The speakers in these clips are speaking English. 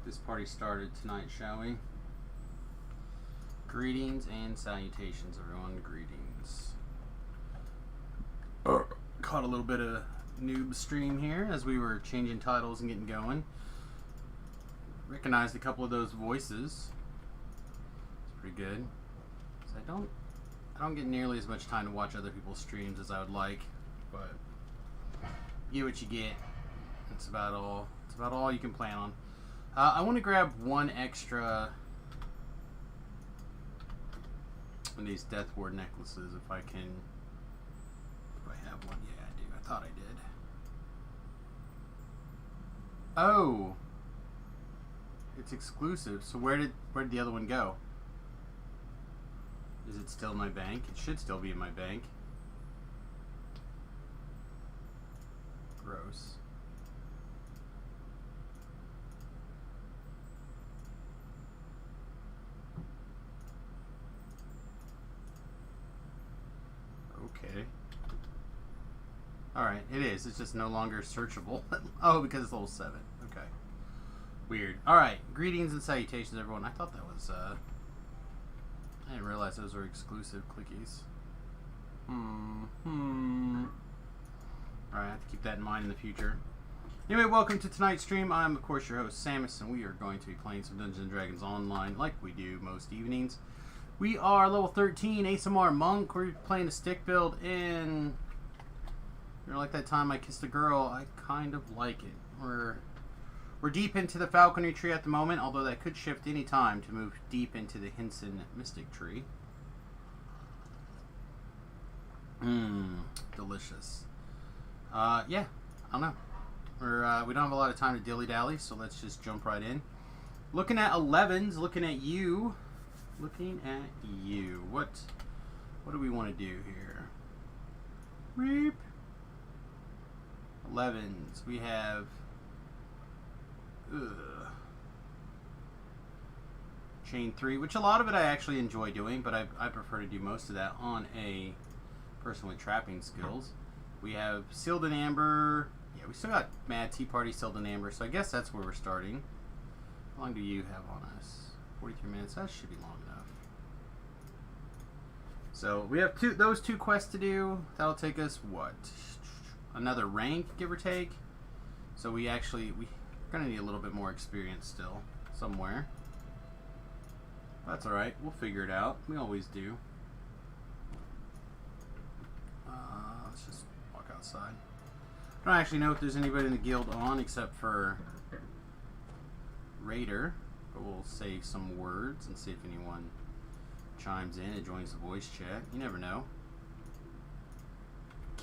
This party started tonight, shall we? Greetings and salutations, everyone. Greetings. Caught a little bit of noob stream here as we were changing titles and getting going. Recognized a couple of those voices. It's pretty good. So I don't get nearly as much time to watch other people's streams as I would like, but you get what you get. That's about all. It's about all you can plan on. I want to grab one extra of these Death Ward necklaces if I can. If I have one, yeah, I do. I thought I did. Oh, it's exclusive. So where did the other one go? Is it still in my bank? It should still be in my bank. Gross. Okay. Alright, it is. It's just no longer searchable. Oh, because it's level 7. Okay. Weird. Alright, greetings and salutations, everyone. I thought that was, I didn't realize those were exclusive clickies. Alright, I have to keep that in mind in the future. Anyway, welcome to tonight's stream. I'm, of course, your host, Samus, and we are going to be playing some Dungeons & Dragons Online like we do most evenings. We are level 13, ASMR Monk. We're playing a stick build in... You're like that time I kissed a girl. I kind of like it. We're deep into the falconry tree at the moment, although that could shift any time to move deep into the Hinson Mystic tree. Delicious. Yeah, I don't know. We don't have a lot of time to dilly-dally, so let's just jump right in. Looking at 11s, looking at you. Looking at you. What do we want to do here? Reap. 11s. We have Chain 3, which a lot of it I actually enjoy doing, but I prefer to do most of that on a person with trapping skills. We have Sealed in Amber. Yeah, we still got Mad Tea Party, Sealed in Amber, so I guess that's where we're starting. How long do you have on us? 43 minutes. That should be long enough. So we have those two quests to do. That'll take us what? Another rank, give or take. So we're gonna need a little bit more experience still somewhere. That's all right. We'll figure it out. We always do. Let's just walk outside. I don't actually know if there's anybody in the guild on except for Raider. But we'll say some words and see if anyone chimes in and joins the voice chat. You never know.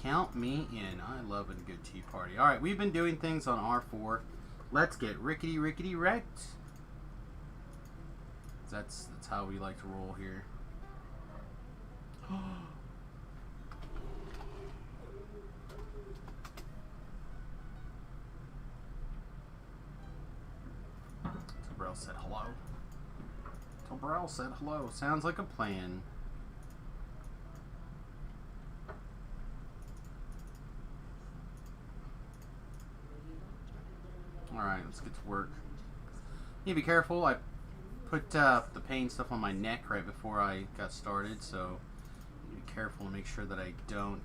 Count me in. I love a good tea party. Alright, we've been doing things on R4. Let's get rickety wrecked. That's how we like to roll here. Tobrel said hello. Tobrel said hello. Sounds like a plan. Alright, let's get to work. You need to be careful. I put the pain stuff on my neck right before I got started, so you need to be careful and make sure that I don't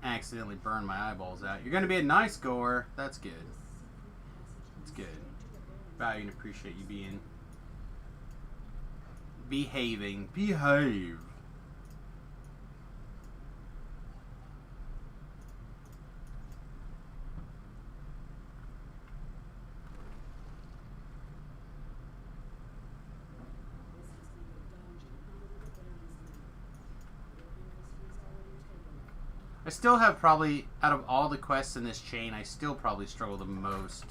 accidentally burn my eyeballs out. You're going to be a nice goer. That's good. That's good. Value and appreciate you behaving. Behave. I still have probably, out of all the quests in this chain, I still probably struggle the most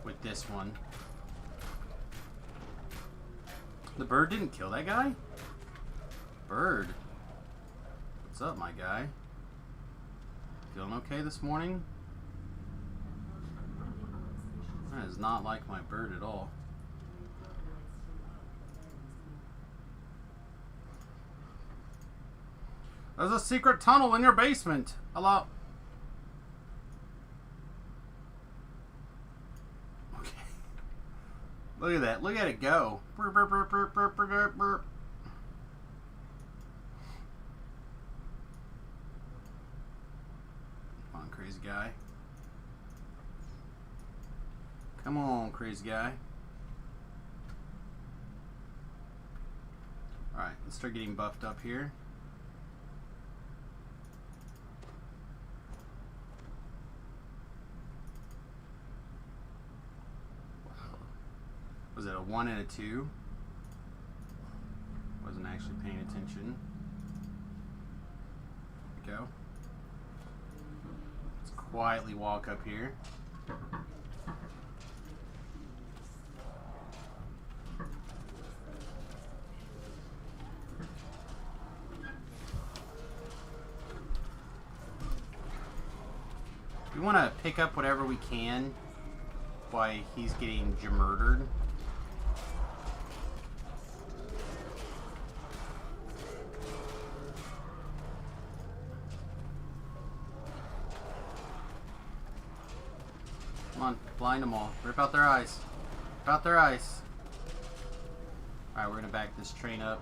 with this one. The bird didn't kill that guy? Bird. What's up, my guy? Feeling okay this morning? That is not like my bird at all. There's a secret tunnel in your basement. Hello. Okay. Look at that. Look at it go. Burp, burp, burp, burp, burp, burp, burp. Come on, crazy guy. Come on, crazy guy. Alright, let's start getting buffed up here. Was it a 1 and a 2? Wasn't actually paying attention. There we go. Let's quietly walk up here. We want to pick up whatever we can while he's getting murdered. Come on, blind them all. Rip out their eyes. Rip out their eyes. Alright, we're going to back this train up.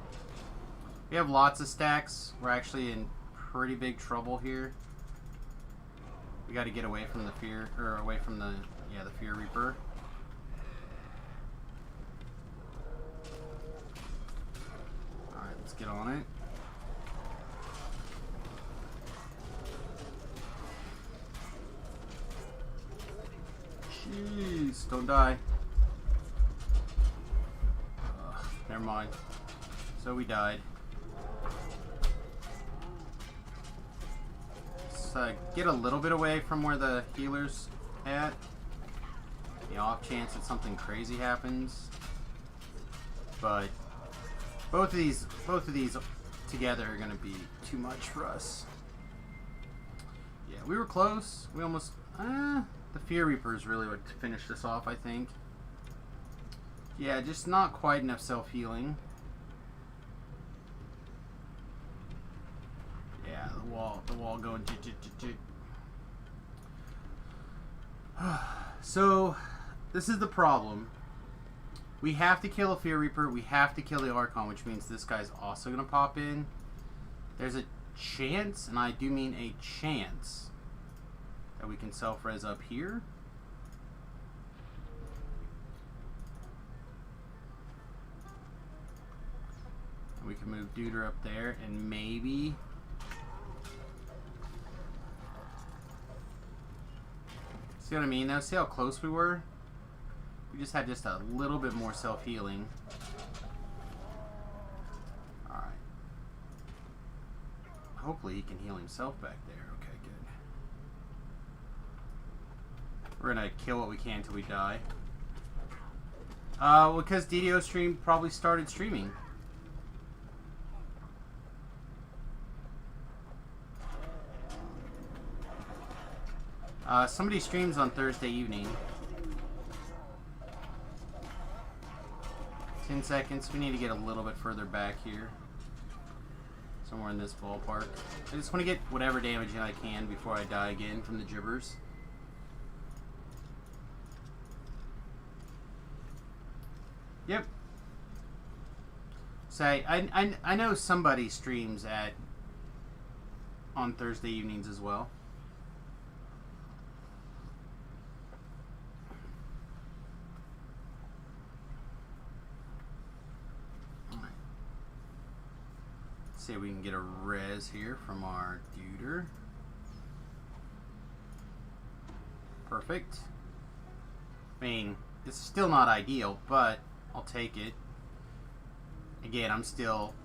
We have lots of stacks. We're actually in pretty big trouble here. We got to get away from the fear, or away from the Fear Reaper. Alright, let's get on it. Jeez, don't die. Never mind. So we died. Let's get a little bit away from where the healer's at. The off chance that something crazy happens. But both of these together are going to be too much for us. Yeah, we were close. We almost... the Fear Reapers really would finish this off, I think. Yeah, just not quite enough self-healing. Yeah, the wall going So, this is the problem. We have to kill a Fear Reaper, we have to kill the Archon, which means this guy's also going to pop in. There's a chance, and I do mean a chance, that we can self-res up here. And we can move Duder up there, and maybe... See what I mean? Now, see how close we were? We just had just a little bit more self-healing. Alright. Hopefully he can heal himself back there. Okay, good. We're gonna kill what we can until we die. Because DDO stream probably started streaming. Somebody streams on Thursday evening. 10 seconds. We need to get a little bit further back here. Somewhere in this ballpark. I just want to get whatever damage I can before I die again from the gibbers. Yep. Say, I know somebody streams on Thursday evenings as well. See if we can get a res here from our Duder. Perfect. I mean, it's still not ideal, but I'll take it. Again,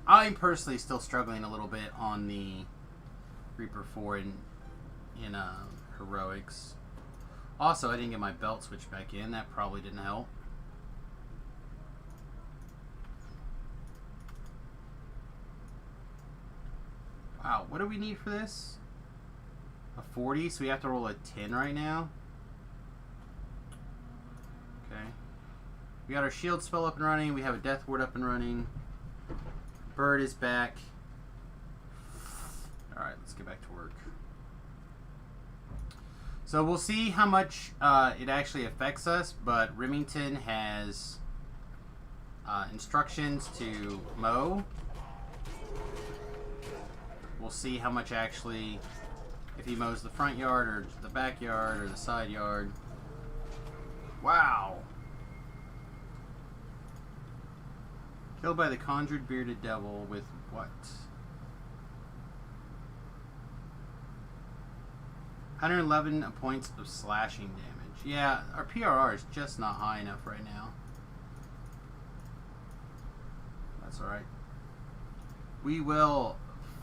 I'm personally still struggling a little bit on the Reaper 4 in Heroics. Also, I didn't get my belt switched back in. That probably didn't help. Wow, what do we need for this? A 40, so we have to roll a 10 right now. Okay. We got our shield spell up and running. We have a death ward up and running. Bird is back. Alright, let's get back to work. So we'll see how much it actually affects us, but Remington has instructions to mow. We'll see how much actually, if he mows the front yard or the backyard or the side yard. Wow. Killed by the conjured bearded devil with what? 111 points of slashing damage. Yeah, our PRR is just not high enough right now. That's alright. We will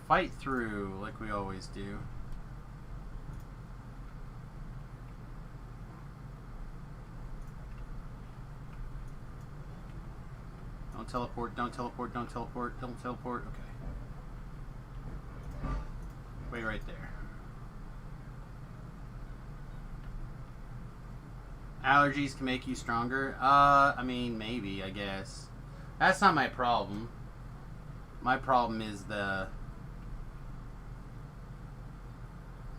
fight through like we always do. Don't teleport, don't teleport, don't teleport, don't teleport. Okay. Wait right there. Allergies can make you stronger? I mean, maybe, I guess. That's not my problem. My problem is the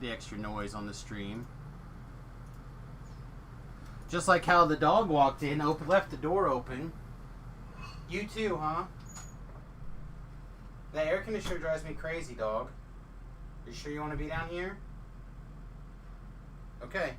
extra noise on the stream. Just like how the dog walked in, left the door open. You too, huh? That air conditioner drives me crazy, dog. You sure you want to be down here? Okay.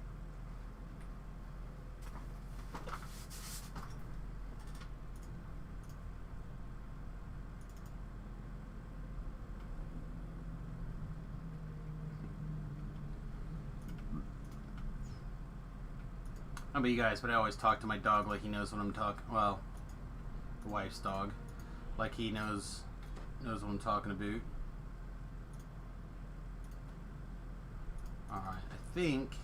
I don't know about you guys, but I always talk to my dog like he knows what I'm talking. Well, the wife's dog, like he knows what I'm talking about. All right, I think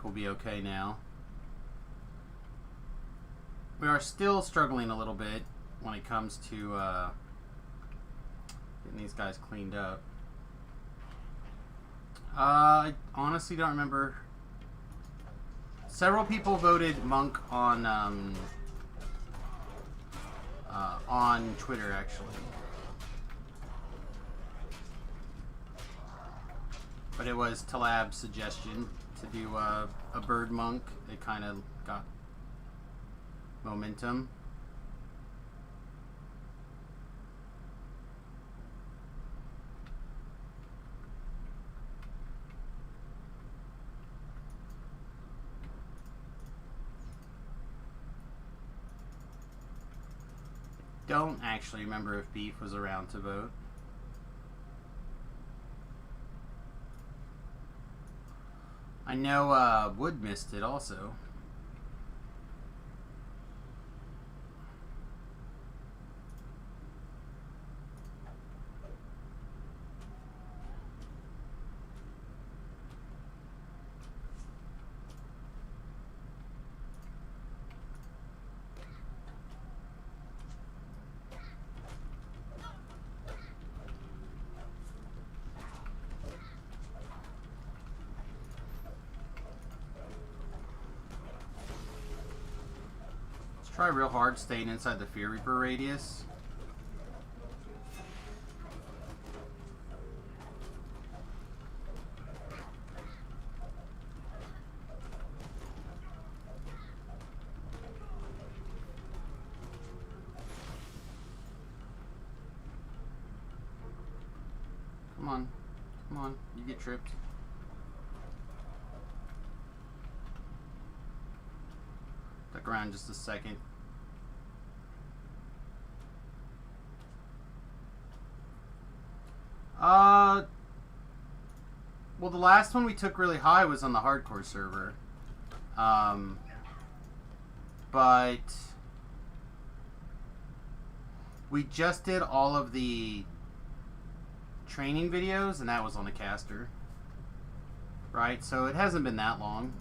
we'll be okay now. We are still struggling a little bit when it comes to getting these guys cleaned up. I honestly don't remember. Several people voted Monk on Twitter, actually. But it was Talab's suggestion to do a bird monk. It kind of got momentum. Don't actually remember if Beef was around to vote. I know Wood missed it also. Try real hard staying inside the Fear Reaper radius. Come on. Come on. You get tripped. Duck around just a second. Well, the last one we took really high was on the hardcore server. But we just did all of the training videos, and that was on a caster. Right? So it hasn't been that long.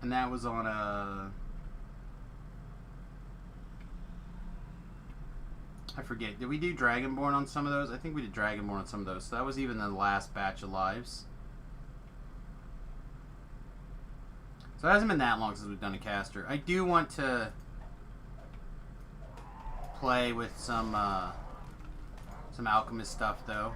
And that was on a... I forget. Did we do Dragonborn on some of those? I think we did Dragonborn on some of those. So that was even the last batch of lives. So it hasn't been that long since we've done a caster. I do want to play with some Alchemist stuff, though.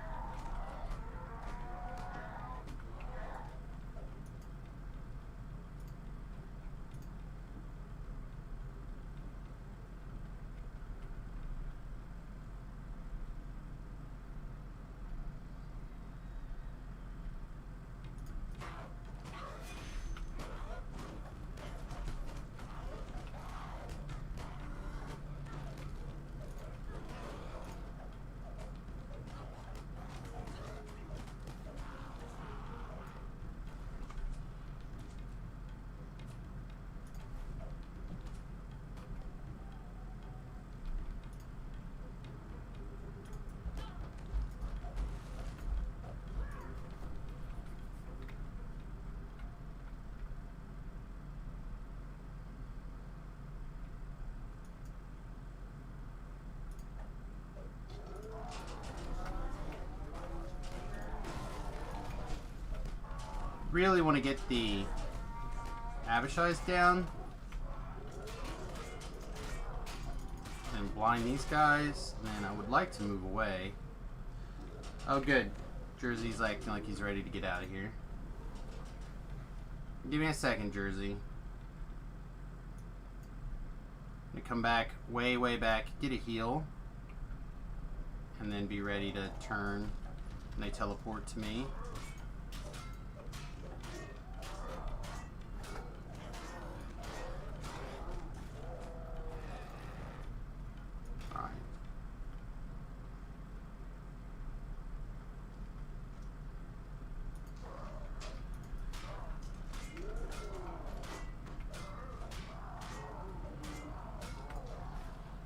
really want to get the Abishais down and blind these guys, and then I would like to move away. Oh good, Jersey's acting like he's ready to get out of here. Give me a second, Jersey. I'm gonna come back, way back, get a heal, and then be ready to turn when they teleport to me.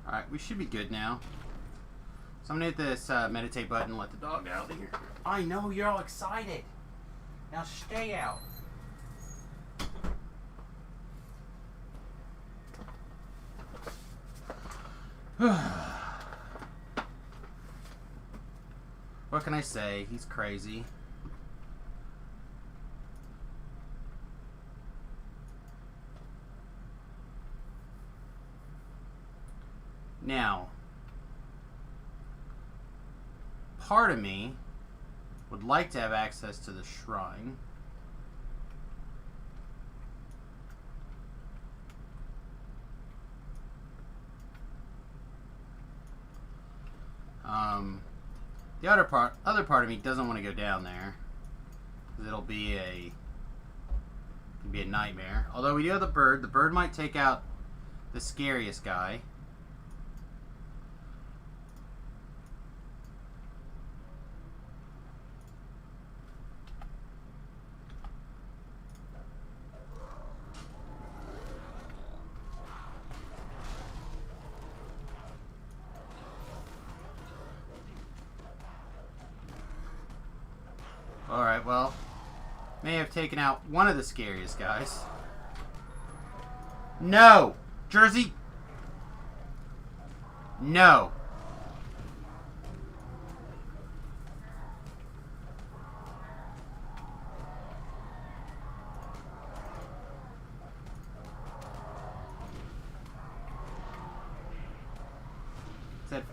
Alright, we should be good now. So I'm gonna hit this meditate button and let the dog out of here. I know, you're all excited. Now stay out. What can I say? He's crazy. Now, part of me would like to have access to the shrine. The other part of me doesn't want to go down there, because it'll be a nightmare. Although we do have the bird. The bird might take out the scariest guy. Alright, well, may have taken out one of the scariest guys. No! Jersey! No!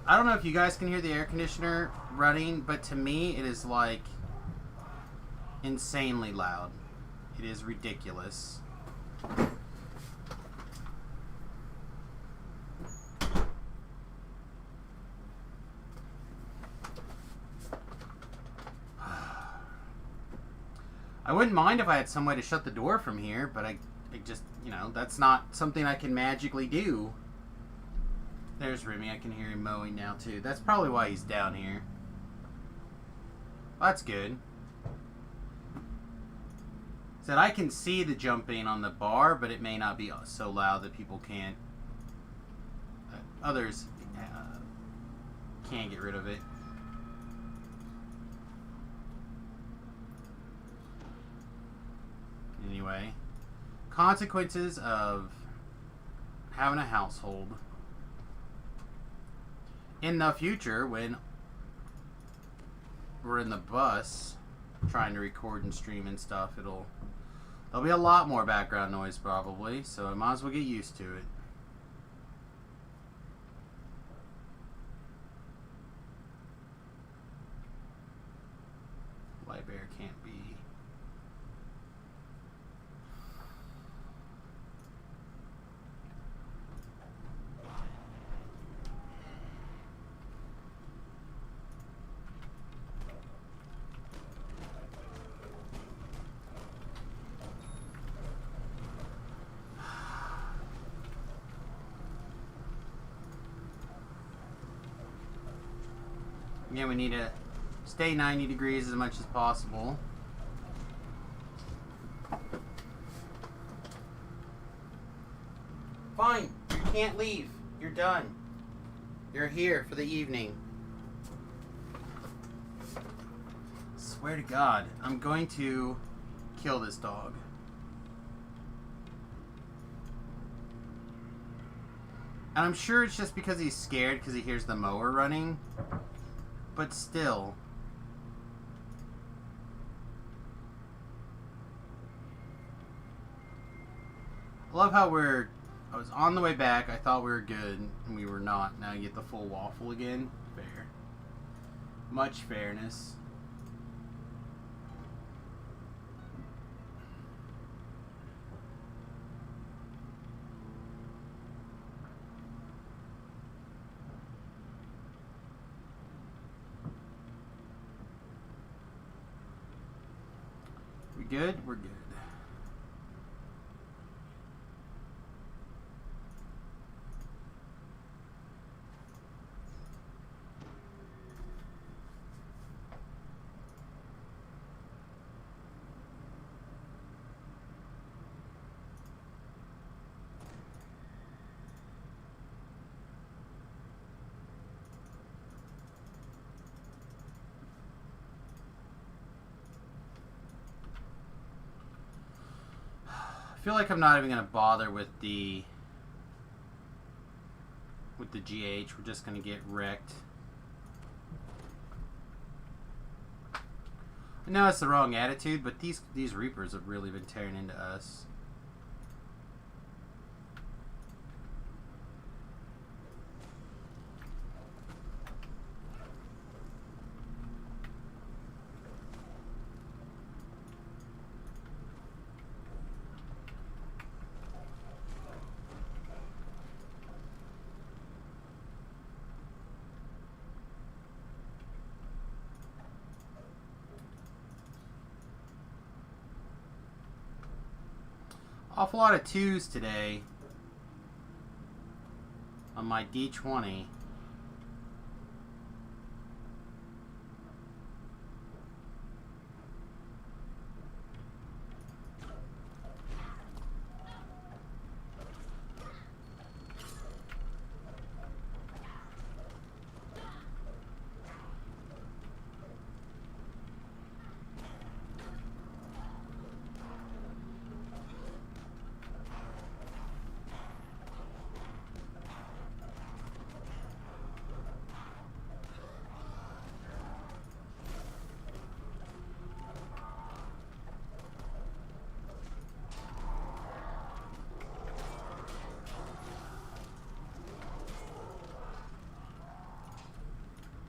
I don't know if you guys can hear the air conditioner running, but to me it is like insanely loud. It is ridiculous. I wouldn't mind if I had some way to shut the door from here, but I just, you know, that's not something I can magically do. There's Remy. I can hear him mowing now too. That's probably why he's down here. That's good. Said I can see the jumping on the bar, but it may not be so loud that people can't. Others can't get rid of it. Anyway, consequences of having a household. In the future, when we're in the bus trying to record and stream and stuff, there'll be a lot more background noise probably, so I might as well get used to it. Light bear can't be. Again, we need to stay 90 degrees as much as possible. Fine, you can't leave. You're done. You're here for the evening. Swear to God, I'm going to kill this dog. And I'm sure it's just because he's scared because he hears the mower running. But still. I love how I was on the way back, I thought we were good, and we were not. Now you get the full waffle again. Fair. Much fairness. We good? We're good. I feel like I'm not even going to bother with the GH. We're just going to get wrecked. I know it's the wrong attitude, but these Reapers have really been tearing into us. Awful lot of 2s today on my D20.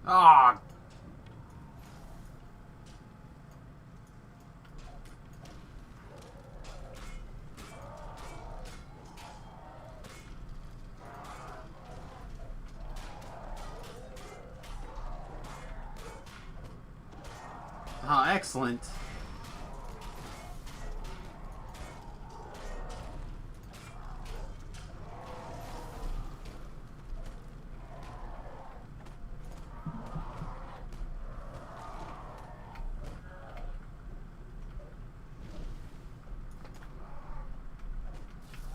Ah. Oh, excellent.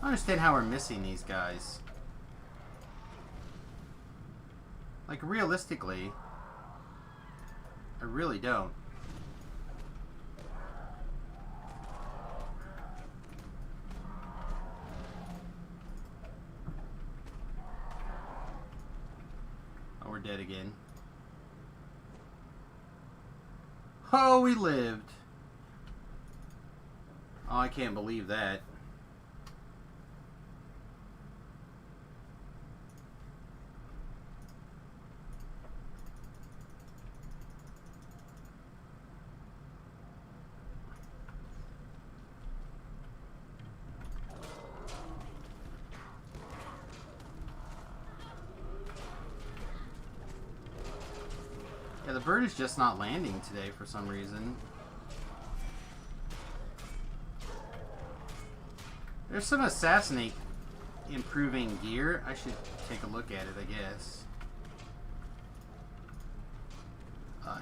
I don't understand how we're missing these guys. Like, realistically, I really don't. Oh, we're dead again. Oh, we lived. Oh, I can't believe that. Yeah, the bird is just not landing today for some reason. There's some assassinate improving gear. I should take a look at it, I guess.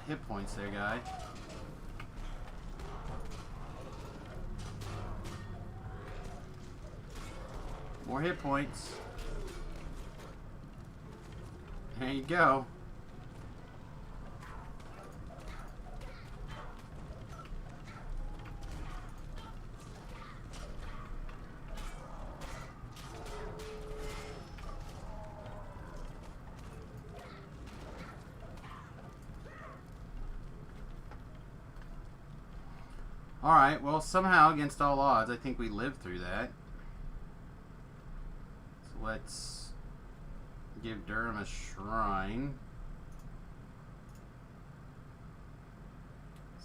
Hit points there, guy. More hit points. There you go. Alright, well, somehow, against all odds, I think we lived through that. let's give Durham a shrine.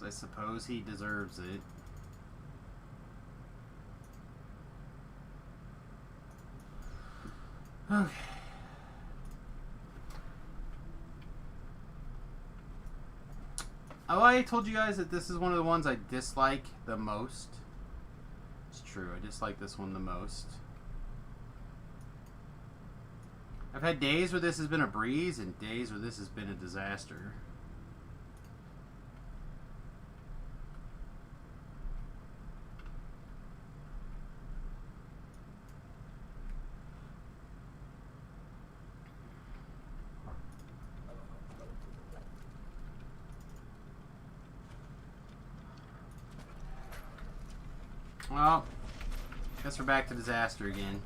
I suppose he deserves it. Okay. Oh, I told you guys that this is one of the ones I dislike the most. It's true, I dislike this one the most. I've had days where this has been a breeze and days where this has been a disaster. Well, guess we're back to disaster again.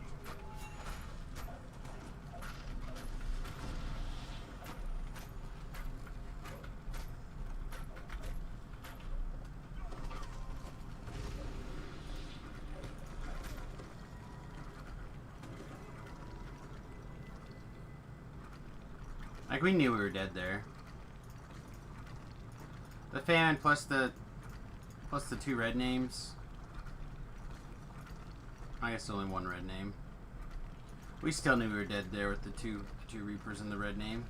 Like, we knew we were dead there. The famine plus the two red names. I guess only one red name. We still knew we were dead there with the two Reapers and the red name.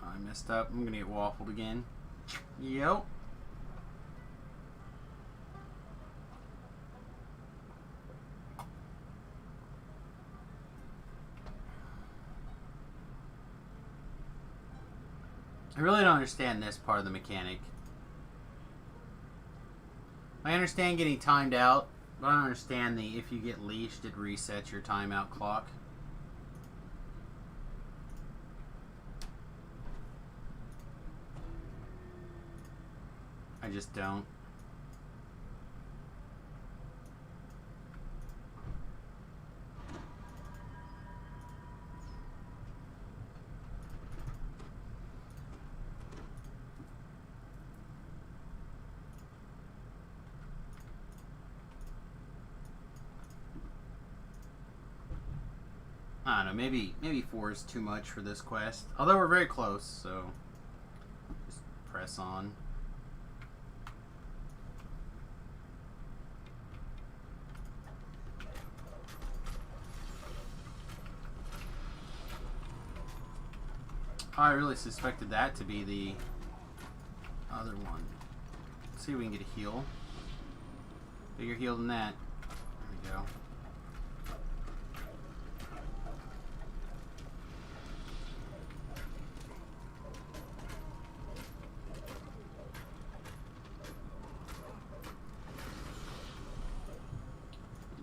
I messed up. I'm gonna get waffled again. Yep. I really don't understand this part of the mechanic. I understand getting timed out, but I don't understand the if you get leashed, it resets your timeout clock. I just don't. I don't know, maybe 4 is too much for this quest. Although we're very close, so just press on. I really suspected that to be the other one. Let's see if we can get a heal. Bigger heal than that. There we go.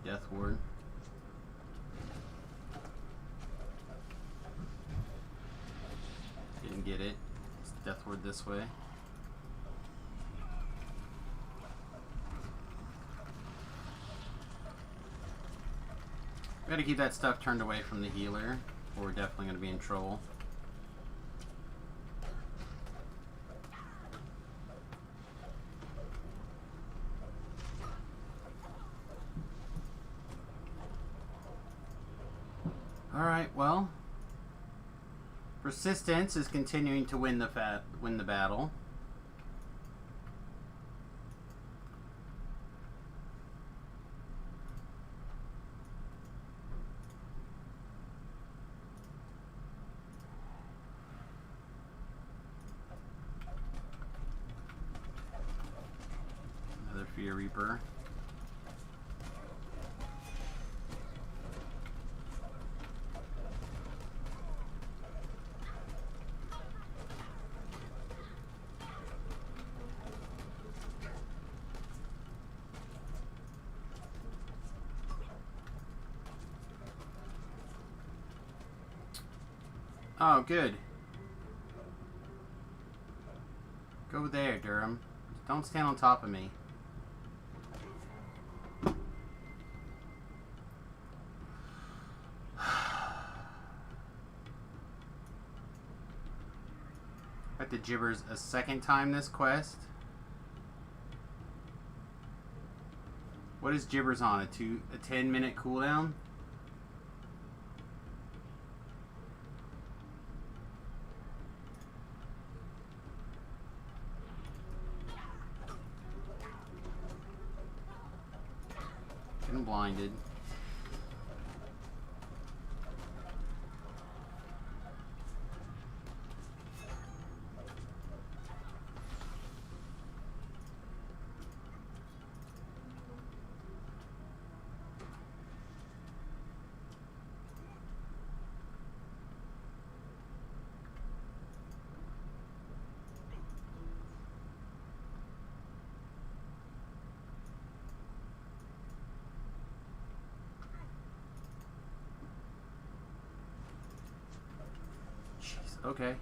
Death Ward. Didn't get it. It's Death Ward this way. We gotta keep that stuff turned away from the healer, or we're definitely gonna be in trouble. Alright, well, Persistence is continuing to win the battle. Another Fear Reaper. Oh, good. Go there, Durham. Don't stand on top of me. I the gibbers a second time this quest. What is gibbers on? A 10-minute cooldown? Getting blinded. Okay.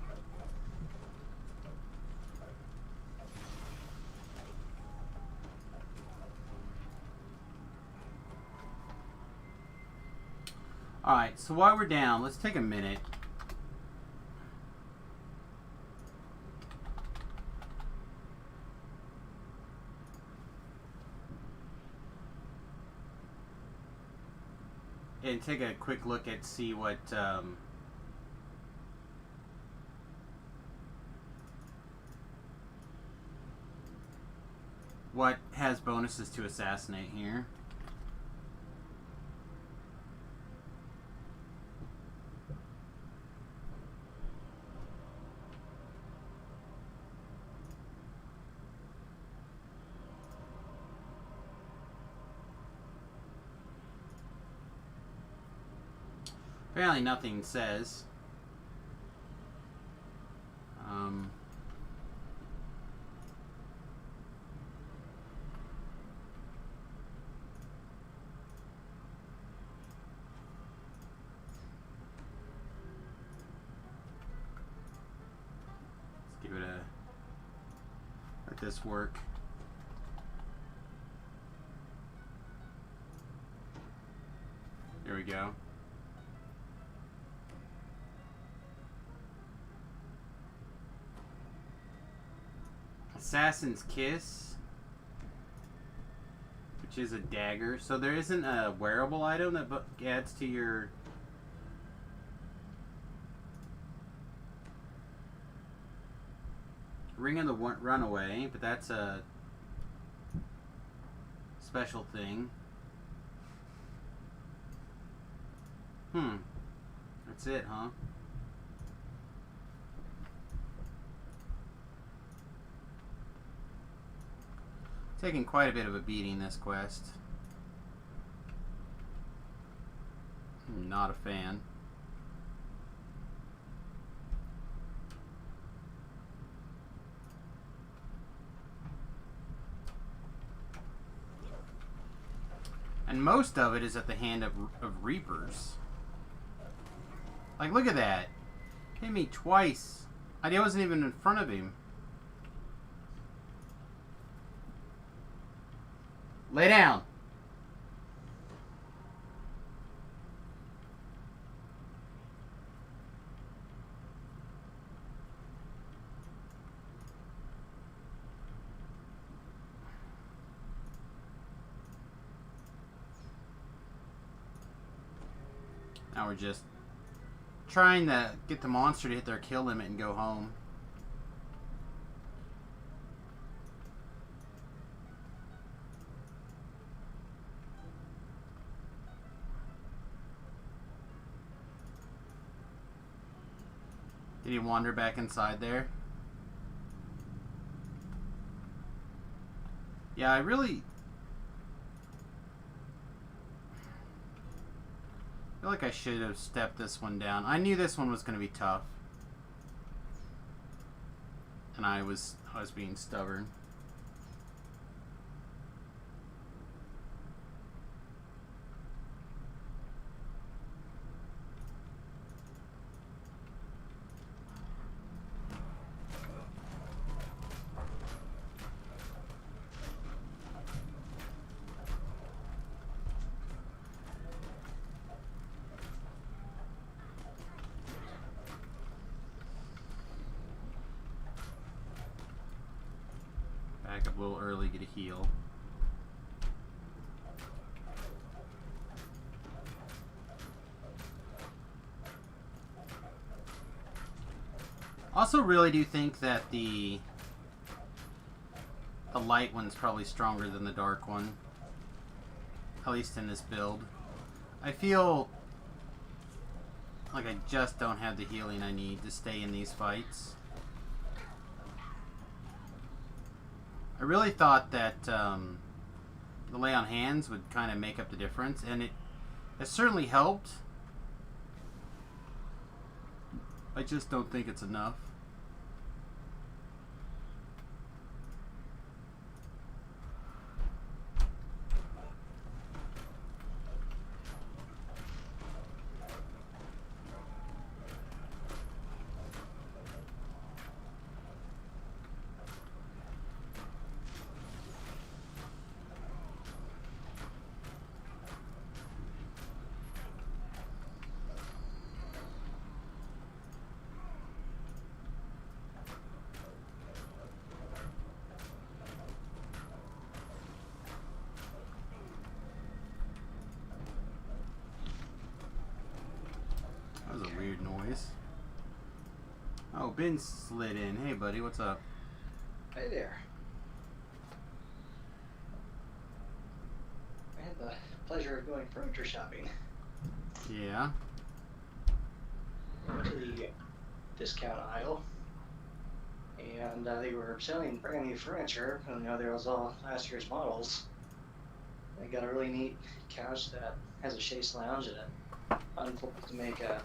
Alright, so while we're down, let's take a minute. And take a quick look at see what has bonuses to assassinate here. Apparently nothing says. Let's give it a... let this work. There we go. Assassin's Kiss, which is a dagger. So there isn't a wearable item that adds to your... Ring of the Runaway, but that's a special thing. That's it, huh? Taking quite a bit of a beating, this quest. Not a fan. And most of it is at the hand of Reapers. Like, look at that. Hit me twice. I wasn't even in front of him. Lay down. Now we're just trying to get the monster to hit their kill limit and go home. Did he wander back inside there? Yeah, I feel like I should have stepped this one down. I knew this one was going to be tough. And I was being stubborn. a little early, get a heal. Also really do think that the light one's probably stronger than the dark one. At least in this build. I feel like I just don't have the healing I need to stay in these fights. I really thought that the lay on hands would kind of make up the difference, and it certainly helped. I just don't think it's enough. That was a weird noise. Oh, Ben slid in. Hey, buddy, what's up? Hey there. I had the pleasure of going furniture shopping. Yeah. Went to the discount aisle, and they were selling brand new furniture. And there was all last year's models. They got a really neat couch that has a chaise lounge in it, unfolded to make a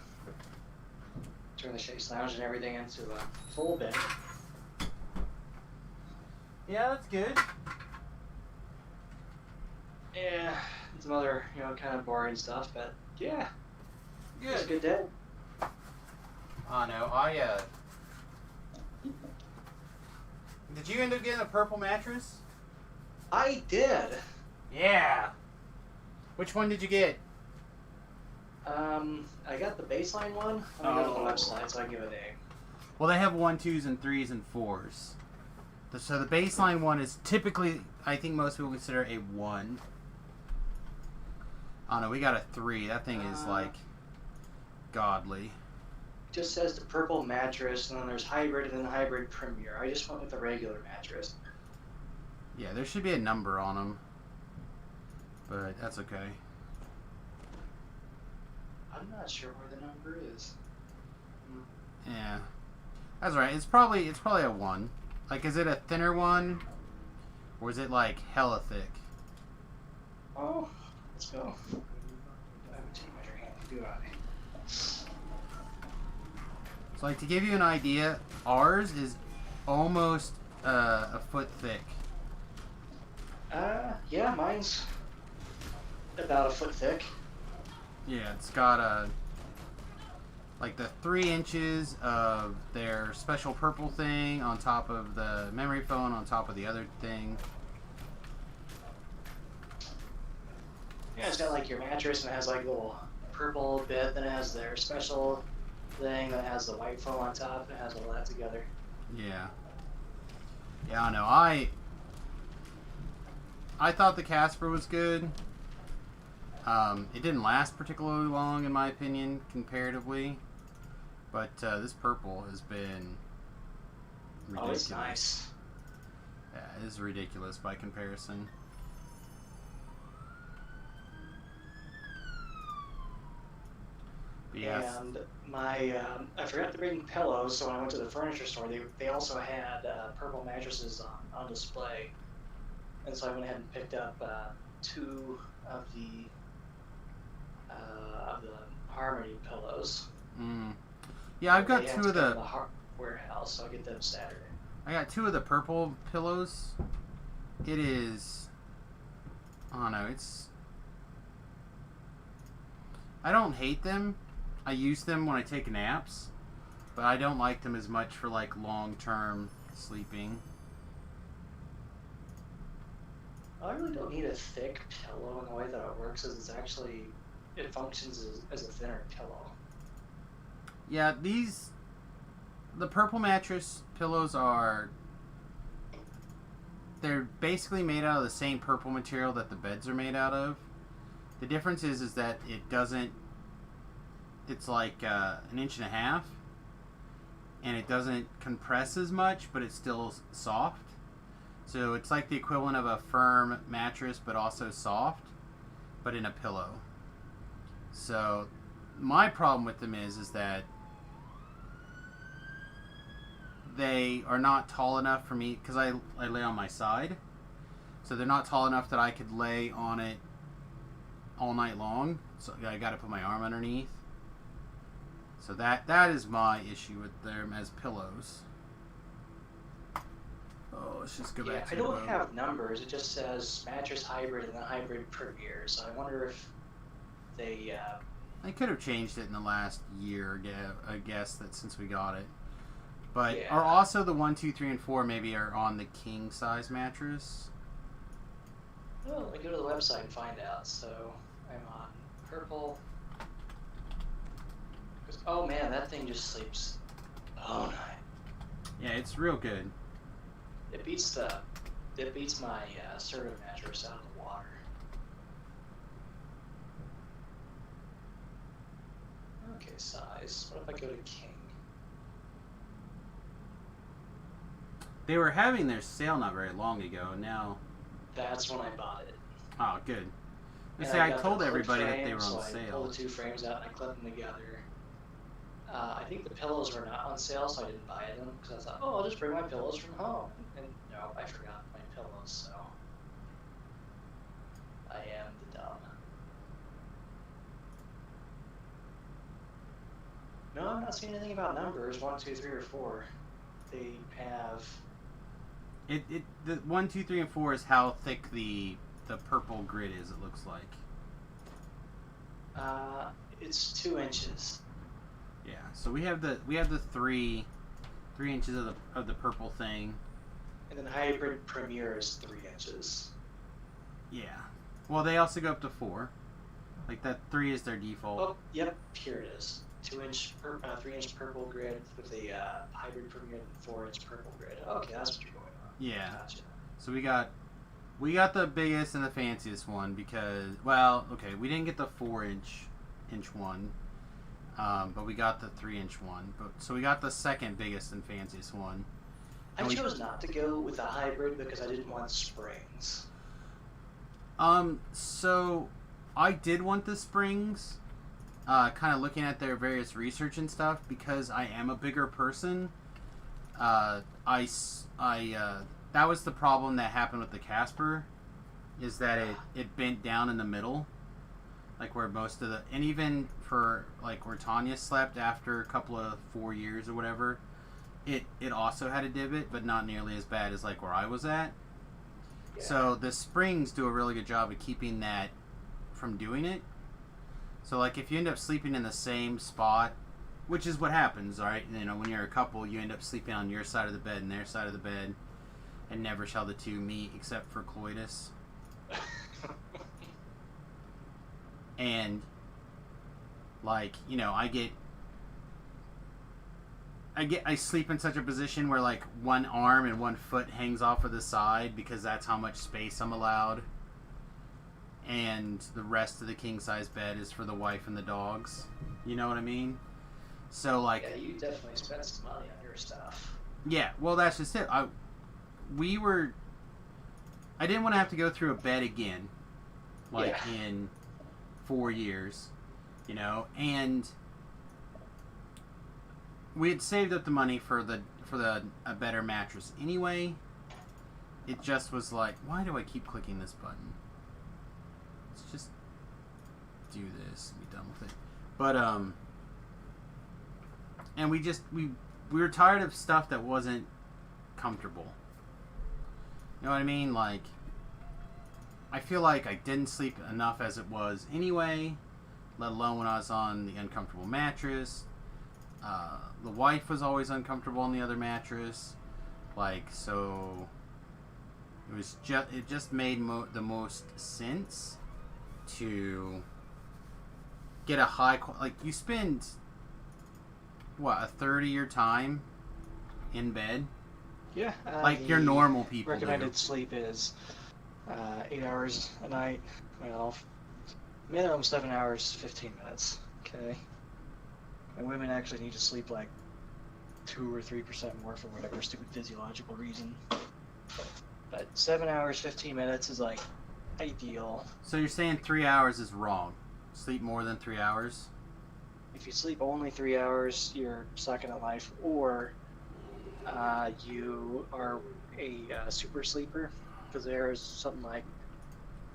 turn the chaise lounge and everything into a full bed. Yeah, that's good. Yeah, and some other, kind of boring stuff, but yeah, Good. it was a good day. Oh no, did you end up getting a purple mattress? I did. Yeah. Which one did you get? I got the baseline one. Let me go to the website so I can give it a. Well, they have 1, 2s, and 3s and 4s. So the baseline one is typically, I think most people consider a 1. I don't know, we got a 3. That thing is like godly. Just says the purple mattress, and then there's hybrid and then hybrid premier. I just went with the regular mattress. Yeah, there should be a number on them, but that's okay. I'm not sure where the number is. Yeah, that's right. It's probably a 1. Like, is it a thinner one, or is it like hella thick? Oh, let's go. I have a tape measure hand. Do I? So, like, to give you an idea, ours is almost a foot thick. Yeah, mine's about a foot thick. Yeah, it's got like the 3 inches of their special purple thing on top of the memory foam on top of the other thing. Yeah, it's got like your mattress and it has like a little purple bit, then it has their special thing that has the white foam on top, and it has all that together. Yeah. Yeah, I know. I thought the Casper was good. It didn't last particularly long, in my opinion, comparatively. But this purple has been ridiculous. Oh, it's nice. Yeah, it is ridiculous by comparison. But yes. And I forgot to bring pillows, so when I went to the furniture store, they also had purple mattresses on display. And so I went ahead and picked up 2 of the Harmony pillows. Yeah, I've got They 2 had to of go to the warehouse, so I'll get them Saturday. I got 2 of the purple pillows. It is, I don't know, I don't hate them. I use them when I take naps, but I don't like them as much for like long-term sleeping. I really don't need a thick pillow, and the way that it works is it functions as a thinner pillow. Yeah, the purple mattress pillows they're basically made out of the same purple material that the beds are made out of. The difference is that it doesn't. It's like an inch and a half, and it doesn't compress as much, but it's still soft. So it's like the equivalent of a firm mattress, but also soft, but in a pillow. So my problem with them is that they are not tall enough for me, because I lay on my side. So they're not tall enough that I could lay on it all night long. So I got to put my arm underneath. So that is my issue with them as pillows. Oh, let's just go back to I don't have numbers. It just says mattress hybrid and the hybrid premier. So I wonder if they could have changed it in the last year, I guess, that since we got it. But are also the 1, 2, 3, and 4 maybe are on the king size mattress? Well, let me go to the website and find out. So I'm on purple. Oh man, that thing just sleeps all night. Yeah, it's real good. It beats my Serta mattress out of the water. Okay, size. What if I go to king? They were having their sale not very long ago. Now that's when I bought it. Oh, good. I told everybody that they were on sale. I pulled the two frames out and I clipped them together. I think the pillows were not on sale, so I didn't buy them because I thought, oh, I'll just bring my pillows from home. And no, I forgot my pillows, so I am the dumb. No, I'm not seeing anything about numbers. 1, 2, 3, or 4. They have. The 1, 2, 3, and 4 is how thick the purple grid is. It looks like. It's 2 inches. Yeah, so we have the 3 inches of the purple thing. And then hybrid premier is 3 inches. Yeah. Well, they also go up to 4. Like that 3 is their default. Oh, yep, here it is. 3-inch purple grid with a hybrid premier and 4-inch purple grid. Okay, that's what you're going on. Yeah. Gotcha. So we got the biggest and the fanciest one because, we didn't get the 4-inch one. But we got the 3-inch one. So we got the second biggest and fanciest one. I chose not to go with a hybrid because I didn't want springs. So I did want the springs. Kind of looking at their various research and stuff because I am a bigger person. That was the problem that happened with the Casper, is that it bent down in the middle. Like where most of and even for like where Tanya slept after a couple of 4 years or whatever, it also had a divot, but not nearly as bad as like where I was at. Yeah. So the springs do a really good job of keeping that from doing it. So like if you end up sleeping in the same spot, which is what happens, right? You know, when you're a couple, you end up sleeping on your side of the bed and their side of the bed, and never shall the two meet except for coitus. And like, you know, I sleep in such a position where like one arm and one foot hangs off of the side because that's how much space I'm allowed. And the rest of the king size bed is for the wife and the dogs. You know what I mean? So like, yeah, you definitely spent some money on your stuff. Yeah, well that's just it. I didn't want to have to go through a bed again, like in 4 years, you know, and we had saved up the money for a better mattress anyway. It just was like, why do I keep clicking this button? Let's just do this and be done with it. But and we were tired of stuff that wasn't comfortable. You know what I mean? Like, I feel like I didn't sleep enough as it was anyway, let alone when I was on the uncomfortable mattress. The wife was always uncomfortable on the other mattress. Like, so it just made the most sense to get a high like you spend what, a third of your time in bed. Yeah. Like your normal people recommended do. sleep is 8 hours a night. Well, minimum 7 hours, 15 minutes. Okay. And women actually need to sleep like 2 or 3% more for whatever stupid physiological reason. But 7 hours, 15 minutes is like ideal. So you're saying 3 hours is wrong? Sleep more than 3 hours? If you sleep only 3 hours, you're sucking at life, or you are a super sleeper, because there's something like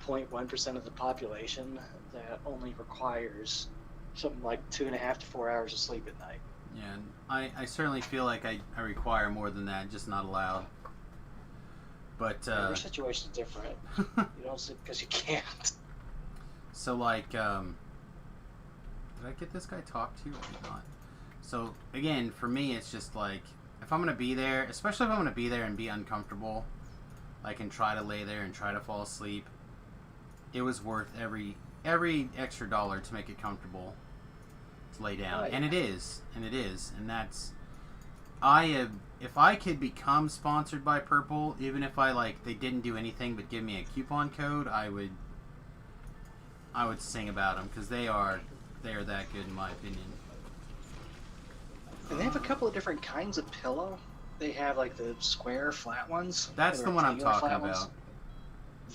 0.1% of the population that only requires something like 2.5 to 4 hours of sleep at night. Yeah, I certainly feel like I require more than that, just not allowed. But your situation is different. You don't sleep because you can't. So like, did I get this guy talked to? I did not. So again, for me, it's just like, if I'm gonna be there, especially if I'm gonna be there and be uncomfortable, like, and try to lay there and try to fall asleep, it was worth every extra dollar to make it comfortable to lay down. Oh, yeah. And it is, and that's, if I could become sponsored by Purple, even if they didn't do anything but give me a coupon code, I would sing about them, because they are that good in my opinion. And they have a couple of different kinds of pillow. They have like the square flat ones. That's the one I'm talking about. Ones.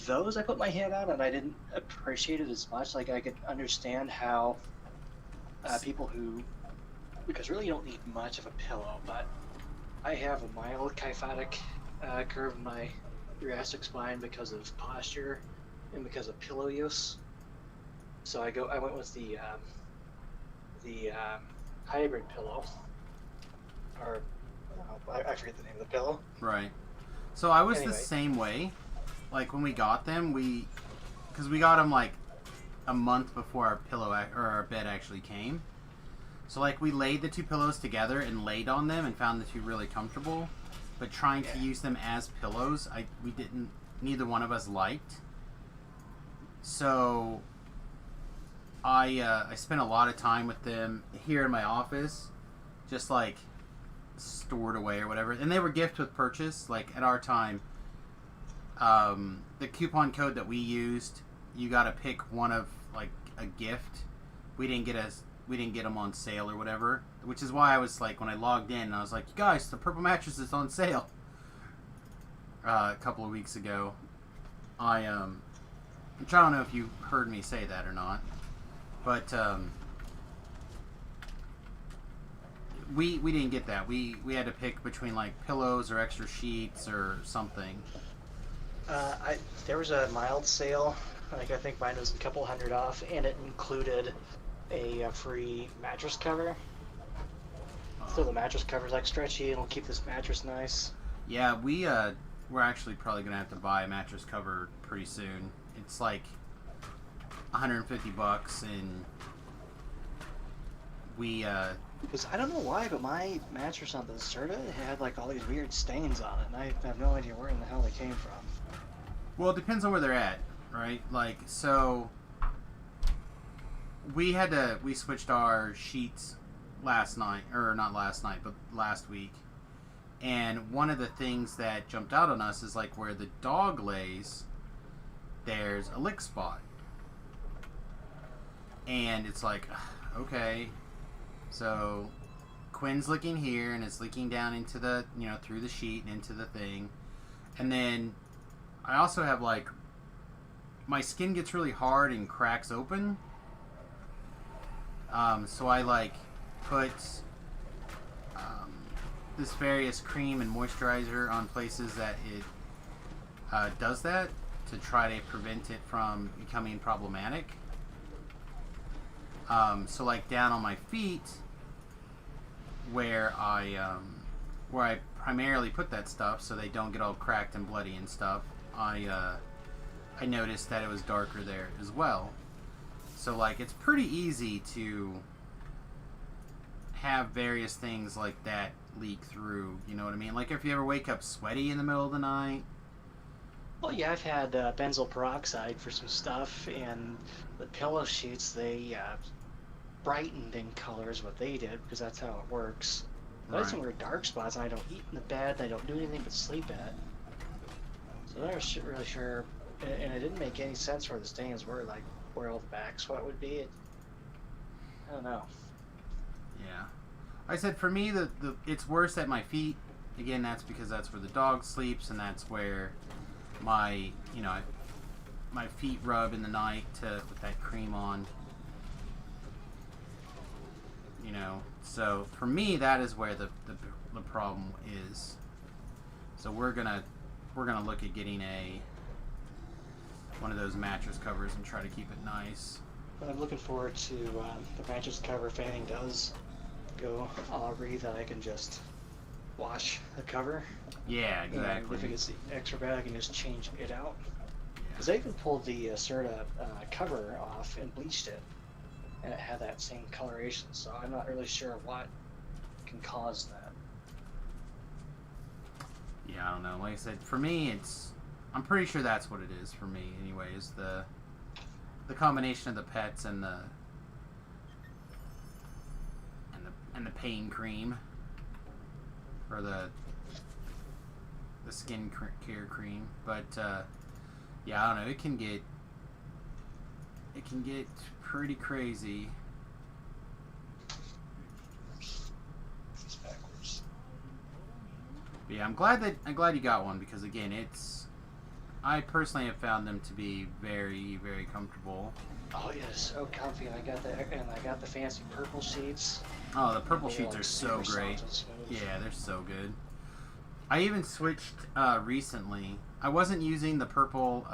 Those I put my head on, and I didn't appreciate it as much. Like, I could understand how people who, because really you don't need much of a pillow, but I have a mild kyphotic curve in my thoracic spine because of posture and because of pillow use. So I went with the hybrid pillow, or I forget the name of the pillow. Right. So I was Anyway. the same way. Like, when we got them, because we got them like a month before our our bed actually came. So like, we laid the two pillows together and laid on them and found the two really comfortable. But trying to use them as pillows, neither one of us liked. So I spent a lot of time with them here in my office, just like stored away or whatever. And they were gift with purchase. Like, at our time, the coupon code that we used, you got to pick one of like a gift. We didn't get them on sale or whatever, which is why I was like, when I logged in, I was like, guys, the Purple mattress is on sale. A couple of weeks ago, I don't know if you heard me say that or not, but we didn't get that. We had to pick between like pillows or extra sheets or something. There was a mild sale. Like, I think mine was a couple $100 off, and it included a free mattress cover. So the mattress cover's like stretchy, and it'll keep this mattress nice. Yeah, we're actually probably gonna have to buy a mattress cover pretty soon. It's like $150, and we Because I don't know why, but my mattress on the Serta had like all these weird stains on it, and I have no idea where in the hell they came from. Well, it depends on where they're at, right? Like, so we switched our sheets last night, or not last night, but last week. And one of the things that jumped out on us is like, where the dog lays, there's a lick spot. And it's like, okay, so Quinn's licking here, and it's leaking down into the, through the sheet and into the thing. And then I also have like, my skin gets really hard and cracks open. So I like put this various cream and moisturizer on places that it does that, to try to prevent it from becoming problematic. So like down on my feet, where I primarily put that stuff so they don't get all cracked and bloody and stuff, I noticed that it was darker there as well. So like, it's pretty easy to have various things like that leak through, you know what I mean? Like, if you ever wake up sweaty in the middle of the night. Well, yeah, I've had benzoyl peroxide for some stuff, and the pillow sheets, they brightened in colors what they did, because that's how it works. I have some weird dark spots, and I don't eat in the bed, and I don't do anything but sleep in it. So I'm not really sure, and it didn't make any sense where the stains were, like where all the back sweat would be. I don't know. Yeah. I said for me, it's worse at my feet. Again, that's because that's where the dog sleeps, and that's where my feet rub in the night with that cream on. So for me, that is where the problem is. So we're gonna look at getting one of those mattress covers and try to keep it nice. But I'm looking forward to the mattress cover. If anything does go awry, that I can just wash the cover. Yeah, exactly. And if it gets extra bad, I can just change it out. Because I even pulled the Serta cover off and bleached it, and it had that same coloration. So I'm not really sure what can cause that. Yeah, I don't know. Like I said, for me, I'm pretty sure that's what it is for me. Anyways, the combination of the pets and the pain cream, or the skin care cream. But yeah, I don't know. It can get pretty crazy. But yeah, I'm glad you got one, because again, I personally have found them to be very, very comfortable. Oh yeah, so comfy. And I got the fancy purple sheets. Oh, the purple sheets are so great. Yeah, they're so good. I even switched recently. I wasn't using the purple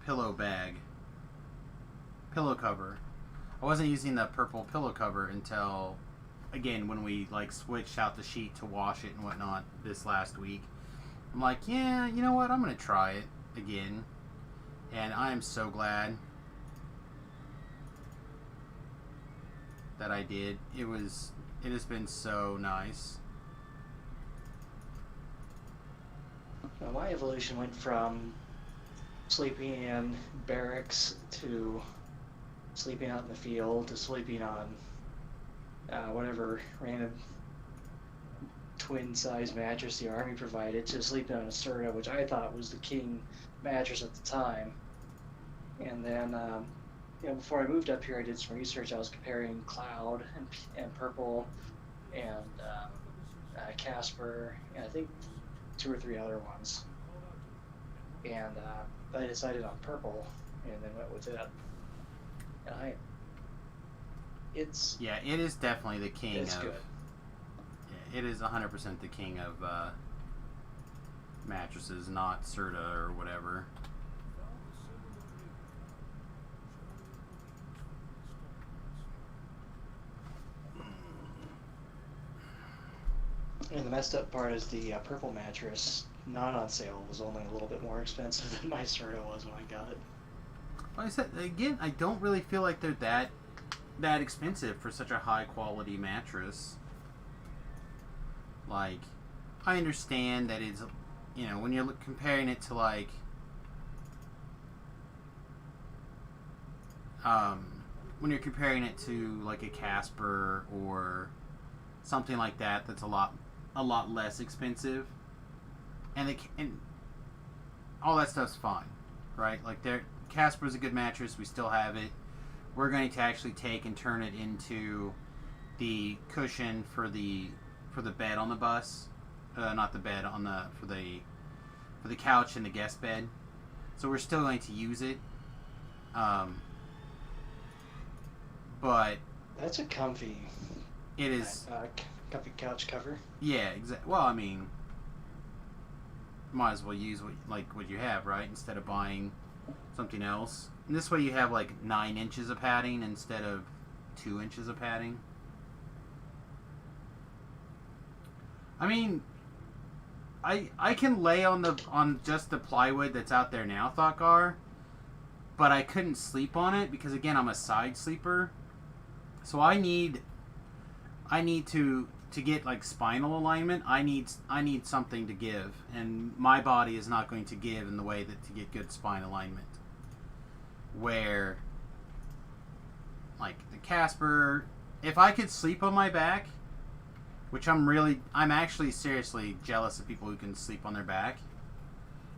pillow cover. I wasn't using the purple pillow cover until, again, when we switched out the sheet to wash it and whatnot this last week. I'm like, yeah, you know what? I'm gonna try it again, and I am so glad that I did. It has been so nice. Now, my evolution went from sleeping in barracks to sleeping out in the field to sleeping on whatever random twin-size mattress the Army provided to sleeping on a Serta, which I thought was the king mattress at the time. And then, before I moved up here, I did some research. I was comparing Cloud and Purple and Casper, and I think 2 or 3 other ones. And I decided on Purple, and then went with it. And it is definitely the king. It's good. Yeah, it is 100% the king of mattresses, not Serta or whatever. And the messed up part is the purple mattress, not on sale, was only a little bit more expensive than my Serta was when I got it. Like I said, again, I don't really feel like they're that expensive for such a high quality mattress. Like, I understand that it's, when you're comparing it to when you're comparing it to like a Casper or something like that, that's a lot less expensive, and all that stuff's fine, right? Like, Casper's a good mattress. We still have it. We're going to actually take and turn it into the cushion for the bed on the bus, not the bed for the couch and the guest bed. So we're still going to use it, but that's a comfy. It is comfy couch cover. Yeah, exactly. Well, I mean, might as well use what you have, right? Instead of buying something else. And this way you have 9 inches of padding instead of 2 inches of padding. I mean, I can lay on just the plywood that's out there now, Thoughtkar, but I couldn't sleep on it because, again, I'm a side sleeper. So I need to get spinal alignment. I need something to give, and my body is not going to give in the way that to get good spine alignment. Where the Casper, if I could sleep on my back, which I'm actually seriously jealous of people who can sleep on their back.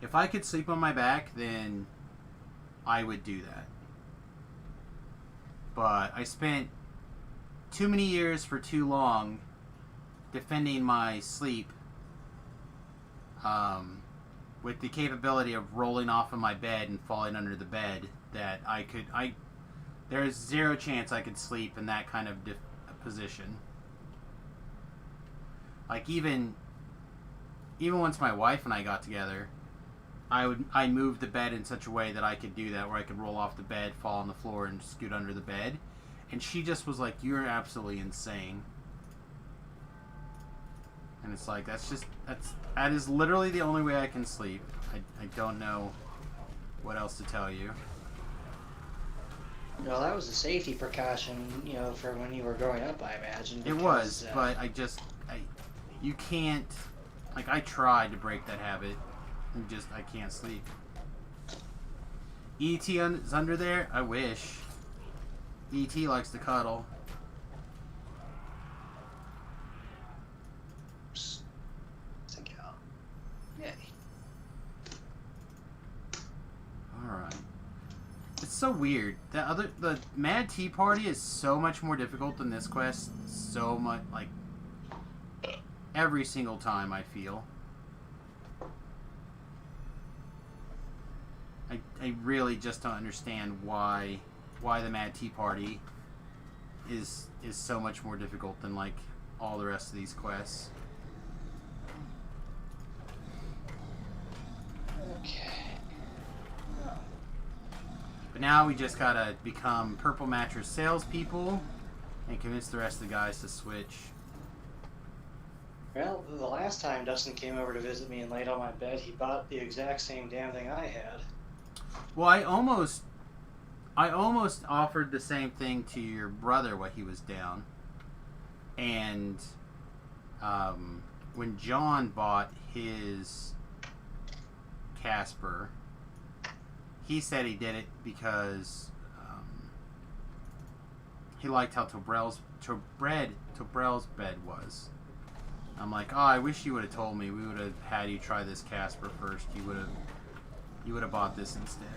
If I could sleep on my back, then I would do that. But I spent too many years for too long defending my sleep with the capability of rolling off of my bed and falling under the bed that there's zero chance I could sleep in that kind of position. Like even once my wife and I got together, I moved the bed in such a way that I could do that, where I could roll off the bed, fall on the floor, and scoot under the bed. And she just was like, "You're absolutely insane." And it's like, that is literally the only way I can sleep. I don't know what else to tell you. No, that was a safety precaution, for when you were growing up, I imagine. It was, but you can't, like, I tried to break that habit, and I can't sleep. E.T. is under there? I wish. E.T. likes to cuddle. Yay. Alright. It's so weird. The Mad Tea Party is so much more difficult than this quest. So much, like, every single time, I feel. I really just don't understand why the Mad Tea Party is so much more difficult than, like, all the rest of these quests. Okay. But now we just gotta become Purple Mattress salespeople and convince the rest of the guys to switch. Well, the last time Dustin came over to visit me and laid on my bed, he bought the exact same damn thing I had. Well, I almost offered the same thing to your brother while he was down. And when John bought his Casper, he said he did it because he liked how Tobrell's bed was. I'm like, oh, I wish you would have told me. We would have had you try this Casper first. You would have bought this instead.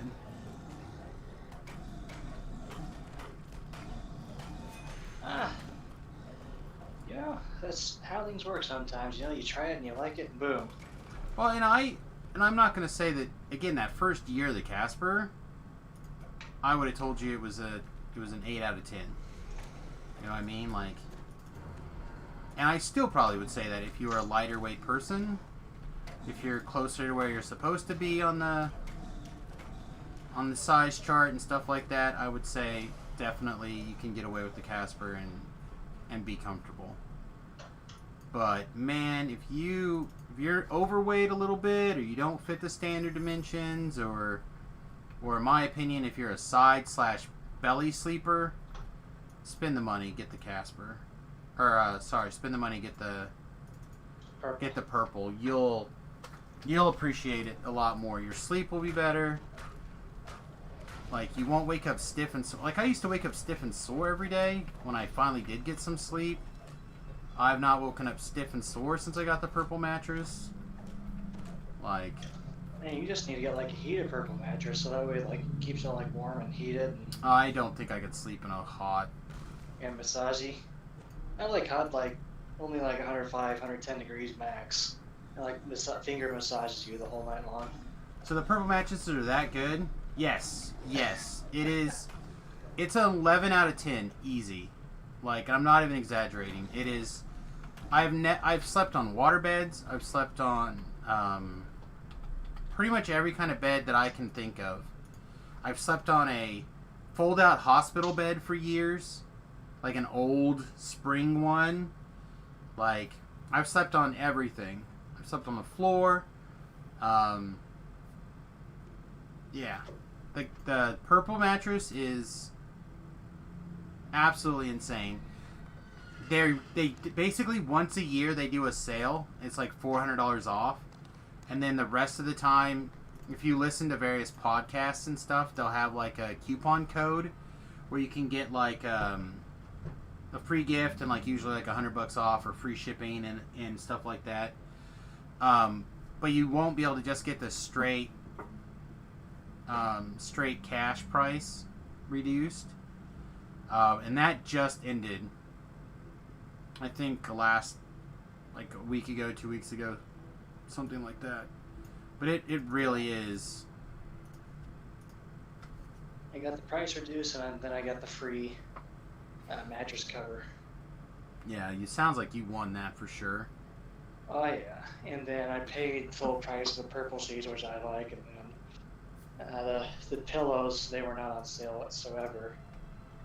Yeah, that's how things work sometimes. You try it and you like it, and boom. Well, and I'm not going to say that, again, that first year of the Casper, I would have told you it was an 8 out of 10. You know what I mean? Like, and I still probably would say that if you were a lighter weight person, if you're closer to where you're supposed to be on the size chart and stuff like that, I would say definitely you can get away with the Casper and be comfortable. But man, if you're overweight a little bit, or you don't fit the standard dimensions, or in my opinion, if you're a side/belly sleeper, spend the money, get the Casper. Or spend the money, get the purple. You'll appreciate it a lot more. Your sleep will be better. Like, you won't wake up stiff and sore. Like, I used to wake up stiff and sore every day when I finally did get some sleep. I've not woken up stiff and sore since I got the purple mattress. Like, man, you just need to get like a heated purple mattress, so that way it like keeps it like warm and heated. I don't think I could sleep in a hot and massagey. I like hot, like only like 105, 110 degrees max. And like finger massages you the whole night long. So the purple mattresses are that good? Yes, it is. It's an 11 out of 10, easy. Like, I'm not even exaggerating. It is. I've slept on water beds. I've slept on pretty much every kind of bed that I can think of. I've slept on a fold-out hospital bed for years, like an old spring one. Like, I've slept on everything. I've slept on the floor. Yeah. The purple mattress is absolutely insane. They basically once a year they do a sale. It's like $400 off. And then the rest of the time, if you listen to various podcasts and stuff, they'll have like a coupon code where you can get like a free gift and like usually like $100 off or free shipping and stuff like that. But you won't be able to just get the straight cash price reduced. And that just ended. I think last like a week ago, 2 weeks ago, something like that. But it really is. I got the price reduced, and then I got the free mattress cover. Yeah, it sounds like you won that for sure. Oh yeah, and then I paid full price for the purple sheets, which I like, and then the pillows, they were not on sale whatsoever.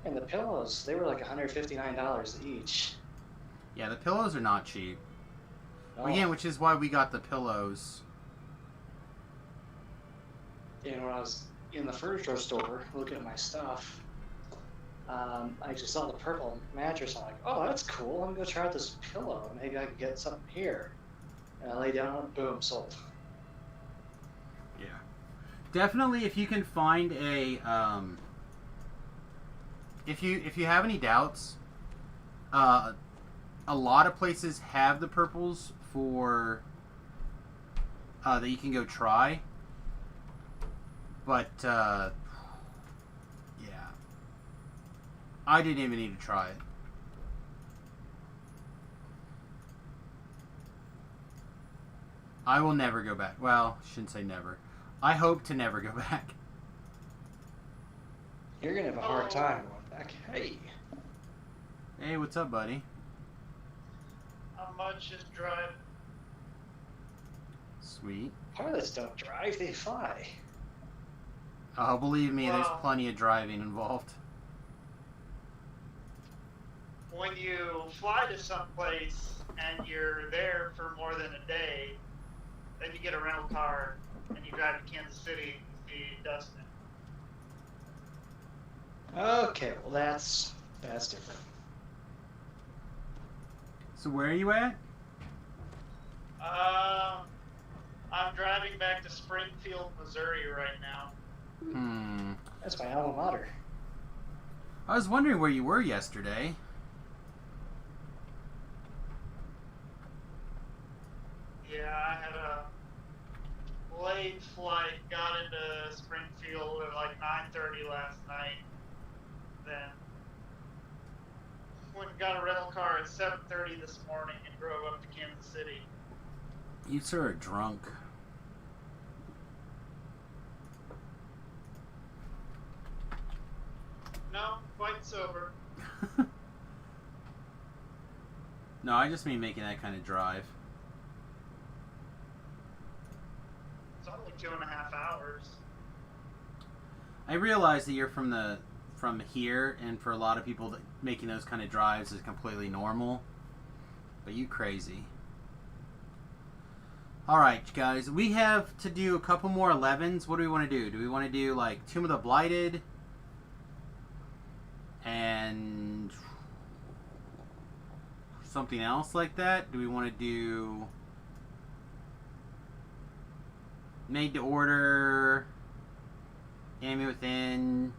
And the pillows, they were like $159 each. Yeah, the pillows are not cheap. No. Again, which is why we got the pillows. And when I was in the furniture store looking at my stuff, I just saw the purple mattress. I'm like, oh, that's cool. I'm going to try out this pillow. Maybe I can get something here. And I lay down on it, boom, sold. Yeah. Definitely, if you can find a... If you have any doubts, a lot of places have the purples for... that you can go try. But, yeah. I didn't even need to try it. I will never go back. Well, shouldn't say never. I hope to never go back. You're going to have a hard time going back. Hey. Hey, what's up, buddy? How much is driving? Sweet. Pilots don't drive, they fly. Oh, believe me, there's plenty of driving involved. When you fly to someplace and you're there for more than a day, then you get a rental car and you drive to Kansas City to see Dustin. Okay, well that's different. So where are you at? I'm driving back to Springfield, Missouri right now. That's my alma mater. I was wondering where you were yesterday. Yeah, I had a late flight, got into Springfield at like 9:30 last night. Then went and got a rental car at 7:30 this morning and drove up to Kansas City. You sir are drunk. No, quite sober. No, I just mean making that kind of drive. It's only 2.5 hours. I realize that you're from here, and for a lot of people, that making those kind of drives is completely normal. But you crazy. Alright, guys. We have to do a couple more 11s. What do we want to do? Do we want to do, like, Tomb of the Blighted? And... something else like that? Do we want to do... Made to Order... Enemy Within...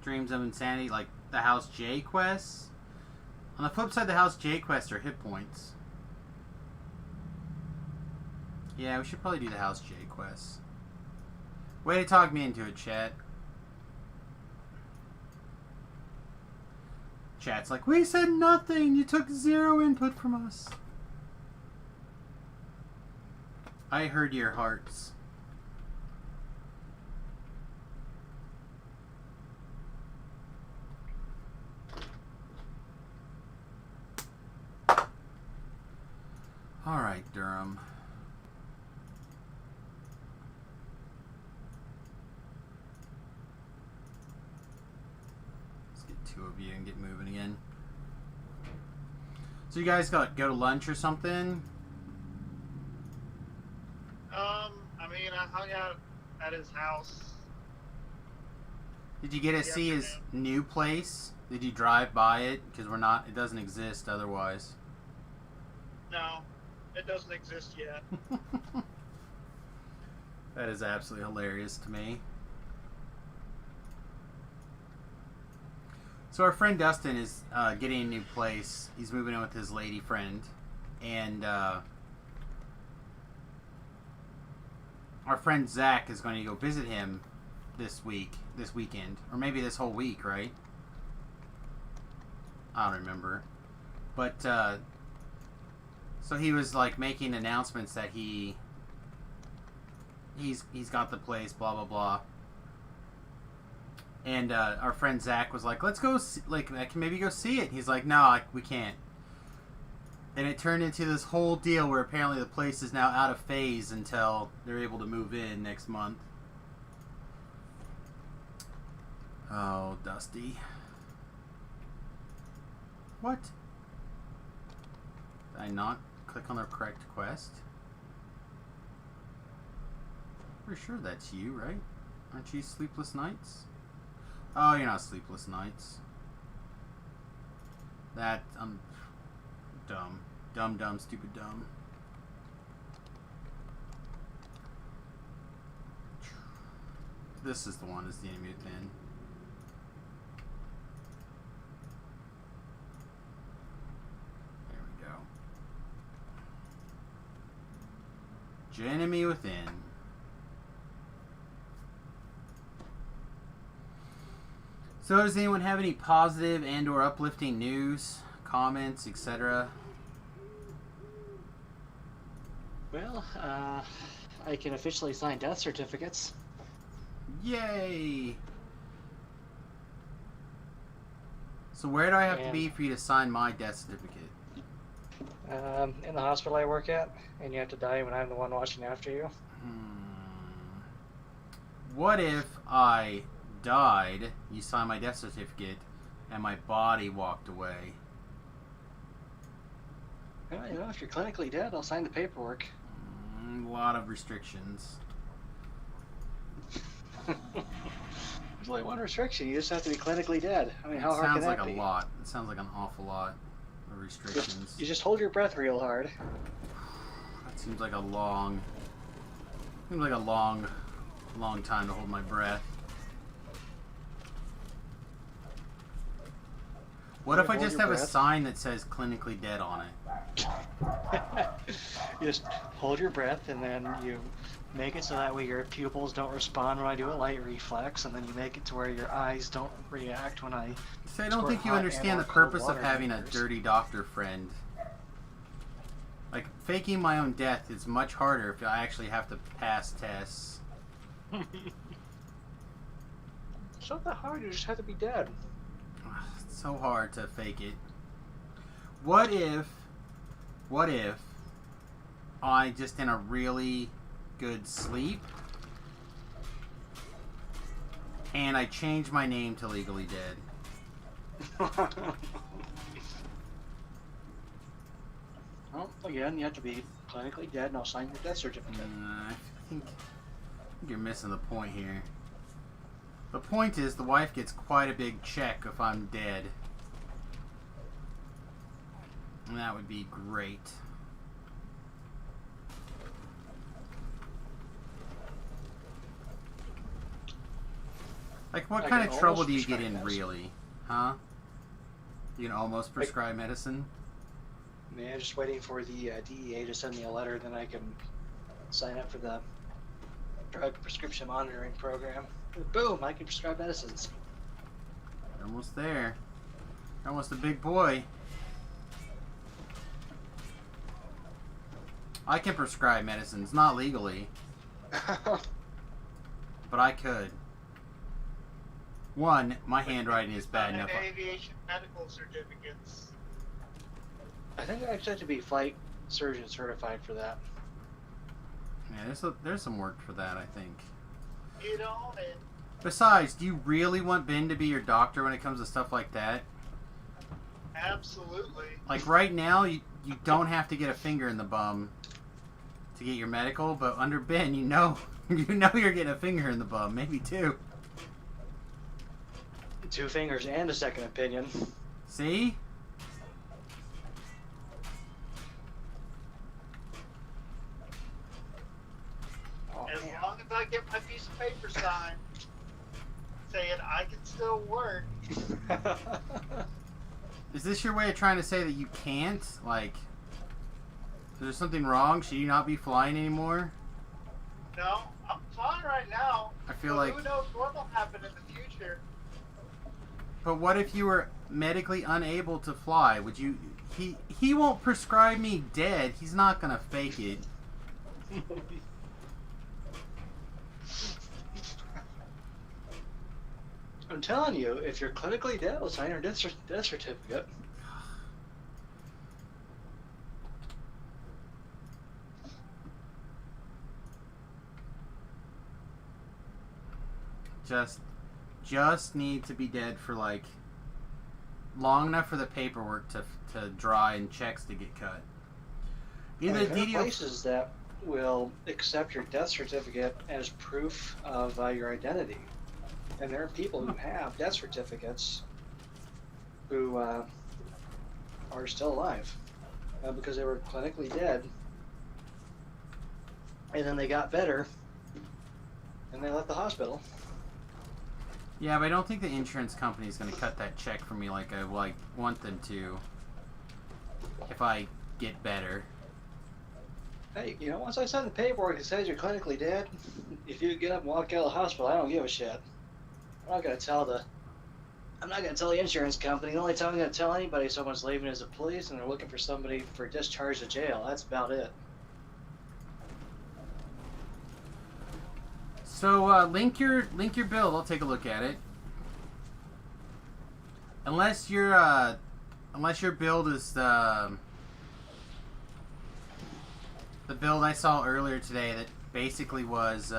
Dreams of Insanity, like the House J quests? On the flip side, the House J quests are hit points. Yeah, we should probably do the House J quests. Way to talk me into it, chat. Chat's like, we said nothing! You took 0 input from us. I heard your hearts. Alright, Durham. Let's get 2 of you and get moving again. So you guys go to lunch or something? I mean, I hung out at his house. Did you get to see his new place? Did you drive by it? Because it doesn't exist otherwise. No, it doesn't exist yet. That is absolutely hilarious to me. So our friend Dustin is getting a new place. He's moving in with his lady friend, and our friend Zach is going to go visit him this weekend, or maybe this whole week, right? I don't remember, but so he was like making announcements that he's got the place, blah blah blah. And our friend Zach was like, "Let's go, I can maybe go see it." He's like, "No, we can't." And it turned into this whole deal where apparently the place is now out of phase until they're able to move in next month. Oh, Dusty. What? Did I not click on the correct quest? Pretty sure that's you, right? Aren't you Sleepless Nights? Oh, you're not Sleepless Nights. I'm dumb. Dumb, stupid dumb. This is the one, is the enemy within. There we go. Enemy within. So does anyone have any positive and or uplifting news, comments, etc.? Well, I can officially sign death certificates. Yay! So where do I have to be for you to sign my death certificate? In the hospital I work at, and you have to die when I'm the one watching after you. What if I died, you signed my death certificate, and my body walked away? Well, you know, if you're clinically dead, I'll sign the paperwork. A lot of restrictions. There's only one restriction. You just have to be clinically dead. I mean, how hard can that be? Sounds like a lot. It sounds like an awful lot of restrictions. You just hold your breath real hard. That seems like a long time to hold my breath. What if I just have a sign that says clinically dead on it? You just hold your breath, and then you make it so that way your pupils don't respond when I do a light reflex, and then you make it to where your eyes don't react when I... So I don't think you understand the purpose of having a dirty doctor friend. Like, faking my own death is much harder if I actually have to pass tests. It's not that hard, you just have to be dead. It's so hard to fake it. What if I just in a really good sleep and I change my name to Legally Dead? Well, again, you have to be clinically dead, and I'll sign your death certificate. I think you're missing the point here. The point is the wife gets quite a big check if I'm dead. And that would be great. Like, what kind of trouble do you get in, really? Huh? You can almost prescribe medicine? Man, I'm just waiting for the DEA to send me a letter, then I can sign up for the drug prescription monitoring program. Boom, I can prescribe medicines. You're almost there. You're almost a big boy. I can prescribe medicines, not legally. But I could. One, my handwriting is bad enough. Aviation medical certificates. I think I actually have to be flight surgeon certified for that. Yeah, there's some work for that, I think. You know, Besides, do you really want Ben to be your doctor when it comes to stuff like that? absolutely. Like right now, you don't have to get a finger in the bum to get your medical, but under Ben, you know you're getting a finger in the bum, maybe two. 2 fingers and a second opinion. See? Oh, As man. long as I get my piece of paper signed saying I can still work, Is this your way of trying to say that you can't? Like, is there something wrong? Should you not be flying anymore? No, I'm fine right now. I feel But like... who knows what will happen in the future? But what if you were medically unable to fly? Would you... He won't prescribe me dead. He's not gonna fake it. I'm telling you, if you're clinically dead, we'll sign your death certificate. Just need to be dead for like long enough for the paperwork to dry and checks to get cut. Either There are places that will accept your death certificate as proof of your identity. And there are people who have death certificates who are still alive because they were clinically dead. And then they got better and they left the hospital. Yeah, but I don't think the insurance company is going to cut that check for me like I want them to if I get better. Hey, you know, once I sign the paperwork that says you're clinically dead, if you get up and walk out of the hospital, I don't give a shit. I'm not gonna tell the insurance company. The only time I'm gonna tell anybody someone's leaving is the police and they're looking for somebody for discharge to jail. That's about it. So link your build. I'll take a look at it. Unless your build is the build I saw earlier today that basically was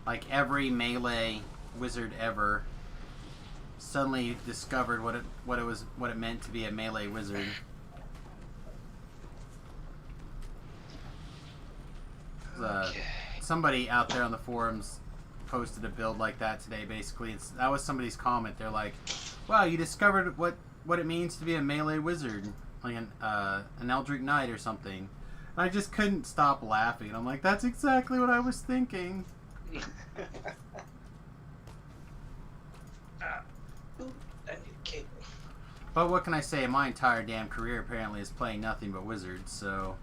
like every melee wizard ever suddenly discovered what it meant to be a melee wizard. Okay. Somebody out there on the forums posted a build like that today. Basically, that was somebody's comment. They're like, "Wow, you discovered what it means to be a melee wizard, like an Eldritch Knight or something." And I just couldn't stop laughing. I'm like, "That's exactly what I was thinking." Ooh, I need a cable. But what can I say? My entire damn career apparently is playing nothing but wizards. So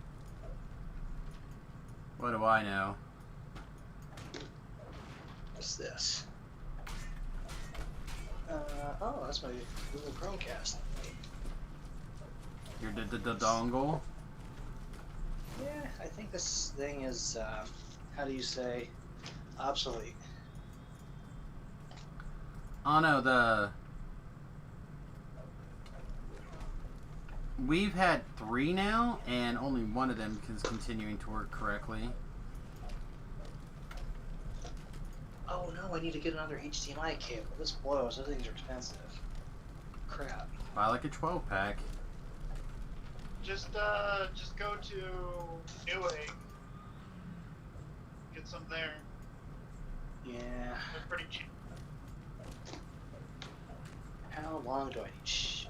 what do I know? What's this? Oh, that's my Google Chromecast. Your dongle? Yeah, I think this thing is, how do you say, obsolete. Oh no, we've had 3 now, and only one of them is continuing to work correctly. Oh no, I need to get another HDMI cable. This blows. Those things are expensive. Crap. Buy like a 12-pack. Just go to Newegg. Get some there. Yeah. They're pretty cheap. How long do I need? Shuck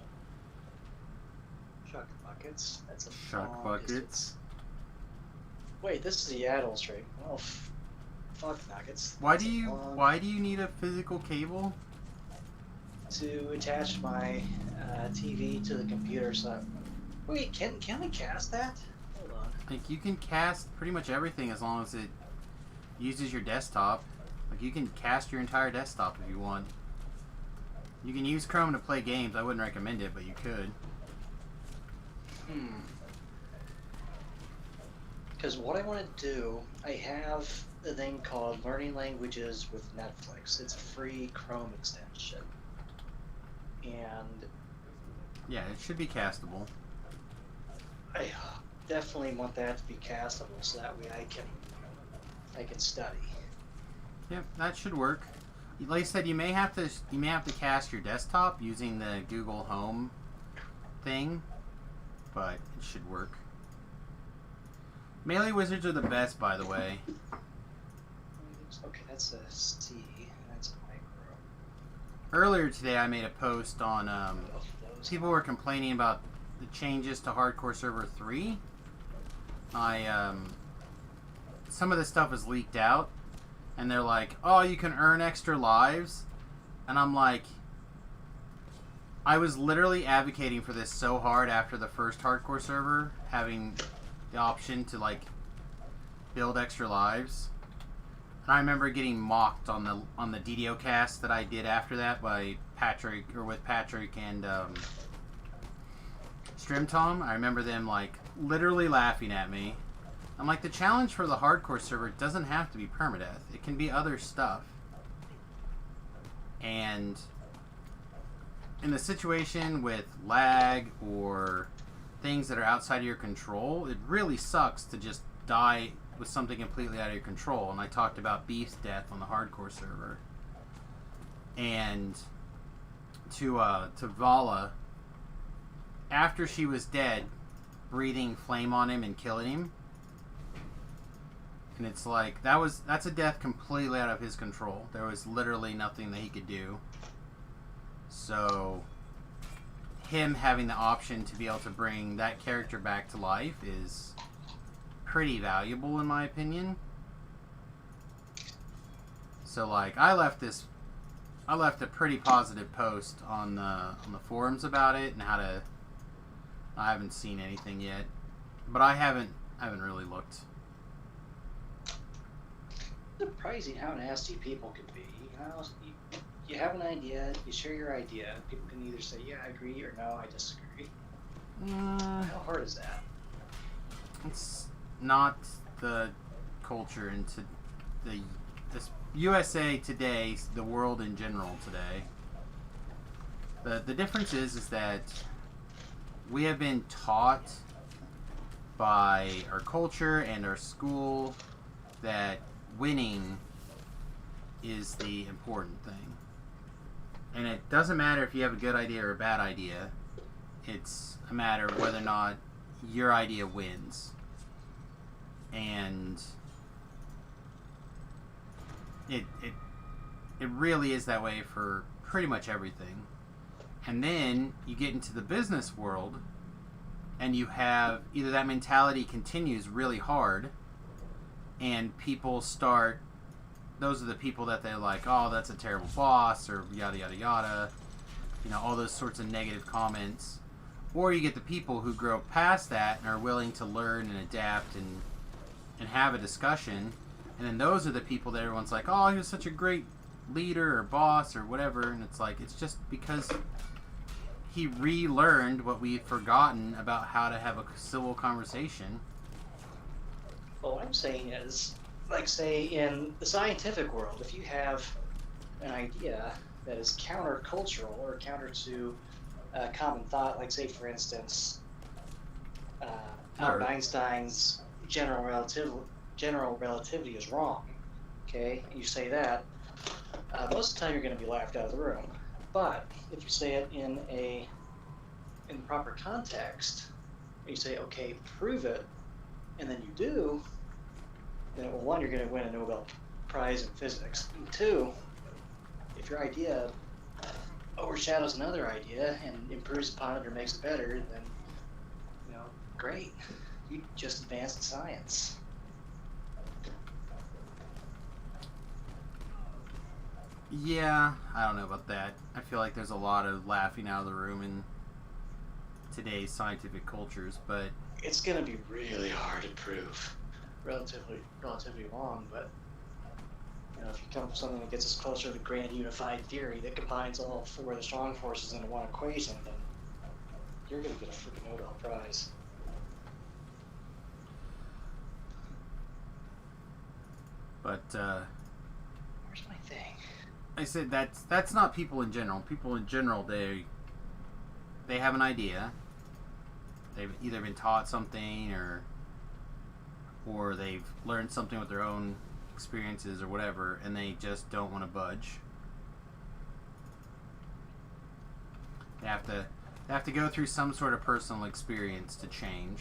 buckets. That's a Shuck long buckets. distance. Wait, this is the Yaddle string. Oh, fuck nuggets. Why That's do a you long- need a physical cable? To attach my TV to the computer? So, wait, can I cast that? Hold on. Like, you can cast pretty much everything as long as it uses your desktop. Like, you can cast your entire desktop if you want. You can use Chrome to play games. I wouldn't recommend it, but you could. Because what I want to do, I have a thing called Learning Languages with Netflix. It's a free Chrome extension. And Yeah, it should be castable. I definitely want that to be castable so that way I can study. Yep, that should work. Like I said, you may have to cast your desktop using the Google Home thing, but it should work. Melee wizards are the best, by the way. Okay, that's a C. That's a micro. Earlier today, I made a post on people were complaining about the changes to Hardcore Server 3. Some of the stuff is leaked out, and they're like, "Oh, you can earn extra lives," and I'm like, I was literally advocating for this so hard after the first hardcore server, having the option to like build extra lives. And I remember getting mocked on the DDO cast that I did after that by Patrick, or with Patrick and Strimtom. I remember them like literally laughing at me. I'm like, the challenge for the hardcore server doesn't have to be permadeath. It can be other stuff. And in the situation with lag or things that are outside of your control, it really sucks to just die with something completely out of your control. And I talked about Beef's death on the hardcore server. And to Vala, after she was dead, breathing flame on him and killing him. And it's like, that's a death completely out of his control. There was literally nothing that he could do. So, him having the option to be able to bring that character back to life is pretty valuable in my opinion. So like, I left a pretty positive post on the forums about it and how to. I haven't seen anything yet, but I haven't really looked. Surprising how nasty people can be. You have an idea, you share your idea, people can either say, yeah, I agree, or no, I disagree. How hard is that? It's not the culture into this USA today, the world in general today. The difference is that we have been taught by our culture and our school that winning is the important thing. And it doesn't matter if you have a good idea or a bad idea. It's a matter of whether or not your idea wins. And it really is that way for pretty much everything. And then you get into the business world and you have either that mentality continues really hard and people start, those are the people that they're like, oh, that's a terrible boss, or yada yada yada, you know, all those sorts of negative comments. Or you get the people who grow past that and are willing to learn and adapt and have a discussion, and then those are the people that everyone's like, oh, he was such a great leader or boss or whatever, and it's like, it's just because he relearned what we've forgotten about how to have a civil conversation. Well, what I'm saying is, like, say, in the scientific world, if you have an idea that is countercultural or counter to common thought, like, say, for instance, Albert Einstein's general relativity is wrong, okay, and you say that, most of the time you're going to be laughed out of the room. But if you say it in the proper context, you say, okay, prove it, and then you do, then, well, one, you're going to win a Nobel Prize in physics. And two, if your idea overshadows another idea and improves upon it or makes it better, then, you know, great. You just advanced science. Yeah, I don't know about that. I feel like there's a lot of laughing out of the room in today's scientific cultures, but it's going to be really hard to prove. Relatively long, but you know, if you come up with something that gets us closer to the grand unified theory that combines all four of the strong forces into one equation, then you're going to get a freaking Nobel Prize. But where's my thing? I said that's not people in general. People in general, they have an idea. They've either been taught something or they've learned something with their own experiences or whatever, and they just don't want to budge. They have to go through some sort of personal experience to change.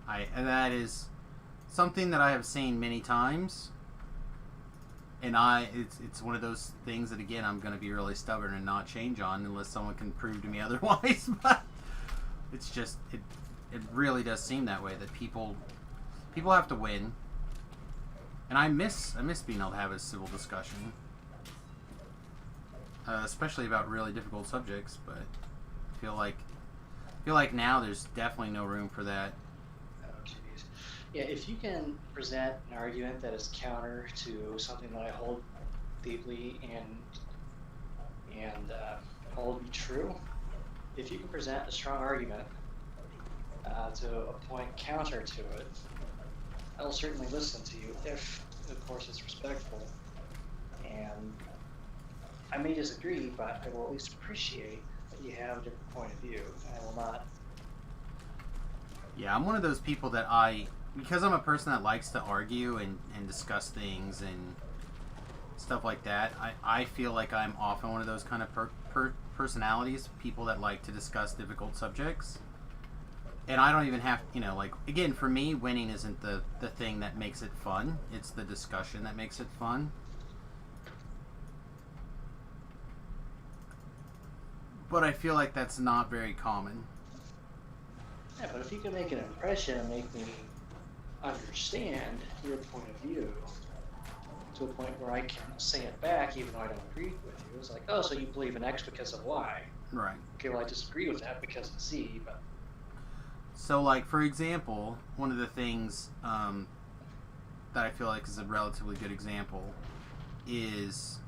And that is something that I have seen many times. And it's one of those things that, again, I'm going to be really stubborn and not change on unless someone can prove to me otherwise. But it's just, it really does seem that way, that people have to win. And I miss being able to have a civil discussion. especially about really difficult subjects. But I feel like now there's definitely no room for that. Oh, jeez. Yeah, if you can present an argument that is counter to something that I hold deeply and hold to be true, if you can present a strong argument to a point counter to it, I will certainly listen to you if, of course, it's respectful. And I may disagree, but I will at least appreciate that you have a different point of view. I will not. Yeah, I'm one of those people that because I'm a person that likes to argue and discuss things and stuff like that, I feel like I'm often one of those kind of personalities, people that like to discuss difficult subjects. And I don't even have, like, again, for me, winning isn't the thing that makes it fun. It's the discussion that makes it fun. But I feel like that's not very common. Yeah, but if you can make an impression and make me understand your point of view to a point where I can say it back even though I don't agree with you, it's like, oh, so you believe in X because of Y. Right. Okay, well, I disagree with that because of Z, but... So, like, for example, one of the things that I feel like is a relatively good example is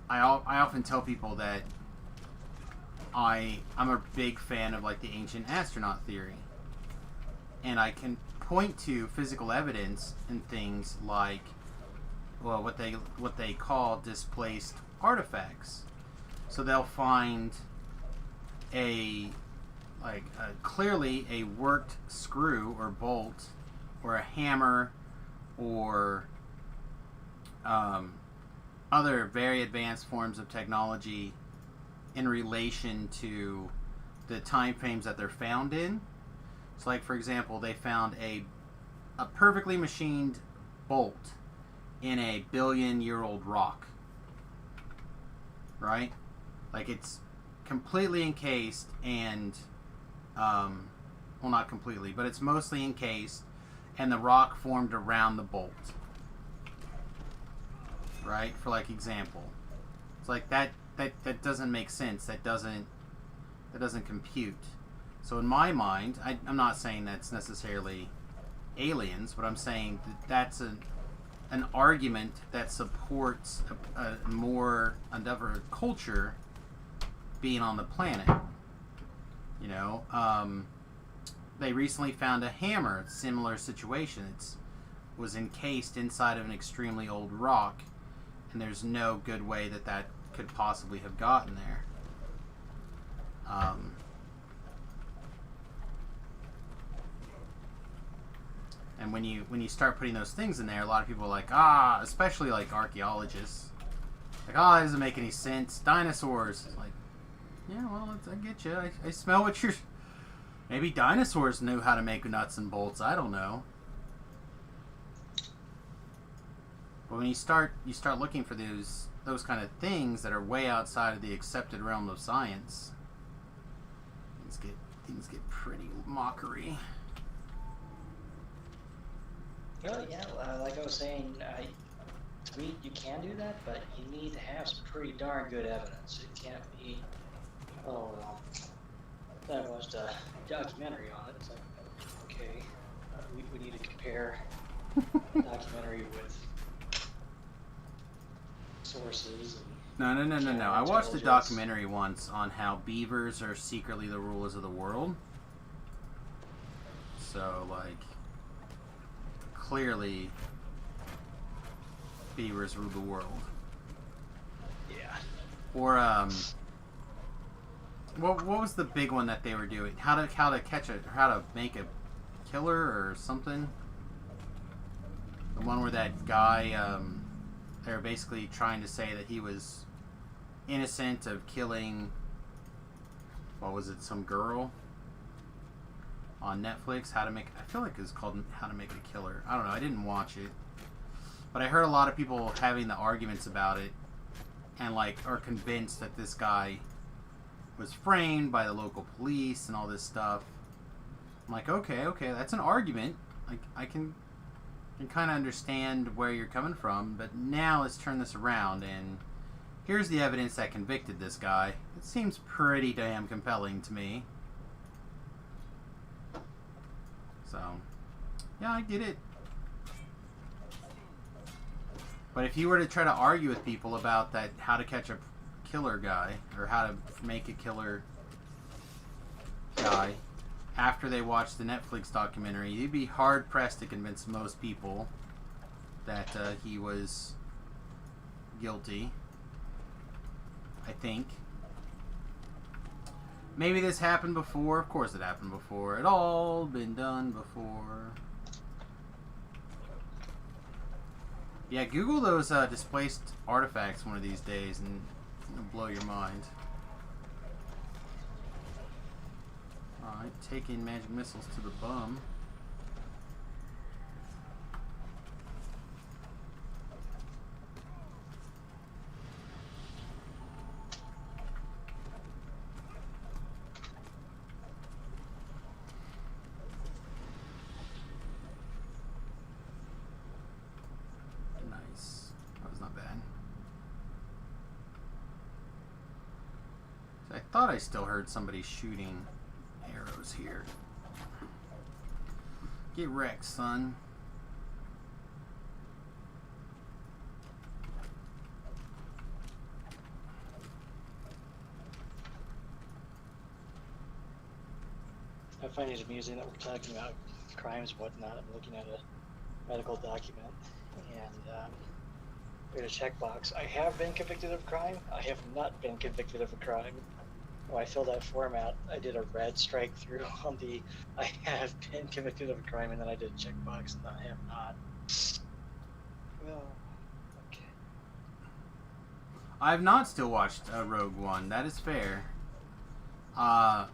I often tell people that I'm a big fan of, like, the ancient astronaut theory. And I can point to physical evidence in things like, well, what they call displaced artifacts. So they'll find clearly a worked screw or bolt or a hammer or other very advanced forms of technology in relation to the time frames that they're found in. So, like, for example, they found a perfectly machined bolt in a billion-year-old rock. Right? Like, it's completely encased and, well, not completely, but it's mostly encased, and the rock formed around the bolt. Right? For, like, example. It's like, that doesn't make sense. That doesn't compute. So in my mind, I'm not saying that's necessarily aliens, but I'm saying that's an argument that supports another culture being on the planet. They recently found a hammer, similar situation. It was encased inside of an extremely old rock, and there's no good way that could possibly have gotten there. And when you start putting those things in there, a lot of people are like, especially like archaeologists, like, that doesn't make any sense. Dinosaurs. It's like, yeah, well, I get you. I smell what you're... Maybe dinosaurs knew how to make nuts and bolts. I don't know. But when you start looking for those kind of things that are way outside of the accepted realm of science, things get pretty mockery. Well, yeah, like I was saying, to me, you can do that, but you need to have some pretty darn good evidence. It can't be, I watched a documentary on it. It's like, okay, we need to compare documentary with sources. And No. I watched a documentary once on how beavers are secretly the rulers of the world. So, like, clearly, beavers rule the world. Yeah. Or, what was the big one that they were doing? How to catch it, or how to make a killer or something? The one where that guy, they were basically trying to say that he was innocent of killing, what was it, some girl on Netflix. I feel like it's called How to Make a Killer. I don't know, I didn't watch it, but I heard a lot of people having the arguments about it and, like, are convinced that this guy was framed by the local police and all this stuff. I'm like, okay, that's an argument. Like, I can kind of understand where you're coming from, but now let's turn this around and here's the evidence that convicted this guy. It seems pretty damn compelling to me. So, yeah, I get it. But if you were to try to argue with people about that, how to catch a killer guy, or how to make a killer guy, after they watch the Netflix documentary, you'd be hard-pressed to convince most people that he was guilty. I think. Maybe this happened before. Of course it happened before. It all been done before. Yeah, Google those displaced artifacts one of these days and it'll blow your mind. Alright, taking magic missiles to the bum. Nice. That was not bad. I thought I still heard somebody shooting arrows here. Get wrecked, son. I find it amusing that we're talking about crimes and whatnot. I'm looking at a medical document, and there's a checkbox. I have been convicted of crime. I have not been convicted of a crime. When I filled that form out, I did a red strike through on the I have been convicted of a crime, and then I did a checkbox, and I have not. Well, okay. I have not still watched Rogue One. That is fair. I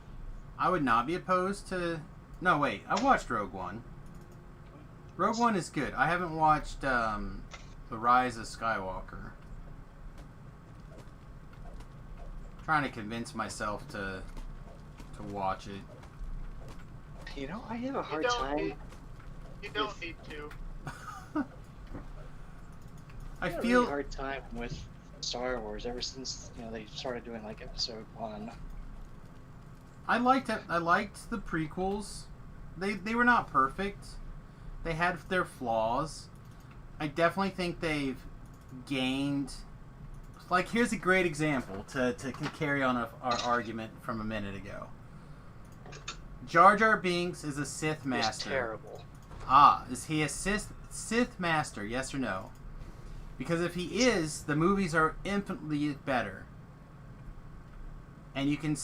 would not be opposed to... No, wait. I watched Rogue One. Rogue One is good. I haven't watched The Rise of Skywalker. Trying to convince myself to watch it. You know, I have a hard time. You don't need to. I have feel a really hard time with Star Wars ever since they started doing like Episode 1. I liked the prequels. They were not perfect. They had their flaws. I definitely think they've gained. Like, here's a great example to carry on our argument from a minute ago. Jar Jar Binks is a Sith Master. It's terrible. Is he a Sith Master? Yes or no? Because if he is, the movies are infinitely better. And you can,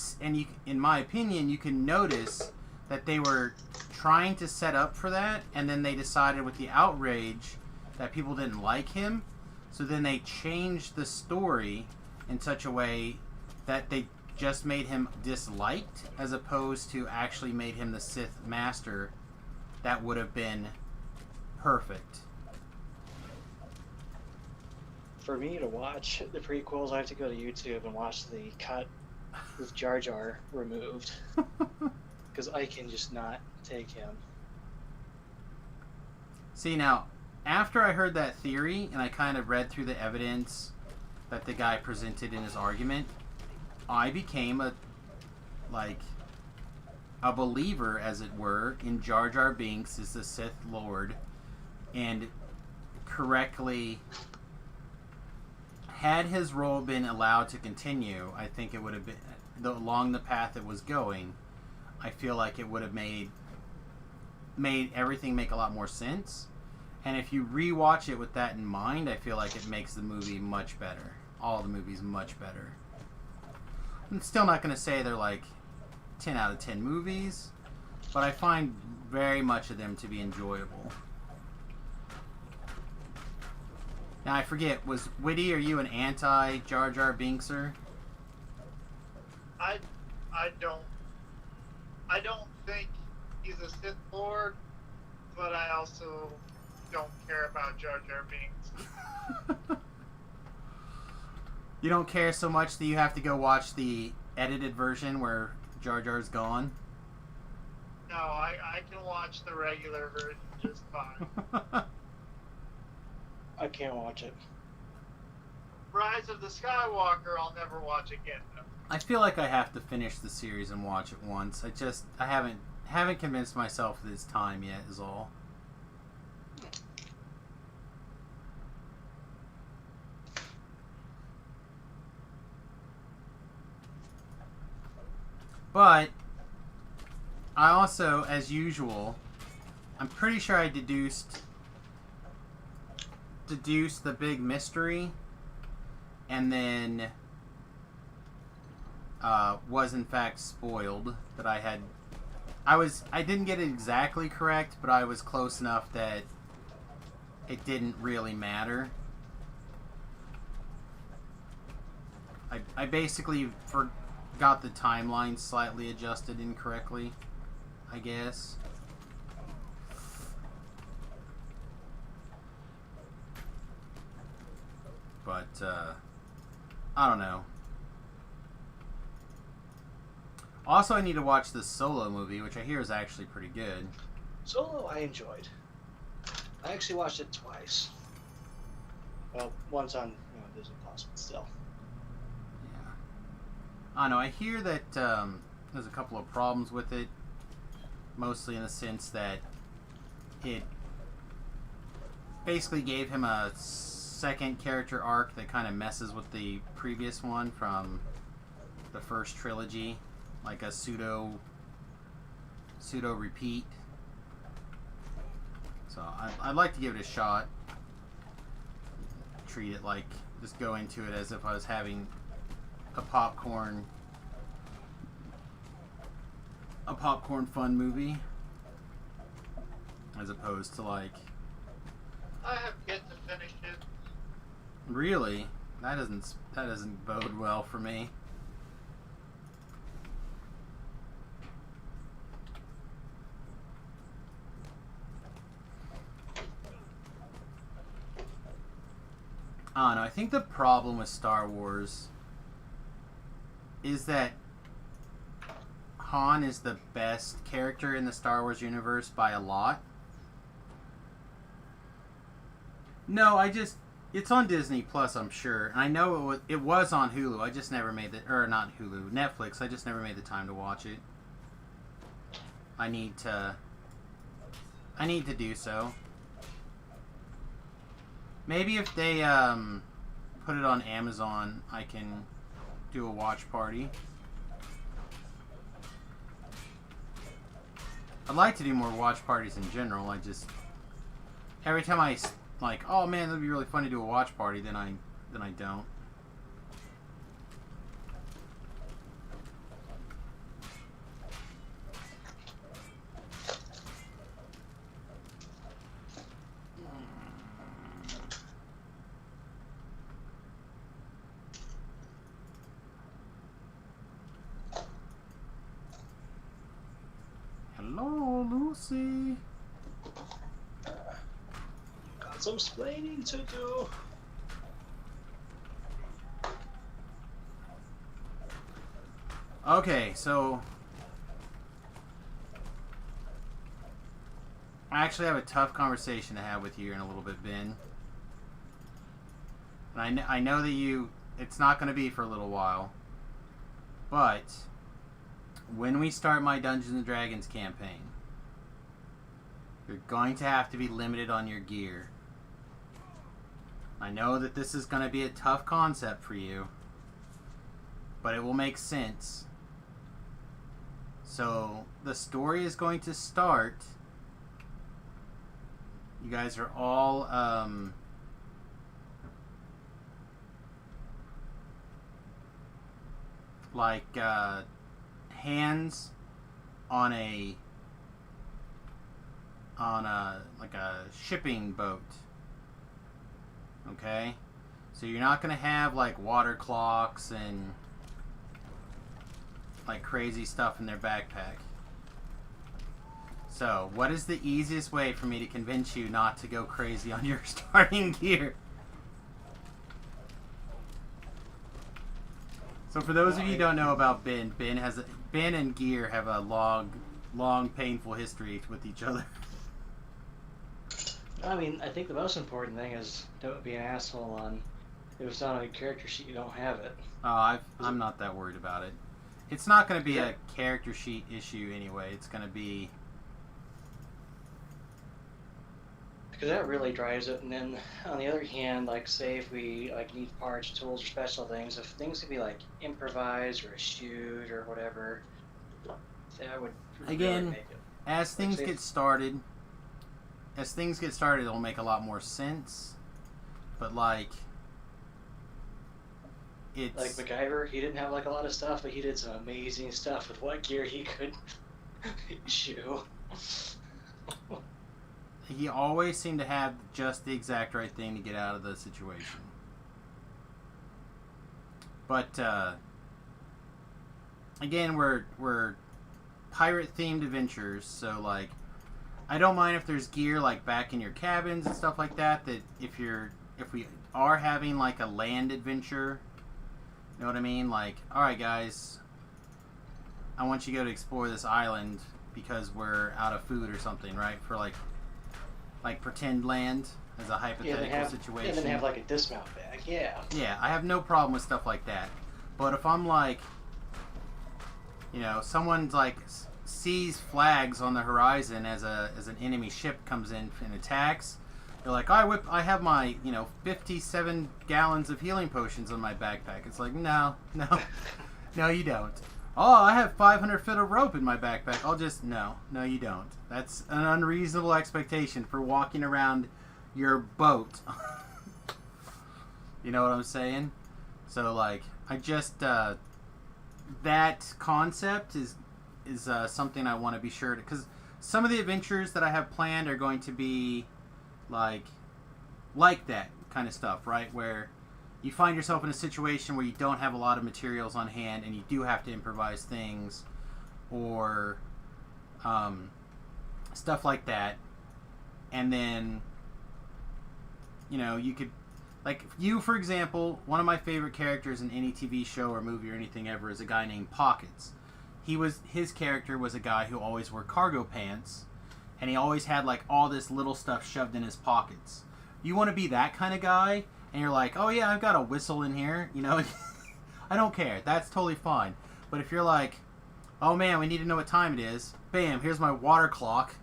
in my opinion, you can notice that they were trying to set up for that, and then they decided with the outrage that people didn't like him. So then they changed the story in such a way that they just made him disliked, as opposed to actually made him the Sith Master that would have been perfect. For me to watch the prequels, I have to go to YouTube and watch the cut with Jar Jar removed. Because I can just not take him. See, now, after I heard that theory, and I kind of read through the evidence that the guy presented in his argument, I became a believer, as it were, in Jar Jar Binks as the Sith Lord, and correctly, had his role been allowed to continue, I think it would have been, along the path it was going, I feel like it would have made everything make a lot more sense. And if you rewatch it with that in mind, I feel like it makes the movie much better. All the movies much better. I'm still not going to say they're like 10 out of 10 movies, but I find very much of them to be enjoyable. Now I forget, was Whitty, are you an anti-Jar Jar Binkser? I don't think he's a Sith Lord, but I also don't care about Jar Jar Binks. You don't care so much that you have to go watch the edited version where Jar Jar's gone? No, I can watch the regular version just fine. I can't watch it. Rise of the Skywalker, I'll never watch again. I feel like I have to finish the series and watch it once. I haven't convinced myself that it's time yet. Is all. But I also, as usual, I'm pretty sure I deduced the big mystery, and then was in fact spoiled. That I didn't get it exactly correct, but I was close enough that it didn't really matter. I basically got the timeline slightly adjusted incorrectly, I guess. But, I don't know. Also, I need to watch the Solo movie, which I hear is actually pretty good. Solo, I enjoyed. I actually watched it twice. Well, once on Disney Plus, but still. Yeah. I don't know. I hear that there's a couple of problems with it, mostly in the sense that it basically gave him a second character arc that kind of messes with the previous one from the first trilogy, like a pseudo repeat. So I'd like to give it a shot. Treat it like, just go into it as if I was having a popcorn fun movie, as opposed to like. I have yet to finish it. Really? That doesn't bode well for me. I don't know. I think the problem with Star Wars is that Han is the best character in the Star Wars universe by a lot. No, it's on Disney Plus, I'm sure. And I know it was on Hulu. I just never made not Hulu, Netflix. I just never made the time to watch it. I need to do so. Maybe if they put it on Amazon, I can do a watch party. I'd like to do more watch parties in general. Every time I like, oh man, that'd be really fun to do a watch party, then I don't. Hello, Lucy. Got some explaining to do. Okay, so I actually have a tough conversation to have with you in a little bit, Ben. And I know that it's not going to be for a little while, but when we start my Dungeons and Dragons campaign, you're going to have to be limited on your gear. I know that this is going to be a tough concept for you, but it will make sense. So, the story is going to start. You guys are all, hands on a shipping boat. Okay? So you're not going to have water clocks and crazy stuff in their backpack. So, what is the easiest way for me to convince you not to go crazy on your starting gear? So for those of you who don't know about Ben and gear have a long, painful history with each other. I mean, I think the most important thing is don't be an asshole on if it's not on a character sheet, you don't have it. I'm not that worried about it. It's not going to be a character sheet issue anyway. It's going to be... Because that really drives it. And then on the other hand, like say if we like need parts, tools, or special things, if things could be like improvised or a shoot or whatever, that would again really make it. as things get started, it'll make a lot more sense. But like, it's like MacGyver, he didn't have like a lot of stuff, but he did some amazing stuff with what gear he could shoe. He always seemed to have just the exact right thing to get out of the situation. But again, we're pirate themed adventures, so like I don't mind if there's gear like back in your cabins and stuff like that. That if we are having like a land adventure, you know what I mean? Like, all right, guys, I want you to go to explore this island because we're out of food or something, right? For like pretend land as a hypothetical situation. And then have like a dismount bag, yeah. Yeah, I have no problem with stuff like that. But if I'm like, you know, someone's like sees flags on the horizon as an enemy ship comes in and attacks, they're like, I have my 57 gallons of healing potions on my backpack. It's like, no, no, you don't. Oh, I have 500 foot of rope in my backpack. I'll just no, you don't. That's an unreasonable expectation for walking around your boat. You know what I'm saying? So like, I just that concept is something I want to be sure to, because some of the adventures that I have planned are going to be like that kind of stuff, right? Where you find yourself in a situation where you don't have a lot of materials on hand and you do have to improvise things or stuff like that. And then, you could, like, for example, one of my favorite characters in any TV show or movie or anything ever is a guy named Pockets. His character was a guy who always wore cargo pants, and he always had, like, all this little stuff shoved in his pockets. You want to be that kind of guy? And you're like, oh yeah, I've got a whistle in here, I don't care. That's totally fine. But if you're like, oh man, we need to know what time it is. Bam, here's my water clock.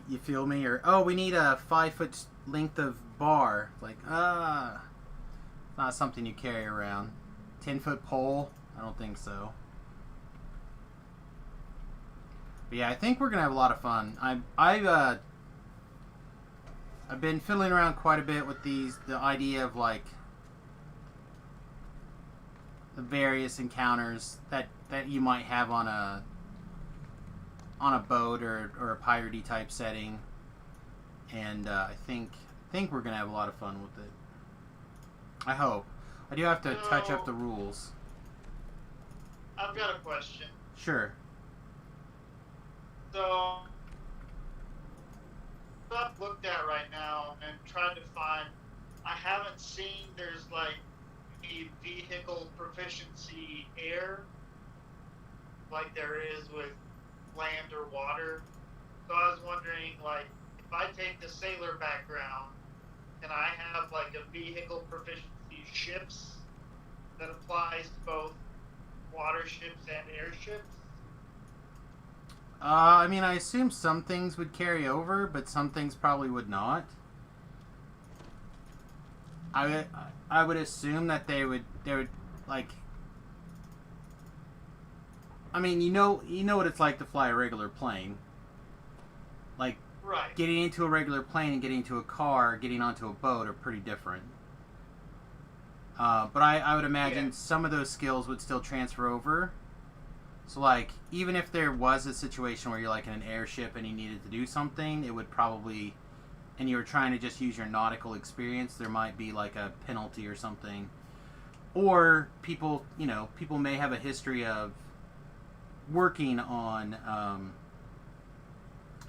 You feel me? Or, oh, we need a 5 foot length of bar. Like, it's not something you carry around. 10-foot pole? I don't think so. But yeah, I think we're going to have a lot of fun. I've been fiddling around quite a bit with the idea of like the various encounters that you might have on a boat or a piratey type setting, and I think we're gonna have a lot of fun with it. I hope. I do have to touch up the rules. I've got a question. Sure. So I've looked at right now and tried to find, I haven't seen there's like a vehicle proficiency air like there is with land or water. So I was wondering, like, if I take the sailor background, can I have like a vehicle proficiency ships that applies to both water ships and airships? I mean, I assume some things would carry over, but some things probably would not. I would assume that they would like. I mean, you know what it's like to fly a regular plane. Like, right. Getting into a regular plane and getting into a car, getting onto a boat are pretty different. But I would imagine some of those skills would still transfer over. So, like, even if there was a situation where you're, like, in an airship and you needed to do something, it would probably, and you were trying to just use your nautical experience, there might be, like, a penalty or something. Or people may have a history of working on,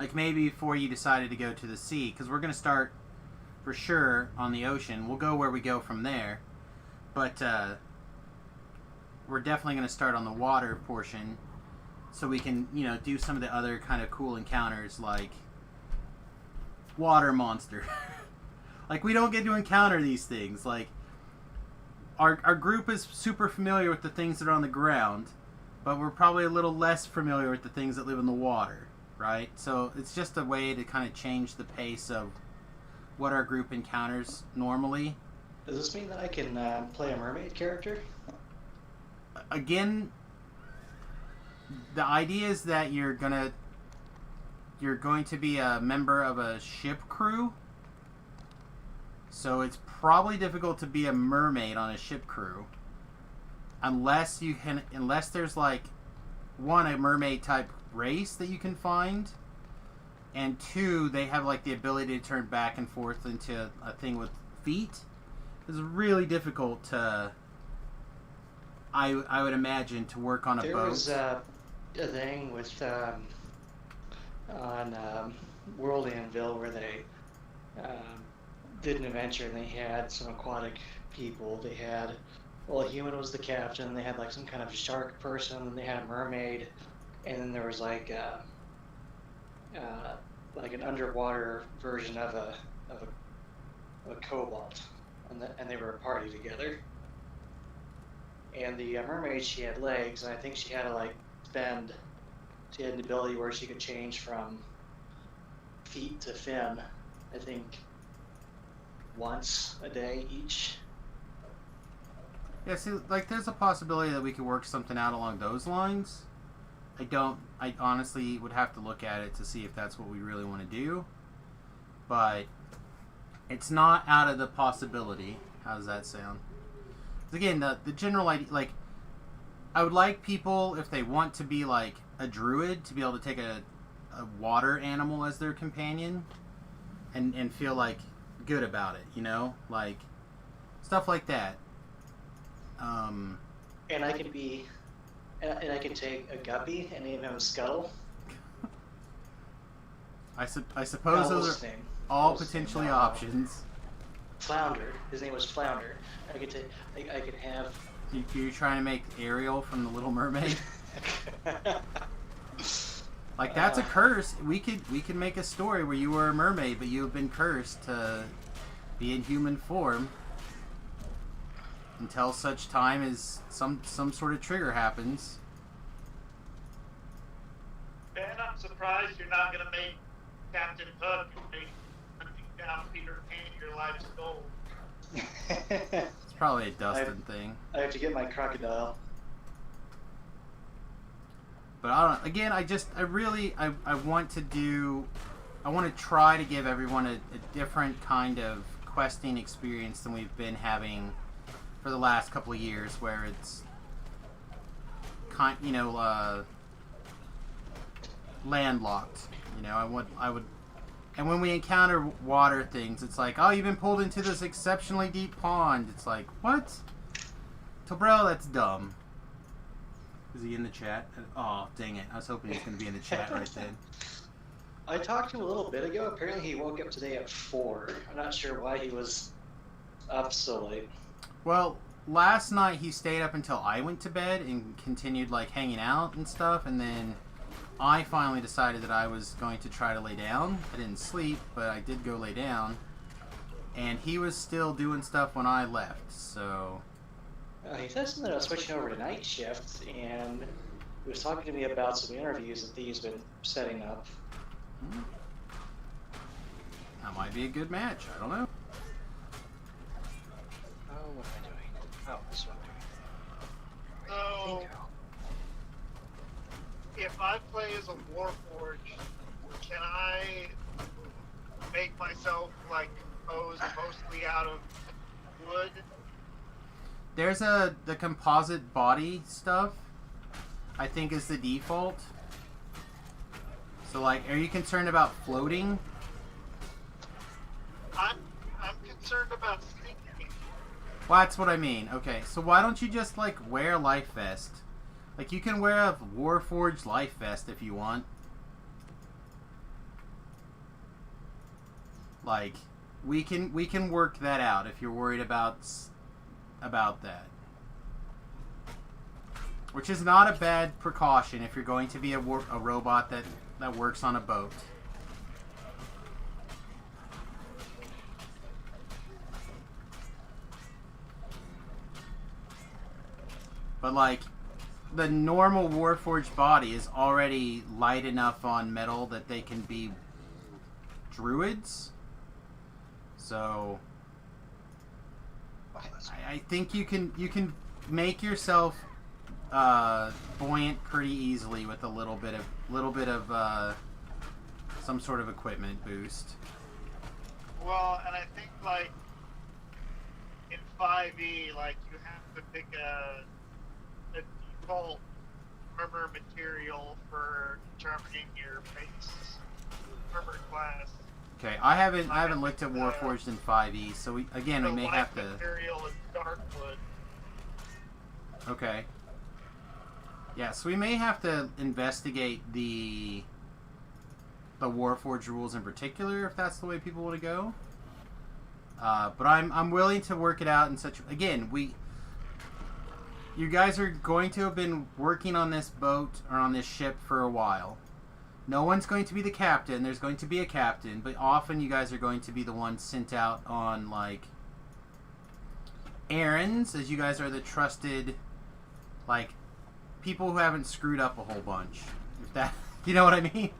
like, maybe before you decided to go to the sea, because we're going to start, for sure, on the ocean. We'll go where we go from there. But, we're definitely going to start on the water portion so we can, do some of the other kind of cool encounters like water monster. Like, we don't get to encounter these things. Like, our group is super familiar with the things that are on the ground, but we're probably a little less familiar with the things that live in the water, right? So it's just a way to kind of change the pace of what our group encounters normally. Does this mean that I can play a mermaid character? Again, the idea is that you're going to be a member of a ship crew. So it's probably difficult to be a mermaid on a ship crew. Unless there's like one, a mermaid type race that you can find, and two, they have like the ability to turn back and forth into a thing with feet. It's really difficult to, I would imagine, to work on a boat. There was a thing with on World Anvil where they did an adventure and they had some aquatic people. They had, well, a human was the captain. They had like some kind of shark person. And they had a mermaid, and then there was like an underwater version of a cobalt, and they were a party together. And the mermaid, she had legs, and I think she had to like bend. She had an ability where she could change from feet to fin, I think, once a day each. Yeah, see, like, there's a possibility that we could work something out along those lines. I honestly would have to look at it to see if that's what we really want to do. But it's not out of the possibility. How does that sound? Again, the general idea, like, I would like people, if they want to be like a druid, to be able to take a water animal as their companion and feel like good about it, you know, like stuff like that. And I could be, and I could take a guppy and name him Scuttle. I suppose those are all potentially options. Flounder. His name was Flounder. I could have. You're trying to make Ariel from The Little Mermaid? Like, that's a curse. We could make a story where you were a mermaid, but you have been cursed to be in human form until such time as some sort of trigger happens. And I'm surprised you're not going to make Captain Hook hunting down Peter Pan, your life's goal. It's probably a Dustin thing. I have to get my crocodile. But I don't know. Again, I want to try to give everyone a different kind of questing experience than we've been having for the last couple of years, where it's landlocked. You know, and when we encounter water things, it's like, oh, you've been pulled into this exceptionally deep pond. It's like, what? Tobrell, that's dumb. Is he in the chat? Oh, dang it. I was hoping he was going to be in the chat right then. I talked to him a little bit ago. Apparently he woke up today at 4. I'm not sure why he was up so late. Well, last night he stayed up until I went to bed and continued, like, hanging out and stuff, and then I finally decided that I was going to try to lay down. I didn't sleep, but I did go lay down. And he was still doing stuff when I left, so... he said something about switching over to night shift, and he was talking to me about some interviews that he's been setting up. That might be a good match. I don't know. Oh, what am I doing? Oh, this one. So, if I play as a Warforged, can I make myself, like, composed mostly out of wood? There's the composite body stuff, I think, is the default. So, like, are you concerned about floating? I'm concerned about sinking. Well, that's what I mean. Okay, so why don't you just, like, wear a life vest? Like, you can wear a Warforged life vest if you want. Like, we can work that out if you're worried about that. Which is not a bad precaution if you're going to be a robot that works on a boat. But like, the normal Warforged body is already light enough on metal that they can be druids. So I think you can make yourself buoyant pretty easily with a little bit of some sort of equipment boost. Well, and I think like in 5e, like you have to pick a default armor material for determining your base armor class. Okay, I haven't looked at Warforged in 5e, so we may have to. Material is darkwood. Okay. Yeah, so we may have to investigate the Warforged rules in particular, if that's the way people want to go. But I'm willing to work it out in such. Again, you guys are going to have been working on this boat or on this ship for a while. No one's going to be the captain. There's going to be a captain, but often you guys are going to be the ones sent out on like errands, as you guys are the trusted, like, people who haven't screwed up a whole bunch. If that, you know what I mean?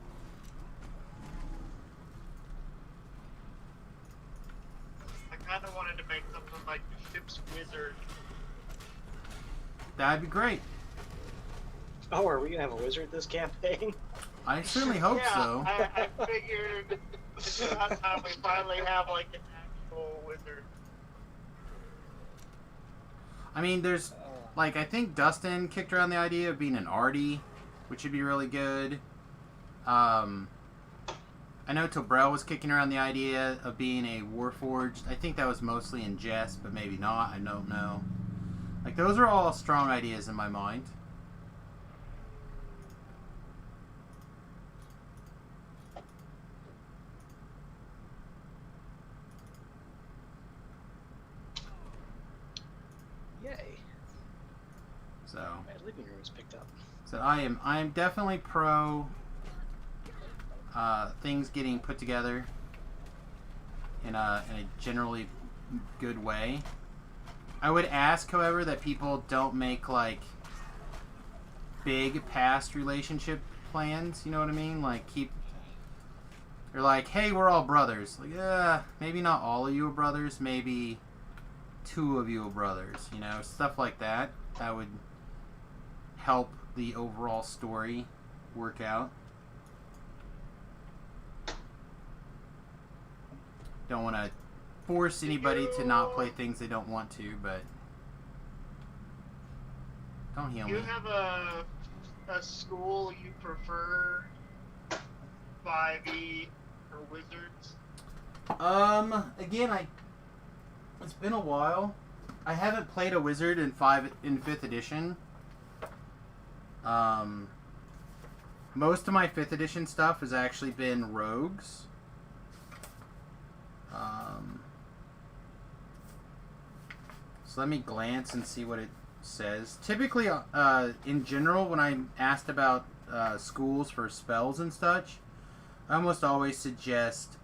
I kind of wanted to make something like the ship's wizard. That'd be great. Oh, are we gonna have a wizard this campaign? I certainly hope so. I figured it's about time we finally have like an actual wizard. I mean, there's, like, I think Dustin kicked around the idea of being an arty, which would be really good. I know Tobrel was kicking around the idea of being a Warforged. I think that was mostly in jest, but maybe not. I don't know. Like, those are all strong ideas in my mind. So my living room is picked up. So I am definitely pro things getting put together in a generally good way. I would ask, however, that people don't make like big past relationship plans. You know what I mean? Like you're like, hey, we're all brothers. Like, maybe not all of you are brothers. Maybe 2 of you are brothers. You know, stuff like that. That would help the overall story work out. Don't want to force anybody to not play things they don't want to, but don't heal me. Do you have a school you prefer, 5e or Wizards? Again, it's been a while. I haven't played a wizard in 5th edition. Most of my 5th edition stuff has actually been rogues. So let me glance and see what it says. Typically, in general, when I'm asked about schools for spells and such, I almost always suggest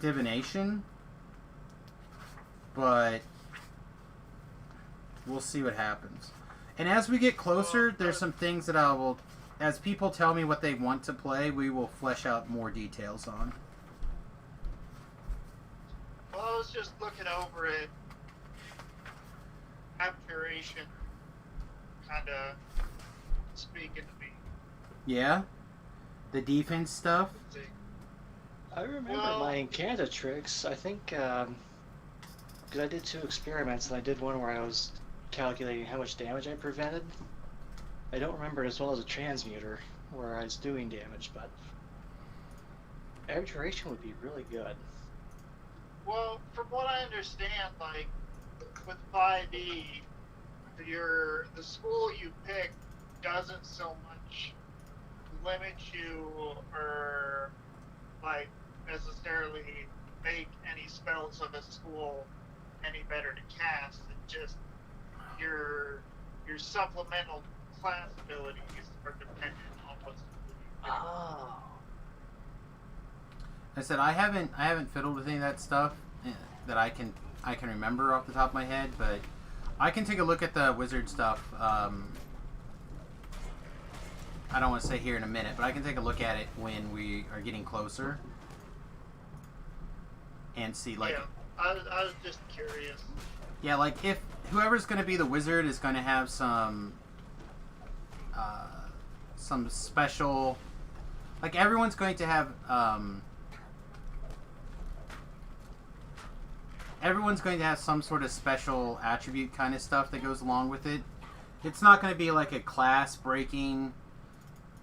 divination, but we'll see what happens. And as we get closer, there's some things that I will, as people tell me what they want to play, we will flesh out more details on. Well, I was just looking over it. Abjuration kind of speaking to me. Yeah? The defense stuff? I remember my Incantatrix. I think, because I did 2 experiments, and I did one where I was calculating how much damage I prevented. I don't remember it as well as a transmuter, where I was doing damage, but Abjuration would be really good. Well, from what I understand, like, with 5e, the school you pick doesn't so much limit you or, like, necessarily make any spells of a school any better to cast. It's just your supplemental class abilities are dependent on what's. Oh. I said I haven't fiddled with any of that stuff that I can remember off the top of my head, but I can take a look at the wizard stuff. I don't want to say here in a minute, but I can take a look at it when we are getting closer and see, like... Yeah, I was just curious. Yeah, like, if whoever's going to be the wizard is going to have some special... Like, everyone's going to have... everyone's going to have some sort of special attribute kind of stuff that goes along with it. It's not going to be like a class-breaking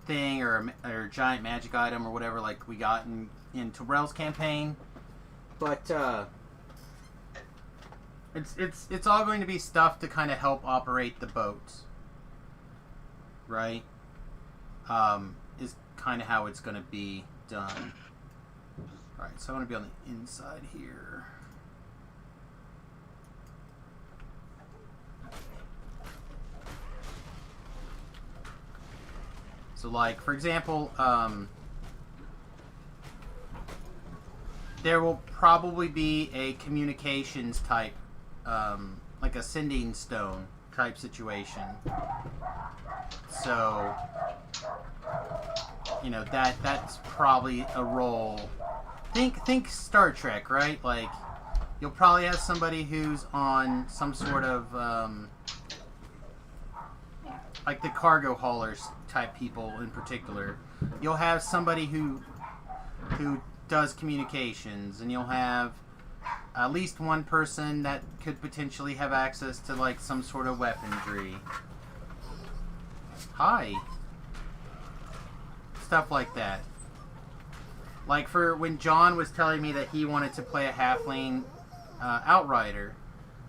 thing or a giant magic item or whatever like we got in Terrell's campaign, but it's all going to be stuff to kind of help operate the boats, right? Is kind of how it's going to be done. All right, so I want to be on the inside here. So, like, for example, there will probably be a communications type, like a sending stone type situation. So, you know, that's probably a role. Think Star Trek, right? Like, you'll probably have somebody who's on some sort of, like the cargo haulers type people in particular. You'll have somebody who does communications, and you'll have at least one person that could potentially have access to like some sort of weaponry. Hi. Stuff like that. Like for when John was telling me that he wanted to play a halfling outrider,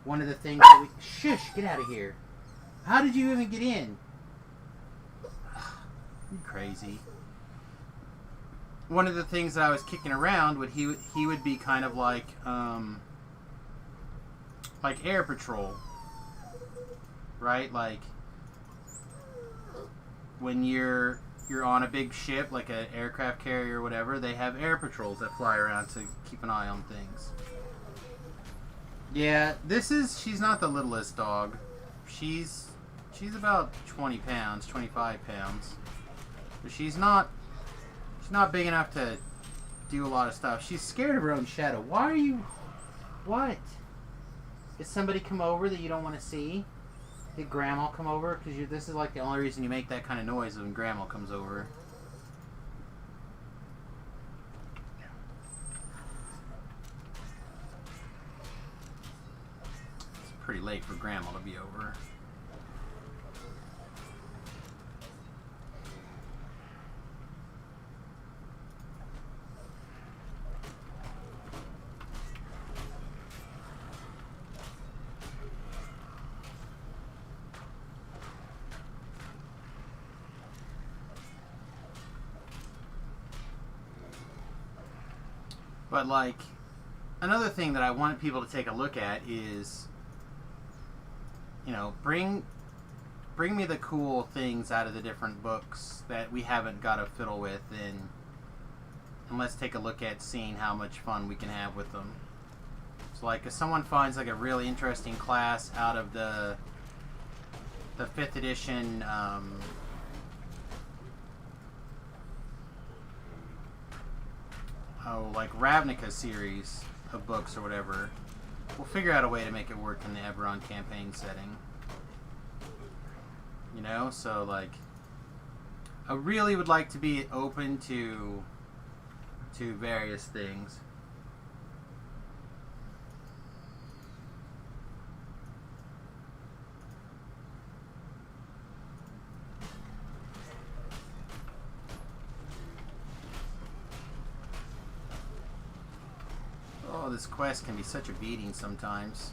one of the things that we... Shush! Get out of here. How did you even get in? You crazy. One of the things that I was kicking around would he would be kind of like air patrol, right? Like when you're on a big ship, like an aircraft carrier or whatever, they have air patrols that fly around to keep an eye on things. Yeah, she's not the littlest dog. She's about 20 pounds, 25 pounds. But she's not big enough to do a lot of stuff. She's scared of her own shadow. Why are you... What? Did somebody come over that you don't want to see? Did Grandma come over? Because this is like the only reason you make that kind of noise when Grandma comes over. It's pretty late for Grandma to be over. But, like, another thing that I want people to take a look at is, you know, bring me the cool things out of the different books that we haven't got to fiddle with, and let's take a look at seeing how much fun we can have with them. So, like, if someone finds, like, a really interesting class out of the 5th edition, like Ravnica series of books or whatever, we'll figure out a way to make it work in the Eberron campaign setting. You know, so like, I really would like to be open to various things. Oh, this quest can be such a beating sometimes.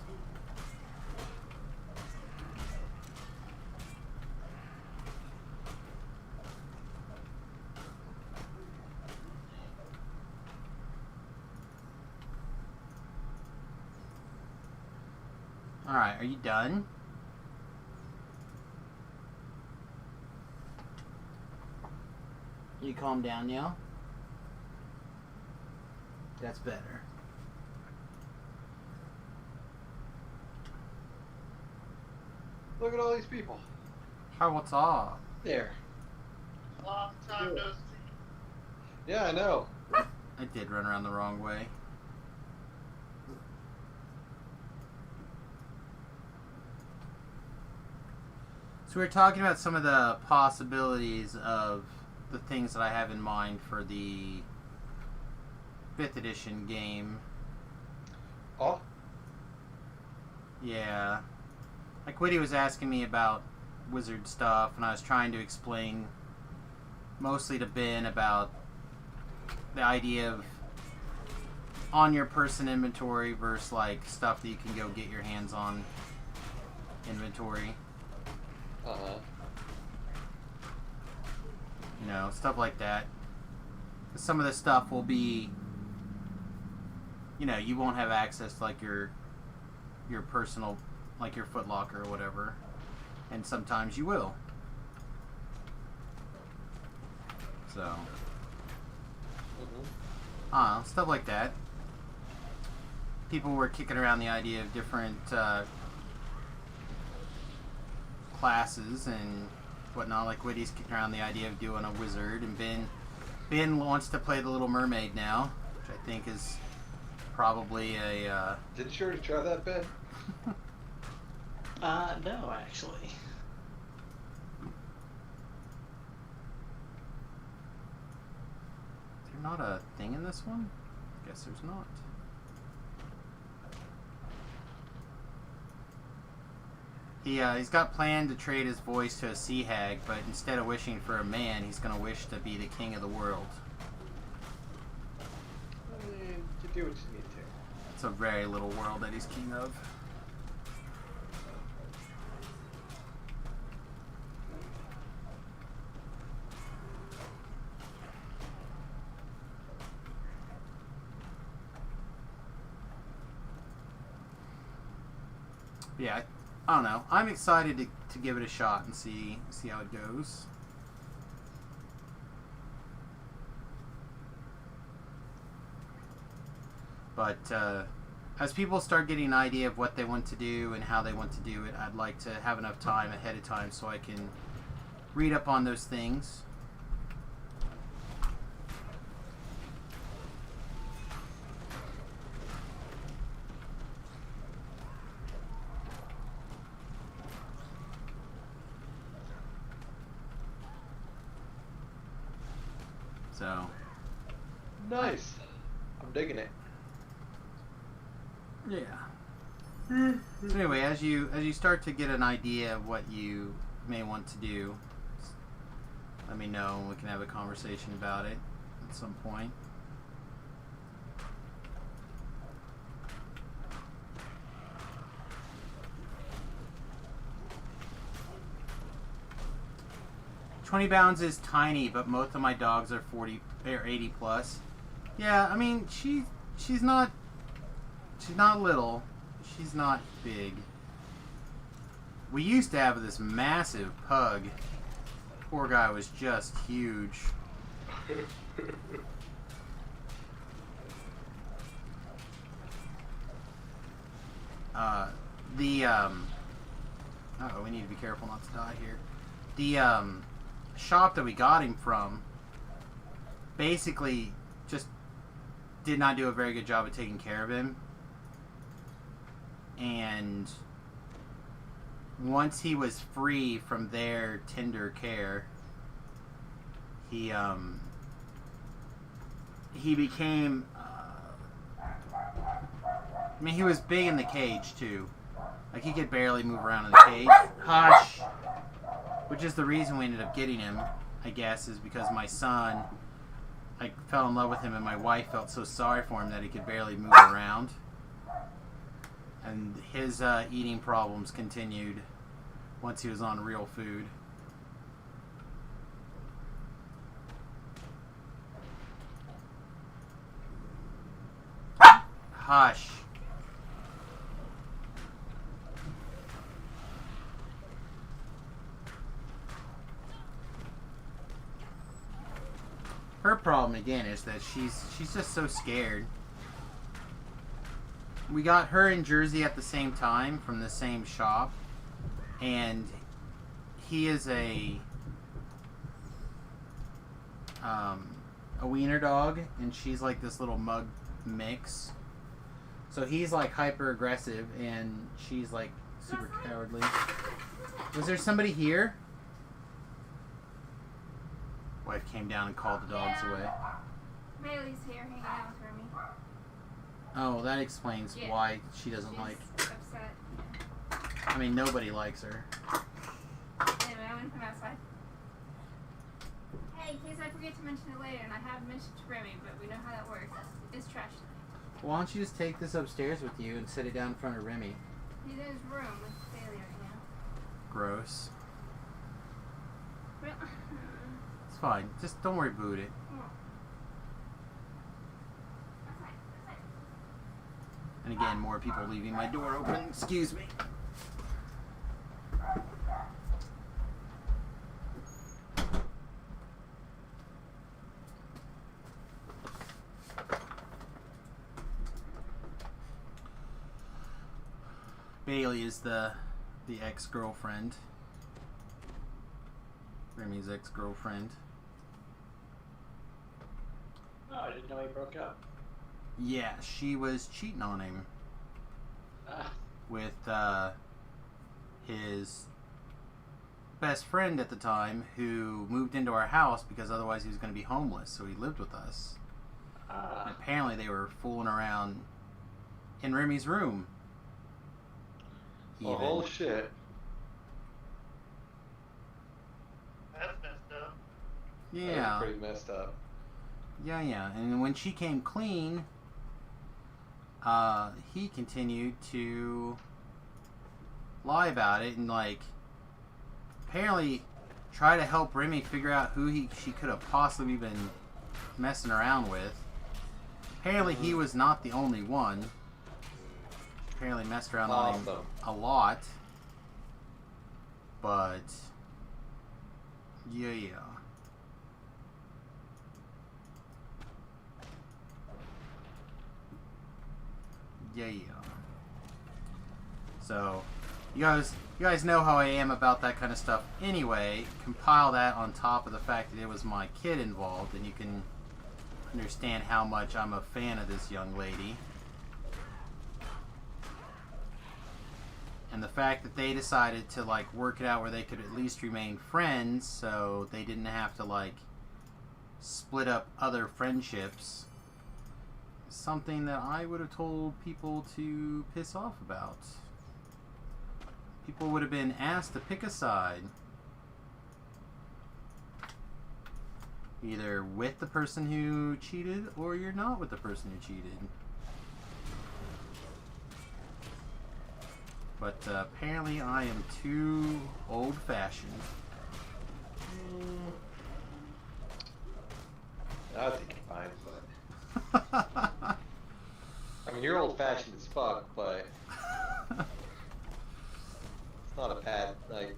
Alright, are you done? You calm down now? That's better. Look at all these people. Hi, what's up? There. Long time no see. Yeah, I know. I did run around the wrong way. So we're talking about some of the possibilities of the things that I have in mind for the 5th edition game. Oh, Yeah. Like Whitty was asking me about wizard stuff, and I was trying to explain mostly to Ben about the idea of on your person inventory versus like stuff that you can go get your hands on inventory. uh-huh. You know, stuff like that. Some of the stuff will be, you know, you won't have access to like your personal, like your Foot Locker or whatever, and sometimes you will. So, stuff like that. People were kicking around the idea of different classes and whatnot. Like Whitty's kicking around the idea of doing a wizard, and Ben wants to play the Little Mermaid now, which I think is probably a. Didn't you already try that, Ben? No, actually. Is there not a thing in this one? Guess there's not. He's got planned to trade his voice to a sea hag, but instead of wishing for a man, he's going to wish to be the king of the world. I mean, you do what you need to. It's a very little world that he's king of. Yeah, I don't know. I'm excited to give it a shot and see how it goes. But as people start getting an idea of what they want to do and how they want to do it, I'd like to have enough time ahead of time so I can read up on those things. So, Nice. I'm digging it. yeah. So anyway, as you start to get an idea of what you may want to do, let me know and we can have a conversation about it at some point. £20 is tiny, but most of my dogs are 40 or 80 plus. Yeah, I mean she's not little. She's not big. We used to have this massive pug. Poor guy was just huge. We need to be careful not to die here. The shop that we got him from basically just did not do a very good job of taking care of him. And once he was free from their tender care, he became I mean, he was big in the cage too. Like he could barely move around in the cage. Hush! Which is the reason we ended up getting him, I guess, is because my son, I fell in love with him, and my wife felt so sorry for him that he could barely move around. And his eating problems continued once he was on real food. Hush. Her problem again is that she's just so scared. We got her in Jersey at the same time from the same shop, and he is a wiener dog, and she's like this little mug mix. So he's like hyper aggressive, and she's like super cowardly. Was there somebody here? Wife came down and called the dogs away. Bailey's here hanging out with Remy. Oh, that explains why she doesn't She's like. upset. I mean, nobody likes her. Anyway, I'm gonna come outside. Hey, in case I forget to mention it later, and I have mentioned to Remy, but we know how that works. It's trash tonight. Why don't you just take this upstairs with you and sit it down in front of Remy? He's in his room with Bailey right now. Gross. It's fine. Just don't worry about it. And again, more people leaving my door open. Excuse me. Bailey is the ex-girlfriend. Remy's ex-girlfriend. Oh, I didn't know he broke up. Yeah, she was cheating on him with his best friend at the time, who moved into our house because otherwise he was going to be homeless, so he lived with us. And apparently they were fooling around in Remy's room. Oh, whole shit. That's messed up. Yeah. That's pretty messed up. Yeah. And when she came clean, he continued to lie about it and, like, apparently try to help Remy figure out who she could have possibly been messing around with. Apparently he was not the only one. Apparently messed around on him a lot. But yeah. So you guys know how I am about that kind of stuff anyway. Compile that on top of the fact that it was my kid involved, and you can understand how much I'm a fan of this young lady. And the fact that they decided to, like, work it out where they could at least remain friends, so they didn't have to, like, split up other friendships, is something that I would have told people to piss off about. People would have been asked to pick a side. Either with the person who cheated, or you're not with the person who cheated. But apparently I am too old-fashioned. I think you're fine, but... I mean, you're old-fashioned as fuck, but... It's not a bad, like...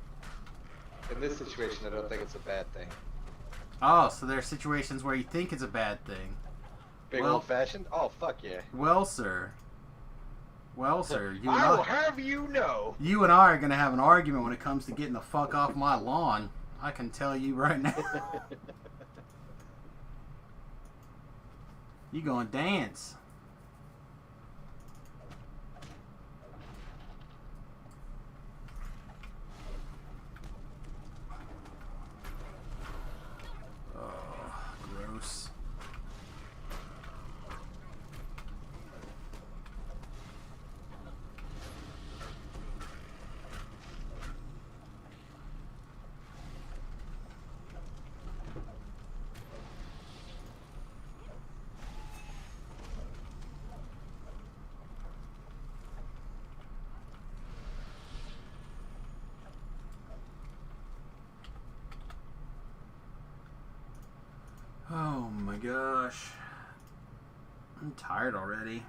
In this situation, I don't think it's a bad thing. Oh, so there are situations where you think it's a bad thing. Big old-fashioned? Oh, fuck yeah. Well, sir, you and I will have you know. You and I are going to have an argument when it comes to getting the fuck off my lawn. I can tell you right now. You gonna dance. Oh, gross. Oh my gosh. I'm tired already.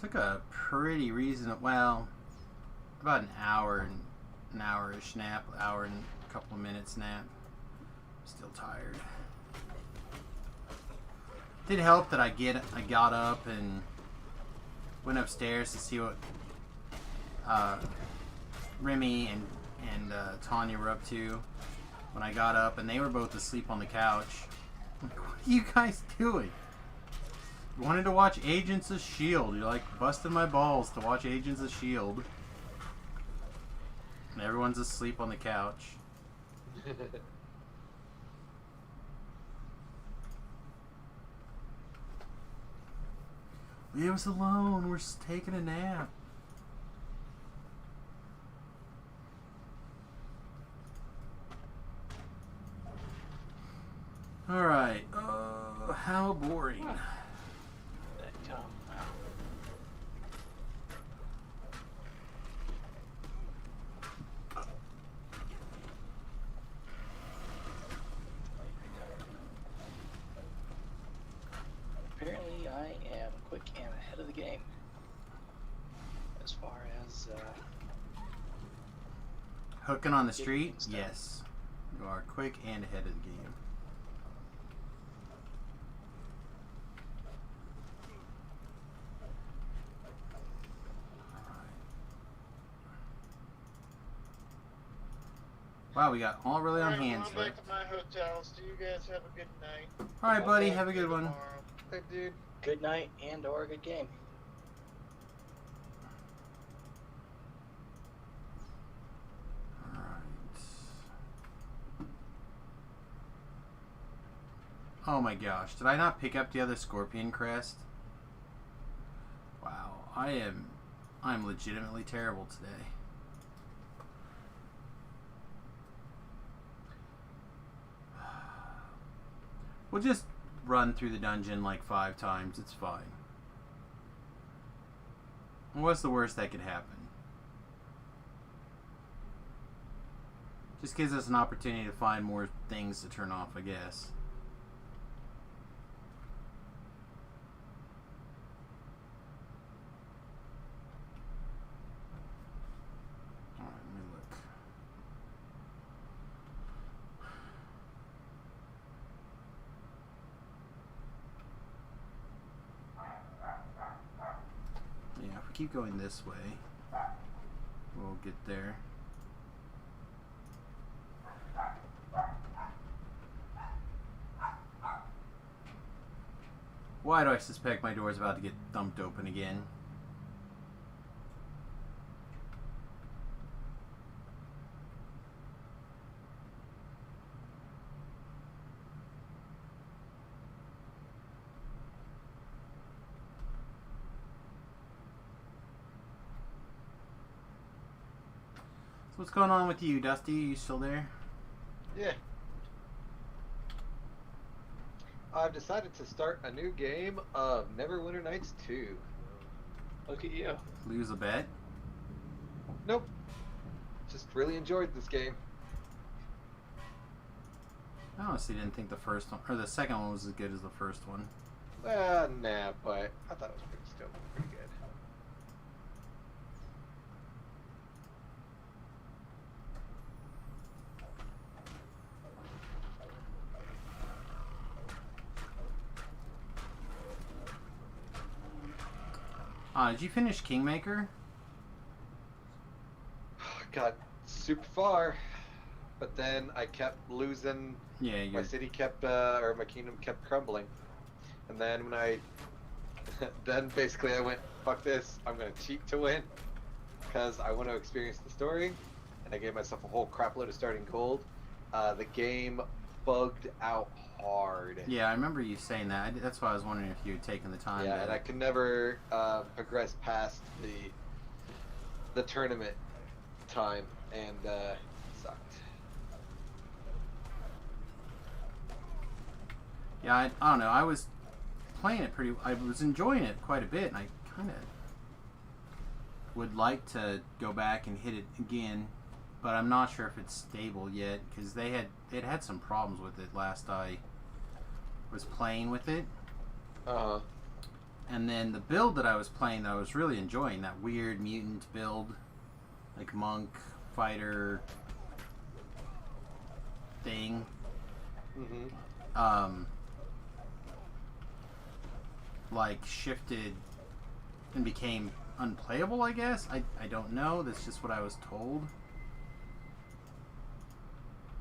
Took a pretty reasonable, well, about an hour-ish nap, hour and a couple of minutes nap. Still tired. Did help that I got up and went upstairs to see what Remy and Tanya were up to when I got up, and they were both asleep on the couch. I'm like, what are you guys doing? You wanted to watch Agents of S.H.I.E.L.D. You're like busting my balls to watch Agents of S.H.I.E.L.D. And everyone's asleep on the couch. Leave us alone. We're just taking a nap. Alright. How boring. Apparently, I am quick and ahead of the game. As far as Hooking on the street? Yes. You are quick and ahead of the game. Wow, we got all really on hands. I'm back to my hotels. Do you guys have a good night? All right, buddy. Have a good one. Hey, dude. good night and or a good game. Oh my gosh, did I not pick up the other scorpion crest? Wow, I'm legitimately terrible today. We'll just run through the dungeon like 5 times, it's fine. What's the worst that could happen? Just gives us an opportunity to find more things to turn off, I guess. Keep going this way, we'll get there. Why do I suspect my door is about to get thumped open again? What's going on with you, Dusty? Are you still there? Yeah. I've decided to start a new game of Neverwinter Nights 2. Look at you. Lose a bet? Nope. Just really enjoyed this game. I honestly didn't think the first one, or the second one was as good as the first one. Nah, but I thought it was still pretty good. Did you finish Kingmaker? Got super far, but then I kept losing. Yeah, my city kept, or my kingdom kept crumbling. And then when then basically I went, fuck this, I'm gonna cheat to win, because I want to experience the story, and I gave myself a whole crap load of starting gold. The game bugged out hard. Yeah, I remember you saying that. That's why I was wondering if you had taken the time. Yeah, and I could never progress past the tournament time, and sucked. Yeah, I don't know. I was playing it I was enjoying it quite a bit, and I kind of would like to go back and hit it again, but I'm not sure if it's stable yet, because they'd had some problems with it last I was playing with it. Uh-huh. And then the build that I was playing that I was really enjoying, that weird mutant build, like monk, fighter thing. Mm-hmm. Like shifted and became unplayable, I guess. I don't know. That's just what I was told.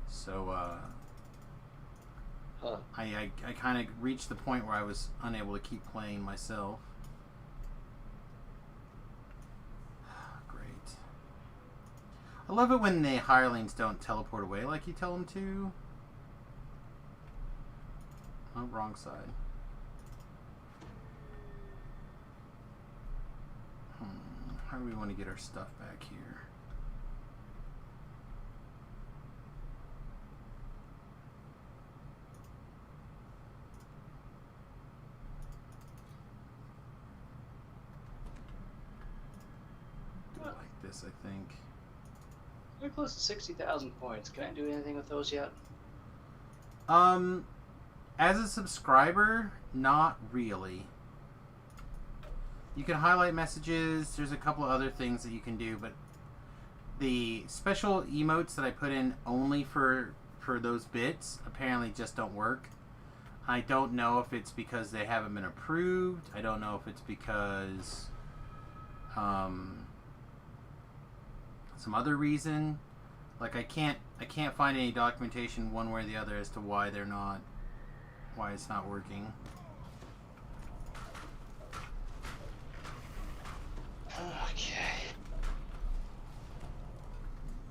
So, Huh. I kind of reached the point where I was unable to keep playing myself. Great. I love it when the hirelings don't teleport away like you tell them to. Oh, wrong side. How do we want to get our stuff back here? Do it like this, I think. We're close to 60,000 points. Can I do anything with those yet? As a subscriber, not really. You can highlight messages. There's a couple of other things that you can do, but the special emotes that I put in only for those bits apparently just don't work. I don't know if it's because they haven't been approved. I don't know if it's because some other reason. Like I can't find any documentation one way or the other as to why it's not working. Okay.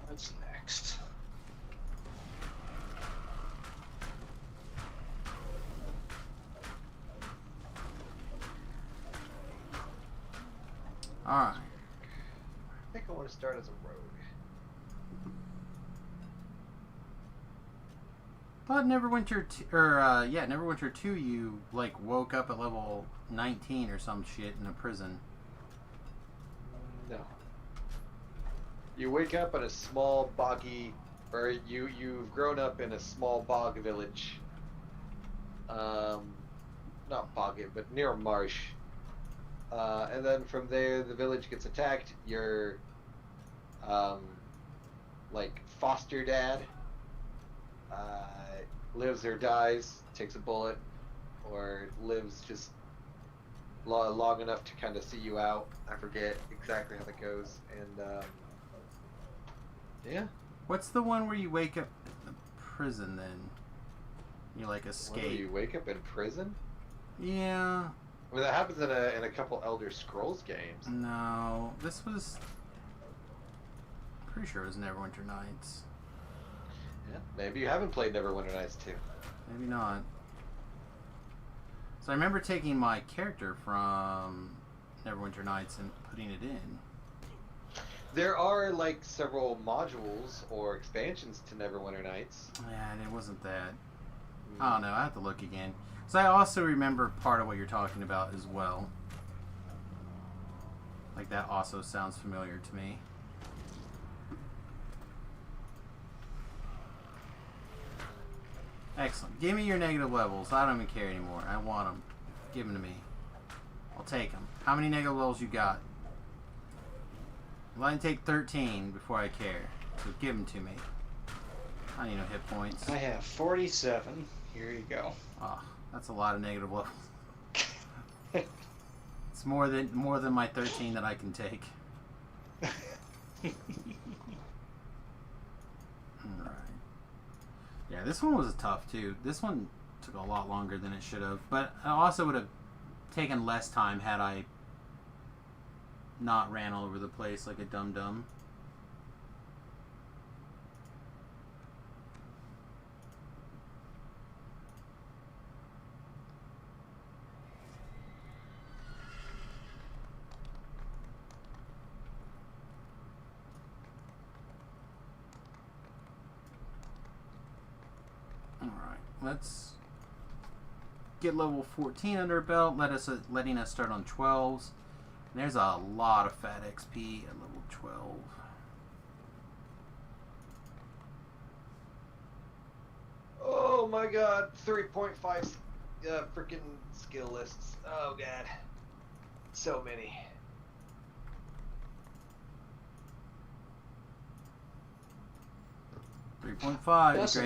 What's next? Alright. I think I want to start as a rogue. Thought Neverwinter 2 you like woke up at level 19 or some shit in a prison. No. You wake up in a small boggy, or you've grown up in a small bog village. Not boggy, but near a marsh. And then from there, the village gets attacked. Your, like, foster dad, lives or dies, takes a bullet, or lives just long enough to kind of see you out. I forget exactly how that goes. And, yeah. What's the one where you wake up in the prison then? You like escape. What, you wake up in prison? Yeah. I mean, that happens in a couple Elder Scrolls games. No. This was... pretty sure it was Neverwinter Nights. Yeah, maybe you haven't played Neverwinter Nights 2. Maybe not. So I remember taking my character from Neverwinter Nights and putting it in. There are like several modules or expansions to Neverwinter Nights. Yeah, and it wasn't that. I don't know. I have to look again. So I also remember part of what you're talking about as well. Like that also sounds familiar to me. Excellent. Give me your negative levels. I don't even care anymore. I want them. Give them to me. I'll take them. How many negative levels you got? Well, I can take 13 before I care. So give them to me. I need no hit points. I have 47. Here you go. Oh, that's a lot of negative levels. It's more than my 13 that I can take. Alright. Yeah, this one was tough too. This one took a lot longer than it should have, but I also would have taken less time had I not ran all over the place like a dum-dum. Alright, let's get level 14 under our belt, letting us start on 12s. There's a lot of fat XP at level 12. Oh my god, 3.5 freaking skill lists. Oh god. So many. Listen,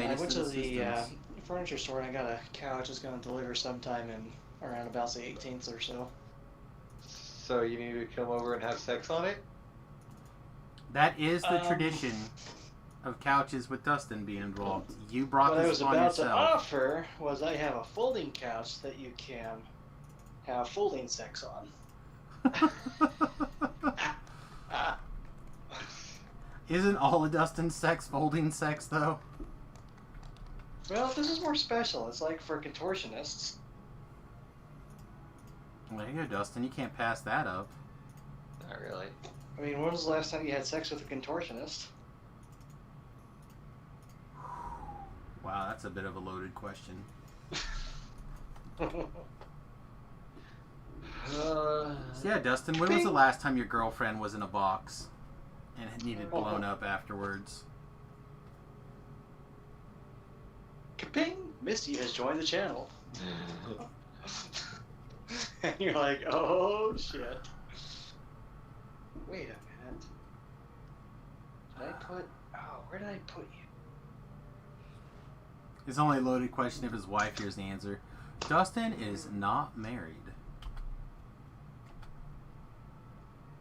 I went to the furniture store and I got a couch that's going to deliver sometime in around about the 18th or so. So you need to come over and have sex on it? That is the tradition of couches with Dustin being involved. You brought What I this was upon about to yourself. offer was I have a folding couch that you can have folding sex on. Isn't all of Dustin's sex folding sex, though? Well, this is more special. It's like for contortionists. There you go, Dustin. You can't pass that up. Not really. I mean, when was the last time you had sex with a contortionist? Wow, that's a bit of a loaded question. So yeah, Dustin, when was the last time your girlfriend was in a box and it needed blown up afterwards? Kaping! Misty has joined the channel. And you're like, oh shit. Wait a minute. Did I put... Oh, where did I put you? It's only a loaded question if his wife hears the answer. Dustin is not married.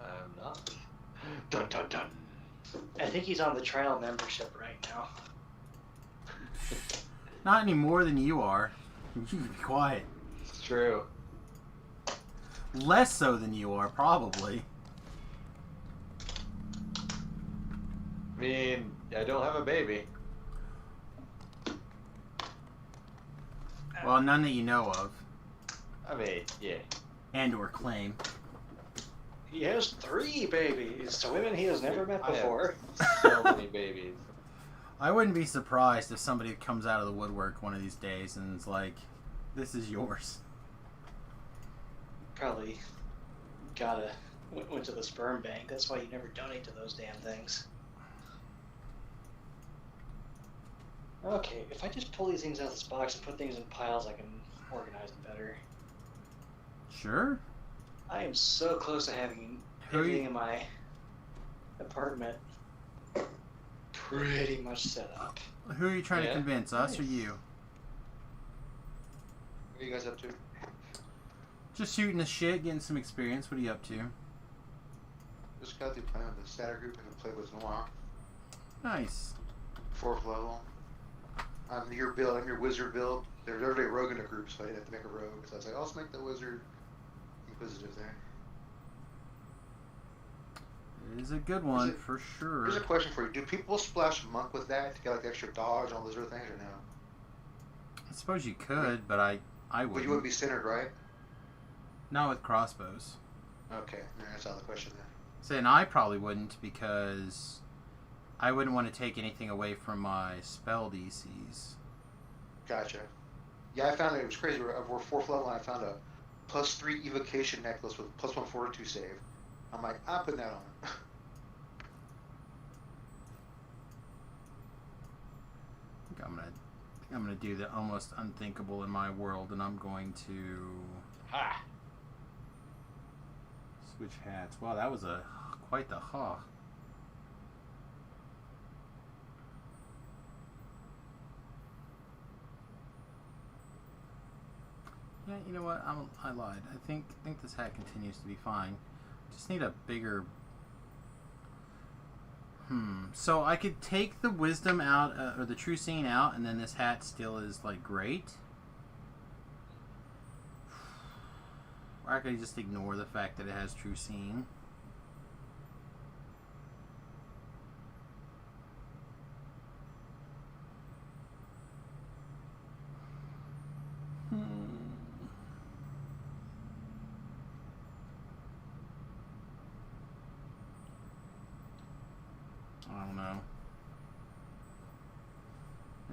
I'm not. Dun dun dun. I think he's on the trial membership right now. Not any more than you are. You can be quiet. It's true. Less so than you are, probably. I mean, I don't have a baby. Well, none that you know of. I mean, yeah. And or claim. He has 3 babies to women he has never met before. I have so many babies. I wouldn't be surprised if somebody comes out of the woodwork one of these days and is like, this is yours. Probably went to the sperm bank. That's why you never donate to those damn things. Okay, if I just pull these things out of this box and put things in piles, I can organize it better. Sure. I am so close to having Who are you- everything in my apartment pretty much set up. Who are you trying to Yeah. convince, us or you? What are you guys up to? Just shooting the shit, getting some experience. What are you up to? Just got the plan of the Saturn group and play with Noir. Nice. 4th level. I'm your build, I'm your wizard build. There's already a rogue in the group, so I didn't have to make a rogue. So I was like, I'll just make the wizard inquisitive there. It is a good one, it- for sure. Here's a question for you. Do people splash monk with that to get like the extra dodge and all those other things or no? I suppose you could, but I But wouldn't. you wouldn't be centered, right? Not with crossbows. Okay, that's out of the question then. Saying I probably wouldn't because I wouldn't want to take anything away from my spell DCs. Gotcha. Yeah, I found it was crazy. We're 4th level and I found a +3 evocation necklace with +1 fortitude save. I'm like, I'm putting that on. I think I'm gonna do the almost unthinkable in my world, and I'm going to Ha! switch hats. Wow, that was quite the ha. Yeah, you know what? I lied. I think this hat continues to be fine. Just need a bigger. So I could take the wisdom out, or the true seeing out, and then this hat still is like great. Or I could just ignore the fact that it has true seeing. I don't know.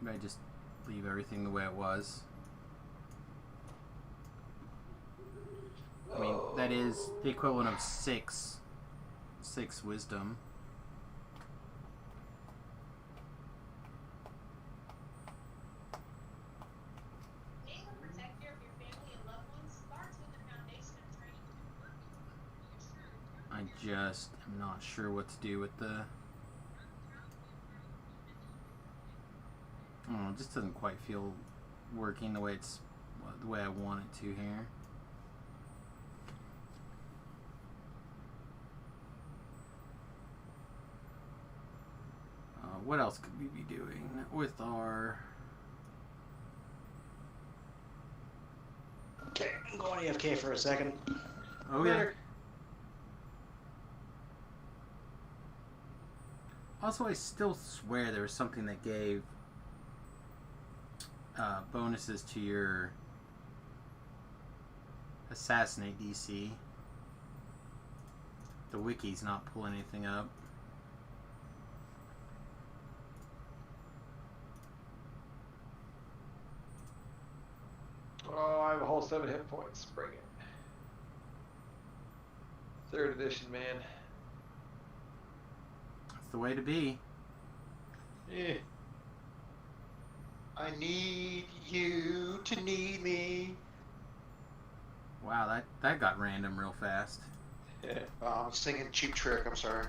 Maybe I just leave everything the way it was. I mean, that is the equivalent of six wisdom. Being a protector of your family and loved ones starts with the foundation of training and work. I just am not sure what to do with the. I don't know, it just doesn't quite feel working the way I want it to here. what else could we be doing with our... Okay, I'm going AFK for a second. Oh, yeah. Also, I still swear there was something that gave bonuses to your assassinate DC. The wiki's not pulling anything up. Oh, I have a whole 7 hit points. Bring it. 3rd edition, man. That's the way to be. Yeah. I need you to need me. Wow, that got random real fast. Yeah. I'm singing Cheap Trick, I'm sorry.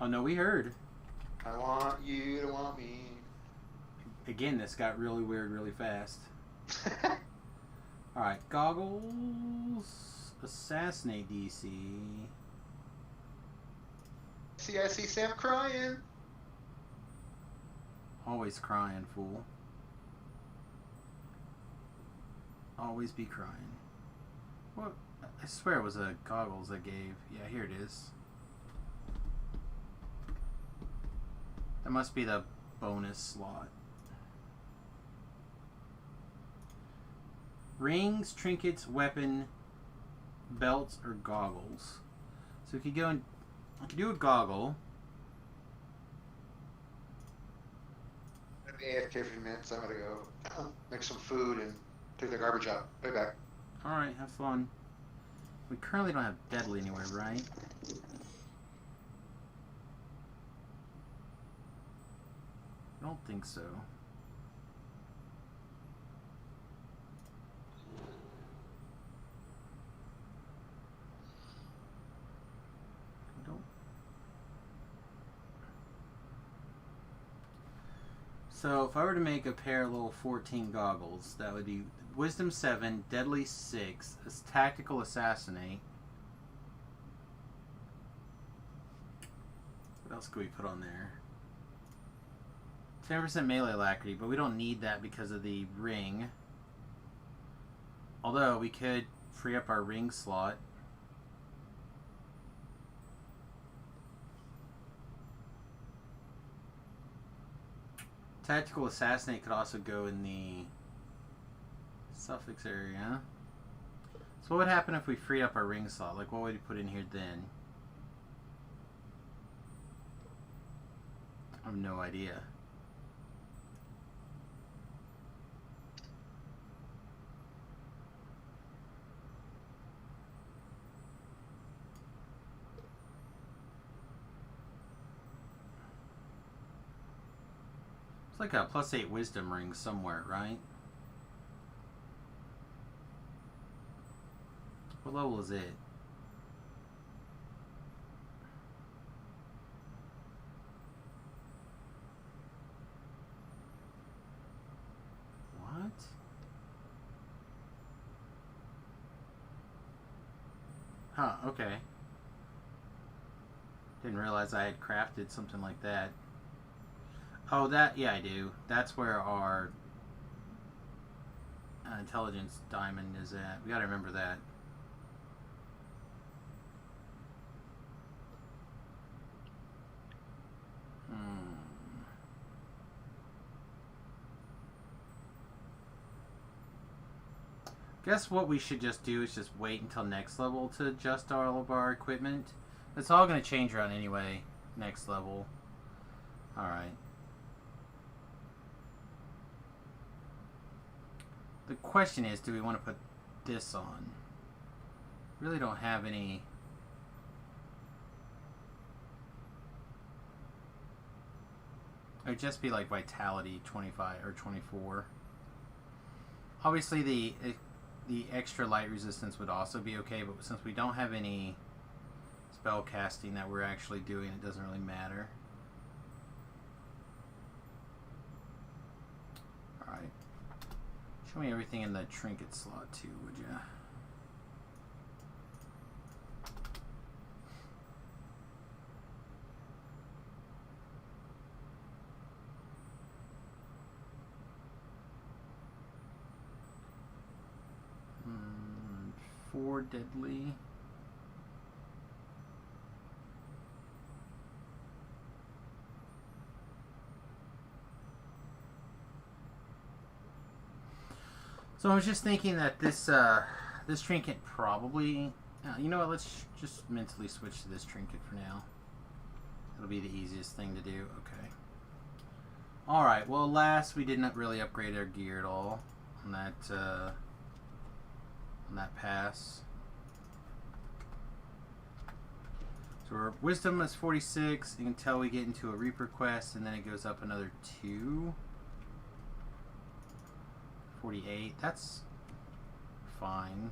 Oh no, we heard. I want you to want me. Again, this got really weird really fast. Alright, goggles, assassinate DC. See, I see Sam crying. Always crying, fool. Always be crying. What? I swear it was a goggles I gave. Yeah, here it is. That must be the bonus slot. Rings, trinkets, weapon, belts, or goggles. So we could go and I could do a goggle. I'll be AFK for a few minutes. I'm gonna go make some food and take the garbage out. Be back. Alright, have fun. We currently don't have deadly anywhere, right? I don't think so. I don't. So if I were to make a pair of little 14 goggles, that would be Wisdom 7, Deadly 6, Tactical Assassinate. What else could we put on there? 10% melee alacrity, but we don't need that because of the ring. Although we could free up our ring slot. Tactical Assassinate could also go in the suffix area. So what would happen if we freed up our ring slot? Like, what would we put in here then? I have no idea. It's like a +8 wisdom ring somewhere, right? What level is it? What? Huh, okay. Didn't realize I had crafted something like that. Oh, that, yeah, I do. That's where our intelligence diamond is at. We gotta remember that. Guess what we should just do is just wait until next level to adjust all of our equipment. It's all going to change around anyway, next level. Alright. The question is, do we want to put this on? Really don't have any... It would just be like Vitality 25 or 24. Obviously the extra light resistance would also be okay, but since we don't have any spell casting that we're actually doing, it doesn't really matter. Alright. Show me everything in the trinket slot too, would ya? 4 deadly. So I was just thinking that this this trinket probably... you know what, let's just mentally switch to this trinket for now. It'll be the easiest thing to do. Okay. Alright, well last we didn't really upgrade our gear at all on that pass. So our wisdom is 46 until we get into a Reaper quest, and then it goes up another 2. 48, that's fine.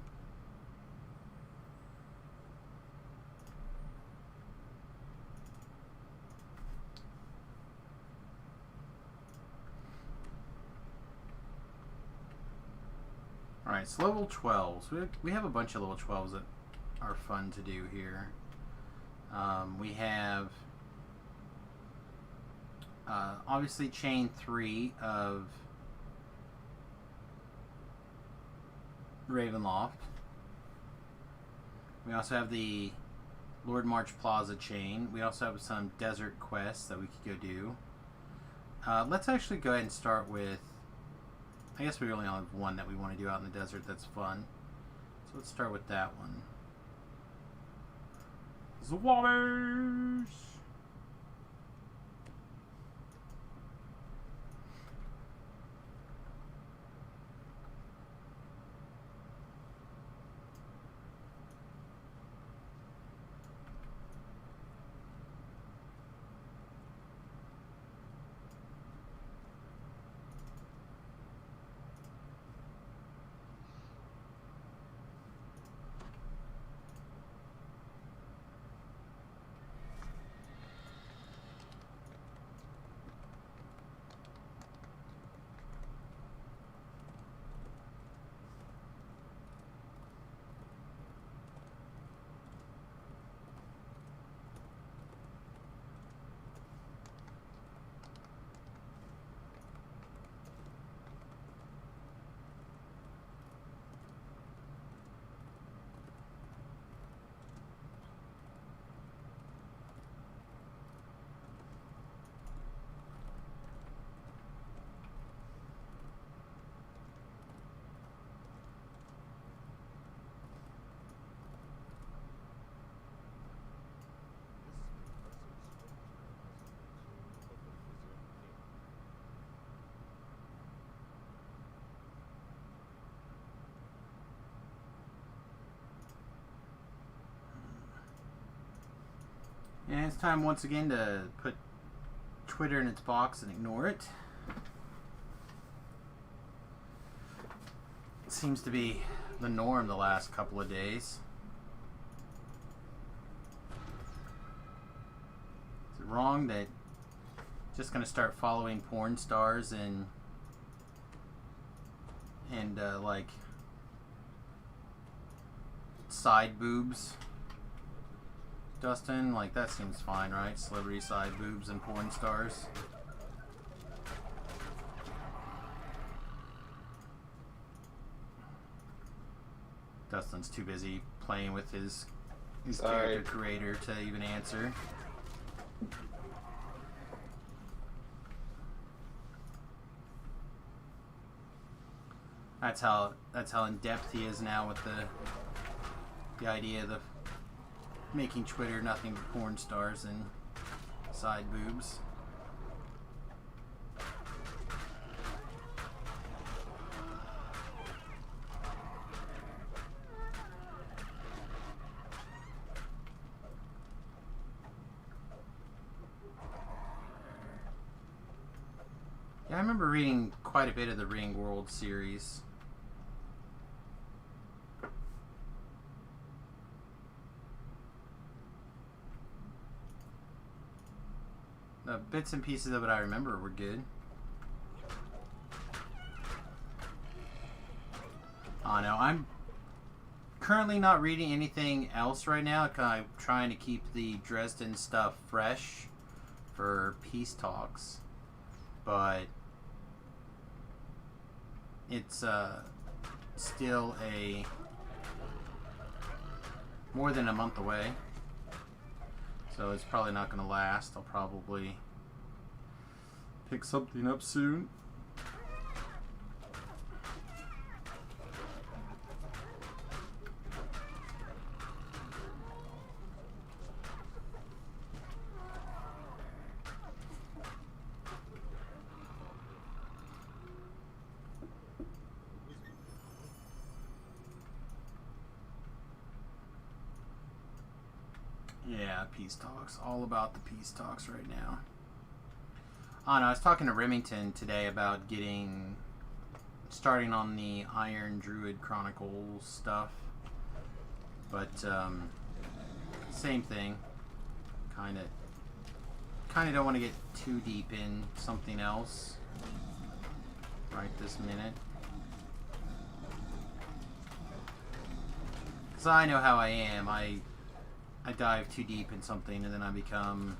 Alright, so level 12s. We have a bunch of level 12s that are fun to do here. We have obviously chain 3 of Ravenloft. We also have the Lord March Plaza chain. We also have some desert quests that we could go do. Let's actually go ahead and start with... I guess we only have one that we want to do out in the desert that's fun. So let's start with that one. Zwabbers! And it's time once again to put Twitter in its box and ignore it. It seems to be the norm the last couple of days. Is it wrong that just going to start following porn stars and like side boobs? Dustin, like that seems fine, right? Celebrity side boobs and porn stars. Dustin's too busy playing with his character creator to even answer. That's how in depth he is now with the idea of the making Twitter nothing but porn stars and side boobs. Yeah, I remember reading quite a bit of the Ring World series. The bits and pieces of it I remember were good. Oh no, I'm currently not reading anything else right now. I'm trying to keep the Dresden stuff fresh for peace talks. But it's still a more than a month away. So it's probably not going to last. I'll probably pick something up soon. Yeah, peace talks. All about the peace talks right now. I don't know, I was talking to Remington today about starting on the Iron Druid Chronicles stuff. But, same thing. Kind of don't want to get too deep in something else right this minute. Because I know how I am. I dive too deep in something and then I become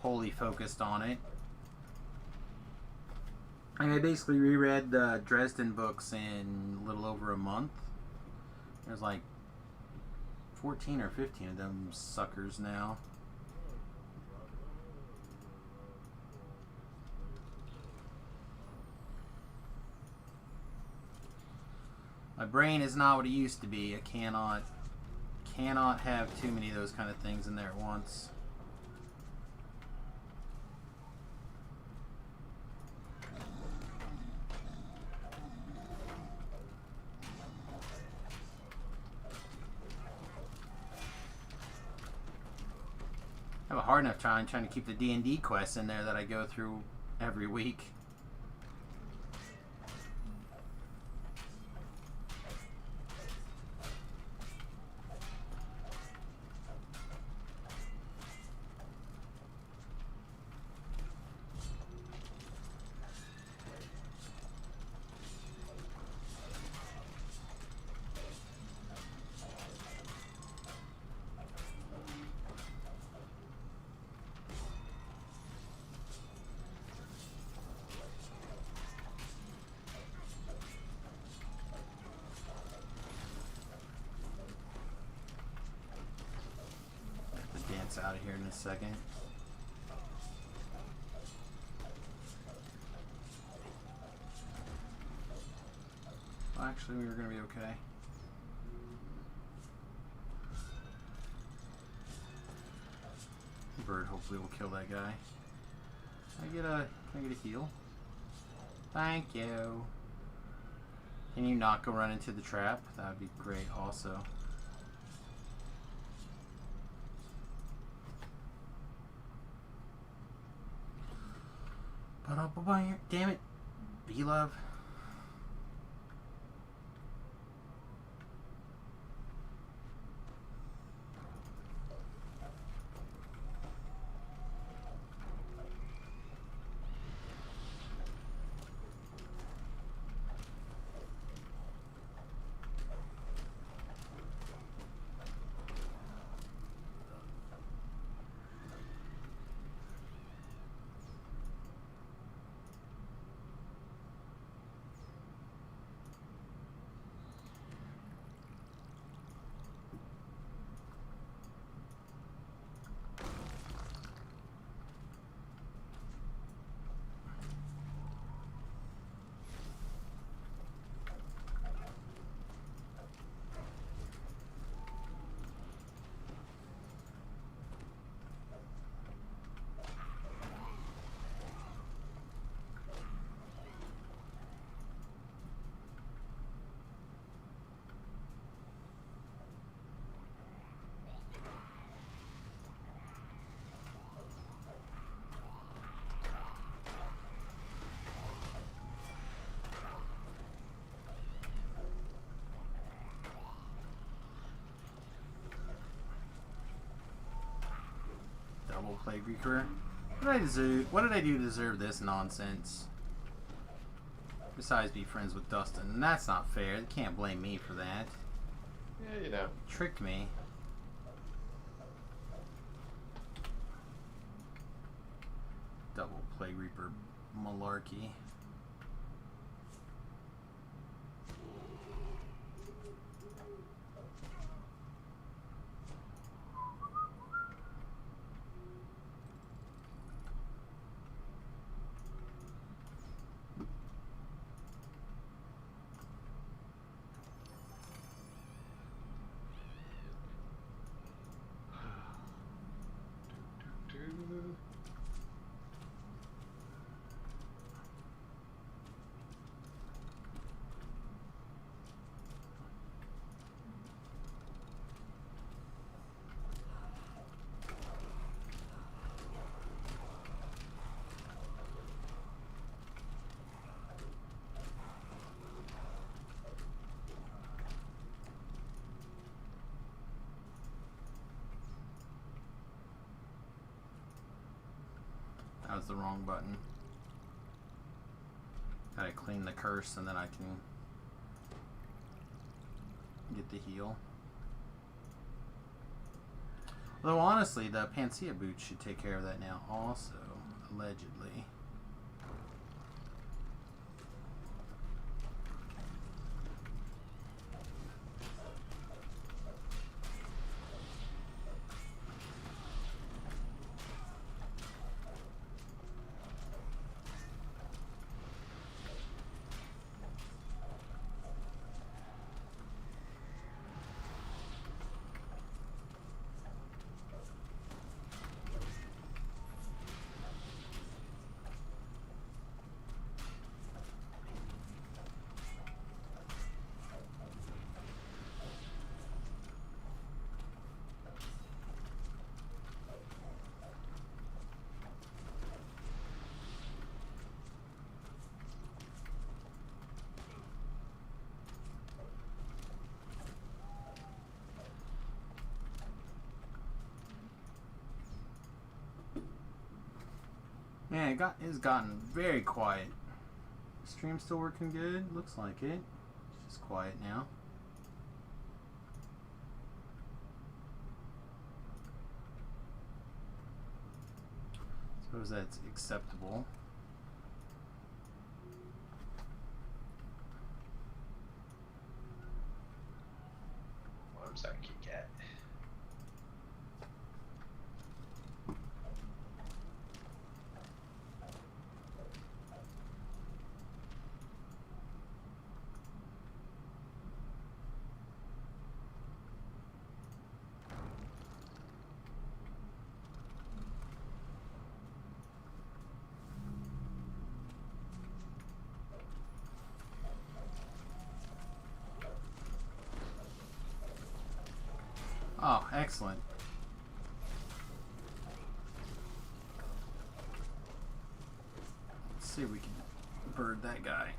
wholly focused on it. I basically reread the Dresden books in a little over a month. There's like 14 or 15 of them suckers now. My brain is not what it used to be. I cannot have too many of those kind of things in there at once. I have a hard enough time trying to keep the D&D quests in there that I go through every week. Out of here in a second. Well, actually, we were going to be okay. Bird hopefully will kill that guy. Can I get a heal? Thank you. Can you not go run into the trap? That would be great also. Damn it, B-Love. Double Plague Reaper. What did I do to deserve this nonsense? Besides be friends with Dustin. And that's not fair. They can't blame me for that. Yeah, you know. Tricked me. Double Plague Reaper malarkey. That was the wrong button. Gotta clean the curse and then I can get the heal. Though honestly, the Panacea boots should take care of that now also, allegedly. Man, it's gotten very quiet. Stream's still working good? Looks like it. It's just quiet now. Suppose that's acceptable. Oh, I'm sorry, Kit Kat. Oh, excellent. Let's see if we can bird that guy.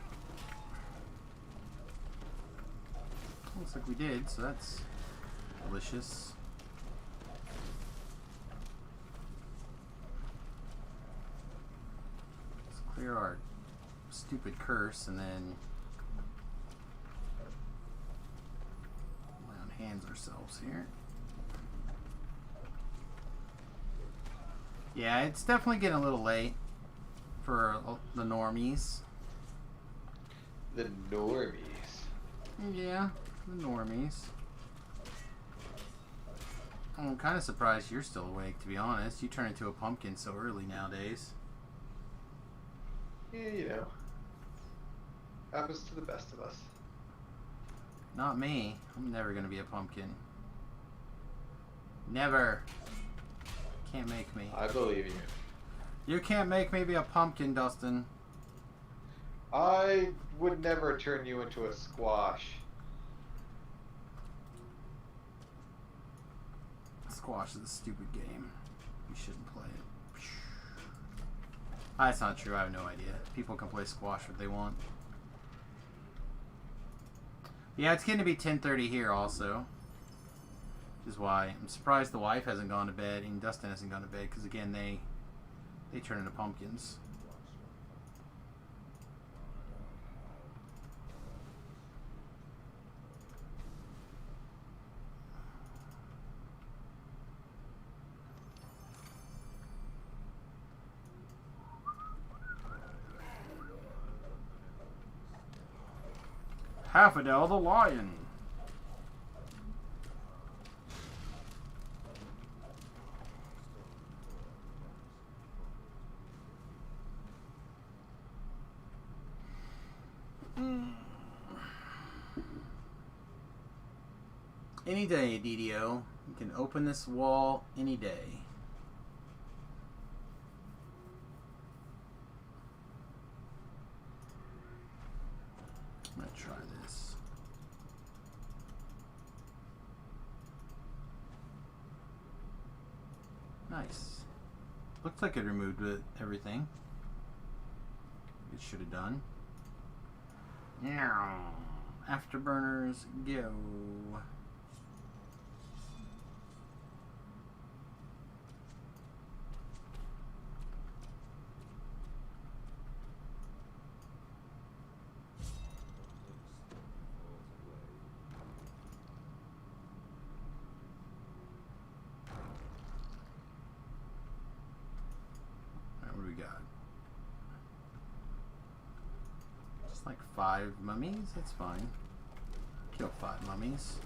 Looks like we did, so that's delicious. Let's clear our stupid curse and then hands ourselves here. Yeah, it's definitely getting a little late for the normies. The normies. Yeah, the normies. I'm kind of surprised you're still awake, to be honest. You turn into a pumpkin so early nowadays. Yeah, you know. Happens to the best of us. Not me. I'm never gonna be a pumpkin. Never. Can't make me. I believe you. You can't make me be a pumpkin, Dustin. I would never turn you into a squash. Squash is a stupid game. You shouldn't play it. That's not true. I have no idea. People can play squash if they want. Yeah, it's getting to be 10:30 here also. Which is why I'm surprised the wife hasn't gone to bed and Dustin hasn't gone to bed, because again they turn into pumpkins. Halfadel the Lion. Any day, DDO. You can open this wall any day. I'm gonna try this. Nice. Looks like it removed everything. It should have done. Now, afterburners, go. It's like 5 mummies. That's fine. Kill 5 mummies.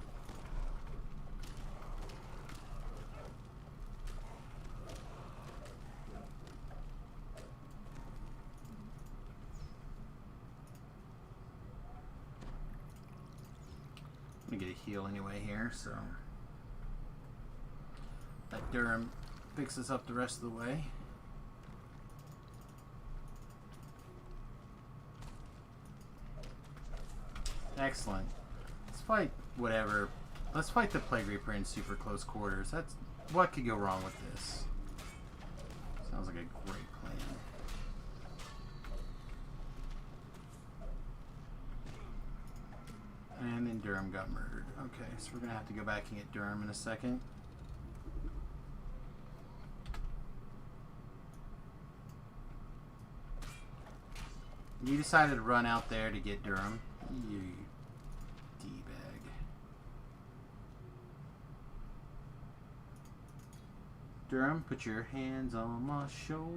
I'm gonna get a heal anyway here, so that Durham picks us up the rest of the way. Excellent. Let's fight whatever. Let's fight the Plague Reaper in super close quarters. That's what could go wrong with this. Sounds like a great plan. And then Durham got murdered. Okay, so we're gonna have to go back and get Durham in a second. You decided to run out there to get Durham. You D-bag. Durham, put your hands on my shoulders.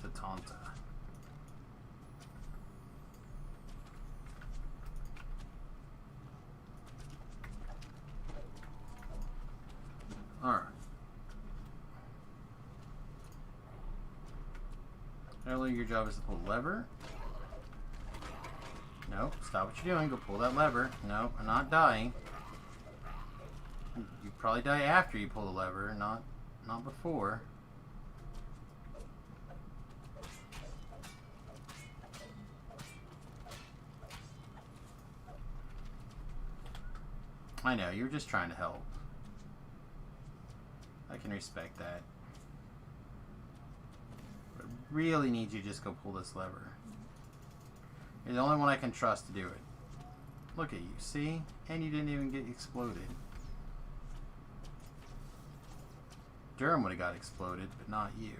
Tatanta. Alright. Earlier, your job is to pull the lever. No, stop what you're doing. Go pull that lever. No, I'm not dying. You probably die after you pull the lever, not before. I know, you were just trying to help. I can respect that. But I really need you to just go pull this lever. You're the only one I can trust to do it. Look at you, see? And you didn't even get exploded. Durham would have got exploded, but not you.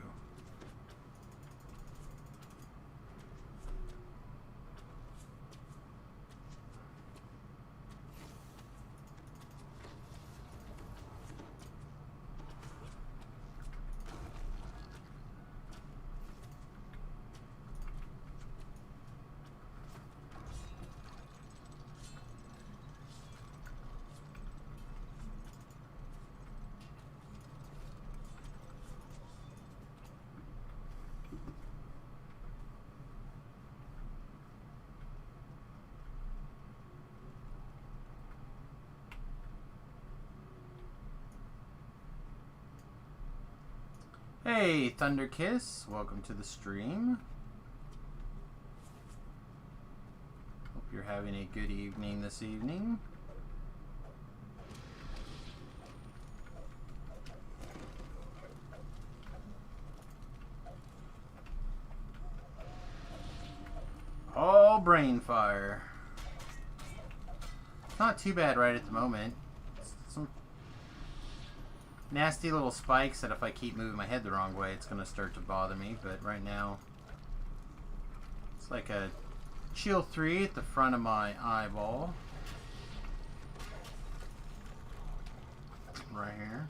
Hey, Thunderkiss, welcome to the stream. Hope you're having a good evening this evening. Oh, brain fire. Not too bad right at the moment. Some nasty little spikes that if I keep moving my head the wrong way, it's going to start to bother me. But right now, it's like a chill 3 at the front of my eyeball. Right here.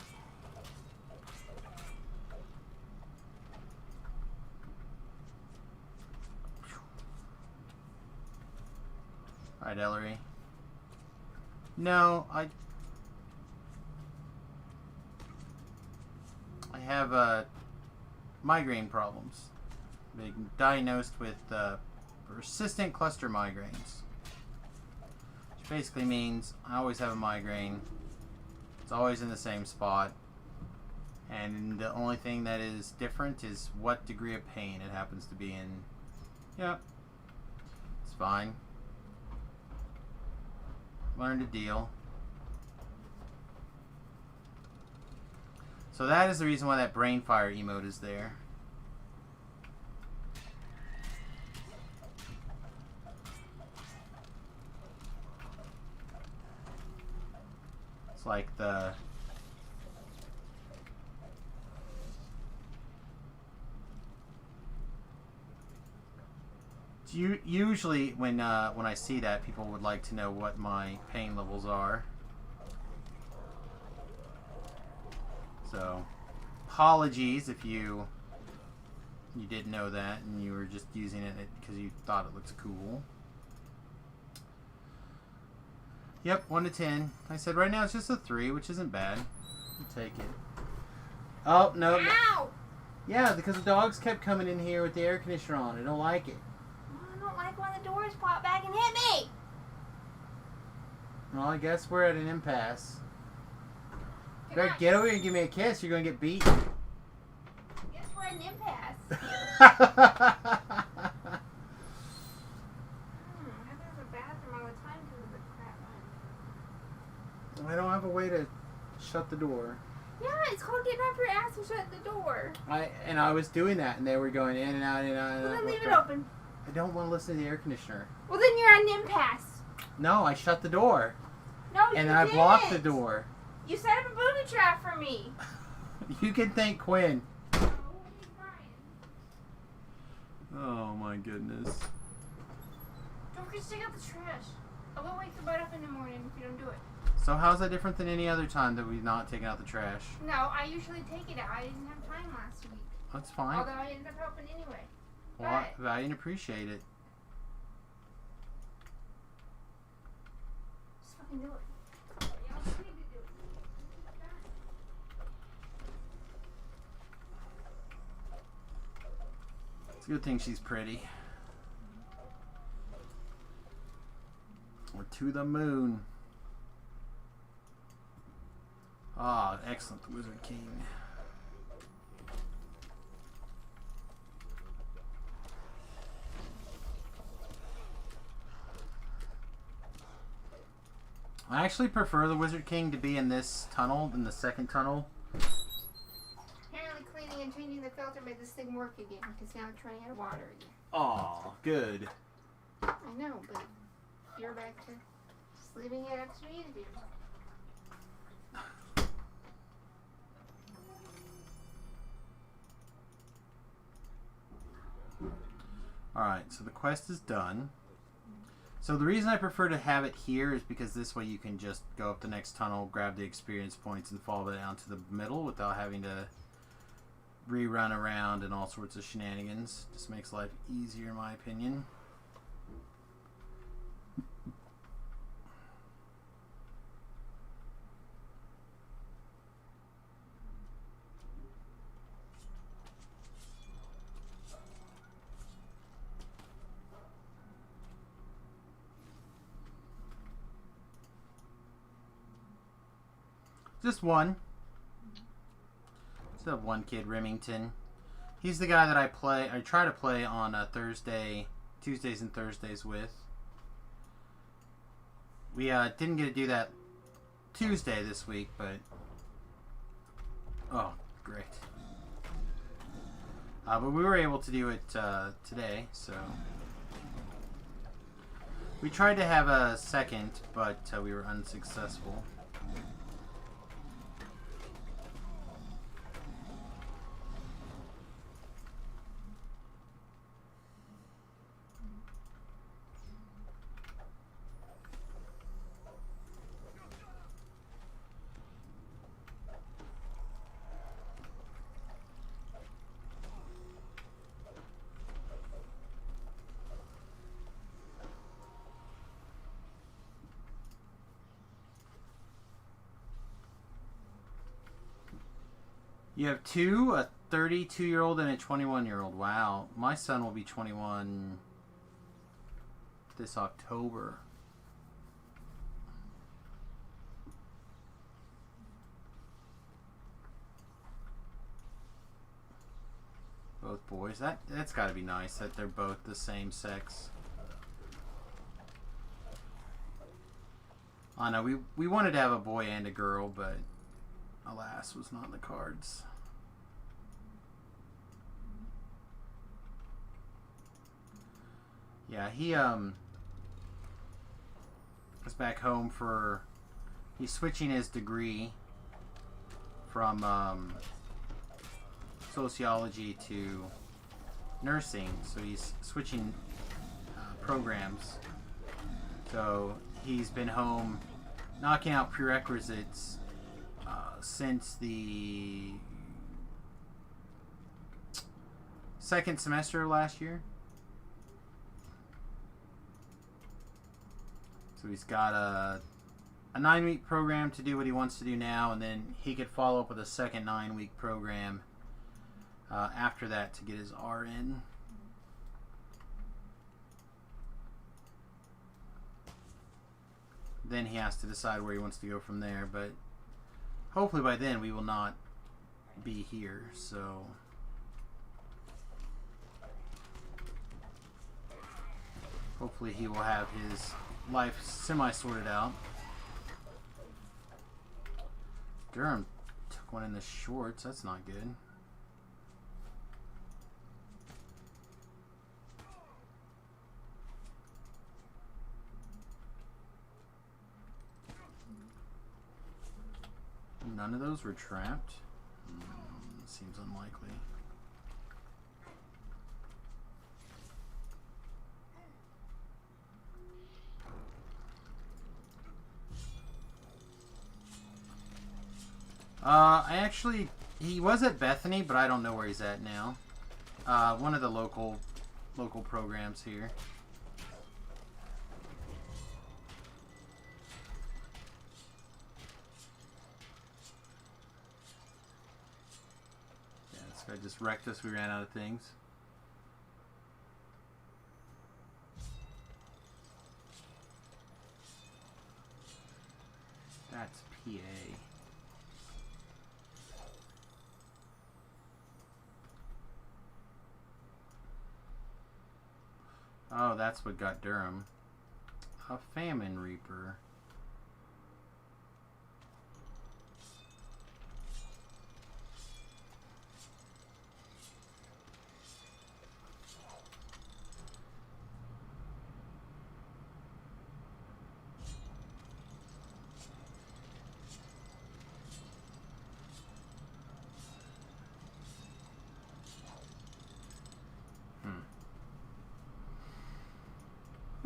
Alright, Ellery. No, have migraine problems. Been diagnosed with persistent cluster migraines. Which basically means I always have a migraine. It's always in the same spot. And the only thing that is different is what degree of pain it happens to be in. Yep. It's fine. Learn to deal. So that is the reason why that brain fire emote is there. It's like the usually when I see that, people would like to know what my pain levels are. So, apologies if you didn't know that and you were just using it because you thought it looked cool. Yep, 1 to 10. I said right now it's just a 3, which isn't bad. I'll take it. Oh, no. Ow! Yeah, because the dogs kept coming in here with the air conditioner on. I don't like it. I don't like when the doors pop back and hit me. Well, I guess we're at an impasse. Good Greg, night. get over here and give me a kiss. You're going to get beat. Guess we're at an impasse. I have to have a bathroom all the time because of the crap. I don't have a way to shut the door. Yeah, it's called getting off your ass and shut the door. I was doing that, and they were going in and out, in and out. Well, then leave it open. I don't want to listen to the air conditioner. Well, then you're at an impasse. No, I shut the door. No, you And didn't. I blocked the door. You set up a booby trap for me. You can thank Quinn. Oh, he's crying. Oh my goodness. Don't forget to take out the trash. I will wake your butt up in the morning if you don't do it. So how's that different than any other time that we've not taken out the trash? No, I usually take it out. I didn't have time last week. That's fine. Although I ended up helping anyway. Well, I didn't appreciate it. Just fucking do it. Yeah, I'll need to do it. It's done. It's a good thing she's pretty. We're to the moon. Ah, excellent, the Wizard King. I actually prefer the Wizard King to be in this tunnel, in the second tunnel. Apparently cleaning and changing the filter made this thing work again because now it's running out of water again. Aw, good. I know, but you're back to just leaving it up to me to do. Alright, so the quest is done. So the reason I prefer to have it here is because this way you can just go up the next tunnel, grab the experience points, and fall down to the middle without having to rerun around and all sorts of shenanigans. Just makes life easier in my opinion. Just one. Just have one kid, Remington. He's the guy that I try to play on Tuesdays and Thursdays with. We didn't get to do that Tuesday this week, but oh, great. But we were able to do it today, so we tried to have a second, but we were unsuccessful. You have two, a 32-year-old and a 21-year-old. Wow. My son will be 21 this October. Both boys. That's got to be nice that they're both the same sex. I know we wanted to have a boy and a girl, but alas, was not in the cards. Yeah, he is back home for, he's switching his degree from sociology to nursing, so he's switching programs. So he's been home knocking out prerequisites since the second semester of last year. So he's got a 9-week program to do what he wants to do now, and then he could follow up with a second 9-week program after that to get his RN. Then he has to decide where he wants to go from there, but hopefully by then we will not be here, so hopefully he will have his life semi-sorted out. Durham took one in the shorts. That's not good. None of those were trapped. Seems unlikely. He was at Bethany, but I don't know where he's at now. One of the local programs here. Yeah, this guy just wrecked us. We ran out of things. That's PA. Oh, that's what got Durham. A Famine Reaper.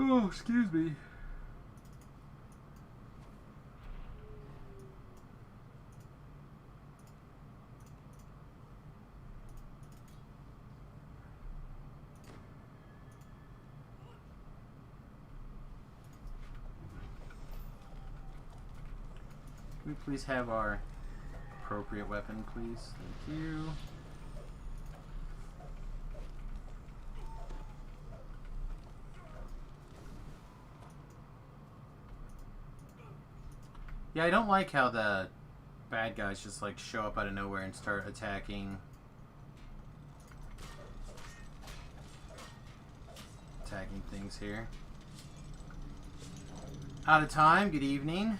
Oh, excuse me. Can we please have our appropriate weapon, please? Thank you. Yeah, I don't like how the bad guys just like show up out of nowhere and start attacking things here. Out of time, good evening. Hope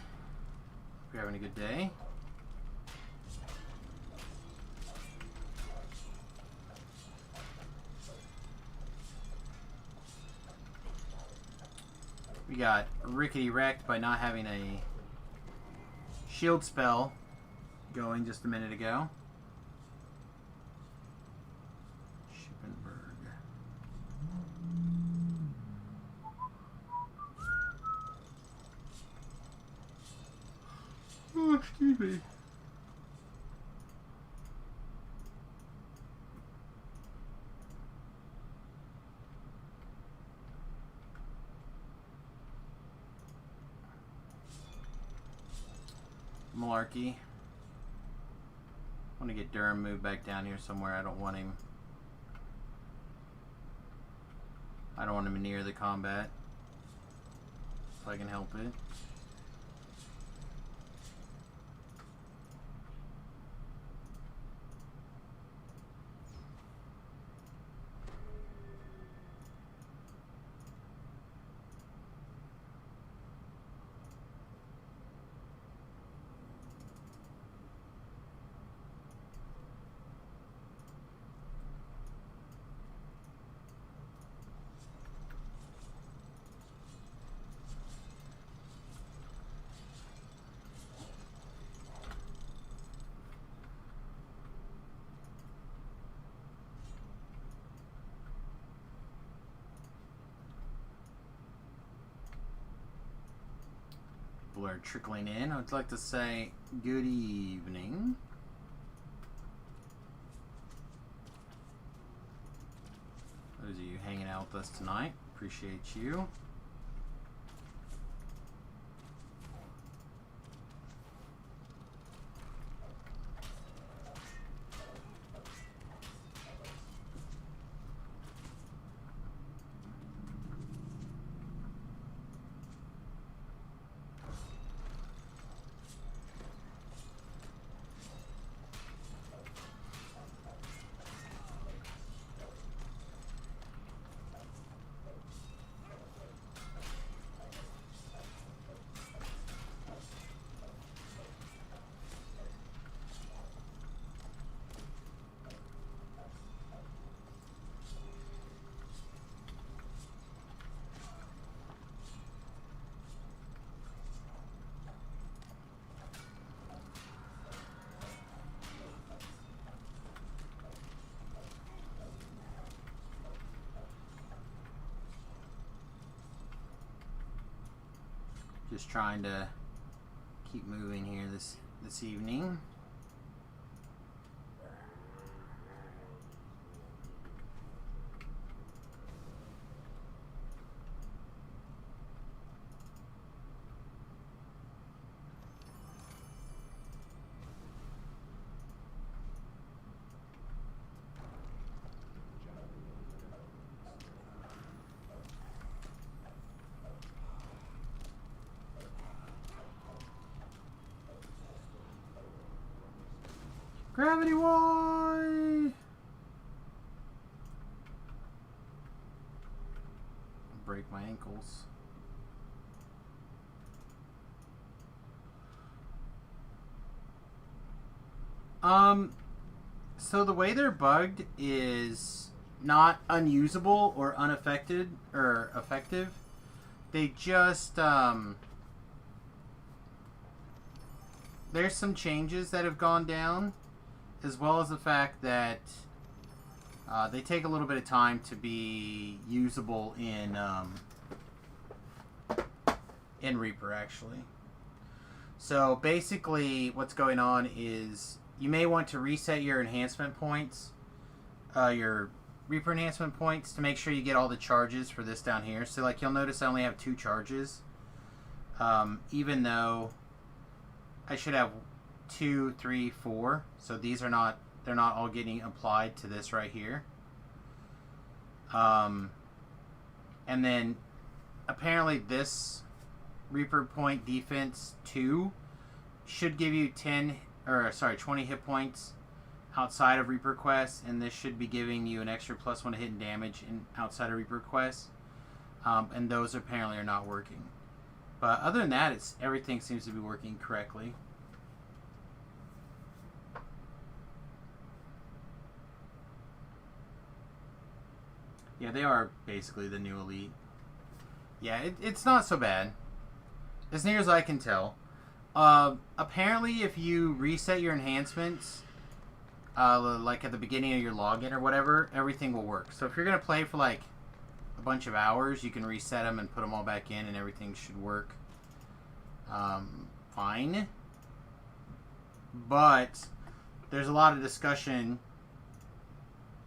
you're having a good day. We got rickety wrecked by not having a shield spell going just a minute ago. Schippenberg. Oh, excuse me. Malarkey. I want to get Durham moved back down here somewhere. I don't want him near the combat. If I can help it. Are trickling in. I'd like to say good evening. Those of you hanging out with us tonight, appreciate you. Just trying to keep moving here this evening. Gravity Y! Break my ankles. So the way they're bugged is not unusable or unaffected or effective. They just, there's some changes that have gone down, as well as the fact that they take a little bit of time to be usable in Reaper, actually. So basically what's going on is you may want to reset your enhancement points, your Reaper enhancement points, to make sure you get all the charges for this down here. So like you'll notice I only have 2 charges, even though I should have 2, 3, 4. So these are not, they're not all getting applied to this right here. And then apparently this Reaper point defense 2 should give you 20 hit points outside of Reaper quests, and this should be giving you an extra +1 hit and damage outside of Reaper quests. And those apparently are not working. But other than that, everything seems to be working correctly. Yeah, they are basically the new elite. Yeah, it's not so bad, as near as I can tell. Apparently, if you reset your enhancements, like at the beginning of your login or whatever, everything will work. So if you're going to play for like a bunch of hours, you can reset them and put them all back in, and everything should work fine. But there's a lot of discussion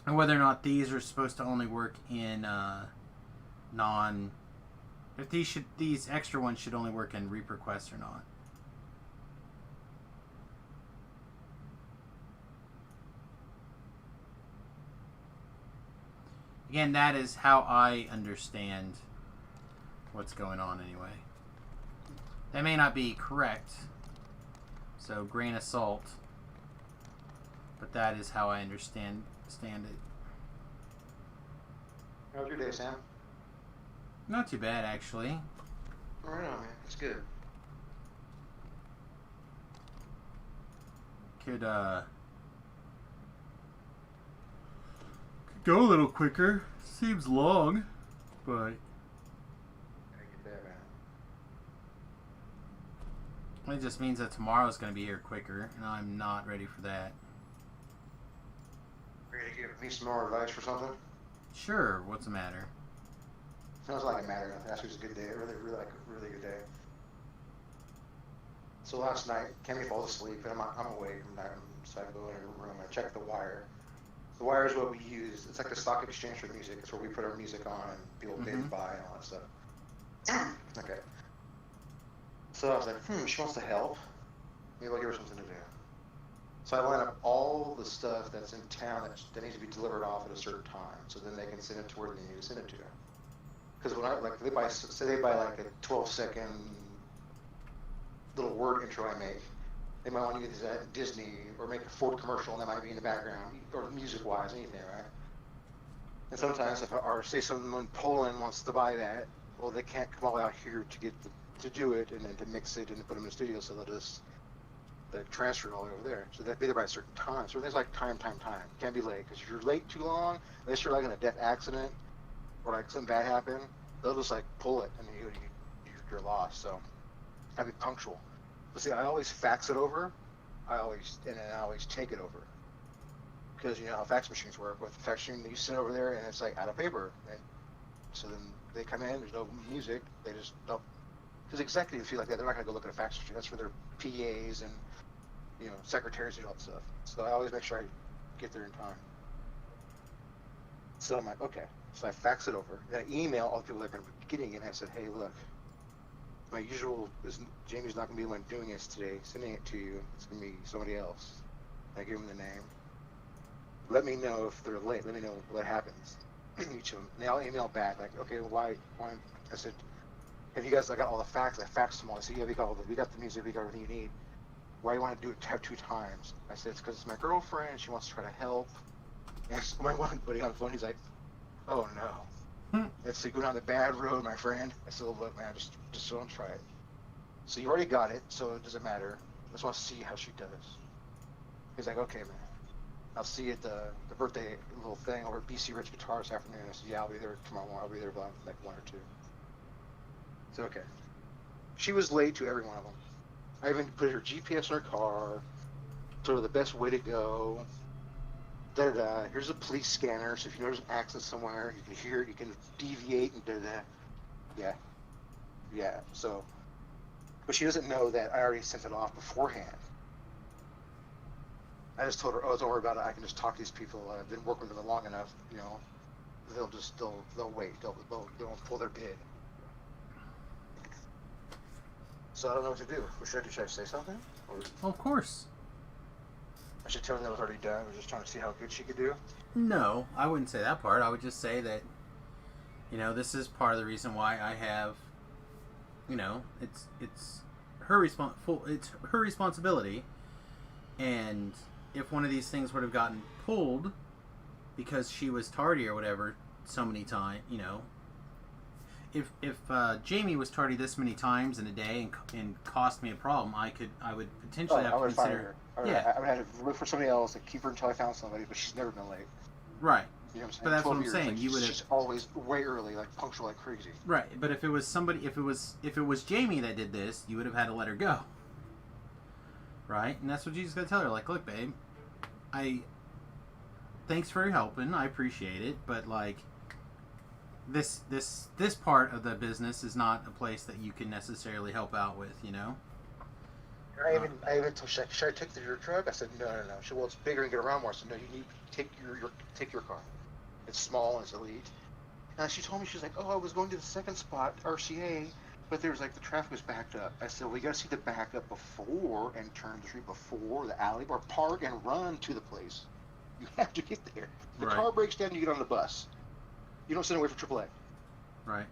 on whether or not these are supposed to only work in if these extra ones should only work in Reaper quests or not. Again, that is how I understand what's going on anyway. That may not be correct, so grain of salt, but that is how I understand it. How's your day, Sam? Not too bad, actually. Right on, man. It's good. Could go a little quicker. Seems long, but I get that, man. it just means that tomorrow's going to be here quicker, and I'm not ready for that. Ready to give me some more advice for something? Sure, what's the matter? Sounds like a matter. Actually, it's a good day. Really like a really good day. So last night, Kemi falls asleep, and I'm awake, and so I go in her room and I check the wire. The wire is what we use. It's like the stock exchange for music. It's where we put our music on and people pay to buy and all that stuff. Okay. So I was like, she wants to help. Maybe I'll give her something to do. So I line up all the stuff that's in town that needs to be delivered off at a certain time, so then they can send it to where they need to send it to. Because when they buy like a 12-second little word intro I make, they might want to use that in Disney or make a Ford commercial, and that might be in the background, or music-wise, anything, right? And sometimes say someone in Poland wants to buy that, well, they can't come all out here to do it and then to mix it and to put them in the studio, so they'll just transfer it all over there. So they'd be there by a certain time. So there's like time. Can't be late, because if you're late too long, unless you're like in a death accident or like something bad happened, they'll just like pull it and you're lost. So gotta be punctual. But see, I always fax it over. I always take it over, because you know how fax machines work. With the fax machine, you send it over there and it's like out of paper. And so then they come in. There's no music. They just don't. Because executives feel like that. They're not gonna go look at a fax machine. That's for their PAs and secretaries and all that stuff. So I always make sure I get there in time. So I'm like, okay. So I fax it over. Then I email all the people that are going to be getting it. And I said, hey, look, my usual is Jamie's not going to be the one doing this today, sending it to you. It's going to be somebody else. I give them the name. Let me know if they're late. Let me know what happens. Each of them. And they all email back like, okay, why? I said, have you guys? I got all the facts. I faxed them all. I said, yeah, we got the music. We got everything you need. Why do you want to have 2 times? I said, it's because it's my girlfriend. She wants to try to help. And so my one buddy on the phone, he's like, oh no. It's go down the bad road, my friend. I said, look, man, just don't try it. So you already got it, so it doesn't matter. I just want to see how she does. He's like, okay, man. I'll see you at the birthday little thing over at BC Rich Guitar this afternoon. I said, yeah, I'll be there tomorrow morning. I'll be there by like 1 or 2. So okay. She was late to every one of them. I even put her GPS in her car, sort of the best way to go. Here's a police scanner, so if you notice an accident somewhere, you can hear it, you can deviate and Yeah, so. But she doesn't know that I already sent it off beforehand. I just told her, oh, don't worry about it, I can just talk to these people. I've been working with them long enough, they'll wait, they'll pull their bid. So I don't know what to do. What should I do? Should I say something? Or Of course. I should tell her that was already done. We're just trying to see how good she could do. No, I wouldn't say that part. I would just say that, this is part of the reason why I have, it's her it's her responsibility, and if one of these things would have gotten pulled because she was tardy or whatever so many times, if Jamie was tardy this many times in a day and cost me a problem, I would potentially have to consider. Yeah, I would have to look for somebody else and keep her until I found somebody. But she's never been late. Right. You know what I'm saying? But that's what I'm 12 saying. years, You would have. She's always way early, like punctual, like crazy. Right. But if it was somebody, if it was Jamie that did this, you would have had to let her go. Right. And that's what you just got to tell her. Like, look, babe, thanks for helping. I appreciate it, but like. This part of the business is not a place that you can necessarily help out with, I even told should I take your truck? I said no. She said, well, it's bigger and get around more. I said no, you need to take your car. It's small and it's elite. And she told me, she's like, oh, I was going to the second spot, RCA, but there was like the traffic was backed up. I said, well, you got to see the backup before and turn the street before the alley, or park and run to the place. You have to get there. The car breaks down, you get on the bus. You don't sit and wait for AAA. Right.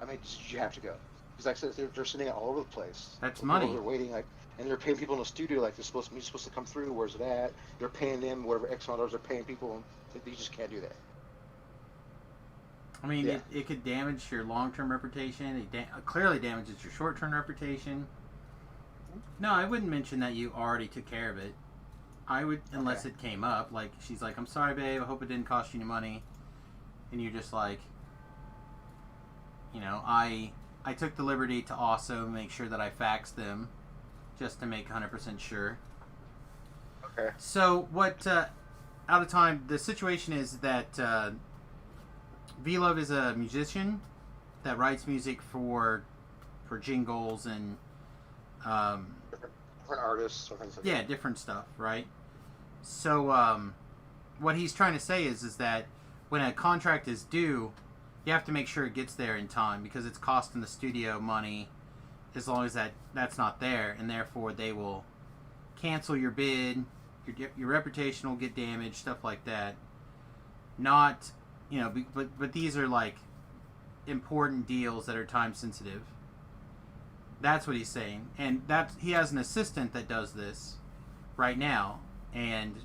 I mean, you have to go. Because like I said, they're sitting all over the place. That's People money. are waiting, like, and they're paying people in the studio like they're supposed to come through. Where's it at? They're paying them whatever X amount of dollars they're paying people, and you just can't do that. I mean, Yeah. it could damage your long-term reputation. It clearly damages your short-term reputation. No, I wouldn't mention that you already took care of it. I would, unless it came up. Like, she's like, I'm sorry, babe. I hope it didn't cost you any money. And you're just like, you know, I took the liberty to also make sure that I faxed them just to make 100% sure. Okay. So, what, out of time, the situation is that V-Love is a musician that writes music for jingles and Different artists. yeah, different stuff, right? So what he's trying to say is that when a contract is due, you have to make sure it gets there in time because it's costing the studio money as long as that's not there, and therefore they will cancel your bid, your reputation will get damaged, stuff like that. Not, you know, but these are like important deals that are time sensitive. That's what he's saying, and he has an assistant that does this right now, and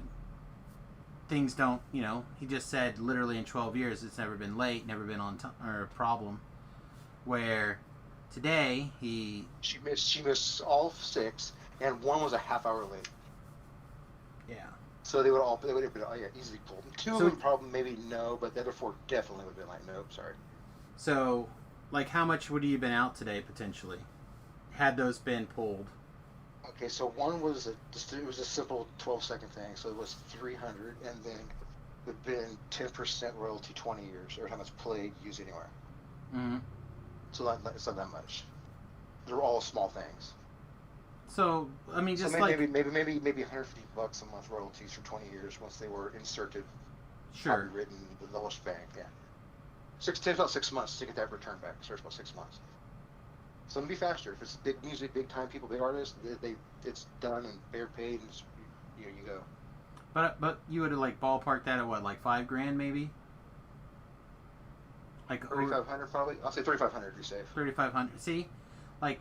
things don't, you know, he just said literally in 12 years it's never been late, never been on time or a problem. Where today She missed all 6, and one was a half hour late. yeah. So they would have been easily pulled. 2 of them probably maybe no, but the other 4 definitely would have been like nope, sorry. So, like, how much would you have been out today potentially, had those been pulled? Okay, so one was it was a simple 12-second thing, so it was 300, and then it would have been 10% royalty 20 years every time it's played, used anywhere. Mm-hmm. So it's not that much. They're all small things. So I mean, just so like maybe $150 a month royalties for 20 years once they were inserted, sure. copywritten, the whole shebang. Yeah, takes about 6 months to get that return back. So it's about 6 months. So it'll be faster if it's big music, big time people, big artists. It's done and they're paid, and you go. But you would have like ballparked that at what, like $5,000 maybe? Like 3,500 probably. I'll say 3,500 to be safe. 3,500. See, like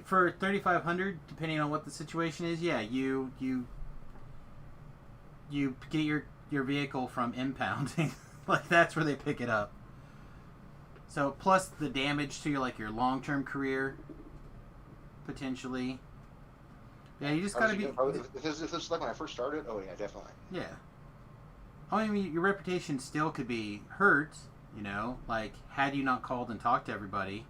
for 3,500, depending on what the situation is, yeah, you get your vehicle from impounding. Like that's where they pick it up. So plus the damage to your long-term career, potentially. Yeah, you just gotta be. If it's like when I first started, oh yeah, definitely. Yeah. I mean, your reputation still could be hurt. You know, like had you not called and talked to everybody.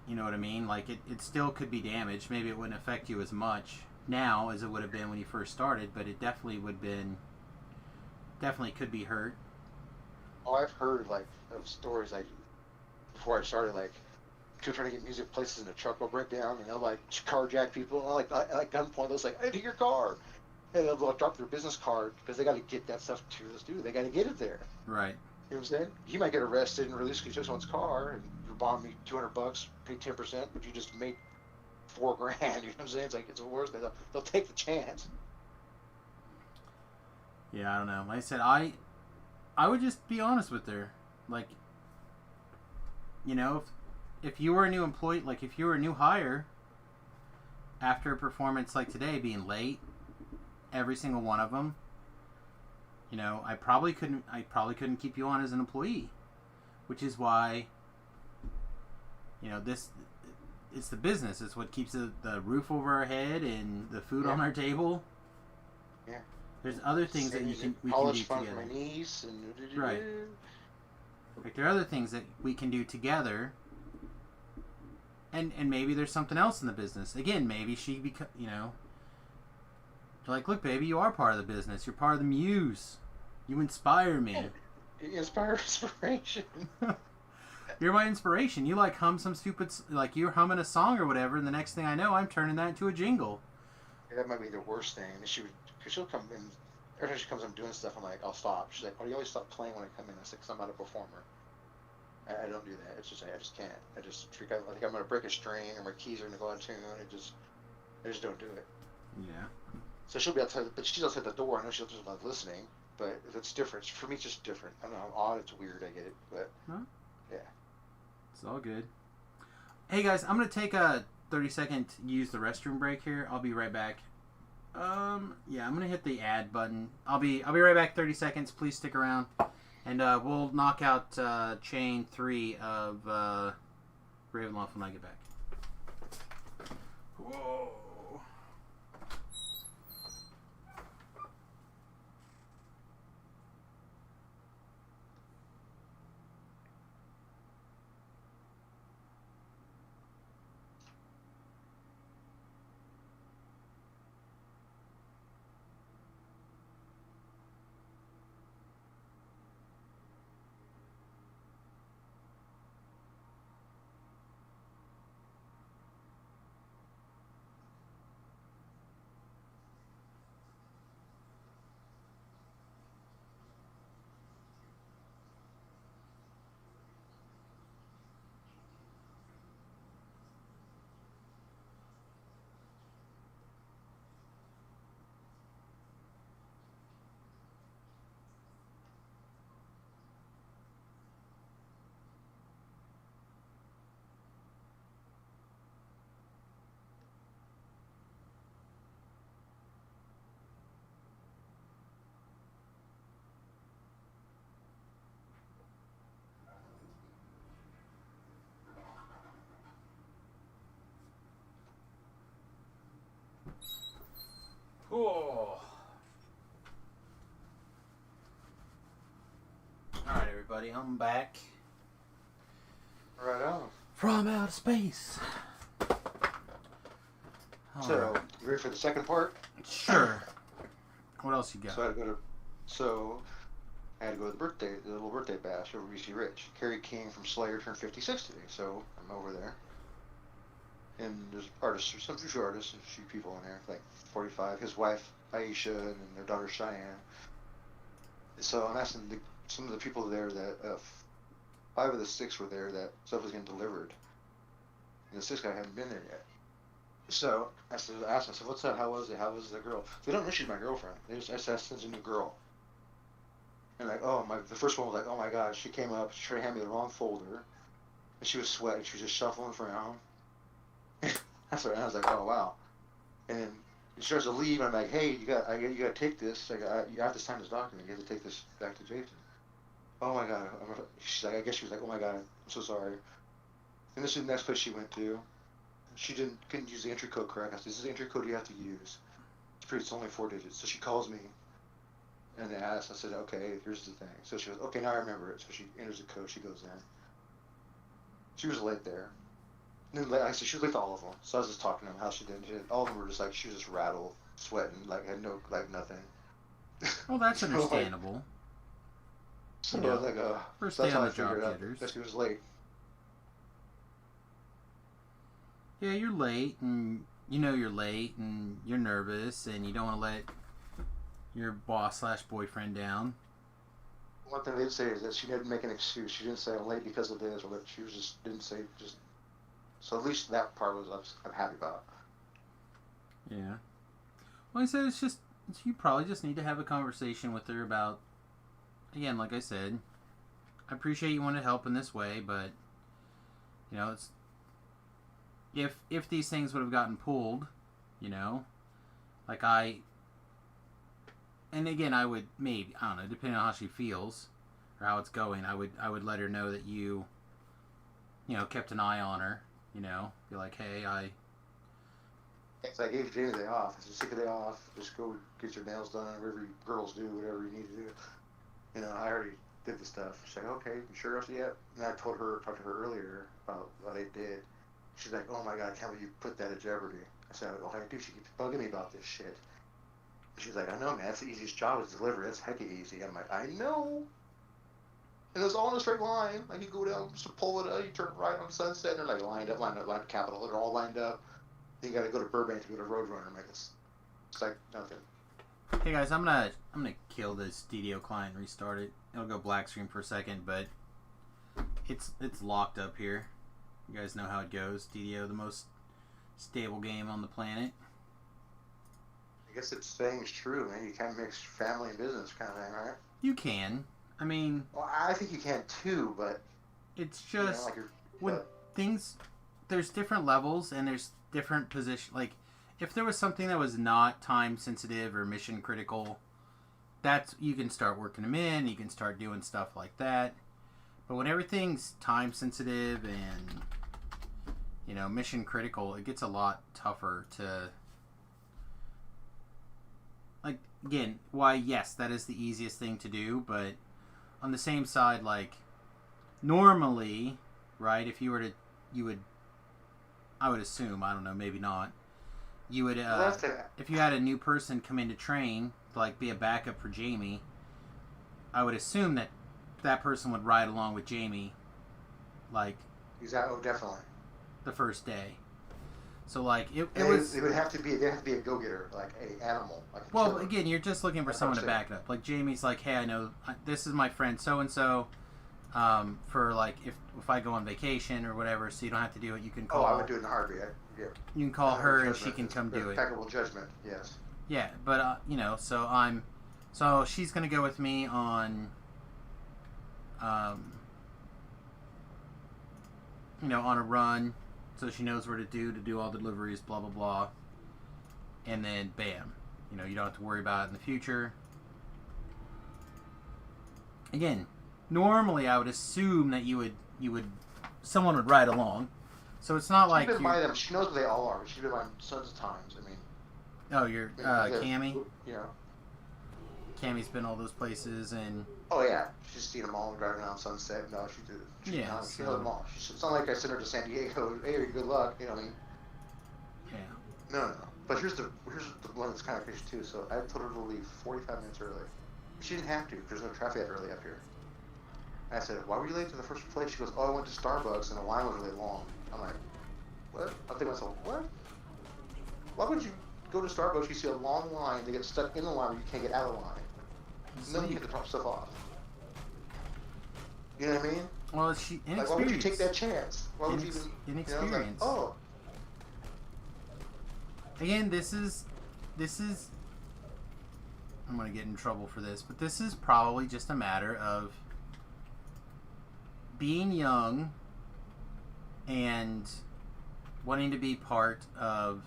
You know what I mean? Like it still could be damaged. Maybe it wouldn't affect you as much now as it would have been when you first started, but it definitely could be hurt. Oh, I've heard like of stories like before I started, like people trying to get music places and the truck will break down, and they'll like carjack people, and like gunpoint. They'll say, "Hey, to your car," and they'll drop their business card because they got to get that stuff to the studio. They got to get it there. Right. You know what I'm saying? You might get arrested and released because you took someone's car, and you bombed me $200, paid 10%, but you just made $4,000. You know what I'm saying? It's like it's the worst. They'll take the chance. Yeah, I don't know. Like I said, I would just be honest with her. Like, you know, if you were a new employee, like if you were a new hire, after a performance like today being late, every single one of them, you know, I probably couldn't keep you on as an employee, which is why, you know, it's the business. It's what keeps the roof over our head and the food on our table. Yeah. There's other things that we can do together. My niece and right. Like there are other things that we can do together. And maybe there's something else in the business. Again, maybe you know, like, look, baby, you are part of the business. You're part of the muse. You inspire me. Inspiration. You're my inspiration. You like hum some stupid, like you're humming a song or whatever, and the next thing I know, I'm turning that into a jingle. Yeah, that might be the worst thing. Because she'll come in, every time she comes in doing stuff, I'm like, I'll stop. She's like, "Why do you always stop playing when I come in?" I said, "Because I'm not a performer. I don't do that. It's just I just can't. I think I'm gonna break a string or my keys are gonna go out of tune. I just don't do it." Yeah. So she'll be outside, but she's outside the door. I know she'll just like listening, But if it's different, for me, it's just different. I don't know. Odd. It's weird. I get it, but Huh? yeah. It's all good. Hey guys, I'm gonna take a 30-second use the restroom break here. I'll be right back. Yeah, I'm gonna hit the add button. I'll be right back. 30 seconds. Please stick around, and we'll knock out chain 3 of Ravenloft when I get back. Whoa. Oh. Alright, everybody, I'm back. Right on. From outer space. So, Alright. you ready for the second part? Sure. What else you got? So I had to go to the little birthday bash over BC Rich. Kerry King from Slayer turned 56 today, so I'm over there. And there's artists, some few artists, a few people in there, like 45. His wife Aisha and their daughter Cheyenne. So I'm asking some of the people there that 5 of the 6 were there that stuff was getting delivered, and the 6th guy hadn't been there yet. So I asked him, I said, "What's up? How was it? How was the girl?" They don't know she's my girlfriend. I said, "That's a new girl." And like, the first one was like, "Oh my God!" She came up, she tried to hand me the wrong folder, and she was sweating. She was just shuffling around. That's right. And I was like, "Oh wow!" And then she starts to leave. And I'm like, "Hey, you got to take this. Like, you have to sign this document. You have to take this back to Jason." Oh my God! She's like, I guess she was like, "Oh my God, I'm so sorry." And this is the next place she went to. She couldn't use the entry code correct. I said, "This is the entry code you have to use. It's only 4 digits." So she calls me and asks. I said, "Okay, here's the thing." So she goes, "Okay, now I remember it." So she enters the code. She goes in. She was late there. And then I said she was late to all of them. So I was just talking to them how she did. All of them were just like, she was just rattled, sweating, like had no, like nothing. Well, that's understandable. So You know, I was like, first so day that's how on I the job, figured out jitters. that she was late. Yeah, you're late, and you know you're late, and you're nervous, and you don't want to let your boss/boyfriend down. One thing they'd say is that she didn't make an excuse. She didn't say I'm late because of this, or that she was just didn't say just. So at least that part I'm happy about. Yeah. Well, I said you probably just need to have a conversation with her about. Again, like I said, I appreciate you want to help in this way, but you know it's. If these things would have gotten pulled, you know, like and again I would maybe, I don't know, depending on how she feels or how it's going, I would let her know that you kept an eye on her, be like, hey, It's like, I gave Jamie the day off. I said, "Take a day off. Just go get your nails done. Whatever girls do, whatever you need to do." I already did the stuff. She's like, "Okay, you sure?" I said, "Yeah." And I talked to her earlier about what I did. She's like, "Oh my God, I can't believe you put that at jeopardy." I said, "Oh, I do." She keeps bugging me about this shit. She's like, "I know, man. That's the easiest job is to deliver. That's hecka easy." I'm like, "I know." And it was all in a straight line. Like, you go down just to pull it up, you turn right on Sunset, and they're like lined up, Capitol. They're all lined up. Then you got to go to Burbank to go to Roadrunner. I'm like, it's like nothing. Hey guys, I'm gonna kill this DDO client and restart it. It'll go black screen for a second, but it's locked up here. You guys know how it goes. DDO, the most stable game on the planet. I guess it's saying's true, man. You can't mix family and business kind of thing, right? You can. I mean, Well, I think you can too, but it's you know, just like you're, when things, there's different levels and there's different position. Like, if there was something that was not time sensitive or mission critical, that's, you can start working them in. You can start doing stuff like that. But when everything's time sensitive and, you know, mission critical, it gets a lot tougher to, like, again, why, yes, that is the easiest thing to do, but on the same side, like, normally, right, if you were to, you would, I would assume, I don't know, maybe not, you would, if you had a new person come in to train, to, like, be a backup for Jamie, I would assume that that person would ride along with Jamie, like, exactly, definitely. the first day. So, like, it It was... would have to be, they have to be a go-getter, like a animal. Like a Well, killer. again, you're just looking for That's someone what to I'm back it up. Like, Jamie's like, hey, I know, this is my friend so-and-so, for, like, if I go on vacation or whatever, so you don't have to do it, you can call... Oh, I would do it in a heartbeat. Yeah. You can call her and Judgment. she can come do it. Impeccable judgment, yes. Yeah, but, you know, so she's going to go with me on, you know, on a run, so she knows where to do all deliveries, blah, blah, blah. And then, bam. You know, you don't have to worry about it in the future. Again, normally I would assume that someone would ride along. So it's not like She's been by them. She knows where they all are. She's been by them tons of times. I mean... Oh, you're, Cammy? You know. Cammy's been all those places, and... Oh, yeah. She's seen them all driving around Sunset. No, she knows them all. It's not like I sent her to San Diego. Hey, good luck. You know what I mean? Yeah. No. But here's the one that's kind of crazy, too. So I told her to leave 45 minutes early. She didn't have to. There's no traffic that early up here. I said, why were you late to the first place? She goes, oh, I went to Starbucks, and the line was really long. I'm like, what? I think to myself, what? Why would you go to Starbucks, you see a long line, they get stuck in the line, you can't get out of the line. Then you get to drop stuff off. You know what I mean? Well, it's inexperience. Like, why would you take that chance? Why would you even... Inexperience. You know, like, oh. Again, this is... I'm going to get in trouble for this, but this is probably just a matter of being young and wanting to be part of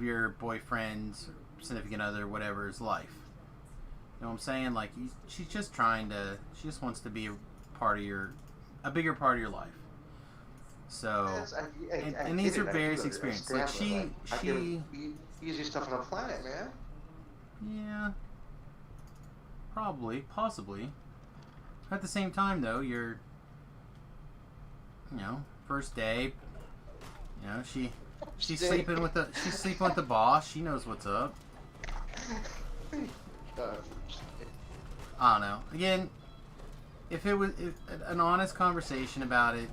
your boyfriend's, significant other, whatever's life. You know what I'm saying? Like, she's just she just wants to be a bigger part of your life. So, and these are various experiences. Like, she easiest stuff on the planet, man. Yeah. Possibly. At the same time, though, you're, you know, first day, you know, she's sleeping with the boss. She knows what's up. I don't know. Again, if an honest conversation about it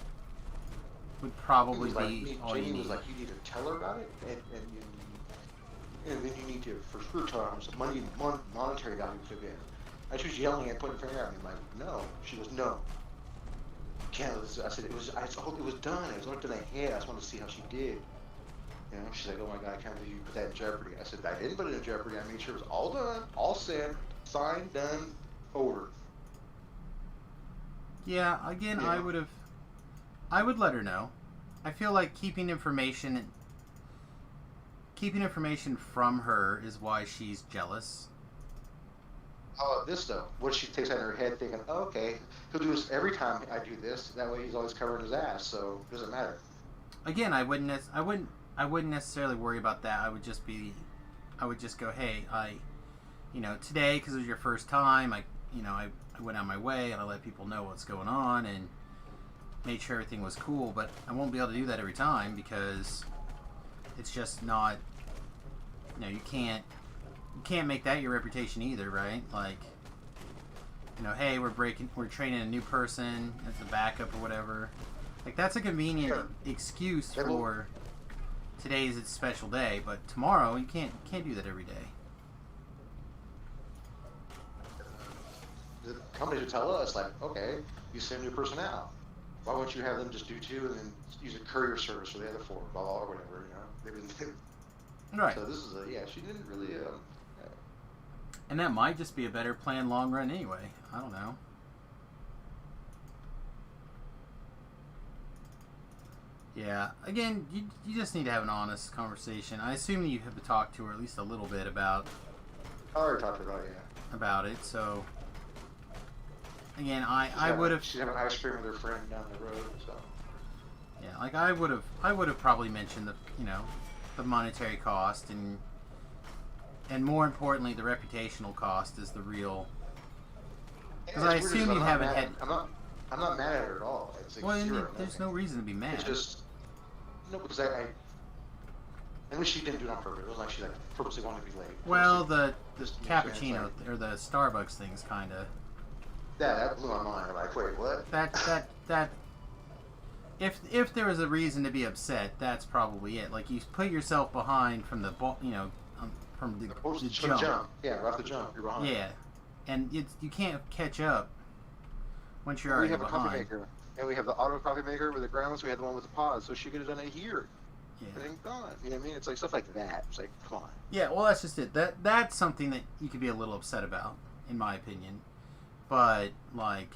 would probably be all you Jamie need. was like, you need to tell her about it, and then you need to, for sure, tell her how much monetary value to be in. And she was yelling and pointing her finger at me. I'm like, no. She goes, no. Can't. I said, it was done. It was looked in the head. I just wanted to see how she did. You know, she's like, oh my God, I can't believe you put that in jeopardy. I said, I didn't put it in jeopardy. I made sure it was all done, all sent, signed, done, over. Yeah, again, yeah. I would let her know. I feel like keeping information from her is why she's jealous. How about this though? What she takes out in her head, thinking, oh, okay, he'll do this every time I do this. That way, he's always covering his ass, so it doesn't matter. Again, I wouldn't necessarily worry about that. I would just go, hey, today, because it was your first time, I went out my way and I let people know what's going on and made sure everything was cool. But I won't be able to do that every time because it's just not. You know, you can't make that your reputation either, right? Like, hey, we're training a new person as a backup or whatever. Like, that's a convenient excuse for today's a special day, but tomorrow you can't do that every day. The companies would tell us, like, okay, you send a new person out. why won't you have them just do 2 and then use a courier service for the other 4, blah, blah, or whatever, you know? They wouldn't. Right. So this is she didn't really. And that might just be a better plan long run anyway. I don't know. Yeah. Again, you just need to have an honest conversation. I assume you have talked to her at least a little bit about. I already talked about it, About it. So. Again, I would have. She's having ice cream with her friend down the road, so. Yeah, like I would have probably mentioned the monetary cost and more importantly the reputational cost is the real. Because I assume you haven't had. I'm not mad at her at all. It's like Well, there's no reason to be mad. It's just because I mean, she didn't do it on purpose. It wasn't like she purposely wanted to be late. Well, the cappuccino or the Starbucks thing's kind of. That blew my mind. I'm like, wait, what? That. If there was a reason to be upset, that's probably it. Like you put yourself behind from the from the jump. Yeah, right off the jump, you're behind. Yeah, and you can't catch up once you're we already have a behind. coffee maker, and we have the auto coffee maker with the grounds. We had the one with the pods, so she could have done it here. Yeah. And then gone. You know what I mean? It's like stuff like that. It's like, come on. Yeah, well, that's just it. That's something that you could be a little upset about, in my opinion. But like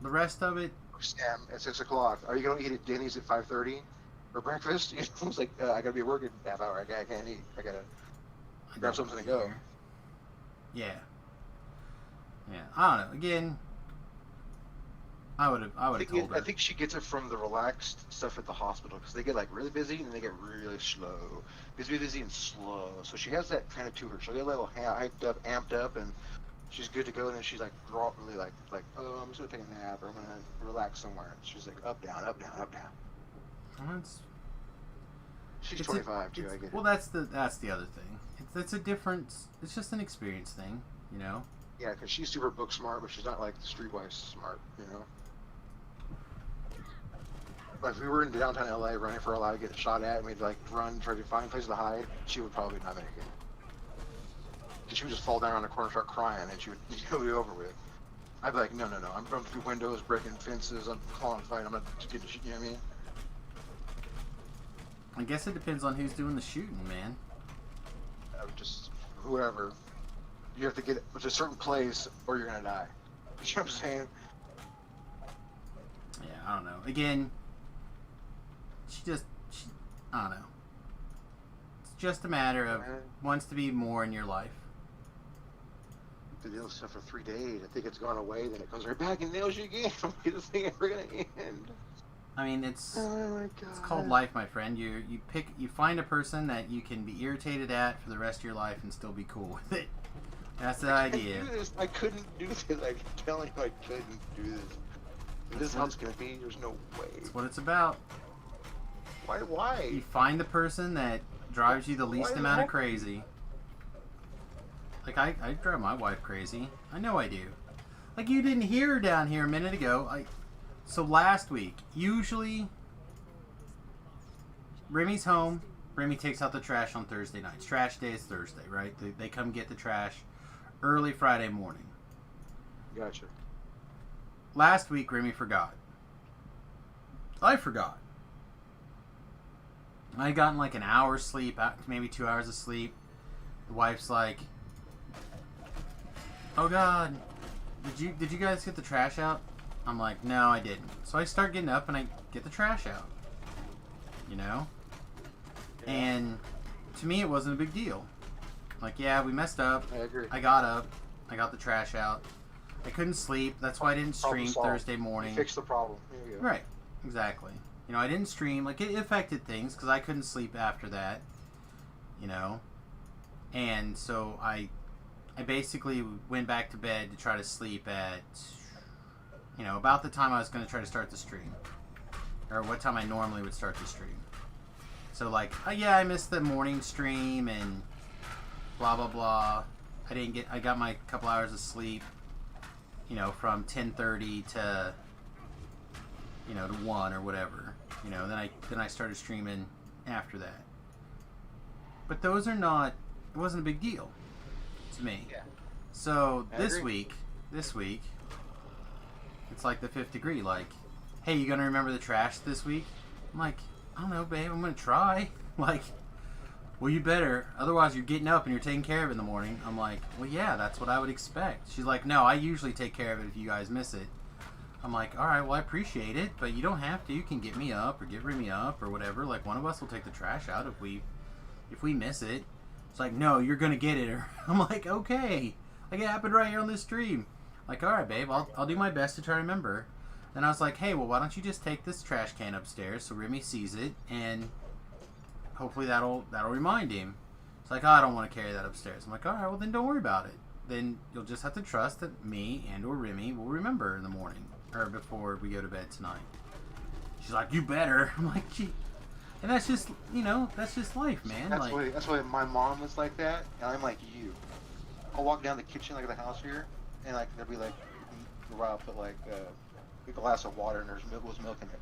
the rest of it. Sam, at 6 o'clock. Are you gonna eat at Denny's at 5:30 for breakfast? You know, it's like I gotta be working half hour. I can't eat. I gotta grab something to go. Yeah. Yeah. I don't know. Again, I would have told her. I think she gets it from the relaxed stuff at the hospital because they get like really busy and then they get really slow. Busy and slow. So she has that kind of to her. She'll get a little hyped up, amped up, and she's good to go. And then she's like really like oh, I'm just gonna take a nap or I'm gonna relax somewhere. And she's like up, down, up, down, up, down. Well, She's 25 too. I get it. Well, that's the other thing. It's a difference. It's just an experience thing, you know. Yeah, because she's super book smart, but she's not like streetwise smart, you know. Like if we were in downtown LA running for a lot to get shot at, and we'd like run, try to find places to hide, she would probably not make it. She would just fall down on the corner and start crying, and she would be over with. I'd be like, no, I'm running through windows, breaking fences, I'm calling a fight, I'm not getting shit, you know what I mean? I guess it depends on who's doing the shooting, man. I would just, whoever. You have to get to a certain place, or you're gonna die. You know what I'm saying? Yeah, I don't know. Again, I don't know. It's just a matter of wants to be more in your life. To deal with stuff for 3 days. I think it's gone away, then it comes right back and nails you again. Is this thing ever gonna end? I mean, it's Oh my God. it's called life, my friend. You find a person that you can be irritated at for the rest of your life and still be cool with it. That's the idea. I couldn't do this. I'm telling you, I couldn't do this. If this is how it's gonna be, there's no way. That's what it's about. Why? You find the person that drives you the least amount of crazy. Like I drive my wife crazy. I know I do. Like you didn't hear her down here a minute ago. So last week, usually Remy's home. Remy takes out the trash on Thursday nights. Trash day is Thursday, right? They come get the trash early Friday morning. Gotcha. Last week, Remy forgot. I forgot. I had gotten like an hour's sleep, maybe 2 hours of sleep. The wife's like, "Oh God, did you guys get the trash out?" I'm like, "No, I didn't." So I start getting up and I get the trash out. You know? Yeah. And to me, it wasn't a big deal. Like, yeah, we messed up. I agree. I got up. I got the trash out. I couldn't sleep. That's why I didn't Problem stream solved. Thursday morning. Fix the problem. There you go. Right. Exactly. You know, I didn't stream. Like, it affected things because I couldn't sleep after that. You know? And so I basically went back to bed to try to sleep at, you know, about the time I was going to try to start the stream. Or what time I normally would start the stream. So, like, yeah, I missed the morning stream and blah, blah, blah. I got my couple hours of sleep, you know, from 10:30 to, you know, to 1 or whatever. You know, then I started streaming after that. But those are not, it wasn't a big deal to me. Yeah. So I this agree. week, it's like the fifth degree. Like, hey, you gonna remember the trash this week? I'm like, I don't know, babe. I'm gonna try. Like, well, you better. Otherwise, you're getting up and you're taking care of it in the morning. I'm like, well, yeah, that's what I would expect. She's like, no, I usually take care of it if you guys miss it. I'm like, all right, well, I appreciate it, but you don't have to. You can get me up or get me up or whatever. Like, one of us will take the trash out if we miss it. It's like, no, you're gonna get it. I'm like, okay. Like, it happened right here on this stream. Like, all right, babe, I'll do my best to try to remember. Then I was like, hey, well, why don't you just take this trash can upstairs so Remy sees it, and hopefully that'll remind him. It's like, oh, I don't want to carry that upstairs. I'm like, all right, well, then don't worry about it. Then you'll just have to trust that me and or Remy will remember in the morning or before we go to bed tonight. She's like, you better. I'm like, gee. And that's just, that's just life, man. That's why my mom was like that, and I'm like you. I'll walk down the kitchen, like, at the house here, and, like, there'll be, like, I'll put, like, a glass of water, and there's milk in it.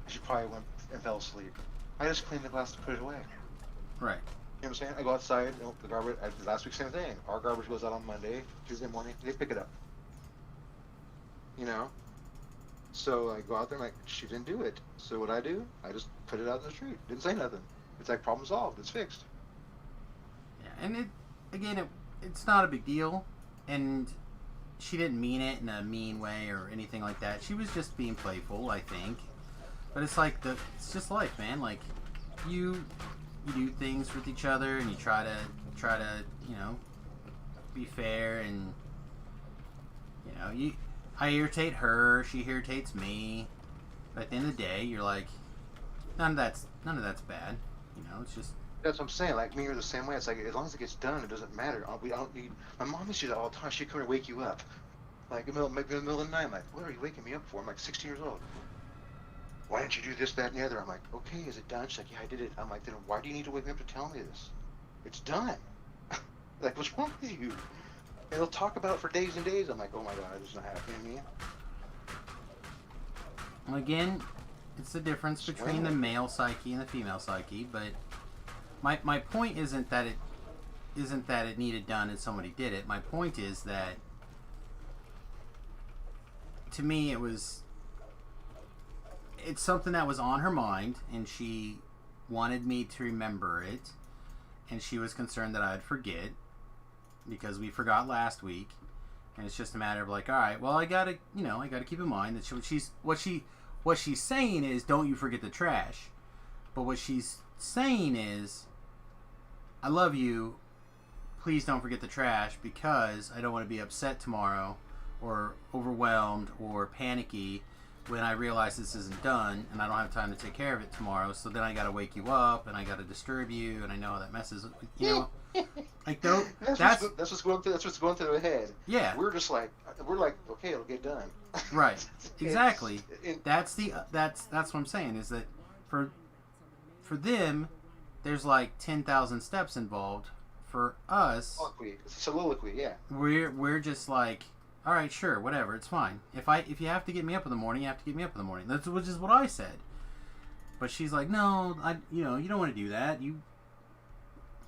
She probably went and fell asleep. I just clean the glass to put it away. Right. You know what I'm saying? I go outside, the garbage, last week, same thing. Our garbage goes out on Monday, Tuesday morning, they pick it up. So I go out there, and, like, she didn't do it. So what I do, I just put it out in the street. Didn't say nothing. It's like, problem solved. It's fixed. Yeah, and it's not a big deal, and she didn't mean it in a mean way or anything like that. She was just being playful, I think. But it's like it's just life, man. Like, you do things with each other, and you try to be fair, and I irritate her, she irritates me. But at the end of the day, you're like, none of that's bad. It's just. That's what I'm saying. Like, me, you're the same way. It's like, as long as it gets done, it doesn't matter. I don't need. My mom used to do that all the time. She'd come and wake you up, like in the middle of the night. I'm like, what are you waking me up for? I'm like 16 years old. Why didn't you do this, that, and the other? I'm like, okay, is it done? She's like, yeah, I did it. I'm like, then why do you need to wake me up to tell me this? It's done. Like, what's wrong with you? And they'll talk about it for days and days. I'm like, oh my god, this is not happening to me. Well, again, it's the difference between the male psyche and the female psyche, but my point isn't that it needed done and somebody did it. My point is that, to me, it's something that was on her mind, and she wanted me to remember it, and she was concerned that I'd forget, because we forgot last week, and it's just a matter of like, all right, well, I gotta keep in mind that what she's saying is, don't you forget the trash, but what she's saying is, I love you, please don't forget the trash, because I don't want to be upset tomorrow, or overwhelmed, or panicky, when I realize this isn't done, and I don't have time to take care of it tomorrow, so then I gotta wake you up, and I gotta disturb you, and I know how that messes, like, that's what's going through their head. Yeah. We're like, okay, it'll get done. Right. Exactly. That's what I'm saying, is that for them, there's like 10,000 steps involved. For us, soliloquy, yeah. We're just like, all right, sure, whatever, it's fine. If you have to get me up in the morning, you have to get me up in the morning. Which is what I said. But she's like, no, you don't want to do that. You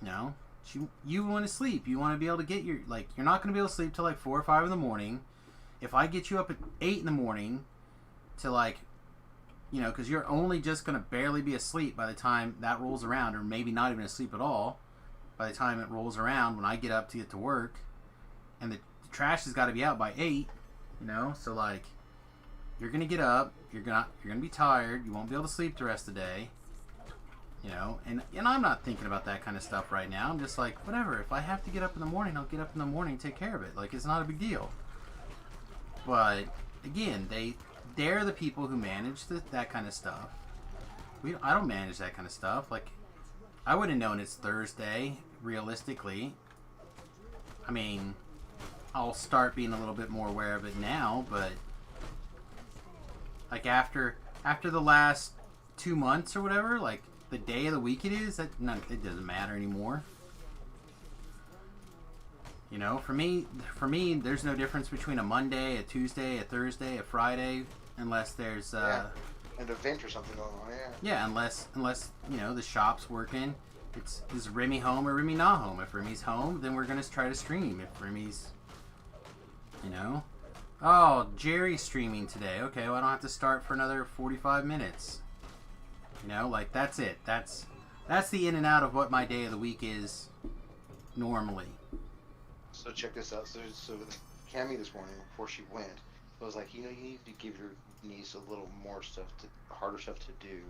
want to sleep. You want to be able to get you're not going to be able to sleep till like 4 or 5 in the morning. If I get you up at 8 in the morning to because you're only just going to barely be asleep by the time that rolls around, or maybe not even asleep at all by the time it rolls around when I get up to get to work, and the trash has got to be out by 8, so like, you're going to get up, you're going to be tired, you won't be able to sleep the rest of the day, and I'm not thinking about that kind of stuff right now. I'm just like, whatever, if I have to get up in the morning, I'll get up in the morning and take care of it. Like, it's not a big deal. But again, they're the people who manage that kind of stuff. I don't manage that kind of stuff. Like, I would have known it's Thursday, realistically. I mean, I'll start being a little bit more aware of it now, but like after the last 2 months or whatever, like the day of the week it doesn't matter anymore. For me, there's no difference between a Monday, a Tuesday, a Thursday, a Friday, unless there's an event or something going on. Yeah, unless the shop's working. Is Remy home or Remy not home? If Remy's home, then we're gonna try to stream. If Remy's, Oh, Jerry's streaming today. Okay, well, I don't have to start for another 45 minutes. You know, like, that's it. That's the in and out of what my day of the week is normally. So check this out. So Cammy this morning, before she went, was like, you need to give your niece a little more harder stuff to do.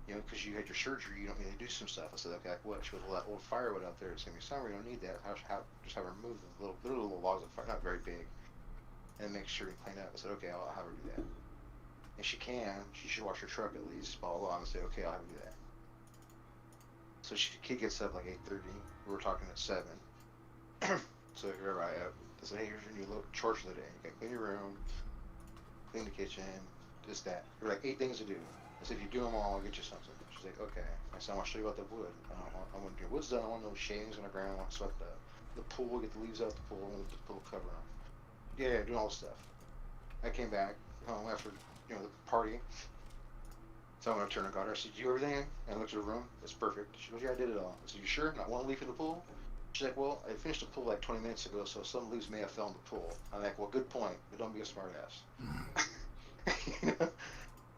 Because you had your surgery, you don't need to do some stuff. I said, okay, like what? She goes, well, that old firewood out there, it's going to be summer, you don't need that. Just have her remove the little logs of fire, not very big, and make sure you clean up. I said, okay, I'll have her do that. And she should wash her truck at least, blah, blah, blah. And I said, okay, I'll have her do that. So kid gets up like 8:30. We were talking at 7. So here I said, hey, here's your new little chores for the day. You got to clean your room, clean the kitchen, this, that. There were like 8 things to do. I said, if you do them all, I'll get you something. She's like, okay. I said, I want to show you about the wood. I want your wood's done. I want no shavings on the ground. I want to sweat the pool, get the leaves out the pool, and put the pool cover on. Yeah, doing all this stuff. I came back home after, the party. So I went up to her and got her. I said, did you do everything? And I looked at her room. It's perfect. She goes, yeah, I did it all. I said, you sure? Not one leaf in the pool? She's like, well, I finished the pool like 20 minutes ago, so some leaves may have fell in the pool. I'm like, well, good point, but don't be a smart ass.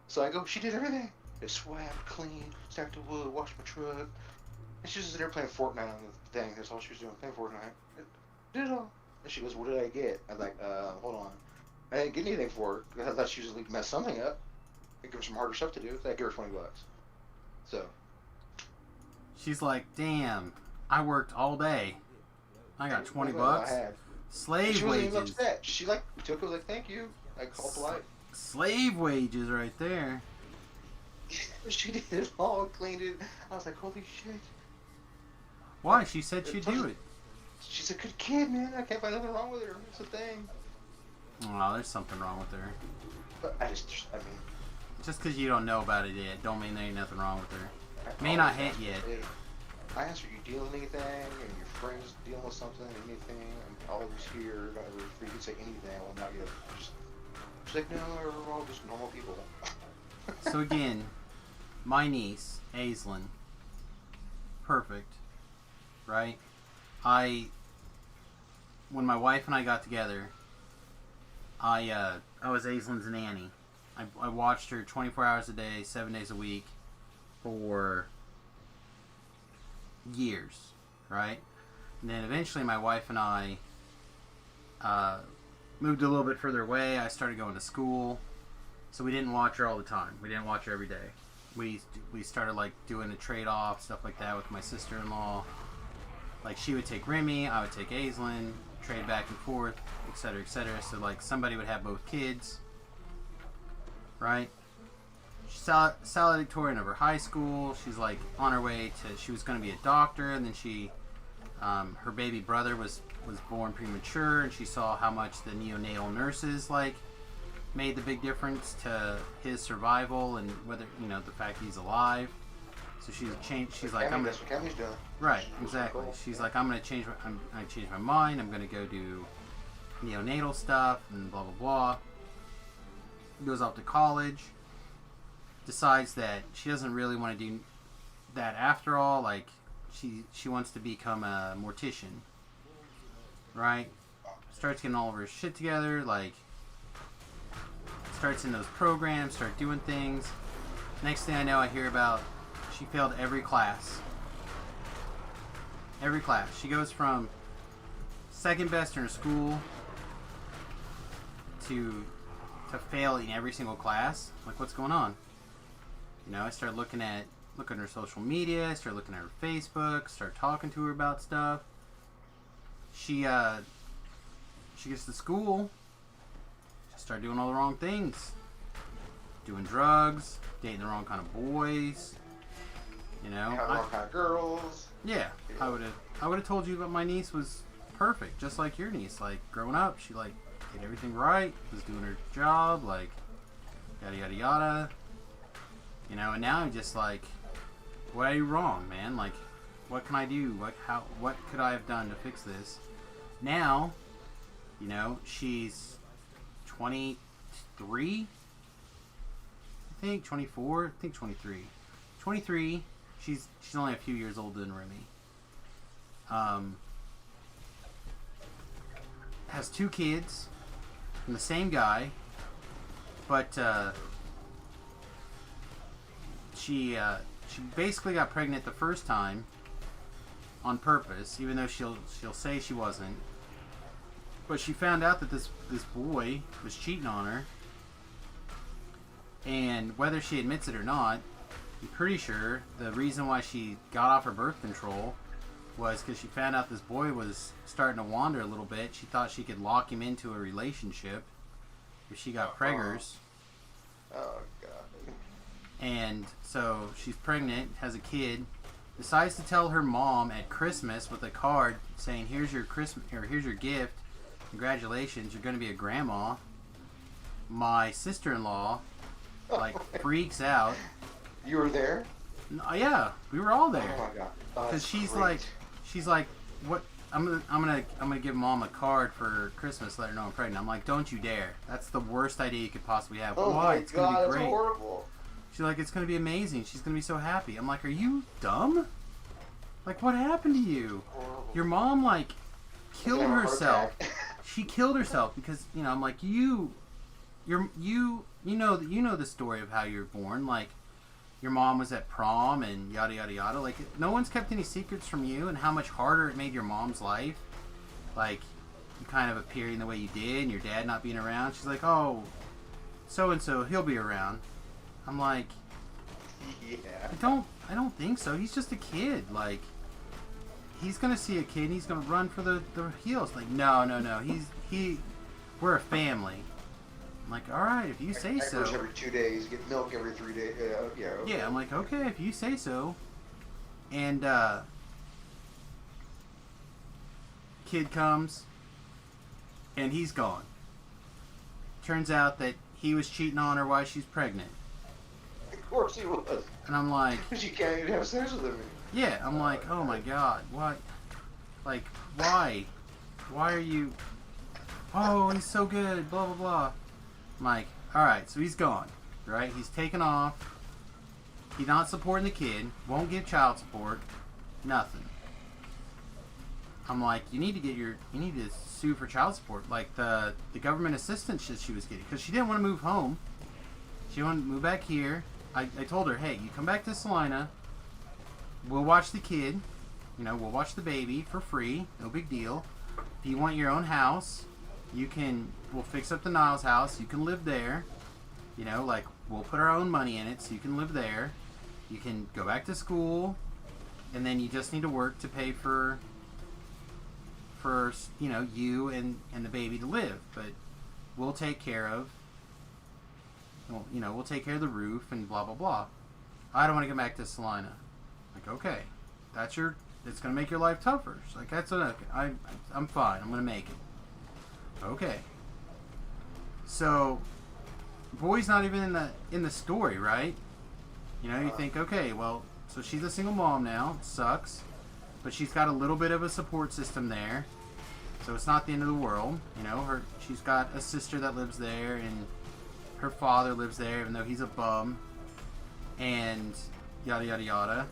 So I go, she did everything. They swept, cleaned, stacked the wood, washed my truck. And she's just there playing Fortnite on the thing. That's all she was doing, playing Fortnite. Did it all. And she goes, what did I get? I'm like, hold on. I didn't get anything for her because I thought she was going to mess something up. I give her some harder stuff to do. So I give her $20. So. She's like, damn, I worked all day. I got $20. I had. Slave she wages. She wasn't even upset. She took it, was like, thank you. I called polite. Slave wages right there. She did it all, cleaned it. I was like, holy shit. Why? She said she'd do it. She's a good kid, man. I can't find nothing wrong with her. It's a thing. Oh, there's something wrong with her. But I mean... Just because you don't know about it yet, don't mean there ain't nothing wrong with her. May not hit yet. I asked her, you dealing with anything? And your friends dealing with something, anything? I'm always here. You can say anything. I will not get She's like, no, we're all just normal people. So again, my niece, Aislinn, perfect, right? When my wife and I got together, I was Aislinn's nanny. I watched her 24 hours a day, 7 days a week, for years, right? And then eventually my wife and I moved a little bit further away. I started going to school, so we didn't watch her all the time. We didn't watch her every day. We started like doing a trade-off, stuff like that with my sister-in-law. Like she would take Remy, I would take Aislinn, trade back and forth, etc., etc. So like somebody would have both kids, right? She's valedictorian of her high school. She's like on her way to. She was going to be a doctor, and then her baby brother was born premature, and she saw how much the neonatal nurses like made the big difference to his survival and whether the fact he's alive. So she's changed. She's like, that's what Cammy's doing. Right, exactly. She's like, I'm gonna change. I changed my mind. I'm gonna go do neonatal stuff and blah blah blah. Goes off to college. Decides that she doesn't really want to do that after all. Like she wants to become a mortician. Right? Starts getting all of her shit together. Like starts in those programs. Start doing things. Next thing I know, I hear about she failed every class. Every class. She goes from second best in her school to failing every single class. Like, what's going on? I start looking at her social media. I start looking at her Facebook. Start talking to her about stuff. She gets to school. She start doing all the wrong things. Doing drugs. Dating the wrong kind of boys. Having the wrong kind of girls. Yeah, I would have told you that my niece was perfect, just like your niece. Like growing up, she like did everything right, was doing her job, like yada yada yada. And now I'm just like, what are you wrong, man? Like, what can I do? What could I have done to fix this? Now, she's 23. I think 24. I think 23. 23. She's only a few years older than Remy. Has 2 kids. from the same guy, but she basically got pregnant the first time on purpose, even though she'll say she wasn't. But she found out that this boy was cheating on her, and whether she admits it or not, I'm pretty sure the reason why she got off her birth control was because she found out this boy was starting to wander a little bit. She thought she could lock him into a relationship if she got preggers. Oh, God. And so she's pregnant, has a kid, decides to tell her mom at Christmas with a card saying, here's your gift. Congratulations, you're going to be a grandma. My sister-in-law, freaks out. You were there? Yeah, we were all there. Oh, my God. Oh, Because that's she's like, what? I'm gonna give mom a card for Christmas, let her know I'm pregnant. I'm like, don't you dare. That's the worst idea you could possibly have. Oh, Why? my It's God, gonna be that's great. horrible. She's like, it's gonna be amazing. She's gonna be so happy. I'm like, are you dumb? Like, what happened to you? Horrible. Your mom killed Having a heart herself. attack. She killed herself because I'm like, you know the story of how you're born. Like, your mom was at prom and yada yada yada. Like, no one's kept any secrets from you, and how much harder it made your mom's life. Like, you kind of appearing the way you did, and your dad not being around. She's like, oh, so and so, he'll be around. I'm like, Yeah. I don't think so. He's just a kid. Like, he's gonna see a kid and he's gonna run for the heels. Like, no. We're a family. I'm like, all right, if you say I so. brush every 2 days, get milk every 3 days. Yeah. Okay. Yeah, I'm like, okay, if you say so. And kid comes and he's gone. Turns out that he was cheating on her while she's pregnant. Of course he was. And I'm like, Because you can't even have sex with him. yeah, I'm like, oh my God, what? Like, why? Why are you? Oh, he's so good, blah, blah, blah. I'm like, alright, so he's gone, right? He's taken off. He's not supporting the kid, won't give child support, nothing. I'm like, you need to sue for child support, like the government assistance that she was getting, because she didn't want to move home. She wanted to move back here. I told her, hey, you come back to Salina, we'll watch the kid, we'll watch the baby for free, no big deal. If you want your own house, we'll fix up the Niles house, you can live there, we'll put our own money in it so you can live there. You can go back to school, and then you just need to work to pay for you and the baby to live, but we'll take care of we'll take care of the roof and blah blah blah. I don't want to get back to Salina. Like, okay, it's gonna make your life tougher. She's like, that's okay. I'm fine. I'm gonna make it. Okay. So, boy's not even in the story, right? You think, okay, well, so she's a single mom now. Sucks, but she's got a little bit of a support system there, so it's not the end of the world. She's got a sister that lives there, and her father lives there, even though he's a bum, and yada yada yada.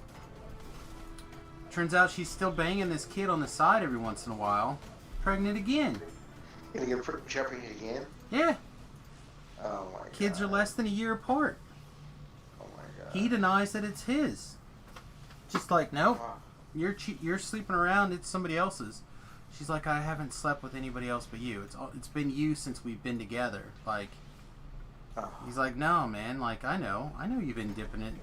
Turns out she's still banging this kid on the side every once in a while, pregnant again. Gonna get her pregnant again? Yeah. Oh my God. Kids are less than a year apart. Oh my God. He denies that it's his. Just like, nope, Wow. you're sleeping around, it's somebody else's. She's like, I haven't slept with anybody else but you. It's been you since we've been together. Like, Oh. he's like, no, man, like, I know you've been dipping it,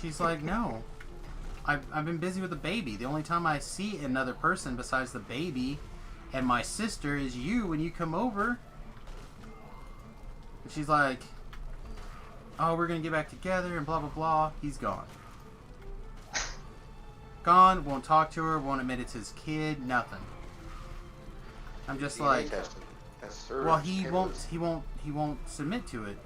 She's like, no, I've been busy with the baby. The only time I see another person besides the baby and my sister is you when you come over. And she's like, oh, we're gonna get back together and blah blah blah. He's gone. Gone, won't talk to her, won't admit it's his kid, nothing. I'm just DNA like, testing. That's her. well, he won't submit to it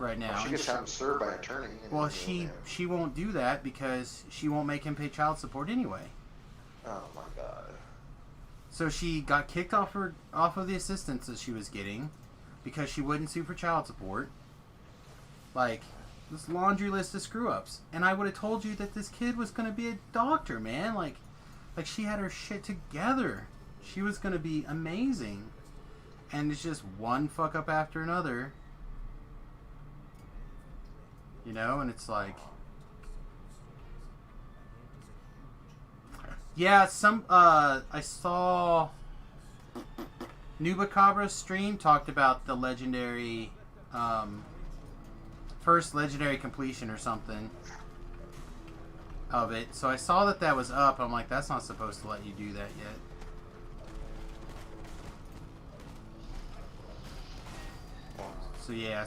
right now. Well, she And gets time served by attorney. well, she won't do that because she won't make him pay child support anyway. Oh my God. So she got kicked off of the assistance that she was getting because she wouldn't sue for child support. Like, this laundry list of screw ups. And I would have told you that this kid was going to be a doctor, man. Like she had her shit together. She was going to be amazing. And it's just one fuck up after another. You know, and it's like... Yeah, I saw... Nubacabra's stream talked about the legendary... first legendary completion or something of it. So I saw that was up. I'm like, that's not supposed to let you do that yet. So yeah,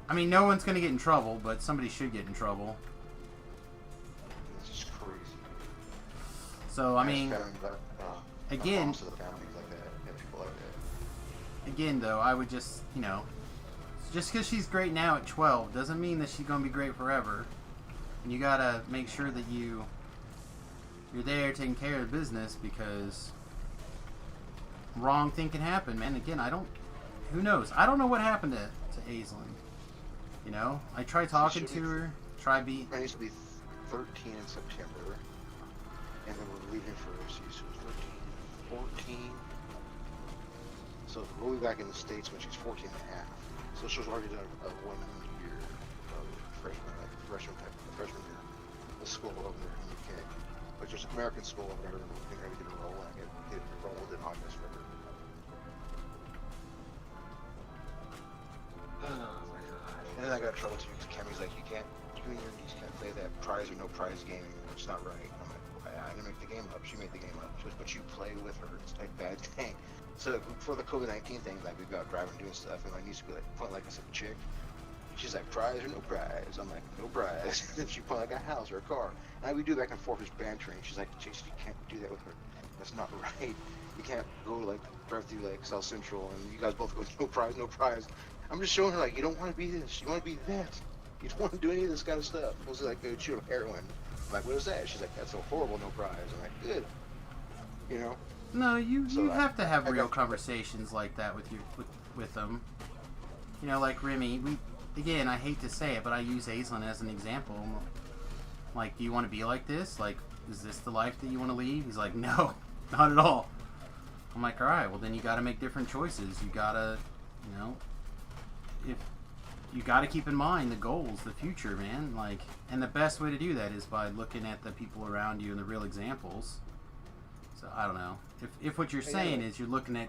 I mean, no one's gonna get in trouble, but somebody should get in trouble. This is crazy. So I mean, again, like that, people like that. Again though, I would just, you know, just because she's great now at 12 doesn't mean that she's gonna be great forever. And you gotta make sure that you're there taking care of the business, because wrong thing can happen, man. Again, who knows? I don't know what happened to Aislinn. You know, I tried talking to her, I used to be 13 in September, and then we're leaving for overseas. So it was 13, 14. So we'll be back in the States when she's 14 and a half. So she's already done a 1 year of freshman year of school over there in the UK. But there's American school over there, and we're going to get enrolled, and get enrolled in August for her. Oh my god. And then I got in trouble too, because Cammy's like, you and your niece can't play that prize or no prize game. It's not right. I'm like, I didn't make the game up. She made the game up. She goes, but you play with her. It's like bad thing. So for the COVID-19 thing, like, we'd go out driving doing stuff, and my niece would be like, point like I said, chick. She's like, prize or no prize? I'm like, no prize. And she point like a house or a car. And we do back and forth just bantering. She's like, Jason, you can't do that with her. That's not right. You can't go like drive through like South Central and you guys both go, no prize, no prize. I'm just showing her like, you don't want to be this, you want to be that. You don't want to do any of this kind of stuff. It was like, go shoot up heroin. I'm like, what is that? She's like, that's so horrible, no prize. I'm like, good. You know? No, you have to have real conversations like that with them. You know, like Remy, again, I hate to say it, but I use Aislinn as an example. Like, do you want to be like this? Like, is this the life that you want to lead? He's like, no, not at all. I'm like, all right, well then you got to make different choices. You got to, you know, if you got to keep in mind the goals, the future, man. Like, and the best way to do that is by looking at the people around you and the real examples. So I don't know. If what you're saying is you're looking at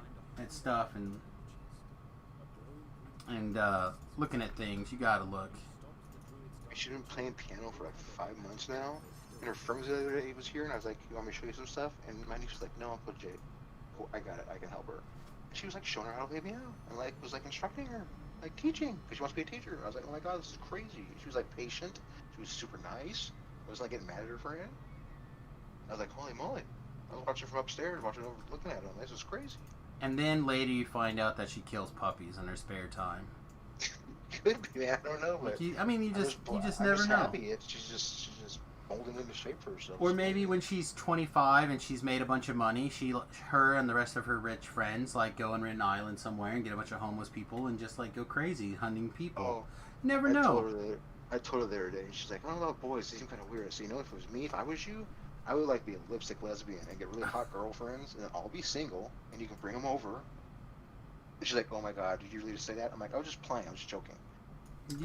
stuff and looking at things, you gotta look. She's been playing piano for like 5 months now, and her friends the other day was here, and I was like, you want me to show you some stuff? And my niece was like, no, Uncle Jay, well, I got it, I can help her. And she was like showing her how to play piano, and like was like instructing her, like teaching, because she wants to be a teacher. I was like, oh my god, this is crazy. She was like patient, she was super nice. I was like getting mad at her for it. I was like, holy moly. I was watching from upstairs, looking at them. This is crazy. And then later you find out that she kills puppies in her spare time. Could be, man. I don't know. But you just I'm never just know. Happy. She's just molding into shape for herself. Or maybe when she's 25 and she's made a bunch of money, her and the rest of her rich friends like go and rent an island somewhere and get a bunch of homeless people and just like go crazy hunting people. Never know. I told her the other day, and she's like, I don't know about boys. They seem kind of weird. So, you know, if it was me, if I was you, I would like be a lipstick lesbian and get really hot girlfriends, and then I'll be single, and you can bring them over. And she's like, oh my god, did you really just say that? I'm like, I was just playing, I was just joking.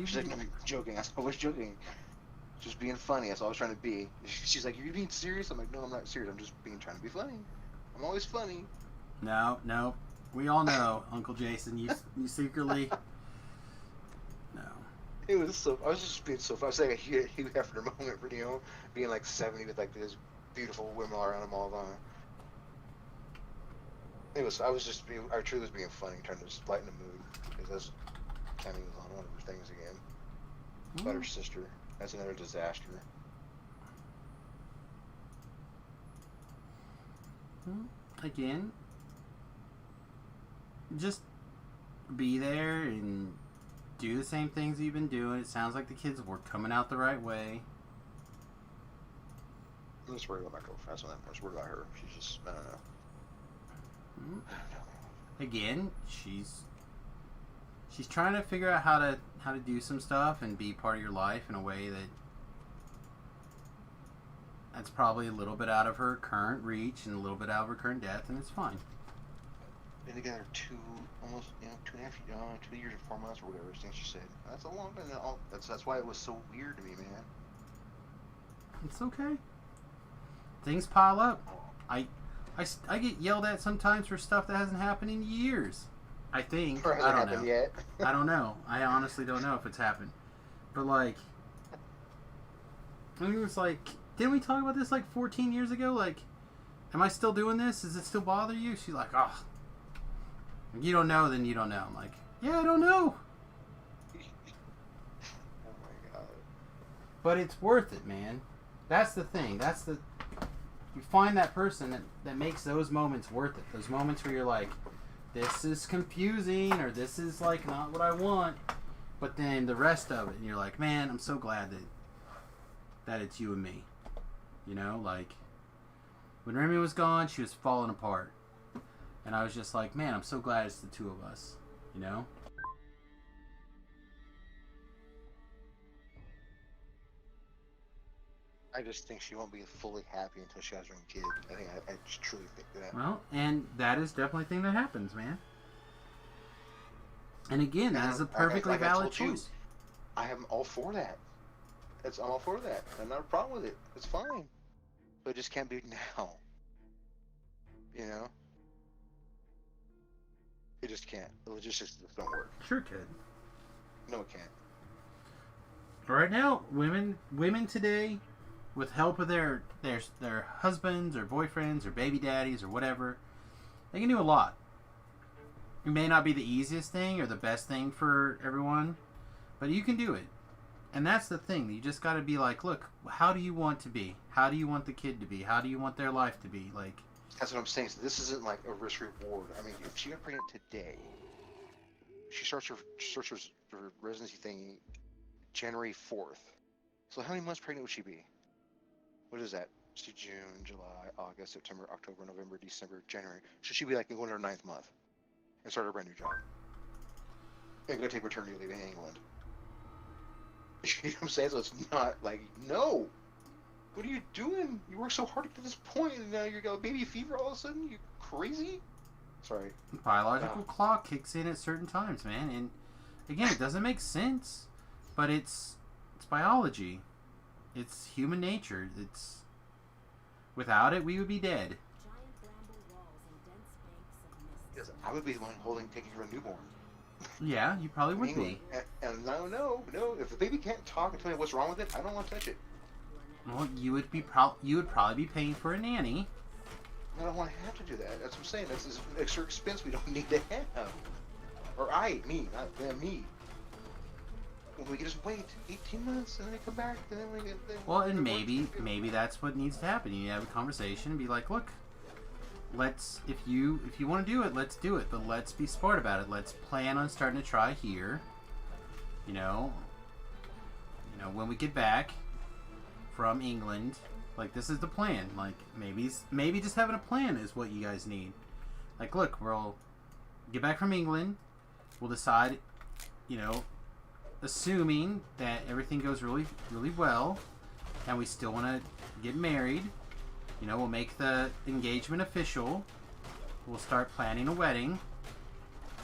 She's like, no, I'm joking. I was joking. Just being funny, that's all I was trying to be. She's like, are you being serious? I'm like, no, I'm not serious. I'm just trying to be funny. I'm always funny. No. We all know, Uncle Jason, you secretly... No. It was so. I was just being so. I was like a Hugh Hefner moment for being like 70 with like these beautiful women all around him all the time. It was. I truly was being funny, trying to just lighten the mood, because that's Kenny was on one of her things again. About her sister. That's another disaster. Again, just be there and do the same things you've been doing. It sounds like the kids were coming out the right way. I'm just worried about my girlfriend. I'm just worried about her. She's just, I don't know. Again, she's trying to figure out how to do some stuff and be part of your life in a way that that's probably a little bit out of her current reach and a little bit out of her current depth, and it's fine. Been together almost 2 years and 4 months or whatever. Since she said that's a long time. That's why it was so weird to me, man. It's okay. Things pile up. I get yelled at sometimes for stuff that hasn't happened in years. I think. Or hasn't I don't happened know. yet. I don't know. I honestly don't know if it's happened. But like, I mean, it was like, didn't we talk about this like 14 years ago? Like, am I still doing this? Does it still bother you? She's like, oh, you don't know, then you don't know. I'm like, yeah, I don't know. Oh my god. But it's worth it, man. That's the thing. You find that person that makes those moments worth it. Those moments where you're like, this is confusing, or this is like not what I want. But then the rest of it, and you're like, man, I'm so glad that it's you and me. You know, like, when Remy was gone, she was falling apart. And I was just like, man, I'm so glad it's the two of us. You know? I just think she won't be fully happy until she has her own kid. I just truly think that. Well, and that is definitely a thing that happens, man. And again, that is a perfectly like I valid told you, choice. I am all for that. I'm all for that. I'm not a problem with it. It's fine. But it just can't be now. You know? It just can't. The logistics just don't work. Sure could. No, it can't. Right now, women today, with help of their husbands or boyfriends or baby daddies or whatever, they can do a lot. It may not be the easiest thing or the best thing for everyone, but you can do it. And that's the thing. You just got to be like, look, how do you want to be? How do you want the kid to be? How do you want their life to be? Like, that's what I'm saying. So this isn't like a risk reward. I mean, if she got pregnant today, she starts her residency thing January 4th. So how many months pregnant would she be? What is that? See, June, July, August, September, October, November, December, January. So she'd be like going to her 9th month and start a brand new job. And go take maternity leave in England. You know what I'm saying? So it's not like, no. What are you doing? You worked so hard to get to this point, and now you got baby fever all of a sudden? You crazy? Sorry. Biological clock kicks in at certain times, man. And again, it doesn't make sense, but it's biology. It's human nature. It's without it, we would be dead. Because I would be the one taking care of a newborn. Yeah, you probably would be. And no. If the baby can't talk and tell me what's wrong with it, I don't want to touch it. Well, you would probably be paying for a nanny. I don't want to have to do that. That's what I'm saying. That's an extra expense we don't need to have. Or not them, me. Well, we can just wait 18 months and then come back and then we get. Well, and maybe that's what needs to happen. You need to have a conversation and be like, look, let's if you want to do it, let's do it, but let's be smart about it. Let's plan on starting to try here. You know, when we get back from England, like, this is the plan. Like, maybe just having a plan is what you guys need. Like, look, we'll get back from England. We'll decide, assuming that everything goes really, really well, and we still want to get married, we'll make the engagement official. We'll start planning a wedding,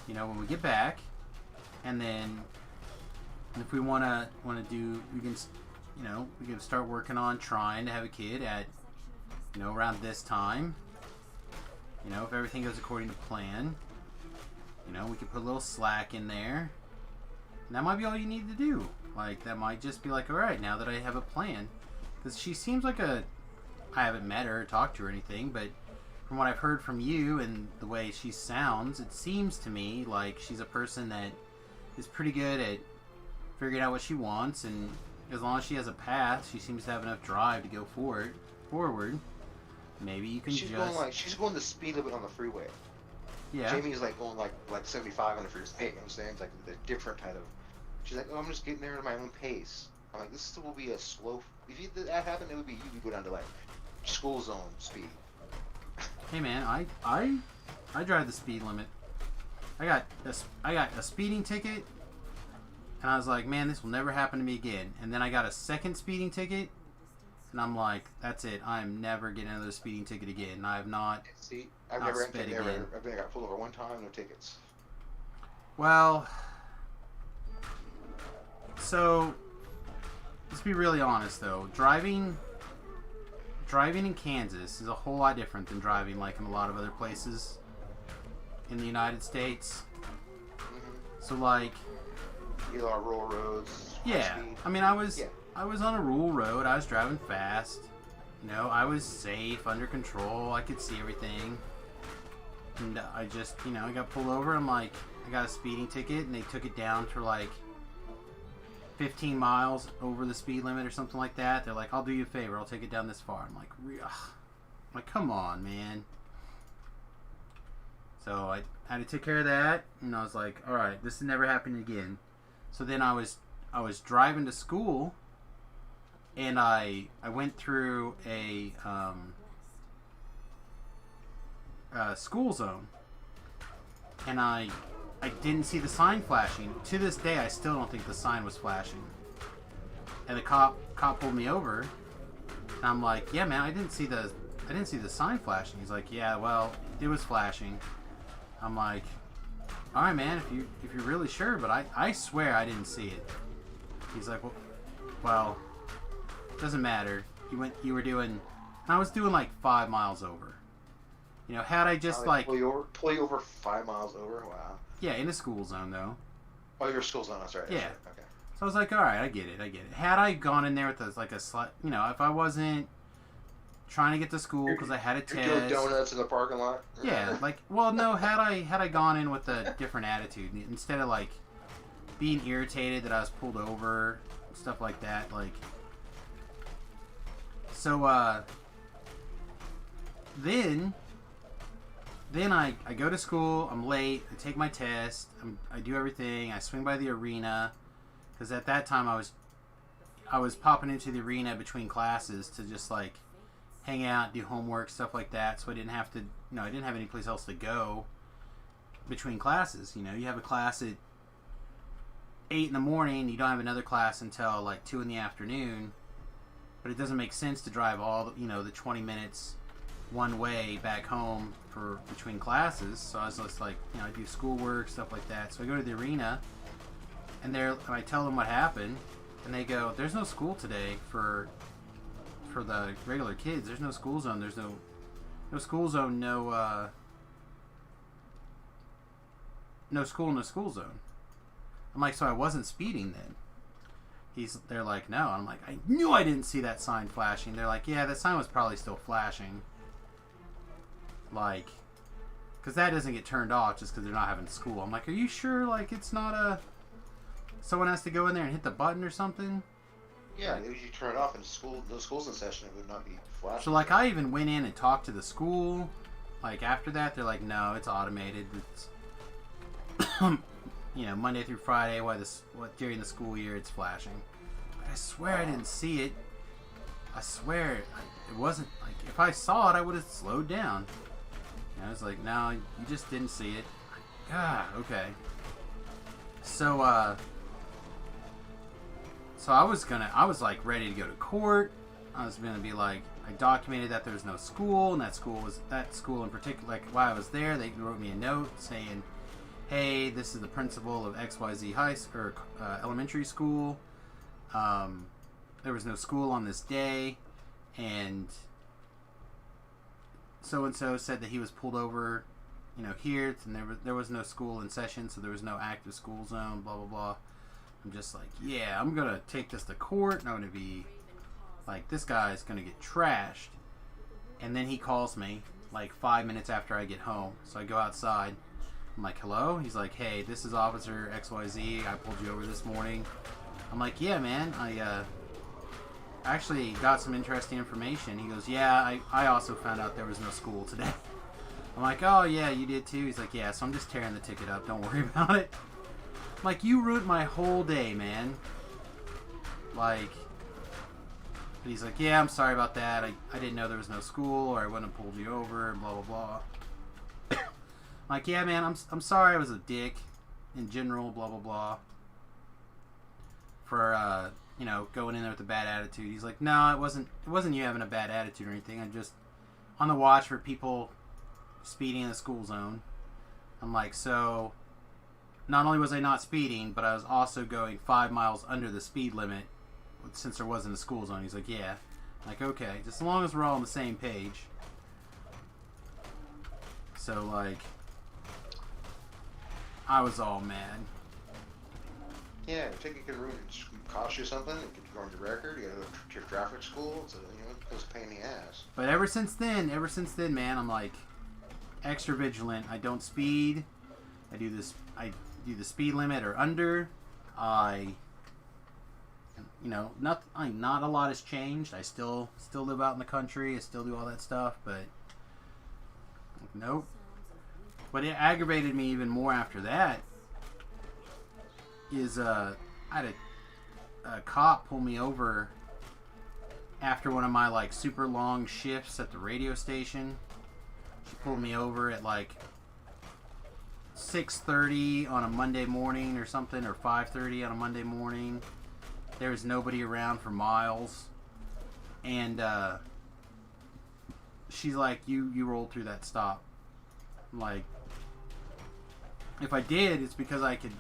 when we get back, and then if we want to do, we can start working on trying to have a kid at, around this time. If everything goes according to plan, we can put a little slack in there. And that might be all you need to do. Like, that might just be like, all right, now that I have a plan. Because she seems like I haven't met her or talked to her or anything, but from what I've heard from you and the way she sounds, it seems to me like she's a person that is pretty good at figuring out what she wants, and as long as she has a path, she seems to have enough drive to go forward. Maybe you can she's going the speed limit on the freeway. Yeah. Jamie's like going like 75 on the freeway. You know what I'm saying? It's like a different kind of. She's like, oh, I'm just getting there at my own pace. I'm like, this will be a slow. If that happened, it would be you go down to like school zone speed. Hey man, I drive the speed limit. I got a speeding ticket, and I was like, man, this will never happen to me again. And then I got a second speeding ticket, and I'm like, that's it. I'm never getting another speeding ticket again. I have not. See, I've Not never sped actually again. I've been got pulled over one time, no tickets. Well, so let's be really honest though. Driving in Kansas is a whole lot different than driving like in a lot of other places in the United States. So like, You know, our rural roads. high yeah, speed. I mean, I was on a rural road. I was driving fast. You know, I was safe, under control. I could see everything. And I just, you know, I got pulled over. I'm like, I got a speeding ticket, and they took it down to like 15 miles over the speed limit or something like that. They're like, I'll do you a favor. I'll take it down this far. I'm like, come on, man. So I had to take care of that, and I was like, all right, this is never happening again. So then I was driving to school, and I went through a school zone, and I didn't see the sign flashing. To this day, I still don't think the sign was flashing. And the cop pulled me over, and I'm like, yeah, man, I didn't see the sign flashing. He's like, yeah, well, it was flashing. I'm like, all right, man, if you're really sure, but I swear I didn't see it. He's like, well, doesn't matter. You were doing, I was doing like 5 miles over. You know, had I just like pull you over 5 miles over. Wow. Yeah, in a school zone though. Oh, your school zone. That's right. Yeah. That's right. Okay. So I was like, all right, I get it. Had I gone in there with a slight, you know, if I wasn't trying to get to school because I had a You're test. doing donuts in the parking lot. Yeah, like, well, no, had I gone in with a different attitude instead of like being irritated that I was pulled over, stuff like that, like. So then I go to school. I'm late. I take my test. I do everything. I swing by the arena because at that time I was popping into the arena between classes to just like hang out, do homework, stuff like that. So I didn't have to, you know, I didn't have any place else to go between classes. You know, you have a class at 8 in the morning. You don't have another class until like 2 in the afternoon. But it doesn't make sense to drive all the, you know, the 20 minutes one way back home for between classes. So I was just like, you know, I do schoolwork, stuff like that. So I go to the arena, and I tell them what happened, and they go, "There's no school today for the regular kids. There's no school zone. There's no school zone. No school in the school zone." I'm like, so I wasn't speeding then? They're like, no. I'm like, I knew I didn't see that sign flashing. They're like, yeah, that sign was probably still flashing. Like, because that doesn't get turned off just because they're not having school. I'm like, are you sure? Like, it's not someone has to go in there and hit the button or something? Yeah, if you turn it off in school, the school's in session, it would not be flashing. So, like, I even went in and talked to the school. Like, after that, they're like, no, it's automated. It's, you know, Monday through Friday, during the school year, it's flashing. But I swear I didn't see it. I swear it wasn't, like, if I saw it, I would have slowed down. And I was like, no, you just didn't see it. Okay. So I was like ready to go to court. I was gonna be like, I documented that there was no school, and that school in particular, like while I was there, they wrote me a note saying, hey, this is the principal of XYZ elementary school. There was no school on this day, and so-and-so said that he was pulled over, you know, here, and there was no school in session, so there was no active school zone, blah, blah, blah. I'm just like, yeah, I'm going to take this to court, and I'm going to be, like, this guy's going to get trashed. And then he calls me, like, 5 minutes after I get home. So I go outside. I'm like, hello? He's like, hey, this is Officer XYZ. I pulled you over this morning. I'm like, yeah, man, I actually got some interesting information. He goes, yeah, I also found out there was no school today. I'm like, oh, yeah, you did too? He's like, yeah, so I'm just tearing the ticket up. Don't worry about it. I'm like, you ruined my whole day, man. Like, but he's like, yeah, I'm sorry about that. I didn't know there was no school, or I wouldn't have pulled you over, blah, blah, blah. I'm like, yeah, man, I'm sorry I was a dick in general, blah, blah, blah. you know, going in there with a bad attitude. He's like, no, it wasn't you having a bad attitude or anything. I'm just on the watch for people speeding in the school zone. I'm like, so not only was I not speeding, but I was also going 5 miles under the speed limit since there wasn't a school zone. He's like, yeah. I'm like, okay, just as long as we're all on the same page. So, like, I was all mad. Yeah, a ticket could ruin, cost you something. It could ruin your record. You gotta go to your traffic school. So it's a pain in the ass. But ever since then, man, I'm like extra vigilant. I don't speed. I do the speed limit or under. Not a lot has changed. I still live out in the country. I still do all that stuff, but nope. What aggravated me even more after that is I had a cop pull me over after one of my like super long shifts at the radio station. She pulled me over at like 6:30 on a Monday morning or something, or 5:30 on a Monday morning. There was nobody around for miles, and she's like, "You rolled through that stop." I'm like, if I did, it's because I could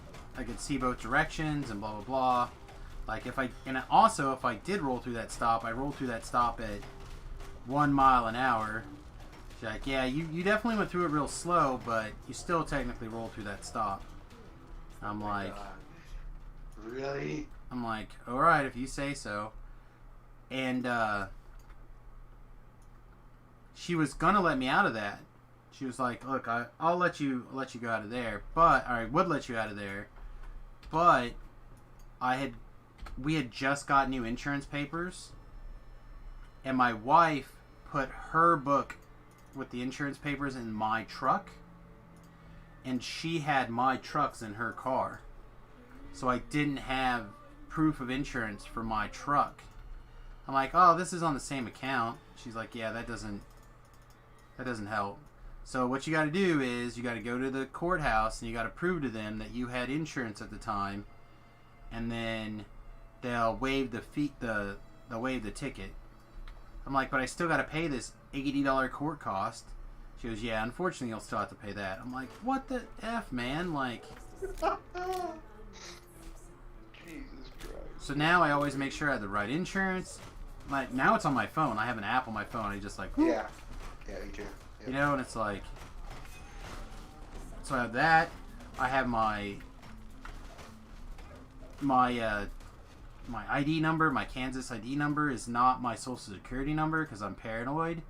see both directions and blah blah blah. Like if I did roll through that stop, I rolled through that stop at 1 mile an hour. She's like, yeah, you definitely went through it real slow, but you still technically rolled through that stop. I'm like, really? I'm like, all right, if you say so. And she was gonna let me out of that. She was like, look, I'll let you go out of there, but I would let you out of there, but we had just got new insurance papers, and my wife put her book with the insurance papers in my truck, and she had my trucks in her car, so I didn't have proof of insurance for my truck. I'm like, oh, this is on the same account. She's like, yeah, that doesn't help. So what you got to do is you got to go to the courthouse and you got to prove to them that you had insurance at the time, and then they'll waive the fee. They'll waive the ticket. I'm like, but I still got to pay this $80 court cost. She goes, yeah, unfortunately you'll still have to pay that. I'm like, what the F, man? Like, Jesus Christ. so now I always make sure I have the right insurance. Like, now it's on my phone. I have an app on my phone. I just like, whoop. Yeah, me too. Yep. You know, and it's like, so I have that. I have my ID number. My Kansas ID number is not my social security number because I'm paranoid,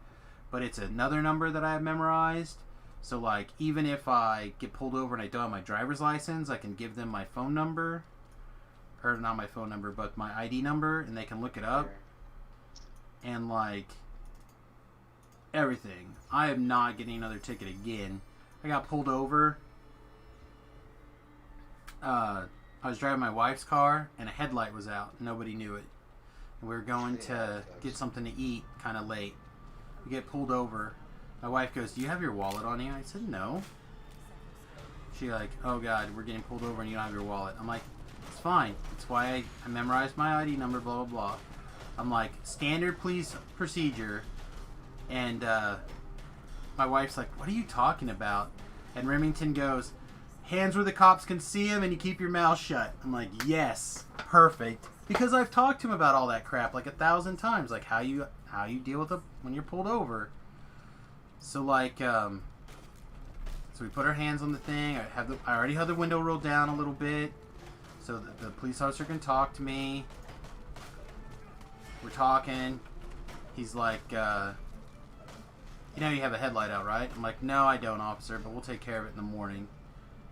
but it's another number that I have memorized. So like, even if I get pulled over and I don't have my driver's license, I can give them my phone number, or not my phone number, but my ID number, and they can look it up. And like, everything. I am not getting another ticket again. I got pulled over. I was driving my wife's car and a headlight was out. Nobody knew it. And we were going to get something to eat kind of late. We get pulled over. My wife goes, do you have your wallet on you? I said, no. She like, oh God, we're getting pulled over and you don't have your wallet. I'm like, it's fine. That's why I memorized my ID number, blah, blah, blah. I'm like, standard police procedure. And my wife's like, what are you talking about? And Remington goes, hands where the cops can see him and you keep your mouth shut. I'm like, yes, perfect. Because I've talked to him about all that crap like 1,000 times. Like how you deal with it when you're pulled over. So like, so we put our hands on the thing. I already had the window rolled down a little bit so that the police officer can talk to me. We're talking. He's like, you know you have a headlight out, right? I'm like, no, I don't, officer, but we'll take care of it in the morning.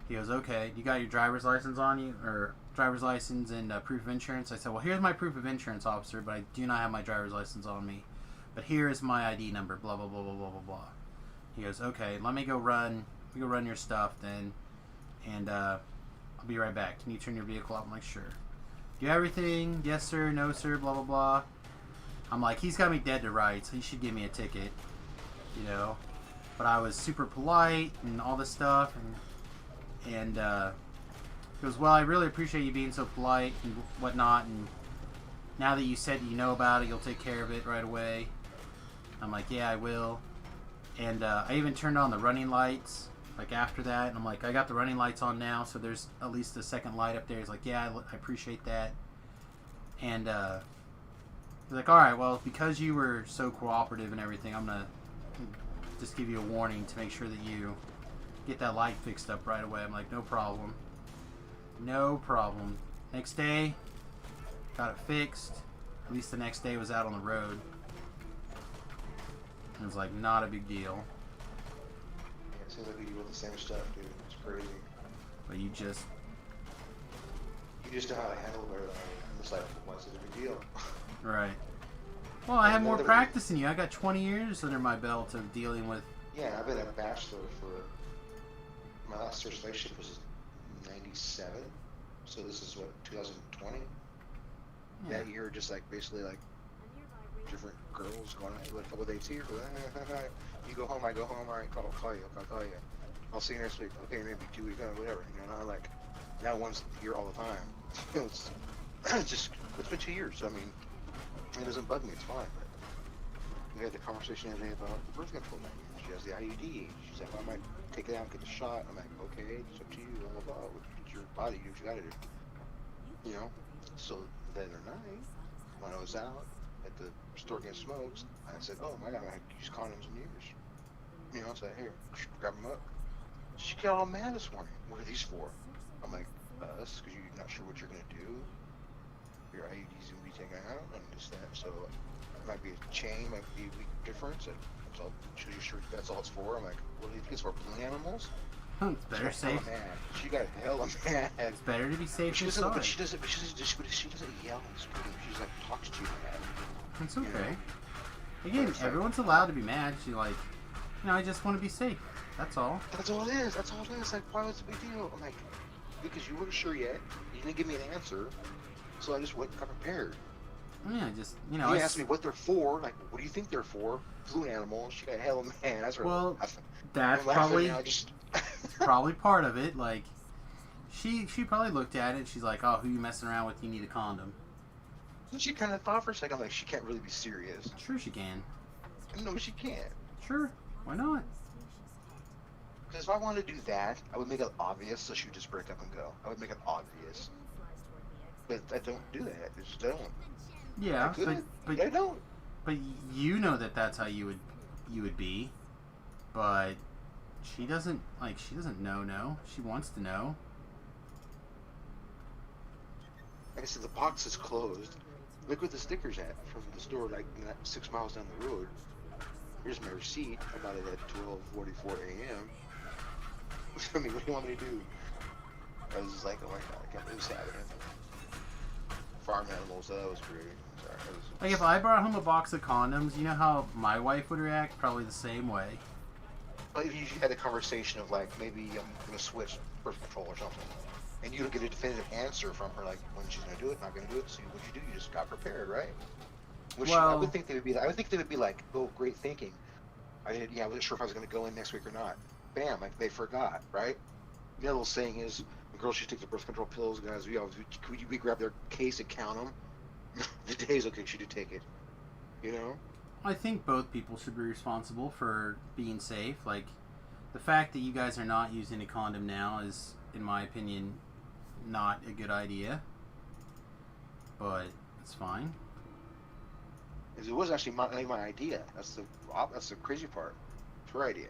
He goes, okay, you got your driver's license on you? Or driver's license and proof of insurance? I said, well, here's my proof of insurance, officer, but I do not have my driver's license on me. But here is my ID number, blah, blah, blah, blah, blah, blah, blah. He goes, okay, let me go run your stuff then, and I'll be right back. Can you turn your vehicle off? I'm like, sure. Do you have everything? Yes, sir, no, sir, blah, blah, blah. I'm like, he's got me dead to rights. He should give me a ticket, you know. But I was super polite and all this stuff, and he goes, well, I really appreciate you being so polite and whatnot, and now that you said you know about it, you'll take care of it right away. I'm like, yeah, I will. And I even turned on the running lights, like, after that. And I'm like, I got the running lights on now, so there's at least a second light up there. He's like, yeah, I appreciate that. And he's like, all right, well, because you were so cooperative and everything, I'm going to just give you a warning to make sure that you get that light fixed up right away. I'm like, no problem. No problem. Next day, got it fixed. At least the next day was out on the road. It was like not a big deal. Yeah, it seems like we do the same stuff, dude. It's crazy. But you just know how to handle it. It's like, what's the big deal? right. Well, I have more practice than you. I got 20 years under my belt of dealing with. Yeah, I've been a bachelor for my last first relationship was 97. So this is what, 2020? Yeah. That year, just like basically like different girls going out with a couple dates here. You go home, I go home. All right, I'll call you. I'll see you next week. Okay, maybe 2 weeks, whatever. You know, not like now one's here all the time. it's been 2 years. So, I mean, it doesn't bug me. It's fine. But we had the conversation the other day about the birth control thing. She has the IUD. She's like, well, I might take it out and get the shot. I'm like, okay, it's up to you. Blah blah blah. It's your body. Do what you gotta do. You know. So the other night, when I was out at the store getting smokes, I said, oh my God, I haven't used condoms in years. You know, I said, here, grab them up. She got all mad this morning. What are these for? I'm like, this because you're not sure what you're going to do. Your IUD's going to be taken out and this, that. So it might be a chain, might be a week difference. And so you're sure that's all it's for? I'm like, what do you think it's for? Balloon animals? It's better safe. She got hella mad. It's better to be safe She than doesn't, sorry. but she doesn't yell and scream. She's like, talks to you mad. It's okay. You know? Again, everyone's allowed to be mad. She's like, I just want to be safe. That's all. That's all it is. Like, why was it a big deal? I'm like, because you weren't sure yet. You didn't give me an answer. So I just went and got prepared. Yeah, just, He asked me what they're for. Like, what do you think they're for? Balloon animals. She got hella mad. That's well, laughing. that's probably probably part of it. Like, she probably looked at it and she's like, oh, who you messing around with? You need a condom. And she kind of thought for a second, like, she can't really be serious. Sure she can. No, she can't. Sure. Why not? Because if I wanted to do that, I would make it obvious so she would just break up and go. I would make it obvious. But I don't do that. I just don't. Yeah, but I don't. But you know that that's how you would be. But she doesn't know. No, she wants to know. Like I said, the box is closed. Look where the sticker's at from the store, like 6 miles down the road. Here's my receipt. I bought it at 12:44 a.m. I mean, what do you want me to do? I was just like, oh my God, I can't believe it's happening. Farm animals, that was great. Sorry, like if I brought home a box of condoms, you know how my wife would react? Probably the same way. But if you had a conversation of like, maybe I'm going to switch birth control or something, and you don't get a definitive answer from her, like when she's going to do it, not going to do it, so what'd you do? You just got prepared, right? I would think they would be like, oh, great thinking. I wasn't sure if I was going to go in next week or not. Bam, like they forgot, right? The other little saying is, girls should take the birth control pills, guys. We grab their case and count them. The day's okay, should you take it? You know? I think both people should be responsible for being safe. Like, the fact that you guys are not using a condom now is, in my opinion, not a good idea. But it's fine. It was actually not my idea. That's the crazy part. It's her idea.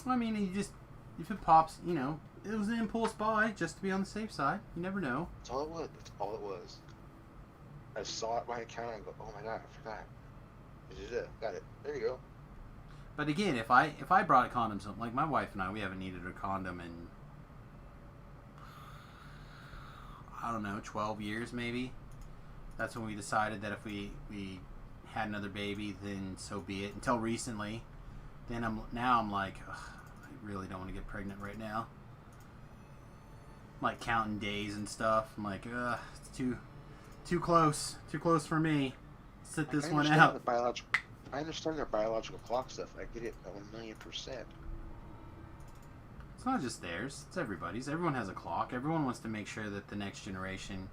Well, I mean, if it pops, it was an impulse buy just to be on the safe side. You never know. That's all it was. I saw it by account and go, oh my God, I forgot. Got it. There you go. But again, if I brought a condom, like my wife and I, we haven't needed a condom in, I don't know, 12 years maybe. That's when we decided that if we had another baby, then so be it. Until recently, then I'm like, ugh, I really don't want to get pregnant right now. I'm like counting days and stuff. I'm like, it's too close for me. Sit this one out. I understand their biological clock stuff. I get it 1,000,000%. It's not just theirs. It's everybody's. Everyone has a clock. Everyone wants to make sure that the next generation,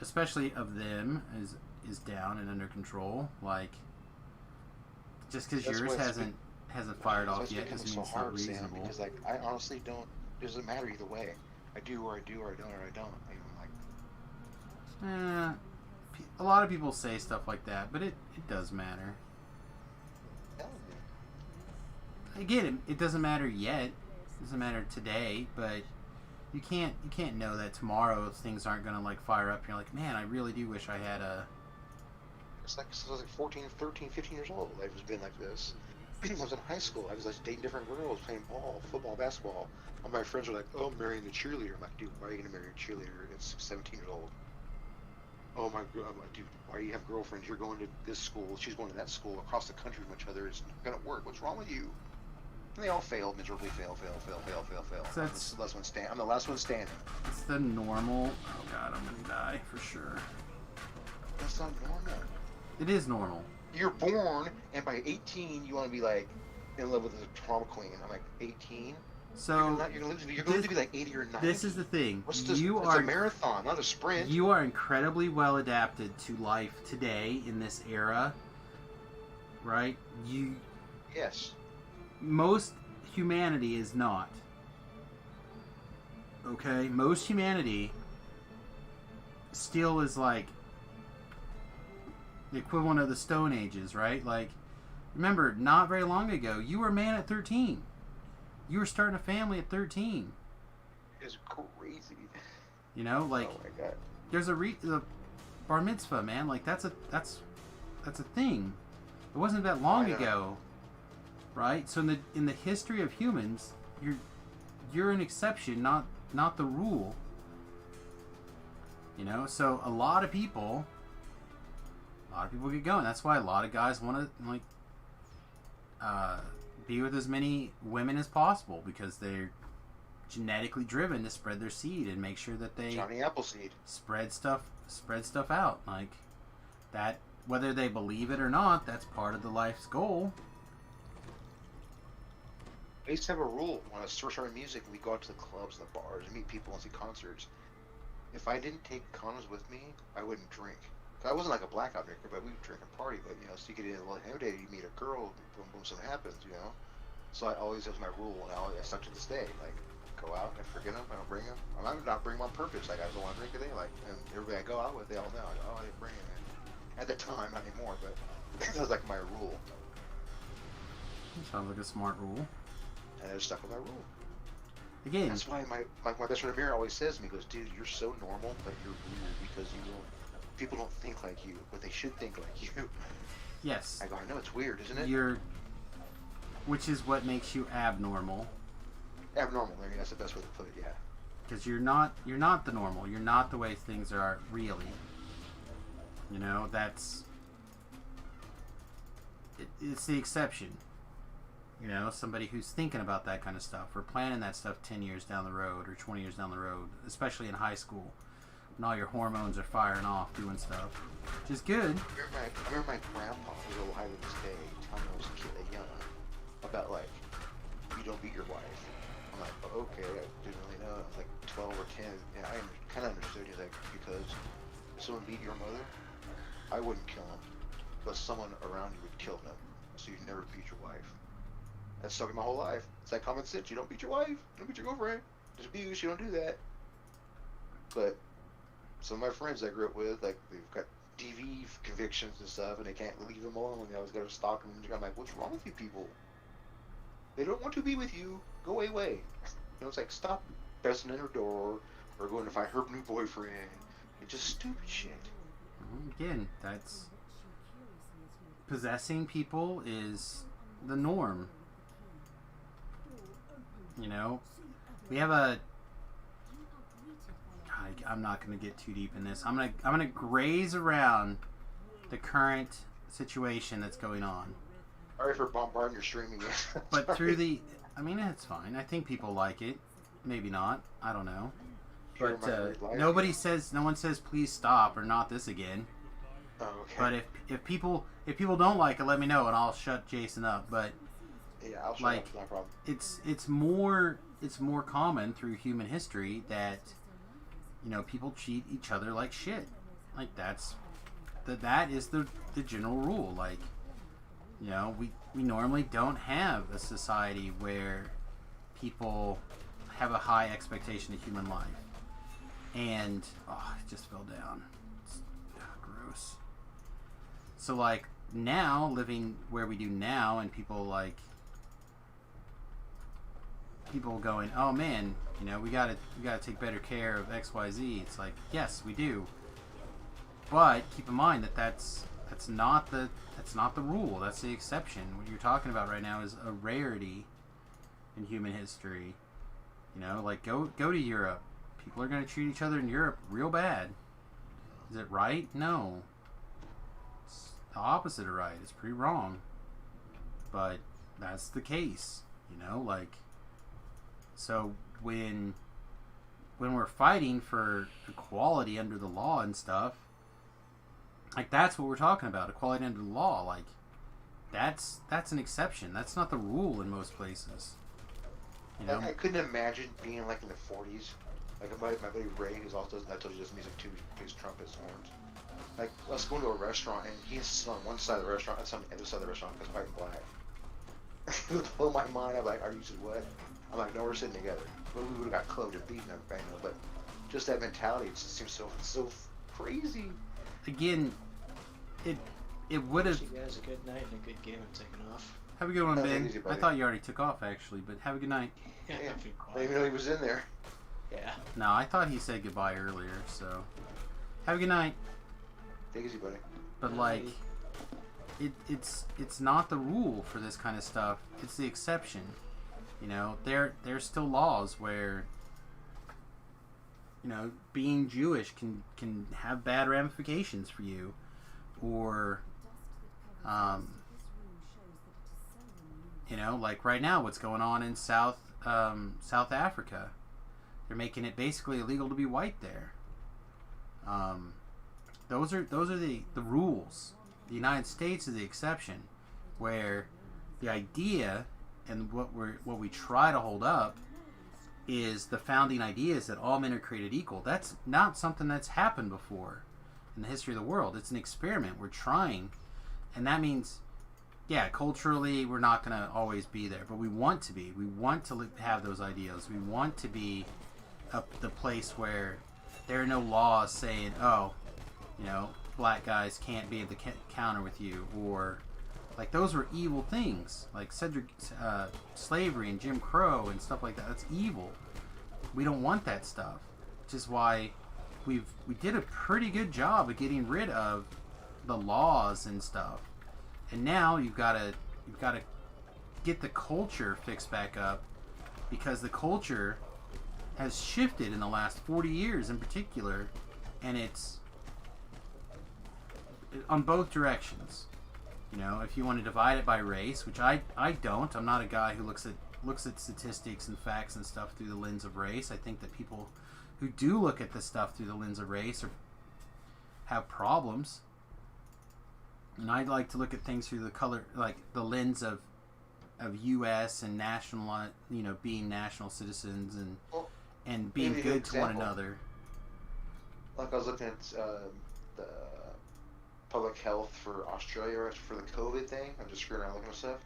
especially of them, is down and under control. Like, just because yours hasn't fired off yet doesn't mean it's not reasonable. Sam, because like I honestly don't. It doesn't matter either way. I do or I do or I don't or I don't. I'm like, A lot of people say stuff like that, but it does matter. Again, it doesn't matter yet. It doesn't matter today, but you can't know that tomorrow things aren't gonna like fire up. You're like, man, I really do wish I had a. It's like since I was like 14, 13, 15 years old. Life has been like this. I was in high school. I was like dating different girls, playing ball, football, basketball. All my friends were like, "Oh, I'm marrying a cheerleader." I'm like, "Dude, why are you gonna marry a cheerleader? It's 17 years old." Oh my god! I'm like, "Dude, why do you have girlfriends? You're going to this school. She's going to that school across the country from each other. It's not gonna work. What's wrong with you?" And they all failed miserably. Fail. So I'm the last one standing. I'm the last one standing. It's the normal. Oh god, I'm gonna die for sure. That's not normal. It is normal. You're born, and by 18, you want to be like in love with the prom queen. I'm like 18. So you're going to live to be like 80 or 90. This is the thing. What's this? You it's are a marathon, not a sprint. You are incredibly well adapted to life today in this era, right? Yes. Most humanity is not. Okay? Most humanity still is like the equivalent of the Stone Ages, right? Like, remember, not very long ago, you were a man at 13. You were starting a family at 13. It's crazy. You know, like, oh my god. There's the bar mitzvah, man. Like, that's a thing. It wasn't that long ago, right? So in the history of humans, you're an exception, not the rule. You know, so a lot of people get going. That's why a lot of guys want to like be with as many women as possible, because they're genetically driven to spread their seed and make sure that they Johnny Appleseed spread stuff out like that. Whether they believe it or not, that's part of the life's goal. I used to have a rule when I was first starting music. We go out to the clubs and the bars and meet people and see concerts. If I didn't take condoms with me, I wouldn't drink. I wasn't like a blackout drinker, but we would drink and party. But you know, so you get in a little day, you meet a girl, boom, boom, something happens, you know. So I always, that was my rule, and I stuck to this day. Like, go out and forget them. I don't bring them. I'm not bring them on purpose. Like, I just don't want to drink today. Like, and everybody I go out with, they all know. I go, oh, I didn't bring it. At the time, not anymore, but that was like my rule. Sounds like a smart rule. And I just stuck with my rule. Again, that's why my best friend Amir always says to me, he goes, dude, you're so normal, but you're weird because people don't think like you, but they should think like you. Yes. I go, I know, it's weird, isn't it? Which is what makes you abnormal. Abnormal, I mean, that's the best way to put it, yeah. Because you're not the normal. You're not the way things are really. You know, it's the exception. You know, somebody who's thinking about that kind of stuff or planning that stuff 10 years down the road or 20 years down the road, especially in high school when all your hormones are firing off doing stuff, which is good. I remember my grandpa was alive to this day telling me when I was a kid young about, like, you don't beat your wife. I'm like, oh, okay, I didn't really know. I was like 12 or 10, and I kind of understood. He's like, because if someone beat your mother, I wouldn't kill him, but someone around you would kill them, so you'd never beat your wife. That's stuck in my whole life. It's like common sense. You don't beat your wife. You don't beat your girlfriend. There's abuse. You don't do that. But some of my friends I grew up with, like, they've got DV convictions and stuff, and they can't leave them alone. They always got to stalk them. I'm like, what's wrong with you people? They don't want to be with you. Go away. You know, it's like, stop pressing in her door or going to find her new boyfriend. It's just stupid shit. Again, that's possessing people is the norm. You know, we have I'm not going to get too deep in this. I'm gonna graze around the current situation that's going on. Sorry for bombarding your streaming. But it's fine. I think people like it. Maybe not. I don't know. But no one says please stop or not this again. Oh, okay. But if people don't like it, let me know and I'll shut Jason up. But yeah, I'll shut up. No problem. It's more common through human history that, you know, people treat each other like shit. Like that is the general rule. Like, you know, we normally don't have a society where people have a high expectation of human life. And it just fell down. It's gross. So like now, living where we do now, and people going, oh man, you know, we gotta take better care of XYZ. It's like, yes, we do. But keep in mind that's not the rule. That's the exception. What you're talking about right now is a rarity in human history. You know, like go to Europe. People are going to treat each other in Europe real bad. Is it right? No. It's the opposite of right. It's pretty wrong. But that's the case. You know, like, so when we're fighting for equality under the law and stuff, like, that's what we're talking about. Equality under the law. Like, that's an exception. That's not the rule in most places. You know? I couldn't imagine being like in the 40s. Like my buddy Ray, who's also I told you does music too, plays trumpets, horns. Like, let's go into a restaurant and he has to sit on one side of the restaurant and sit on the other side of the restaurant because white and black. It would blow my mind. I'm like, are you just what? I'm like, no, we're sitting together. But we would have got clubbed and beaten up, I know. But just that mentality, it just seems so crazy. Again, it would have. You guys a good night and a good game. I'm taking off. Have a good one, Ben. Easy, I thought you already took off actually, but have a good night. Yeah, Yeah. I feel I quiet. didn't even know he was in there. Yeah. No, I thought he said goodbye earlier, so have a good night. Take it easy, buddy. But like, it's not the rule for this kind of stuff. It's the exception. You know, there's still laws where, you know, being Jewish can have bad ramifications for you, or you know, like right now, what's going on in South Africa? They're making it basically illegal to be white there. Those are the rules. The United States is the exception, where the idea and what we try to hold up is the founding ideas that all men are created equal. That's not something that's happened before in the history of the world. It's an experiment. We're trying, and that means, yeah, culturally we're not going to always be there, but we want to be. We want to have those ideals. We want to be the place where there are no laws saying, oh, you know, black guys can't be at the counter with you, or like those were evil things, like slavery and Jim Crow and stuff like that. That's evil. We don't want that stuff, which is why we did a pretty good job of getting rid of the laws and stuff. And now you've got to get the culture fixed back up, because the culture has shifted in the last 40 years in particular, and it's on both directions. You know, if you want to divide it by race, which I don't. I'm not a guy who looks at statistics and facts and stuff through the lens of race. I think that people who do look at this stuff through the lens of race have problems. And I'd like to look at things through the lens of U.S. and national, you know, being national citizens and being maybe a good good to one example. another. Like I was looking at the public health for Australia for the COVID thing. I'm just screwing around looking at stuff,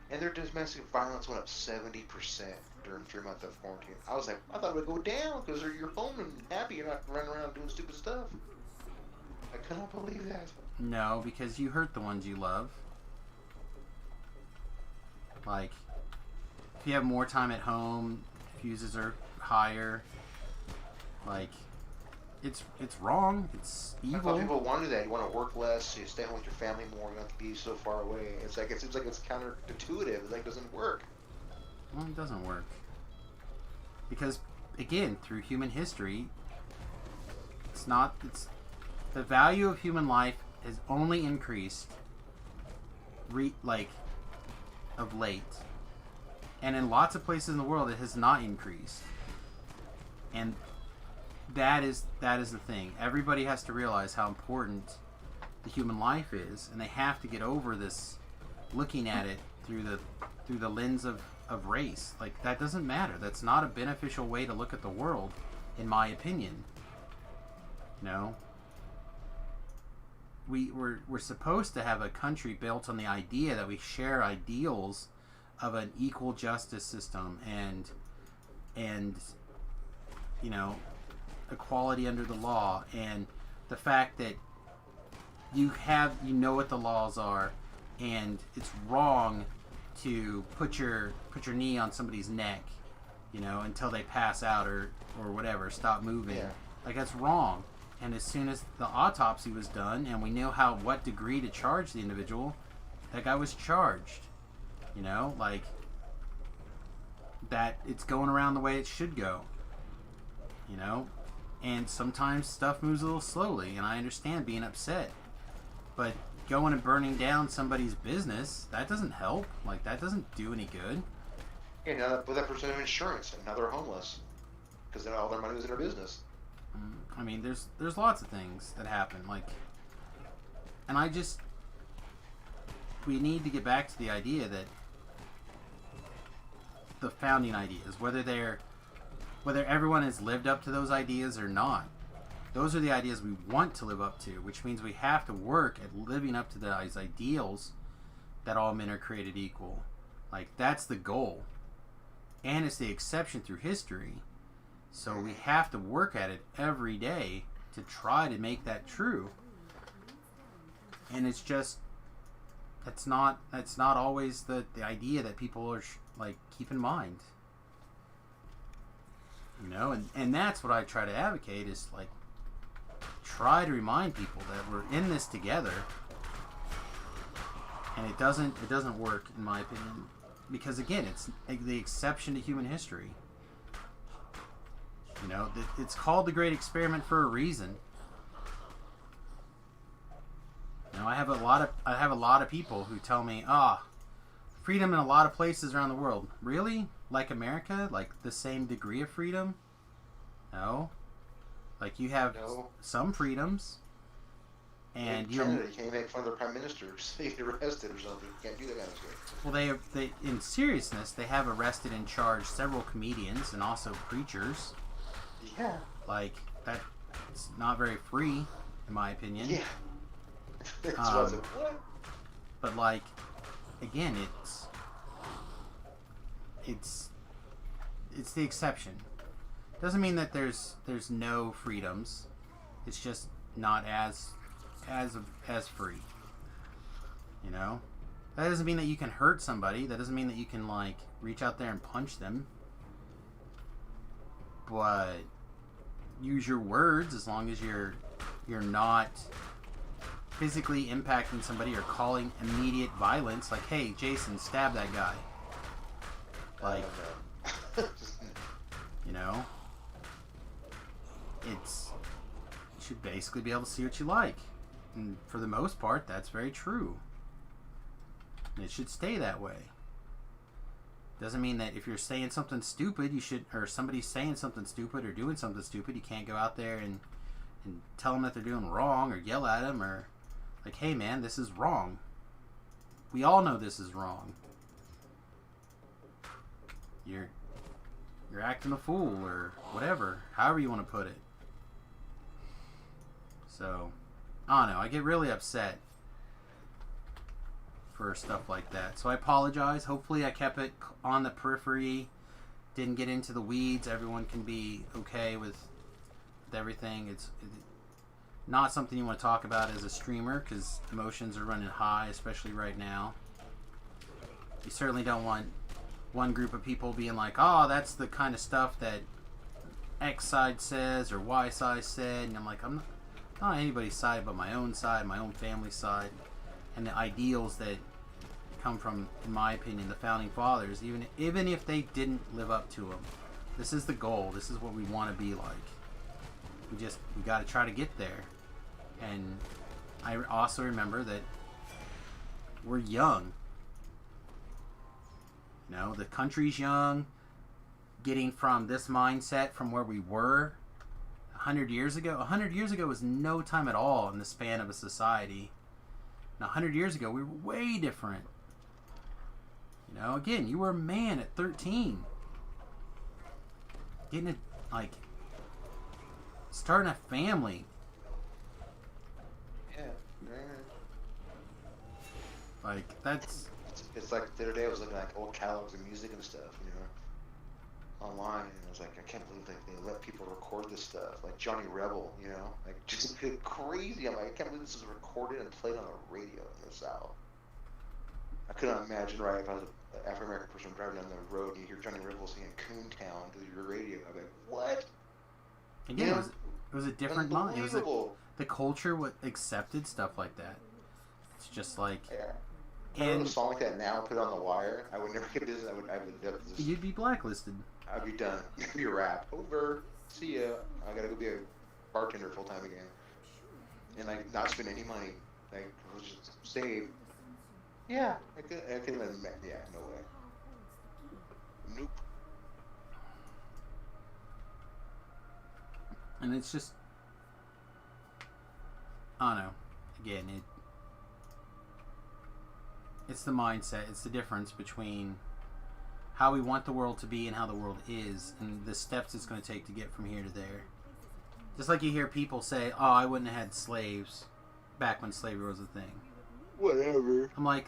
and their domestic violence went up 70% during 3 months of quarantine. I was like, I thought it would go down because you're home and happy, you're not running around doing stupid stuff. I cannot believe that. No, because you hurt the ones you love. Like, if you have more time at home, fuses are higher. Like, it's wrong. It's I thought evil. people want to do that. You want to work less, you stay home with your family more, you don't have to be so far away. It's like, it seems like it's counterintuitive. It's like it doesn't work. Well, it doesn't work. Because, again, through human history, it's the value of human life has only increased of late. And in lots of places in the world, it has not increased. And that is the thing. Everybody has to realize how important the human life is, and they have to get over this looking at it through the lens of race. Like, that doesn't matter. That's not a beneficial way to look at the world, in my opinion. You know? we're supposed to have a country built on the idea that we share ideals of an equal justice system and you know, equality under the law, and the fact that you know what the laws are, and it's wrong to put your knee on somebody's neck, you know, until they pass out or whatever, stop moving. Yeah. Like, that's wrong. And as soon as the autopsy was done and we knew what degree to charge the individual, that guy was charged. You know, like, that it's going around the way it should go. You know? And sometimes stuff moves a little slowly, and I understand being upset. But going and burning down somebody's business, that doesn't help. Like, that doesn't do any good. Yeah, now that, with that person have insurance, and now they're homeless because then all their money was in their business. I mean, there's lots of things that happen, like, and we need to get back to the idea that the founding ideas, whether everyone has lived up to those ideas or not, those are the ideas we want to live up to, which means we have to work at living up to those ideals that all men are created equal. Like, that's the goal, and it's the exception through history. So we have to work at it every day to try to make that true. And it's just, that's not always the idea that people are like, keep in mind. You know, and that's what I try to advocate, is like, try to remind people that we're in this together. And it doesn't work, in my opinion, because again, it's the exception to human history. You know, it's called the Great Experiment for a reason. You know, I have a lot of people who tell me, freedom in a lot of places around the world. Really? Like America? Like the same degree of freedom? No. Like, you have some freedoms, and in Canada, you can't make fun of their prime minister so you get arrested or something. You can't do that kind of stuff. Well, they in seriousness, they have arrested and charged several comedians and also preachers. Yeah. Like, that's not very free, in my opinion. Yeah. What? But, like, again, it's the exception. Doesn't mean that there's no freedoms. It's just not as free. You know? That doesn't mean that you can hurt somebody. That doesn't mean that you can, like, reach out there and punch them. But use your words, as long as you're not physically impacting somebody or calling immediate violence, like, hey, Jason, stab that guy. Like, you know, you should basically be able to see what you like. And for the most part, that's very true. And it should stay that way. Doesn't mean that if you're saying something stupid, or somebody's saying something stupid or doing something stupid, you can't go out there and tell them that they're doing wrong, or yell at them, or like, hey man, this is wrong. We all know this is wrong. You're acting a fool, or whatever, however you want to put it. So, I don't know, I get really upset for stuff like that. So I apologize. Hopefully I kept it on the periphery, didn't get into the weeds. Everyone can be okay with everything. It's not something you want to talk about as a streamer, because emotions are running high, especially right now. You certainly don't want one group of people being like, oh, that's the kind of stuff that X side says or Y side said, and I'm like, I'm not on anybody's side but my own side, my own family side, and the ideals that come from, in my opinion, the founding fathers, even if they didn't live up to them. This is the goal. This is what we want to be like. We got to try to get there. And I also remember that we're young. You know, the country's young. Getting from this mindset from where we were 100 years ago. 100 years ago was no time at all in the span of a society. Now, 100 years ago, we were way different. You know, again, you were a man at 13. Starting a family. Yeah. Like, that's... It's like the other day I was looking at like old catalogs of music and stuff, you know, online, and I was like, I can't believe they let people record this stuff, like Johnny Rebel, you know, like just crazy. I'm like, I can't believe this is recorded and played on the radio in the South. I couldn't imagine, right, if I was an African American person driving down the road and you hear Johnny Rebel singing Coontown to your radio. I'm like, what? Again, Yeah. it was a different mind. It was Unbelievable. the culture accepted stuff like that. It's just like... Yeah. If I wrote a song like that now and put it on the wire, I would never get business. I would just, You'd be blacklisted. I'd be done. It'd be a wrap. Over. See ya. I gotta go be a bartender full time again. And like not spend any money. Like just save. Yeah. I couldn't even. Yeah. No way. Nope. And it's just... I don't know. Again, it's the mindset. It's the difference between how we want the world to be and how the world is, and the steps it's going to take to get from here to there. Just like you hear people say, oh, I wouldn't have had slaves back when slavery was a thing. Whatever. I'm like,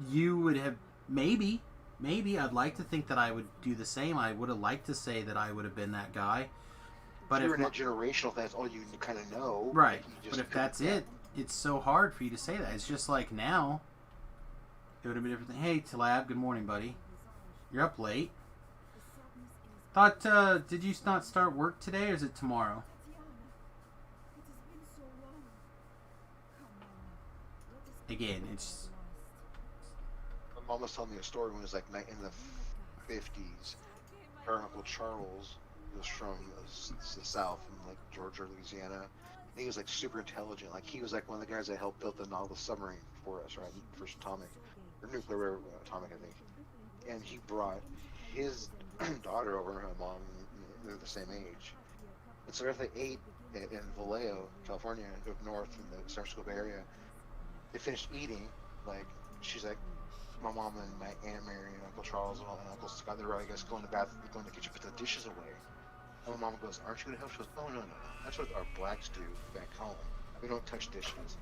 you would have, maybe, I'd like to think that I would do the same. I would have liked to say that I would have been that guy. But you're if in that generational, that's all you kind of know. right. Like, But if that's it, it's so hard for you to say that. It's just like now, it would have been a different thing. Hey, Talab, good morning, buddy. You're up late. Thought, did you not start work today, or is it tomorrow? Again, it's... My mom was telling me a story when it was like in the 50s. Her Uncle Charles was from the South, from like Georgia, Louisiana. And he was like super intelligent. Like he was like one of the guys that helped build the Nautilus submarine for us, right? First atomic, or nuclear atomic, I think. And he brought his daughter over, and her mom, they're the same age. And so after they ate in Vallejo, California, up north in the San Francisco Bay Area, they finished eating. Like she's like, my mom and my Aunt Mary and Uncle Charles and all and Uncle Scott, they're I guess going to the bathroom, going to the kitchen, put the dishes away. And my mom goes, aren't you going to help? She goes, oh, no. That's what our blacks do back home. We don't touch dishes.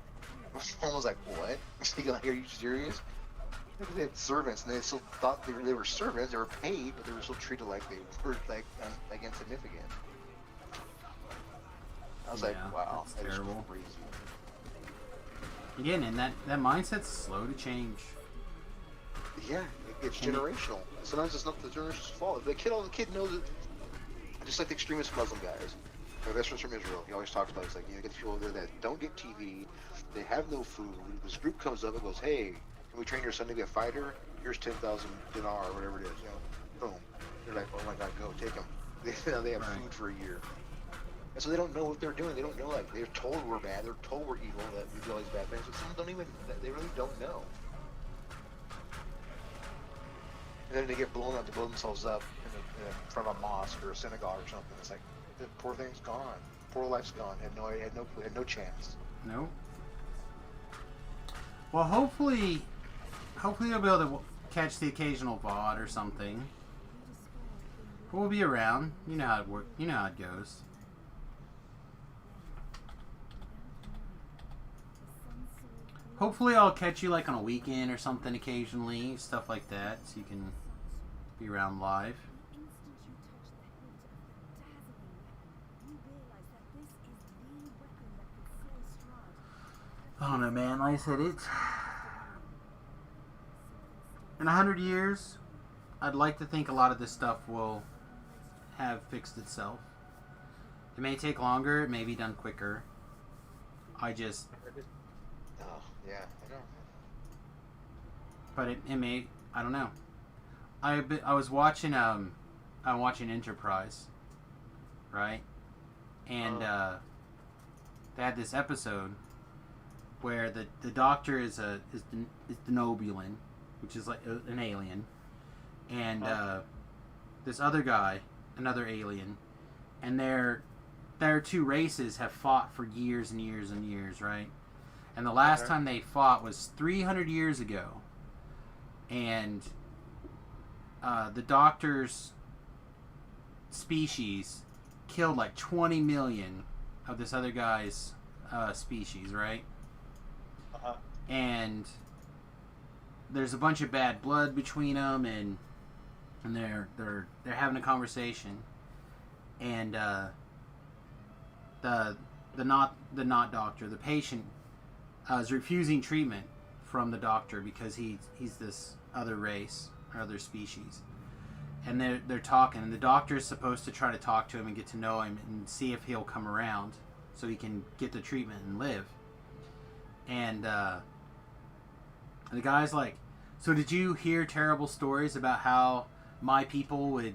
My mom was like, what? She's like, are you serious? They had servants, and they still thought they were servants. They were paid, but they were still treated like they were like insignificant. I was like, wow, that's that is terrible. crazy. Again, and that mindset's slow to change. Yeah, it's generational. Sometimes it's not the generation's fault. The kid knows it. Just like the extremist Muslim guys. My best friend's from Israel. He always talks about it. It's like, you get people there that don't get TV, they have no food. This group comes up and goes, hey, can we train your son to be a fighter? Here's 10,000 dinar or whatever it is. You know, boom. They're like, oh my God, go take them. They have food for a year. And so they don't know what they're doing. They don't know, like, they're told we're bad. They're told we're evil, that we do all these bad things. But some don't even, they really don't know. And then they get blown up to blow themselves up in front of a mosque or a synagogue or something. It's like, the poor thing's gone. Poor life's gone. Had no chance. No. Well, hopefully they'll be able to catch the occasional VOD or something. We'll be around. You know how it works. You know how it goes. Hopefully I'll catch you like on a weekend or something occasionally, stuff like that, so you can be around live. I don't know, man. Like I said, it's... In 100 years, I'd like to think a lot of this stuff will have fixed itself. It may take longer, it may be done quicker. I just... Oh, yeah, I know. But it may... I don't know. I was watching... I'm watching Enterprise. Right? And they had this episode where the doctor is Denobulan, which is like an alien, and this other guy, another alien, and their two races have fought for years and years and years, right? And the last time they fought was 300 years ago, and the doctor's species killed like 20 million of this other guy's species, right? Uh-huh. and there's a bunch of bad blood between them, and they're having a conversation, and the not doctor, the patient, is refusing treatment from the doctor because he's this other race or other species, and they're talking, and the doctor is supposed to try to talk to him and get to know him and see if he'll come around so he can get the treatment and live. And the guy's like, so did you hear terrible stories about how my people would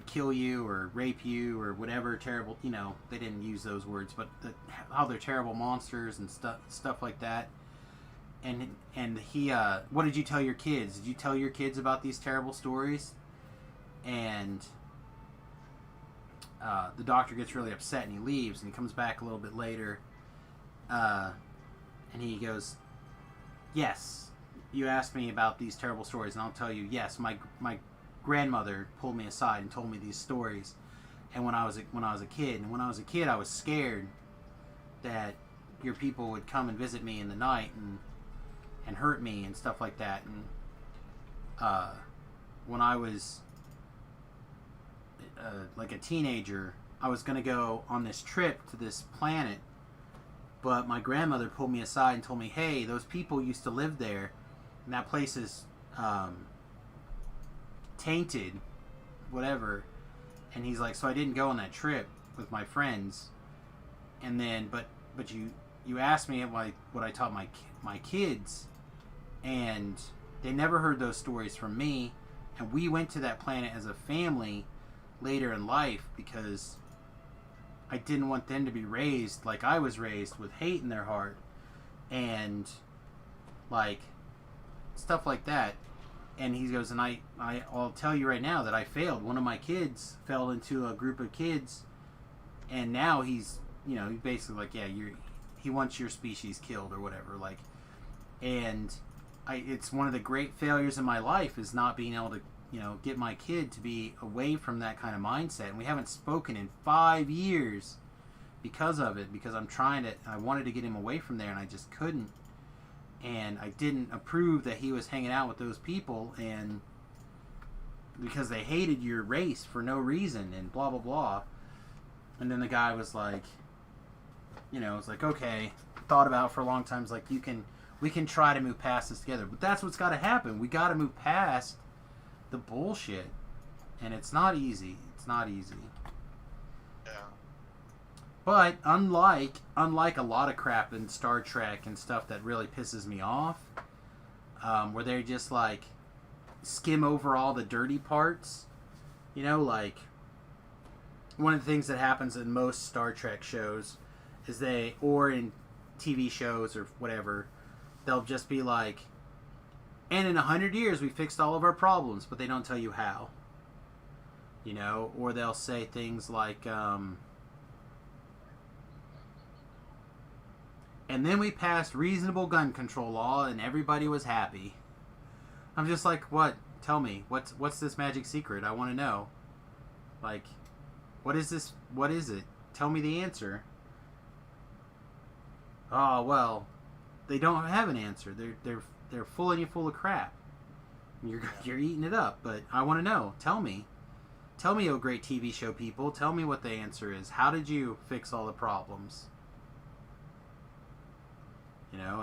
kill you or rape you or whatever terrible, you know, they didn't use those words, but how they're terrible monsters and stuff like that. And he, what did you tell your kids? Did you tell your kids about these terrible stories? And the doctor gets really upset and he leaves, and he comes back a little bit later, and he goes, yes, you asked me about these terrible stories, and I'll tell you, yes, my grandmother pulled me aside and told me these stories, and when I was a kid, I was scared that your people would come and visit me in the night and hurt me and stuff like that. And when I was like a teenager, I was going to go on this trip to this planet, but my grandmother pulled me aside and told me, hey, those people used to live there, and that place is tainted, whatever. And he's like, so I didn't go on that trip with my friends. And then, but you asked me what I taught my kids, and they never heard those stories from me. And we went to that planet as a family later in life because I didn't want them to be raised like I was raised, with hate in their heart and like stuff like that. And he goes, and I'll tell you right now that I failed. One of my kids fell into a group of kids, and now he's basically like, yeah, he wants your species killed or whatever. Like, and it's one of the great failures in my life is not being able to, get my kid to be away from that kind of mindset. And we haven't spoken in 5 years because of it, because I wanted to get him away from there, and I just couldn't. And I didn't approve that he was hanging out with those people, and because they hated your race for no reason and blah blah blah. And then the guy was like, it's like, okay, thought about it for a long time. It's like, we can try to move past this together, but that's what's got to happen. We got to move past the bullshit, and it's not easy. It's not easy. Yeah. But unlike a lot of crap in Star Trek and stuff that really pisses me off, where they just like skim over all the dirty parts, like one of the things that happens in most Star Trek shows is or in TV shows or whatever, they'll just be like, and in 100 years we fixed all of our problems, but they don't tell you how. Or they'll say things like, and then we passed reasonable gun control law and everybody was happy. I'm just like, what? Tell me. What's this magic secret? I want to know. Like, what is this? What is it? Tell me the answer. Oh, well, they don't have an answer. They're fooling you full of crap. You're eating it up, but I want to know. Tell me. Tell me, oh great TV show people. Tell me what the answer is. How did you fix all the problems?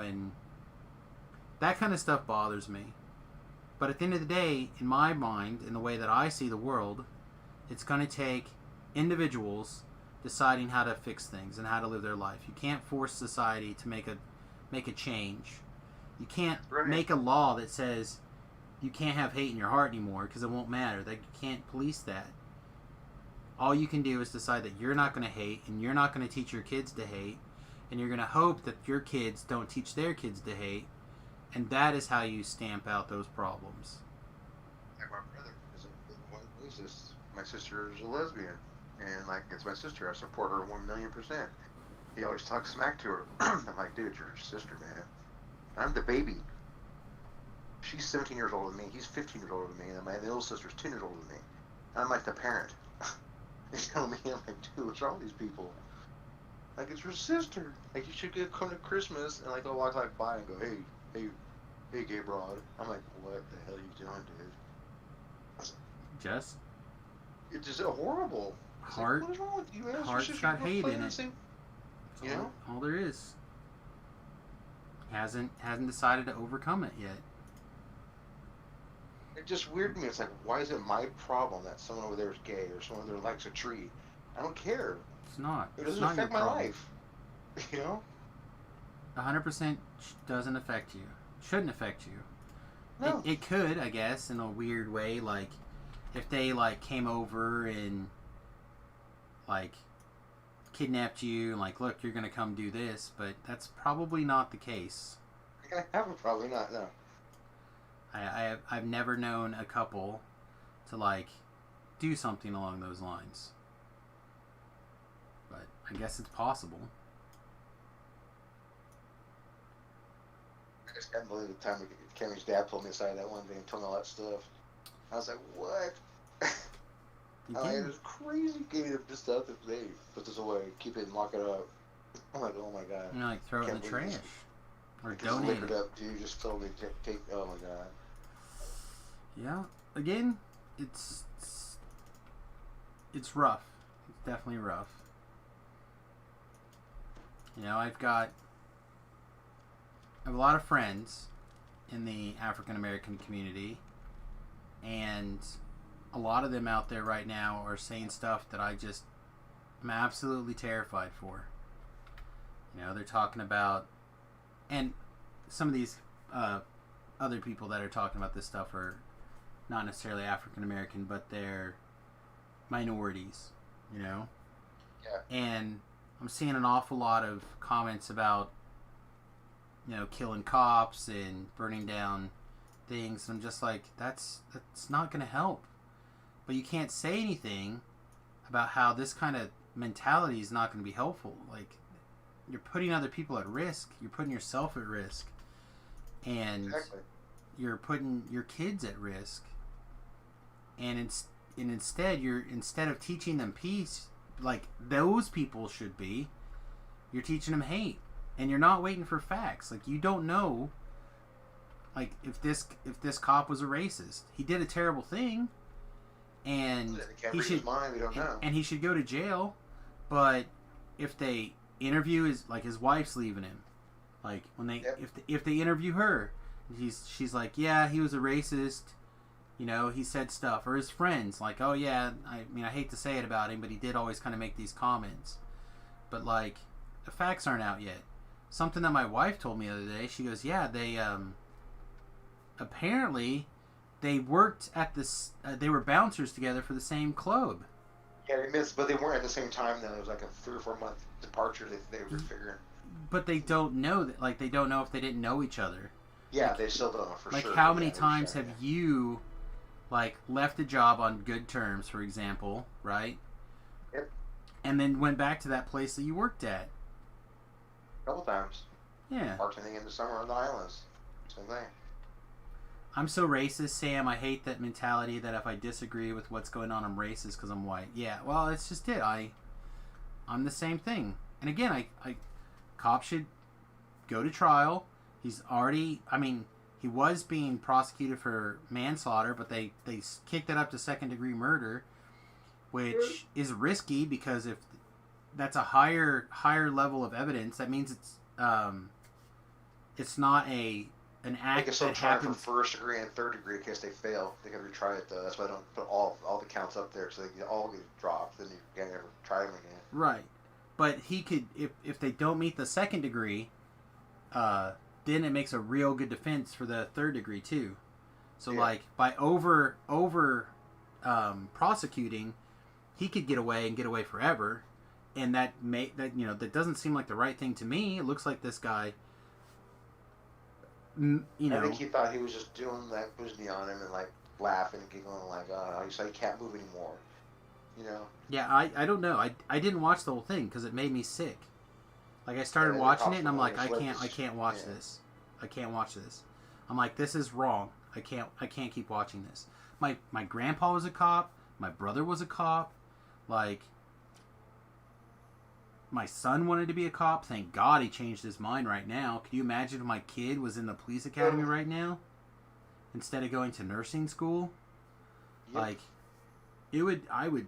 And that kind of stuff bothers me. But at the end of the day, in my mind, in the way that I see the world, it's going to take individuals deciding how to fix things and how to live their life. You can't force society to make a change. You can't make a law that says you can't have hate in your heart anymore, because it won't matter. They can't police that. All you can do is decide that you're not going to hate, and you're not going to teach your kids to hate, and you're going to hope that your kids don't teach their kids to hate, and that is how you stamp out those problems. Like my brother my sister is a lesbian, and like it's my sister. I support her 1,000,000%. He always talks smack to her. I'm like, dude, you're her sister, man. I'm the baby. She's 17 years older than me. He's 15 years older than me, and my little sister's 10 years older than me. I'm like the parent. You know what I mean? I'm like, dude, what's wrong with these people? Like, it's your sister. Like, you should come to Christmas and, like, I'll walk, like, by and go, hey, gay broad. I'm like, what the hell are you doing, dude? Just It's just horrible. It's Heart- like, what is wrong with you, man? Heart's Your sister got should go hate play in the it. same- That's You know? all there is. Hasn't decided to overcome it yet. It just weird to me. It's like, why is it my problem that someone over there is gay or someone over there likes a tree? I don't care. It's not. It It's doesn't not your affect my problem. life. You know? 100% doesn't affect you. Shouldn't affect you. No. It could, I guess, in a weird way. Like, if they, like, came over and, like, kidnapped you and, like, look, you're going to come do this. But that's probably not the case. I haven't probably not, no. I've never known a couple to, like, do something along those lines. But I guess it's possible. I just can't believe the time Cammy's dad pulled me aside that one day and told me all that stuff. I was like, what? You I'm like, can. it's crazy. Gave me this stuff. They put this away, keep it and lock it up. I'm like, oh my god. You know, like, throw it in Can't the believe trash. Or Just donate liquored it. up, dude. Just told me to take. Oh my god. Yeah. Again, it's rough. It's definitely rough. You know, I have a lot of friends in the African American community, and a lot of them out there right now are saying stuff that I'm absolutely terrified for. You know, they're talking about, and some of these other people that are talking about this stuff are not necessarily African American, but they're minorities, you know? Yeah. And I'm seeing an awful lot of comments about, you know, killing cops and burning down things. I'm just like, that's not going to help. But you can't say anything about how this kind of mentality is not going to be helpful. Like, you're putting other people at risk. You're putting yourself at risk. And Exactly. you're putting your kids at risk. And instead of teaching them peace, like those people should be, you're teaching them hate. And you're not waiting for facts. Like, you don't know, like, if this cop was a racist. He did a terrible thing, and They can't he read should his mind. We don't know. and he should go to jail. But if they interview his wife's leaving him, like when they Yep. if they interview her, she's like, yeah, he was a racist. You know, he said stuff. Or his friends, like, oh yeah, I mean, I hate to say it about him, but he did always kind of make these comments. But, like, the facts aren't out yet. Something that my wife told me the other day, she goes, yeah, they, apparently, they worked at this, they were bouncers together for the same club. Yeah, they missed, but they weren't at the same time. Then it was like a 3 or 4 month departure. They were figuring. But they don't know that, like, they don't know if they didn't know each other. Yeah, they still don't know for Like, sure. how but many yeah, they were times sharing have it. you, like, left a job on good terms, for example, right? Yep. And then went back to that place that you worked at. A couple times. Yeah. Bartending in the summer on the islands. Same thing. I'm so racist, Sam. I hate that mentality that if I disagree with what's going on, I'm racist because I'm white. Yeah, well, it's just it. I'm the same thing. And again, I cop should go to trial. He's already, I mean, he was being prosecuted for manslaughter, but they kicked it up to second-degree murder, which is risky because if that's a higher level of evidence, that means it's not an They act can still that try for happens. 1st degree and 3rd degree in case they fail. They can retry it though. That's why I don't put all the counts up there so they can all get dropped. Then you can't ever try them again. Right. But he could, if they don't meet the 2nd degree, then it makes a real good defense for the 3rd degree too. So Yeah. like by over prosecuting, he could get away forever, and that doesn't seem like the right thing to me. It looks like this guy, you I know, think he thought he was just doing that Disney on him and like laughing and giggling like, oh, he said he can't move anymore. You know? yeah, I don't know. I didn't watch the whole thing because it made me sick. Like I started Yeah, watching the it and I'm like, cops were I can't watch yeah. this. I can't watch this. I'm like, this is wrong. I can't keep watching this. My grandpa was a cop. My brother was a cop. Like, my son wanted to be a cop. Thank God he changed his mind right now. Could you imagine if my kid was in the police academy right now instead of going to nursing school? Yep. Like, I'm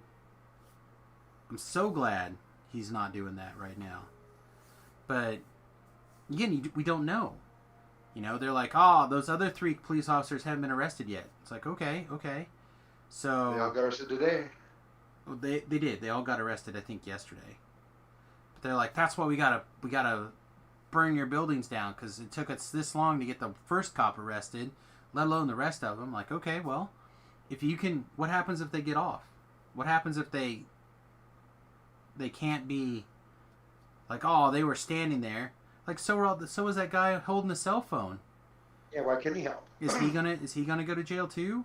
so glad he's not doing that right now. But again, we don't know. You know, they're like, oh, those other 3 police officers haven't been arrested yet. It's like, okay. So They all got arrested today. they did. They all got arrested, I think, yesterday. But they're like, that's why we gotta burn your buildings down, because it took us this long to get the first cop arrested, let alone the rest of them. Like, okay, well, if you can, what happens if they get off? What happens if they can't be like, oh, they were standing there. Like, so was that guy holding the cell phone. Yeah, why couldn't he help? Is he gonna go to jail too?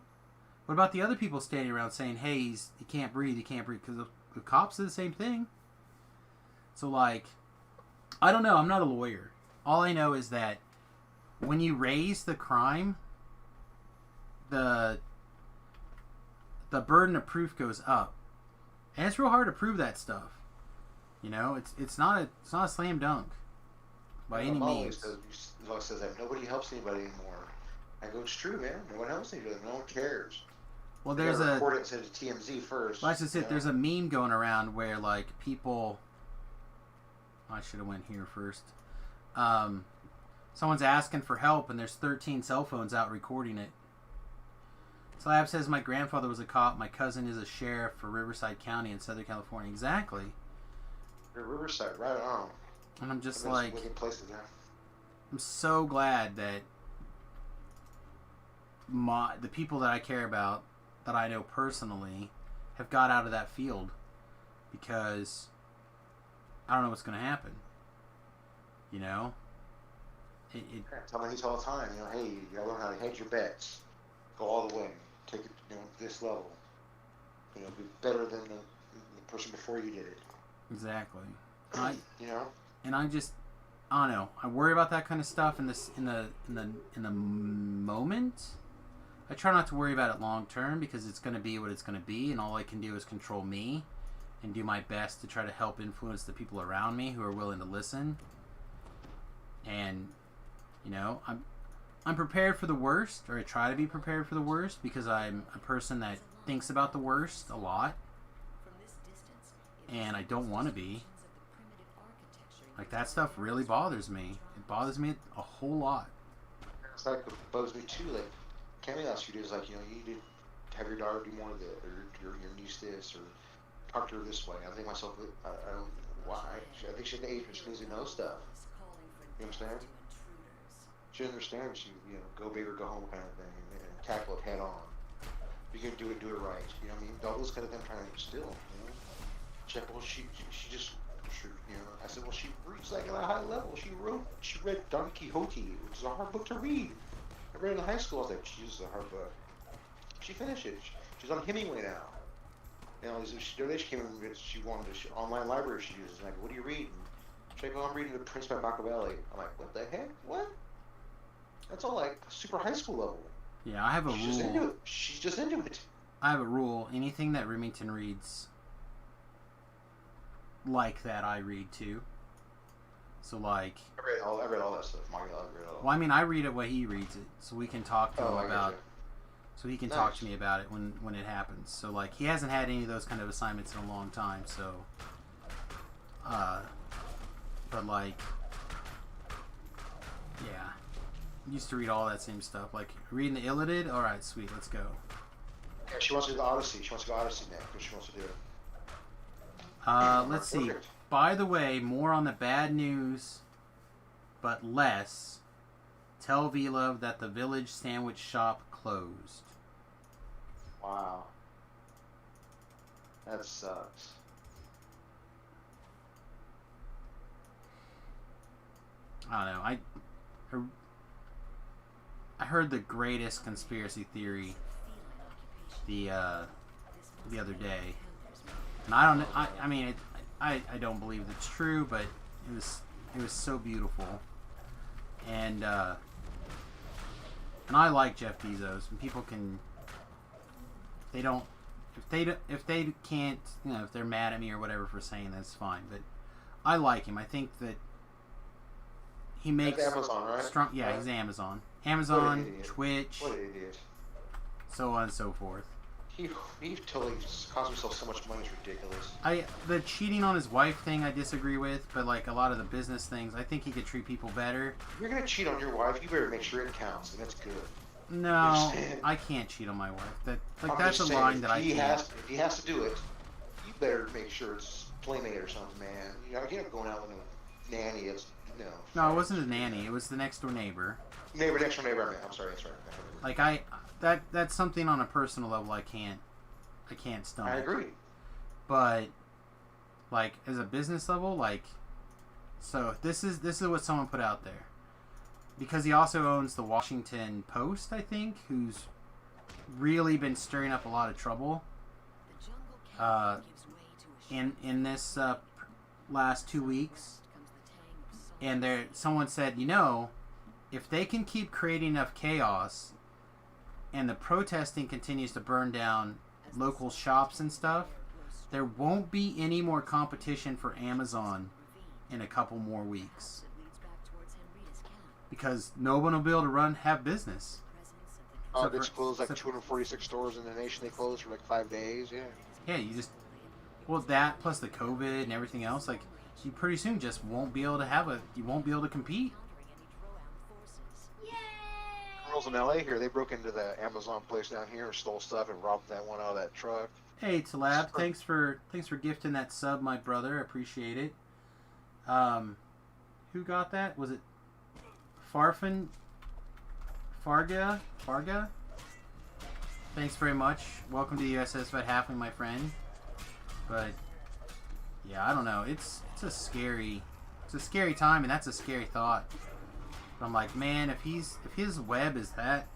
What about the other people standing around saying, hey, he can't breathe, because the cops did the same thing. So, like, I don't know. I'm not a lawyer. All I know is that when you raise the crime, the burden of proof goes up, and it's real hard to prove that stuff. You know, it's not a slam dunk by any means. Always says that nobody helps anybody anymore. I go, it's true, man. No one helps anybody. No one cares. Well, They there's gotta a. report it to TMZ first. Well, that's just you it. know? There's a meme going around where, like, people. I should have went here first. Someone's asking for help, and there's 13 cell phones out recording it. Slab says, my grandfather was a cop. My cousin is a sheriff for Riverside County in Southern California. Exactly. Riverside, right on. And I'm just There's like, some wicked places there. I'm so glad that the people that I care about, that I know personally, have got out of that field, because I don't know what's going to happen. You know? I tell my niece all the time, you know, hey, you gotta learn how to hedge your bets. Go all the way. Take it, you know, this level. You know, be better than the person before you did it. Exactly. You know? And I don't know. I worry about that kind of stuff in the moment. I try not to worry about it long term, because it's going to be what it's going to be, and all I can do is control me and do my best to try to help influence the people around me who are willing to listen. And, you know, I'm prepared for the worst, or I try to be prepared for the worst, because I'm a person that thinks about the worst a lot, and I don't want to be. Like, that stuff really bothers me. It bothers me a whole lot. It's like what bothers me too. Like, Cammy last few days, like, you know, you need to have your daughter do more of this, or your niece this, or talk to her this way. I think myself, I don't, why? I think she's an age where she needs to know stuff. You understand? She understands. She, you know, go big or go home kind of thing, and tackle it head on. You can do it right. You know what I mean? All those kind of things I'm trying to instill. You know? She's like, well, she just, you know. I said, well, she reads like at a high level. She read Don Quixote, which is a hard book to read. I read it in high school. I was like, Jesus, a hard book. She finished it. She's on Hemingway now. You know, she came in, she wanted to online library she uses. Like, what do you read? She's like, well, I'm reading The Prince by Machiavelli. I'm like, what the heck? What? That's all like super high school level. Yeah, I have a She's rule. just into it. She's just into it. I have a rule. Anything that Remington reads like that, I read too. So, like, I read all that stuff. Machiavelli, I read all. well, I mean, I read it the way he reads it, so we can talk to him I about. gotcha. So he can Nice. talk to me about it when it happens. So, like, he hasn't had any of those kind of assignments in a long time. So, but like, yeah, used to read all that same stuff. Like, reading the Illidid. All right, sweet, let's go. Yeah, she wants to do the Odyssey. She wants to go Odyssey next. What she wants to do. Let's see. Perfect. By the way, more on the bad news, but less. Tell V-Love that the Village Sandwich Shop closed. Wow. That sucks. I don't know. I heard the greatest conspiracy theory the other day, and I mean, I don't believe it's true, but it was so beautiful, and I like Jeff Bezos, and people can, if they can't, you know, if they're mad at me or whatever for saying that's fine, but I like him. I think that he makes That's Amazon, right? strong. Yeah, he's Amazon. What an Amazon, idiot. Twitch, What an idiot. so on and so forth. He totally just cost himself so much money. It's ridiculous. The cheating on his wife thing I disagree with, but like a lot of the business things, I think he could treat people better. If you're gonna cheat on your wife, you better make sure it counts, and that's good. No, I can't cheat on my wife. I'm That's a just saying, line that I if can't. If he has to do it, you better make sure it's Playmate or something, man. You're not going out with a nanny. It's No, it wasn't a nanny. It was the next door neighbor. Next door neighbor. I mean, I'm sorry. That's right. Like that's something on a personal level I can't stomach. I agree. But like as a business level, like, so this is what someone put out there, because he also owns the Washington Post, I think, who's really been stirring up a lot of trouble in this last 2 weeks. And someone said, if they can keep creating enough chaos and the protesting continues to burn down local shops and stuff, there won't be any more competition for Amazon in a couple more weeks, because no one will be able to have business. Oh, they closed like 246 stores in the nation. They closed for like 5 days. Yeah. Yeah, that plus the COVID and everything else, like, you pretty soon just won't be able to you won't be able to compete. Girls in LA here, they broke into the Amazon place down here and stole stuff and robbed that one out of that truck. Hey, Talab, thanks for gifting that sub, my brother. I appreciate it. Who got that? Was it Farga? Thanks very much. Welcome to the USS about halfway, my friend. But yeah, I don't know. It's a scary time, and that's a scary thought. But I'm like, man, if his web is that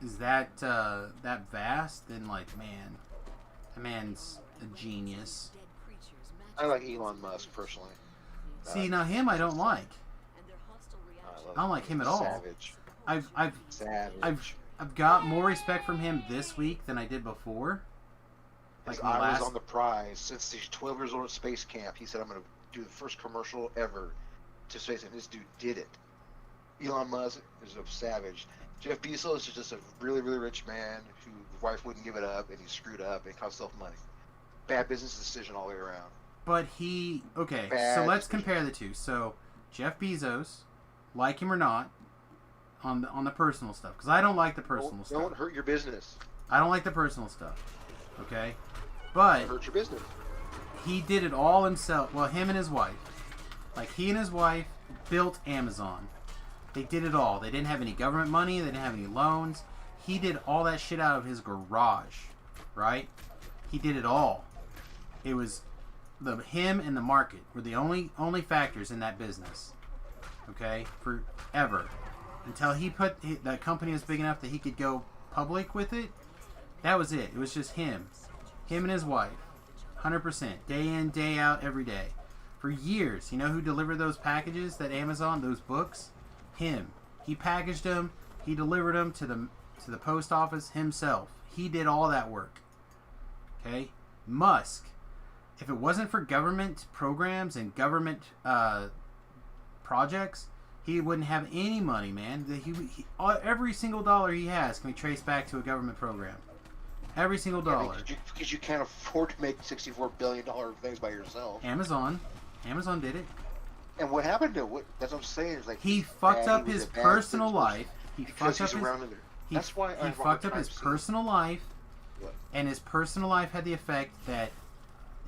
vast, then like, man, that man's a genius. I like Elon Musk personally. See, now him I don't like. I don't like him at all. Savage. I've got more respect from him this week than I did before. His eye was on the prize. Since he's 12 years old at space camp, he said, I'm going to do the first commercial ever to space, and this dude did it. Elon Musk is a savage. Jeff Bezos is just a really, really rich man whose wife wouldn't give it up, and he screwed up and cost himself money. Bad business decision all the way around. But so let's compare the two. So Jeff Bezos, like him or not, on the personal stuff, because I don't like the personal stuff. Don't hurt your business. I don't like the personal stuff. Okay, but Don't hurt your business. He did it all himself. Well, him and his wife. Like, he and his wife built Amazon. They did it all. They didn't have any government money. They didn't have any loans. He did all that shit out of his garage, right? He did it all. It was him and the market were the only factors in that business. Okay, forever, until that company was big enough that he could go public with it. That was it. It was just him and his wife, 100%, day in, day out, every day, for years. You know who delivered those packages? That Amazon, those books? Him. He packaged them. He delivered them to the post office himself. He did all that work. Okay, Musk. If it wasn't for government programs and government projects, he wouldn't have any money, man. Every single dollar he has can be traced back to a government program. Every single dollar. Because you can't afford to make $64 billion things by yourself. Amazon did it. And what happened to it? That's what I'm saying. Is like he fucked up his personal life. He fucked up his personal life, and his personal life had the effect that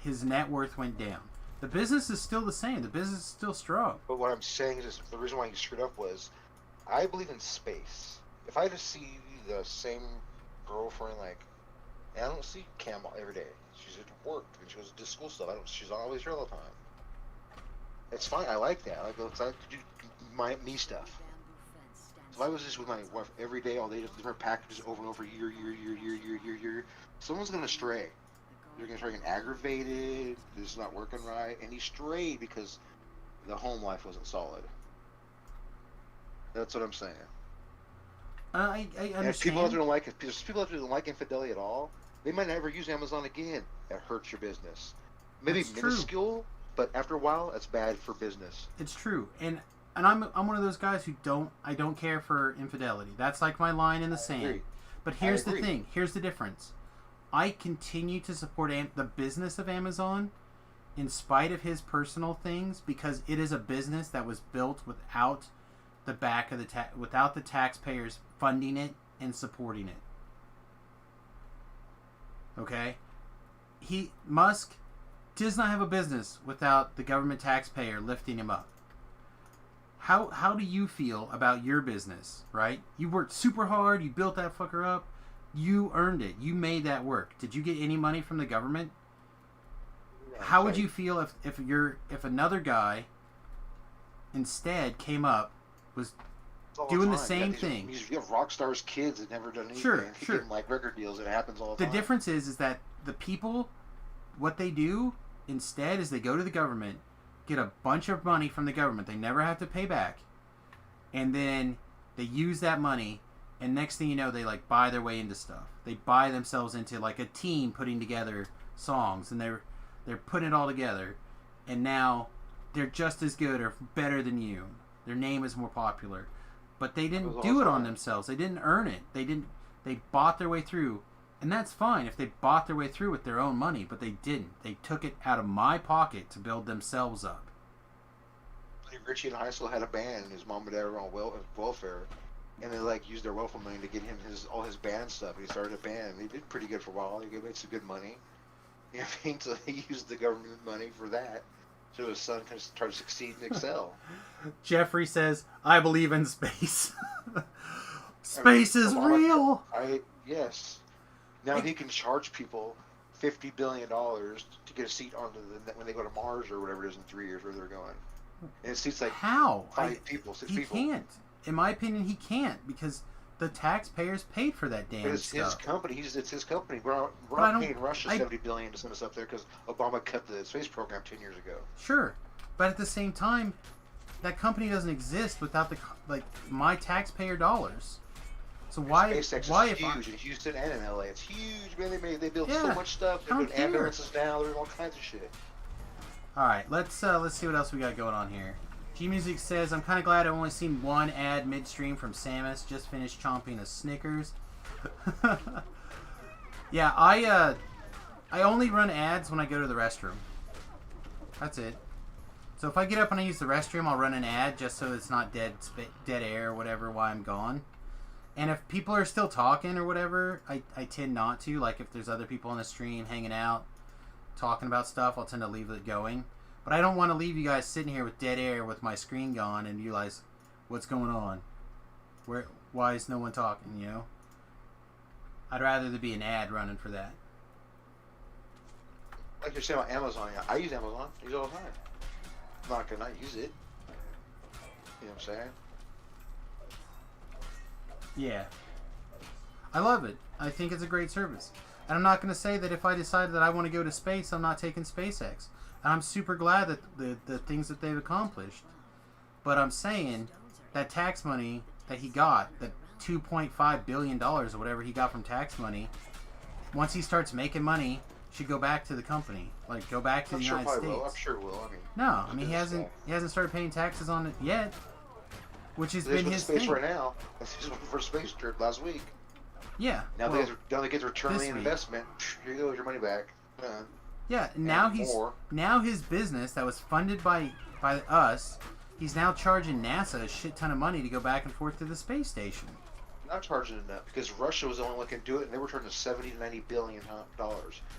his net worth went down. The business is still the same. The business is still strong. But what I'm saying is the reason why he screwed up was, I believe in space. If I just see the same girlfriend, like, I don't see Cam every day. She's at work and she goes to school stuff. She's always here all the time. It's fine. I like that. I like to do me stuff. So if I was just with my wife every day, all day, just different packages over and over, year, someone's gonna stray. They're gonna start getting aggravated. This is not working right, and he strayed because the home life wasn't solid. That's what I'm saying. I understand. If people out there don't like it, there's people out there that don't like infidelity at all. They might never use Amazon again. That hurts your business. Maybe That's minuscule, but after a while, that's bad for business. It's true, and I'm one of those guys who don't care for infidelity. That's like my line in the sand. Agree. But here's the agree. thing. Here's the difference. I continue to support the business of Amazon in spite of his personal things because it is a business that was built without the back of without the taxpayers funding it and supporting it. Okay? Musk does not have a business without the government taxpayer lifting him up. How do you feel about your business, right? You worked super hard, you built that fucker up, you earned it, you made that work. Did you get any money from the government? How would you feel if another guy instead came up, was doing the same thing? You have rock stars' kids that never done anything. Sure. Getting, like, record deals. It happens all the time. The difference is that the people, what they do instead is they go to the government, get a bunch of money from the government they never have to pay back, and then they use that money, and next thing you know, they like buy their way into stuff. They buy themselves into like a team putting together songs, and they're putting it all together, and now they're just as good or better than you. Their name is more popular, but they didn't do it on themselves. They didn't earn it. They bought their way through, and that's fine if they bought their way through with their own money, but they didn't. They took it out of my pocket to build themselves up. Richie in high school had a band, and his mom and dad were on welfare, and they like used their welfare money to get him all his band stuff. He started a band. He did pretty good for a while. He made some good money. You know what I mean? So he used the government money for that, so his son can try to succeed and excel. Jeffrey says, "I believe in space. Space is real." Yes. Now he can charge people $50 billion to get a seat when they go to Mars or whatever it is in 3 years where they're going. And it seats like six people. He can't. In my opinion, he can't because the taxpayers paid for that damn but it's stuff. his company. It's his company. We're not paying Russia $70 billion to send us up there because Obama cut the space program 10 years ago. Sure, but at the same time, that company doesn't exist without my taxpayer dollars. So why is huge in Houston and in LA? It's huge, man. They build so much stuff. They're doing ambulances now. They're doing all kinds of shit. All right, let's see what else we got going on here. G Music says, "I'm kind of glad I've only seen one ad midstream from Samus. Just finished chomping a Snickers." Yeah, I only run ads when I go to the restroom. That's it. So if I get up and I use the restroom, I'll run an ad just so it's not dead air or whatever while I'm gone. And if people are still talking or whatever, I tend not to. Like if there's other people on the stream hanging out, talking about stuff, I'll tend to leave it going. But I don't want to leave you guys sitting here with dead air with my screen gone and realize what's going on. Why is no one talking, you know? I'd rather there be an ad running for that. Like you're saying about Amazon, I use Amazon. I use it all the time. I'm not going to not use it. You know what I'm saying? Yeah. I love it. I think it's a great service. And I'm not going to say that if I decide that I want to go to space, I'm not taking SpaceX. And I'm super glad that the things that they've accomplished. But I'm saying that tax money that he got, that $2.5 billion or whatever he got from tax money, once he starts making money, should go back to the company. Like, go back to the United States. I'm sure it will. No, I mean, he hasn't started paying taxes on it yet. Which has been his space thing. Right now. That's his first space trip last week. Yeah. Now they get to return the investment. Here you go, your money back. Yeah. Now his business that was funded by us, he's now charging NASA a shit ton of money to go back and forth to the space station. Not charging enough because Russia was the only one that can do it, and they were charging $70 to $90 billion.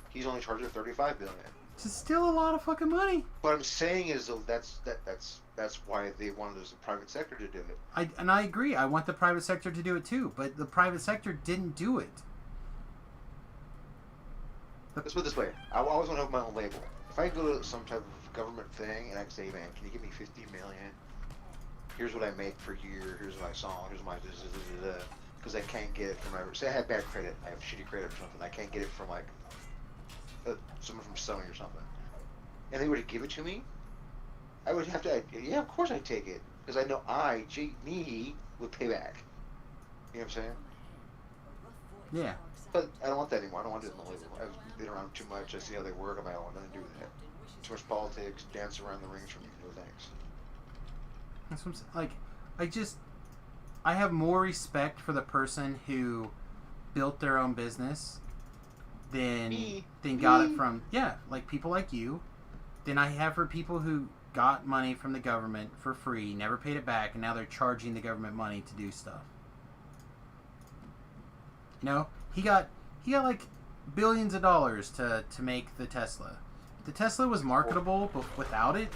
He's only charging $35 billion. It's still a lot of fucking money. What I'm saying is, though, that's why they wanted the private sector to do it. I agree. I want the private sector to do it too, but the private sector didn't do it. Let's put it this way. I always want to have my own label. If I go to some type of government thing and I say, man, can you give me $50 million? Here's what I make per year. Here's my song. Here's my because I can't get it from my. Say I have bad credit. I have shitty credit or something. I can't get it from like someone from Sony or something. And they were to give it to me, I would have to. Yeah, of course I'd take it because I know me would pay back. You know what I'm saying? Yeah. But I don't want that anymore. I don't want it in the label. I've been around too much. I see how they work. I don't want nothing to do with that. too much politics, dance around the rings for me. No thanks. That's what I'm saying. Like, I have more respect for the person who built their own business than got it from, like people like you, than I have for people who got money from the government for free, never paid it back, and now they're charging the government money to do stuff. You know, he got like billions of dollars to make the Tesla. If the Tesla was marketable, but without it,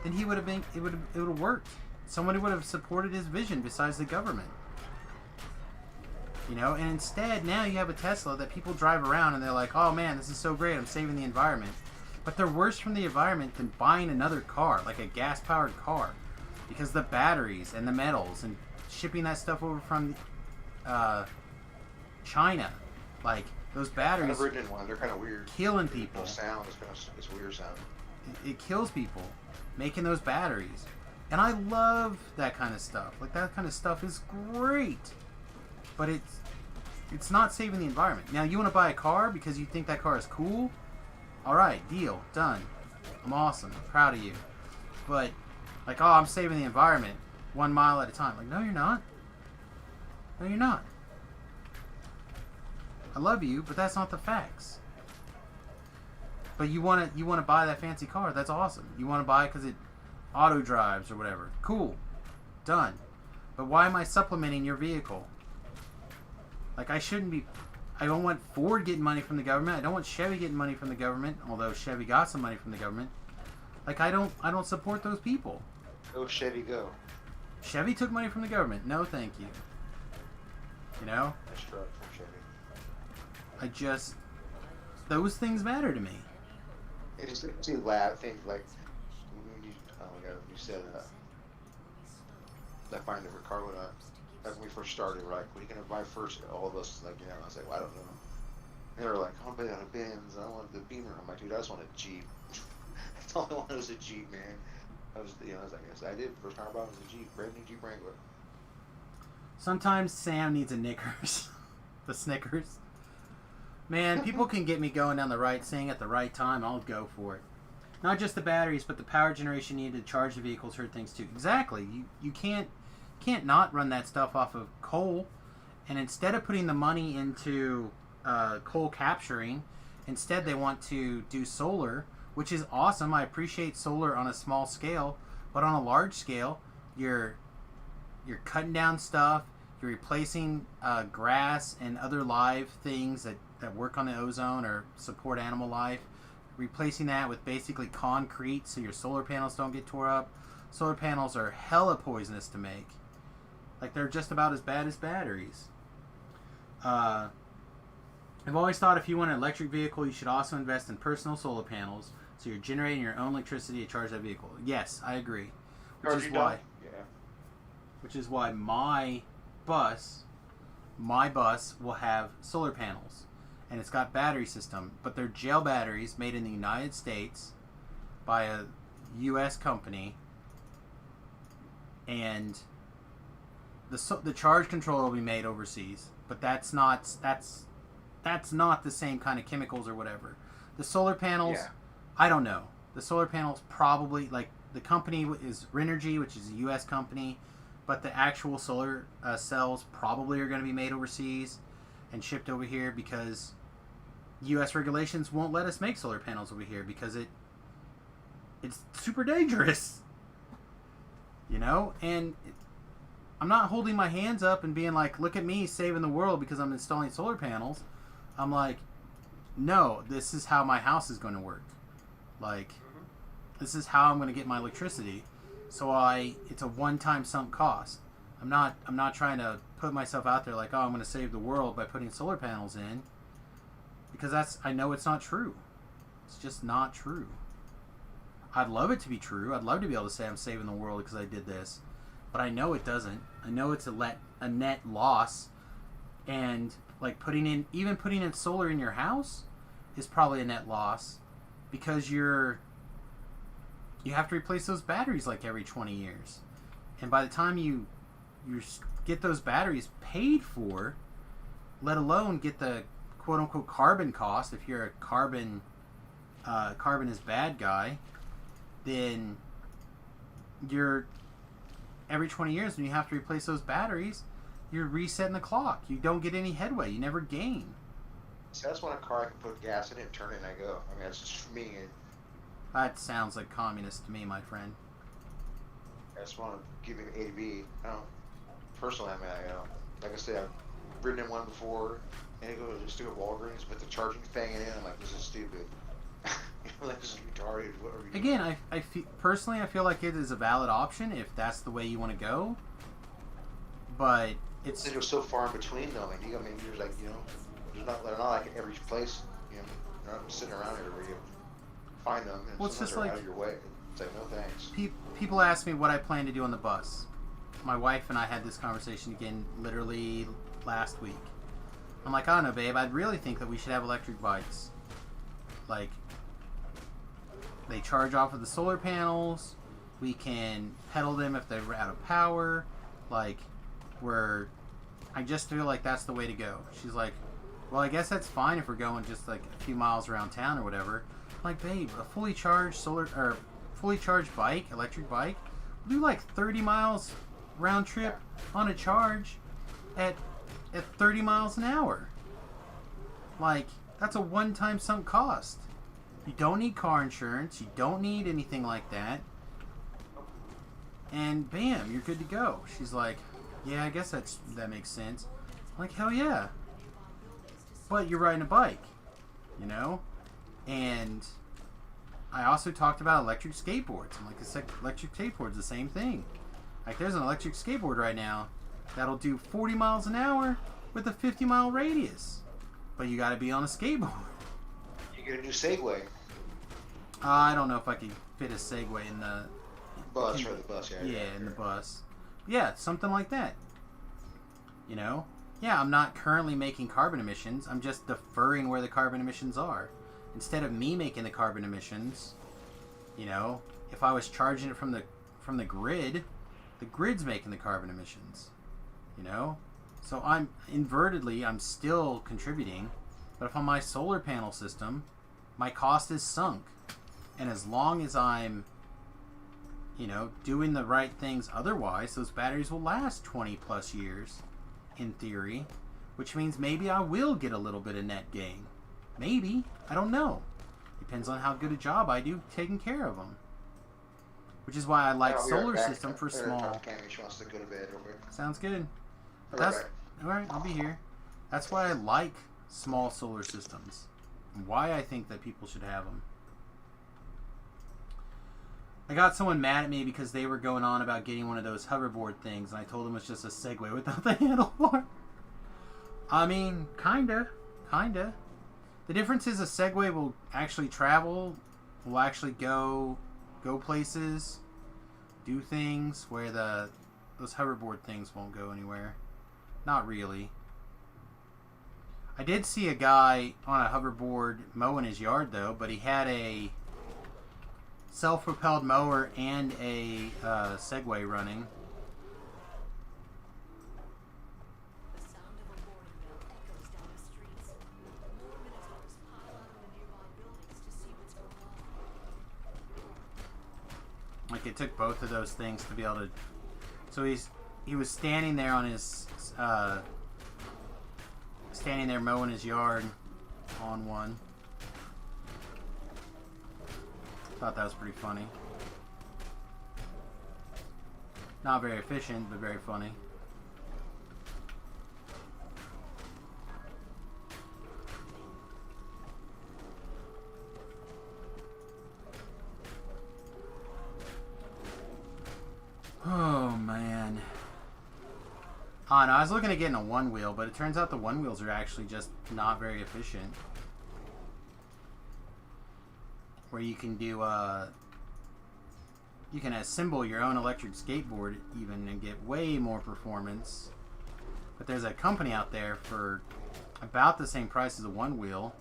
then it would have worked. Somebody would have supported his vision besides the government. You know, and instead now you have a Tesla that people drive around and they're like, oh man, this is so great, I'm saving the environment. But they're worse from the environment than buying another car, like a gas-powered car. Because the batteries and the metals and shipping that stuff over from China, like those batteries. I've ridden in one. They're kind of weird. Killing people. The sound is it's weird sound. It kills people making those batteries, and I love that kind of stuff. Like that kind of stuff is great, but it's not saving the environment. Now you want to buy a car because you think that car is cool. All right, deal done. I'm awesome. I'm proud of you. But like, oh, I'm saving the environment 1 mile at a time. Like, no, you're not. No, you're not. I love you, but that's not the facts. But you want to buy that fancy car. That's awesome. You want to buy it because it auto drives or whatever. Cool. Done. But why am I supplementing your vehicle? Like, I shouldn't be. I don't want Ford getting money from the government. I don't want Chevy getting money from the government, although Chevy got some money from the government. Like, I don't support those people. Go Chevy, go. Chevy took money from the government. No, thank you. You know? Nice truck from Chevy. Those things matter to me. It just makes me laugh. Things like when you said that buying a car when like when we first started, we're like, what are you gonna buy first? All of us, like, I was like, well, I don't know. And they were like, I want to buy a Benz. I want the Beamer. I'm like, dude, I just want a Jeep. That's all I wanted was a Jeep, man. I was like, yes, I did. First car I bought was a Jeep, brand new Jeep Wrangler. Sometimes Sam needs a Knickers. The Snickers. Man, people can get me going down the right thing at the right time. I'll go for it. Not just the batteries, but the power generation needed to charge the vehicles hurt things too. Exactly. You can't not run that stuff off of coal. And instead of putting the money into coal capturing, instead they want to do solar, which is awesome. I appreciate solar on a small scale, but on a large scale, you're cutting down stuff. You're replacing grass and other live things that work on the ozone or support animal life. Replacing that with basically concrete so your solar panels don't get tore up. Solar panels are hella poisonous to make. Like, they're just about as bad as batteries. I've always thought if you want an electric vehicle, you should also invest in personal solar panels so you're generating your own electricity to charge that vehicle. Yes, I agree. Which is why my bus will have solar panels. And it's got battery system, but they're gel batteries made in the United States by a U.S. company, and the charge controller will be made overseas. But that's not the same kind of chemicals or whatever. The solar panels, I don't know. The solar panels probably, like, the company is Renergy, which is a U.S. company, but the actual solar cells probably are going to be made overseas and shipped over here because U.S. regulations won't let us make solar panels over here because it's super dangerous. You know? And I'm not holding my hands up and being like, look at me saving the world because I'm installing solar panels. I'm like, no, this is how my house is going to work. Like, this is how I'm going to get my electricity. So it's a one-time sunk cost. I'm not trying to put myself out there like, oh, I'm going to save the world by putting solar panels in. Because I know it's not true. It's just not true. I'd love it to be true. I'd love to be able to say I'm saving the world because I did this. But I know it doesn't. I know it's a net loss. And like putting in solar in your house is probably a net loss because you have to replace those batteries like every 20 years. And by the time you get those batteries paid for, let alone get the quote-unquote carbon cost, if you're a carbon carbon is bad guy, then you're every 20 years when you have to replace those batteries, you're resetting the clock. You don't get any headway. You never gain. So that's when a car I can put gas in it and turn it and I go. I mean, that's just for me. And That sounds like communist to me, my friend. I just want to give it an A to B. I don't, personally, I mean, like I said, I've ridden in one before, and I go just do a Walgreens, put the charging thing in it. I'm like, this is stupid. Like, this is retarded. What are we doing? Again, I feel, personally, I feel like it is a valid option if that's the way you want to go. But it's They're so far in between, though. I mean, there's like, they're not like at every place. They're not sitting around everywhere. You find them, and Well, it's sometimes just they're like- out of your way. It's like, no thanks. people ask me what I plan to do on the bus. My wife and I had this conversation again literally last week. I'm like, I don't know, babe. I'd really think that we should have electric bikes. Like, they charge off of the solar panels. We can pedal them if they're out of power. Like, I just feel like that's the way to go. She's like, well, I guess that's fine if we're going just like a few miles around town or whatever. I'm like, babe, a fully charged bike, electric bike, will do like 30 miles round trip on a charge at 30 miles an hour. Like, that's a one-time sunk cost. You don't need car insurance. You don't need anything like that. And bam, you're good to go. She's like, yeah, I guess that makes sense. I'm like, hell yeah. But you're riding a bike, And I also talked about electric skateboards. I'm like, electric skateboard's the same thing. Like, there's an electric skateboard right now that'll do 40 miles an hour with a 50-mile radius. But you gotta be on a skateboard. You get a new Segway. I don't know if I can fit a Segway in the Bus, for the bus, yeah. in the bus. Yeah, something like that. Yeah, I'm not currently making carbon emissions. I'm just deferring where the carbon emissions are. Instead of me making the carbon emissions, if I was charging it from the grid, the grid's making the carbon emissions. So I'm still contributing, but if on my solar panel system, my cost is sunk. And as long as I'm doing the right things otherwise, those batteries will last 20 plus years in theory, which means maybe I will get a little bit of net gain. Maybe. I don't know. Depends on how good a job I do taking care of them. Which is why I like solar system for small. She wants to go to bed real quick. Sounds good. Right. Alright, I'll be here. That's why I like small solar systems. And why I think that people should have them. I got someone mad at me because they were going on about getting one of those hoverboard things, and I told them it's just a Segway without the handlebar. I mean, kinda. The difference is a Segway will actually travel, will actually go places, do things, where those hoverboard things won't go anywhere. Not really. I did see a guy on a hoverboard mowing his yard, though, but he had a self-propelled mower and a Segway running. Like, it took both of those things to be able to. So he was standing there on his standing there mowing his yard on one. Thought that was pretty funny. Not very efficient, but very funny. Oh, man. Oh, no, I was looking at getting a one wheel, but it turns out the one wheels are actually just not very efficient. Where you can do, you can assemble your own electric skateboard even and get way more performance. But there's a company out there for about the same price as a one wheel,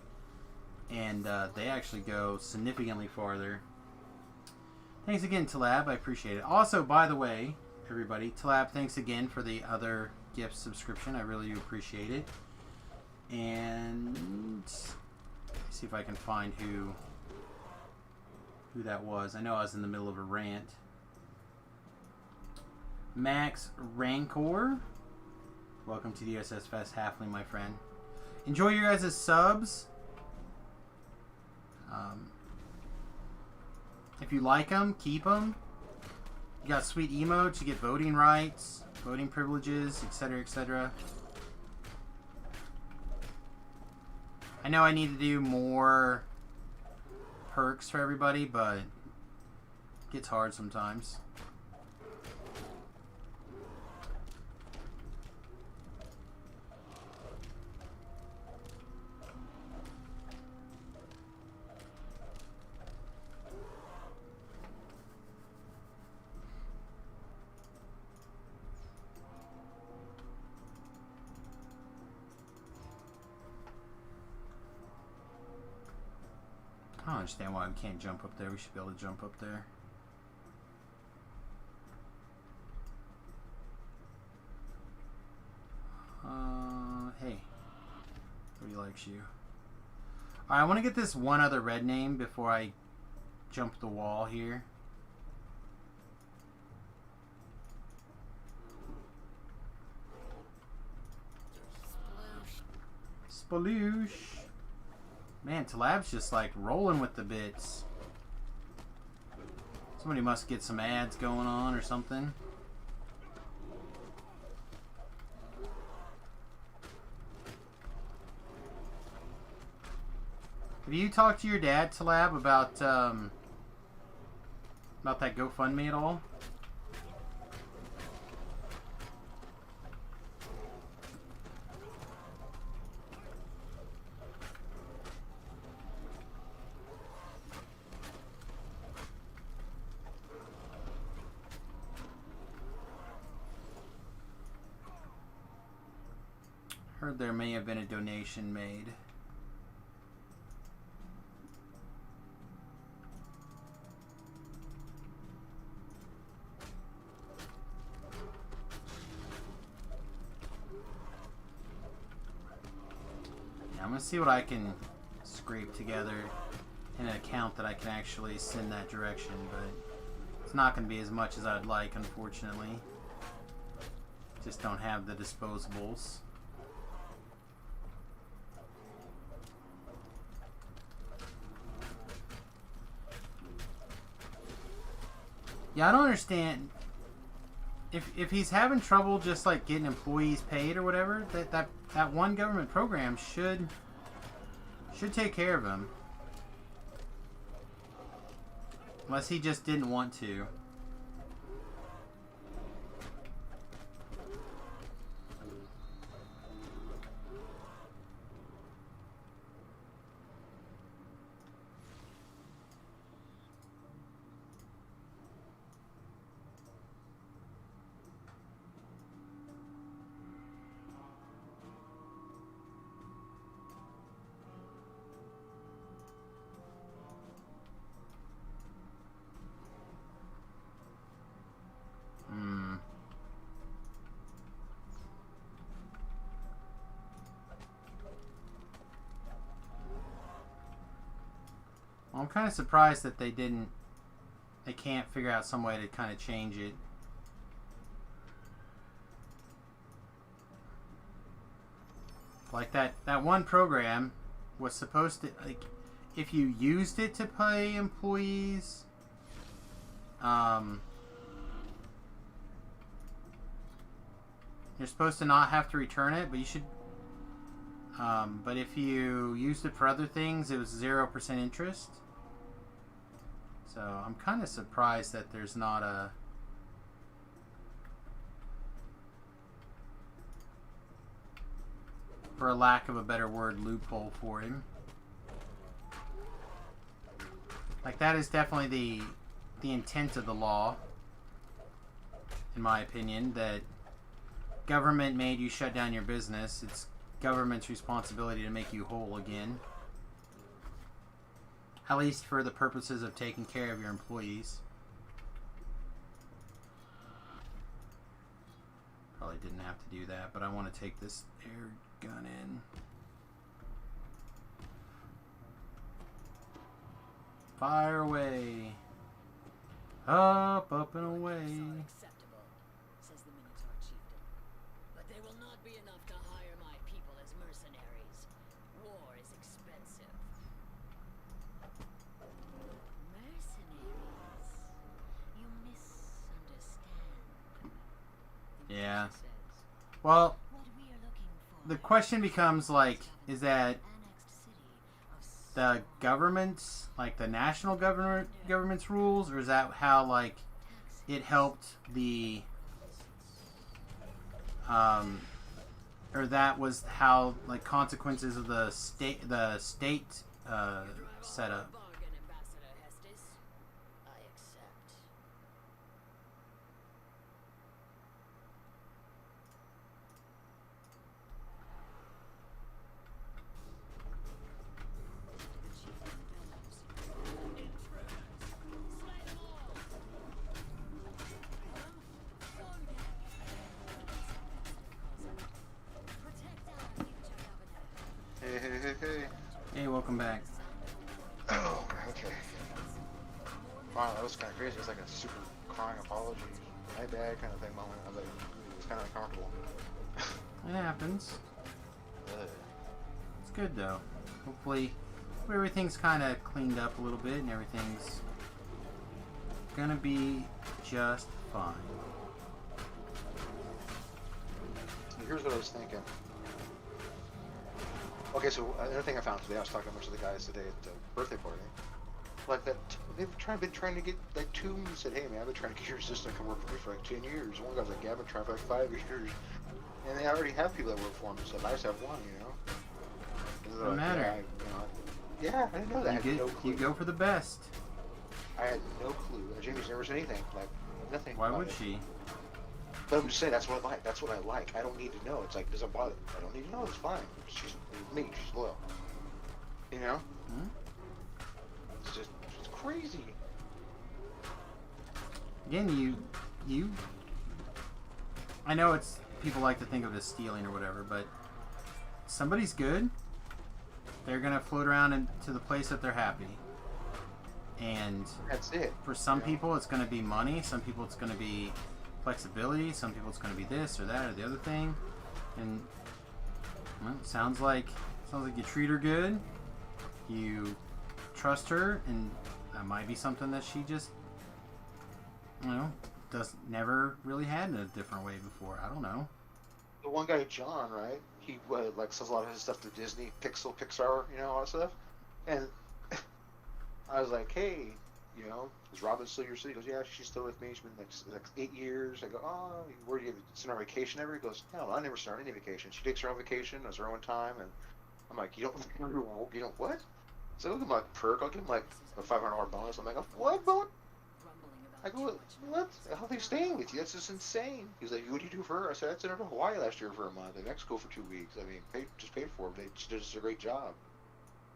and they actually go significantly farther. Thanks again, Talab. I appreciate it. Also, by the way, everybody, Talab, thanks again for the other gift subscription. I really do appreciate it. And let's see if I can find who who that was. I know I was in the middle of a rant. Max Rancor. Welcome to the USS Fest Halfling, my friend. Enjoy your guys' subs. If you like them, keep them. You got sweet emotes, you get voting rights, voting privileges, etc., etc. I know I need to do more perks for everybody, but it gets hard sometimes. I don't understand why we can't jump up there. We should be able to jump up there. Hey. Nobody likes you. Alright, I want to get this one other red name before I jump the wall here. Sploosh. Man, Talab's just like rolling with the bits. Somebody must get some ads going on or something. Have you talked to your dad, Talab, about that GoFundMe at all? Heard there may have been a donation made. Yeah, I'm gonna see what I can scrape together in an account that I can actually send that direction, but it's not gonna be as much as I'd like, unfortunately. Just don't have the disposables. Yeah, I don't understand. If he's having trouble just like getting employees paid or whatever, that one government program should take care of him. Unless he just didn't want to. I'm kind of surprised that they can't figure out some way to kind of change it. Like that one program was supposed to, like, if you used it to pay employees, you're supposed to not have to return it, but you should. But if you used it for other things, it was 0% interest. So I'm kind of surprised that there's not a... for a lack of a better word, loophole for him. Like, that is definitely the intent of the law, in my opinion, that government made you shut down your business. It's government's responsibility to make you whole again. At least for the purposes of taking care of your employees. Probably didn't have to do that, but I want to take this air gun in. Fire away. Up, up and away. Acceptable, says the Minotaur chieftain. But they will not be enough to hire my people as mercenaries. War is expensive. Mercenaries? You misunderstand. The Yeah. Minotaur says. Well, What we are looking for the question becomes like, is that annexed city of the government's, like the national government's rules, or is that how like it helped the or that was how like consequences of the state setup? bargain, Ambassador Hestis. I accept. Hey, hey, hey, hey. Hey, welcome back. Oh, okay. Wow, that was kind of crazy. It was like a super crying apology. My bad kind of thing moment. I was like, it was kind of uncomfortable. It happens. Ugh. It's good though. Hopefully everything's kind of cleaned up a little bit and everything's gonna be just fine. Here's what I was thinking. Okay, so another thing I found today, I was talking to a bunch of the guys today at the birthday party. Like that, they've been trying to get, like two said, hey man, I've been trying to get your assistant to come work for me for like 10 years. One guy's like, yeah, I've been trying for like 5 years. And they already have people that work for them, so I just have one, you know? Doesn't Like, matter. Yeah, I didn't know that. I had no clue. You go for the best. I had no clue. Jamie's never said anything, like nothing. Why about would it. she? But I'm just saying, that's what I like. That's what I like. I don't need to know. It's like, doesn't bother. I don't need to know. It's fine. She's me. She's loyal. You know? Hmm? It's crazy. Again, you. I know it's people like to think of it as stealing or whatever, but somebody's good. They're gonna float around into the place that they're happy. And That's it. for some Yeah. people, it's gonna be money. Some people, it's gonna be flexibility. Some people, it's gonna be this or that or the other thing. And well, it sounds like you treat her good. You trust her, and that might be something that she just, never really had in a different way before. I don't know. The one guy, John, right? He like sells a lot of his stuff to Disney, Pixar, you know, all that stuff. And I was like, hey, you know, is Robin still your city? He goes, yeah, she's still with me. She's been like 8 years. I go, oh, where do you send her on vacation ever? He goes, no, I never send her any vacation. She takes her own vacation, has her own time, and I'm like, you don't what? So I look at my perk. I'll give him like a $500 bonus. I'm like, what bonus? I go, what? How are they staying with you? That's just insane. He's like, what do you do for her? I said, I sent her to Hawaii last year for a month, and Mexico for 2 weeks. I mean, just paid for her. She did just a great job.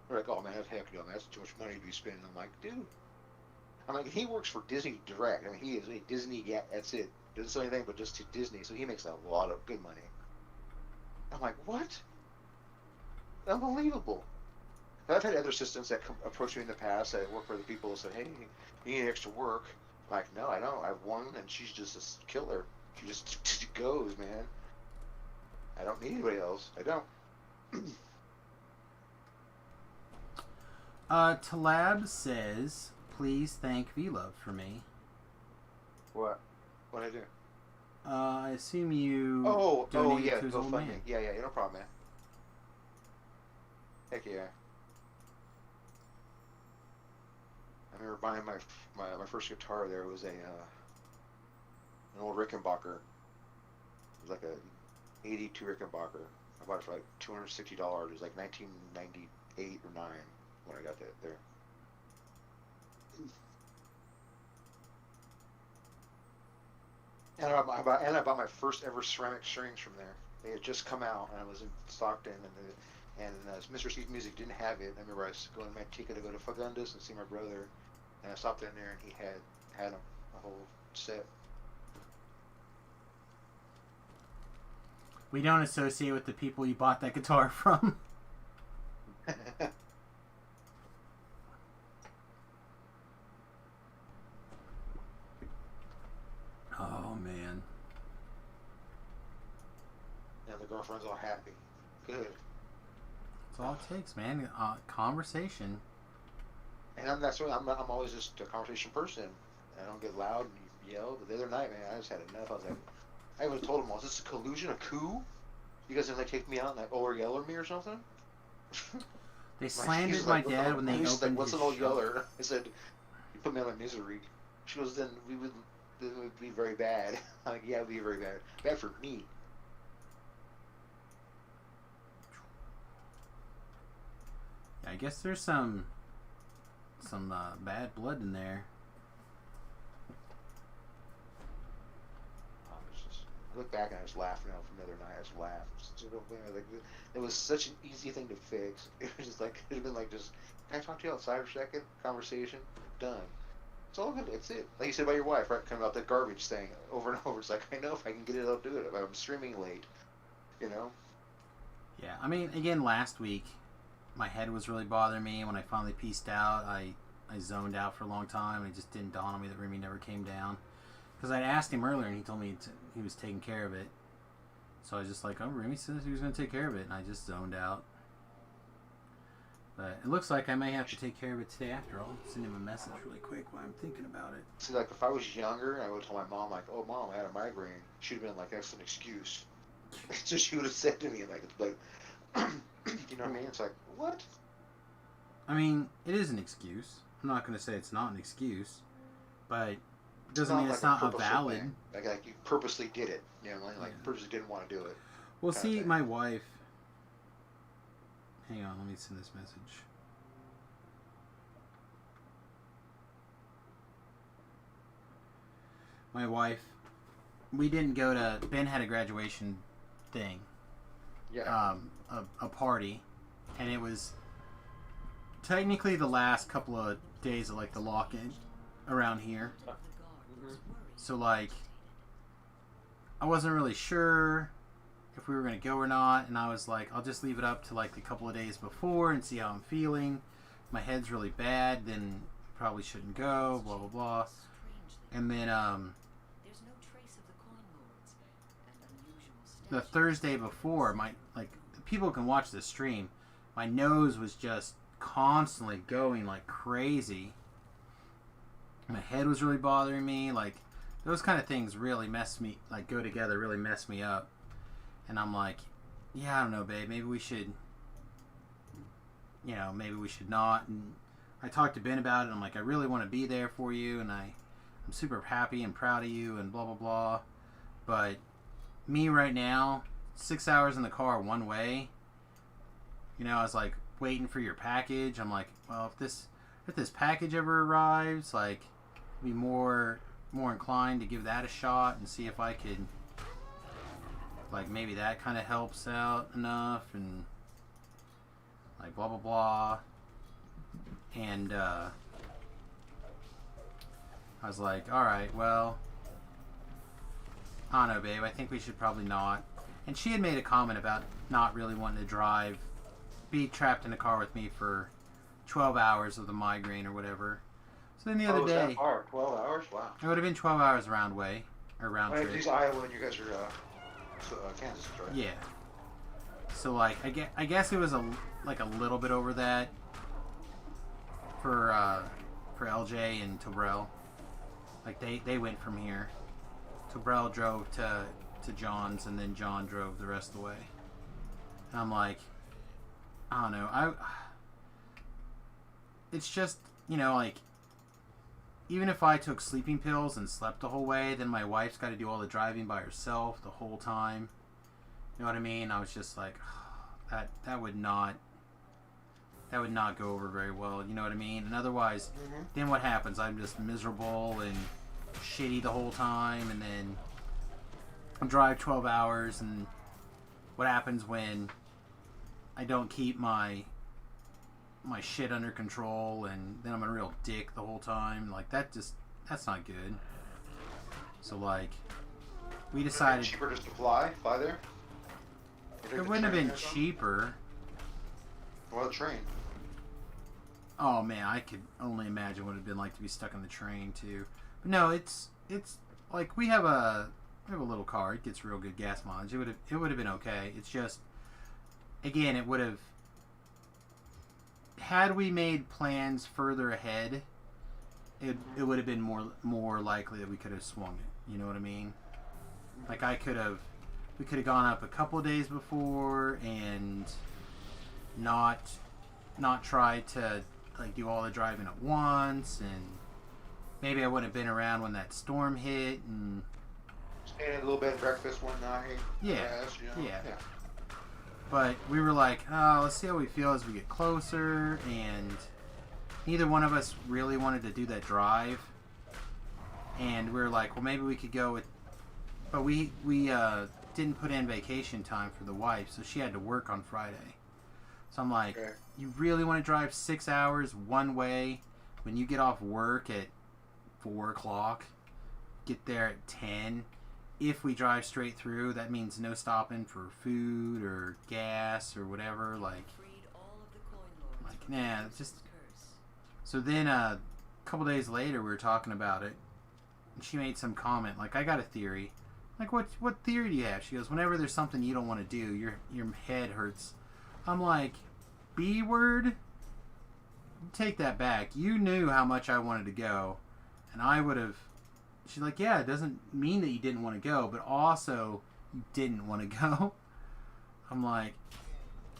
They're like, oh man, heck no, man, that's too much money to be spending. I'm like, dude. I'm like, he works for Disney Direct. I mean, he is a Disney guy. That's it. Doesn't sell anything but just to Disney, so he makes a lot of good money. I'm like, what? Unbelievable. I've had other assistants that approach me in the past that work for the people and said, hey, you need extra work. I'm like, no, I don't. I have one, and she's just a killer. She just goes, man. I don't need anybody else. I don't. Talab says, please thank V-Love for me. What? What'd I do? I assume you Oh, donated yeah, to his go old fund man. me. Yeah, no problem, man. Heck yeah. I remember buying my first guitar there. It was an old Rickenbacker. It was like a 82 Rickenbacker. I bought it for like $260. It was like 1998 or 9 when I got that there. And I bought my first ever ceramic strings from there. They had just come out, and I was in Stockton, and Mr. Steve's Music didn't have it. I remember I was going to Manteca to go to Fagundes and see my brother, and I stopped in there, and he had a whole set. We don't associate with the people you bought that guitar from. man. And the girlfriend's all happy. Good. That's all it takes, man. Conversation. And that's what I'm always just a conversation person. I don't get loud and yell. But the other night, man, I just had enough. I was like, I even told him, "Was this a collusion, a coup? You guys gonna like take me out and like over yell at me or something?" They He's slandered like, my dad when they he's opened like, "What's his an old shop. yeller?" I said, "You put me out of my misery." She goes, "Then it would be very bad." I'm like, "Yeah, it would be very bad. Bad for me." Yeah, I guess there's some bad blood in there. I look back and I was laughing out from the other night. I just laughed. Like, it was such an easy thing to fix. It was just like, it'd been like, just, can I talk to you outside for a second? Conversation, done. It's all good. It's it. Like you said about your wife, right? Coming about that garbage thing over and over. It's like, I know if I can get it, I'll do it. If I'm streaming late, you know? Yeah, I mean, again, last week, my head was really bothering me. When I finally pieced out, I zoned out for a long time. It just didn't dawn on me that Remy never came down. Because I asked him earlier, and he told me he was taking care of it. So I was just like, oh, Remy says he was going to take care of it. And I just zoned out. But it looks like I may have to take care of it today after all. Send him a message really quick while I'm thinking about it. See, like, if I was younger, I would tell my mom, like, oh, Mom, I had a migraine. She'd have been like, that's an excuse. So she would have said to me, like, you know what I mean? It's like, what? I mean, it is an excuse. I'm not going to say it's not an excuse. But it doesn't mean it's not a valid. Thing. Like you purposely did it. You know, like Yeah. purposely didn't want to do it. Well, see, my wife... Hang on, let me send this message. My wife, we didn't go to... Ben had a graduation thing. Yeah. A party. And it was technically the last couple of days of, like, the lock-in around here. So, like, I wasn't really sure if we were going to go or not, and I was like, I'll just leave it up to, like, a couple of days before and see how I'm feeling. If my head's really bad, then probably shouldn't go, blah, blah, blah. And then, the Thursday before, people can watch the stream, my nose was just constantly going like crazy. My head was really bothering me, like, those kind of things really mess me, like, go together, really mess me up. And I'm like, yeah, I don't know, babe, maybe we should not. And I talked to Ben about it, and I'm like, I really want to be there for you, and I'm super happy and proud of you, and blah, blah, blah. But me right now, 6 hours in the car one way, I was like, waiting for your package. I'm like, well, if this package ever arrives, like, be more inclined to give that a shot and see if I could, like, maybe that kind of helps out enough, and like blah blah blah. And I was like, all right, well, I don't know, babe, I think we should probably not. And she had made a comment about not really wanting to be trapped in a car with me for 12 hours with a migraine or whatever. So then the other day, that far? 12 hours? Wow. It would have been 12 hours round trip. He's Iowa and you guys are Kansas, right? Yeah. So, like, I guess it was a little bit over that for LJ and Tobrell. Like, they went from here. Tobrell drove to John's, and then John drove the rest of the way. And I'm like, I don't know. It's just, like, even if I took sleeping pills and slept the whole way, then my wife's got to do all the driving by herself the whole time. You know what I mean? I was just like, that would not go over very well. You know what I mean? And otherwise, then what happens? I'm just miserable and shitty the whole time, and then I drive 12 hours, and what happens when I don't keep my shit under control, and then I'm a real dick the whole time. Like, that's not good. So, like, we decided... Cheaper just to fly there? It wouldn't have been cheaper. Well, a train. Oh, man, I could only imagine what it would have been like to be stuck on the train, too. But no, it's like we have a little car. It gets real good gas mileage. It would have been okay. It's just, again, it would have, had we made plans further ahead, it would have been more likely that we could have swung it. You know what I mean? Like we could have gone up a couple of days before and not tried to like do all the driving at once, and maybe I wouldn't have been around when that storm hit, and Staying at a little bed and breakfast one night. Yeah. Rest, you know? Yeah. But we were like, oh, let's see how we feel as we get closer, and neither one of us really wanted to do that drive. And we were like, well, maybe we could go with, but we didn't put in vacation time for the wife, so she had to work on Friday. So I'm like, Okay. you really want to drive 6 hours one way when you get off work at 4 o'clock, get there at 10? If we drive straight through, that means no stopping for food or gas or whatever. Like, nah, it's just. So then a couple days later, we were talking about it, and she made some comment like, I got a theory. Like, what theory do you have? She goes, whenever there's something you don't want to do, your head hurts. I'm like, B word? Take that back. You knew how much I wanted to go, and I would have. She's like, yeah, it doesn't mean that you didn't want to go, but also you didn't want to go. I'm like,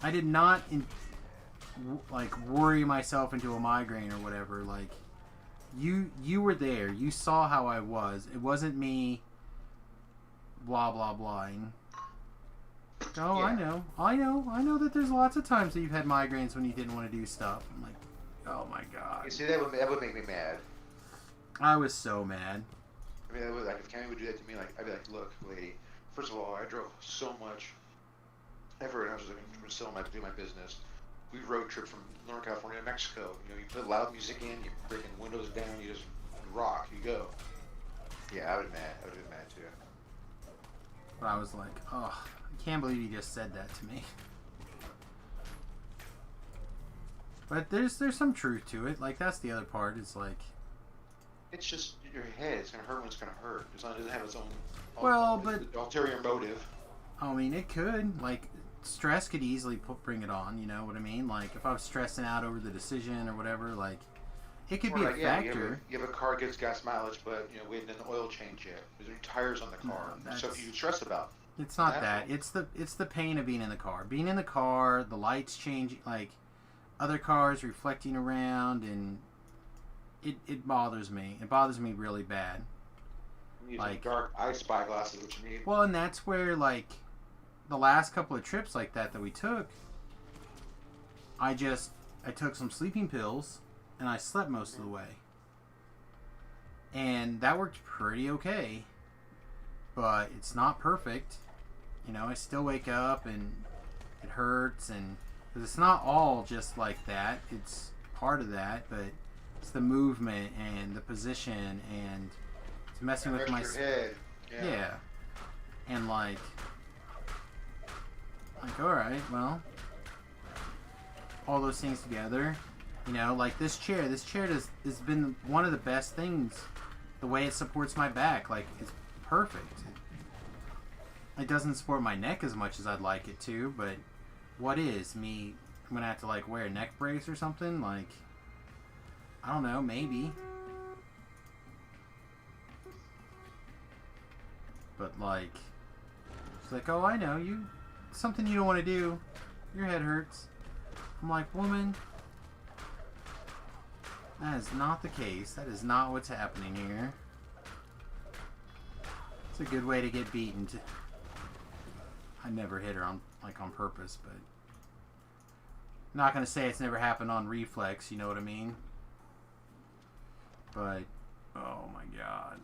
I did not worry myself into a migraine or whatever. Like, you were there. You saw how I was. It wasn't me blah blah blahing. Oh, Yeah. I know that there's lots of times that you've had migraines when you didn't want to do stuff. I'm like, oh my god. You see, that would make me mad. I was so mad. I mean, like if Cammy would do that to me, like I'd be like, look, lady. First of all, I drove so much. Ever, and I was like, do my business. We road trip from Northern California to Mexico. You know, you put loud music in, you breaking windows down, you just rock, you go. Yeah, I would have been mad too. But I was like, oh, I can't believe you just said that to me. But there's some truth to it. Like, that's the other part. It's like, It's just your head. It's gonna hurt when it's gonna hurt. It doesn't have its own. Well, but ulterior motive. I mean, it could. Like, stress could easily bring it on. You know what I mean? Like, if I was stressing out over the decision or whatever, like, it could Or be like, a yeah, factor. you have a car gets gas mileage, but you know we haven't done the oil change yet. There's no tires on the car. No, Stuff you stress about. It's not Natural. that. It's the pain of being in the car. Being in the car, the lights changing, like other cars reflecting around, and it bothers me. It bothers me really bad. You need Like- some dark eye spy glasses, which you need. Well, and that's where, like, the last couple of trips like that we took, I took some sleeping pills, and I slept most of the way. And that worked pretty okay. But it's not perfect. You know, I still wake up, and it hurts, and 'cause it's not all just like that. It's part of that, but it's the movement and the position, and it's messing with Rest my... your head. Yeah. And like, alright, well, all those things together, you know, like this chair has been one of the best things. The way it supports my back, like, it's perfect. It doesn't support my neck as much as I'd like it to, but what is me? I'm gonna have to like wear a neck brace or something, like, I don't know, maybe. But like, she's like, oh, I know, something you don't want to do, your head hurts. I'm like, woman, that is not the case. That is not what's happening here. It's a good way to get beaten. I never hit her on purpose, but I'm not gonna say it's never happened on reflex. You know what I mean? But oh my god,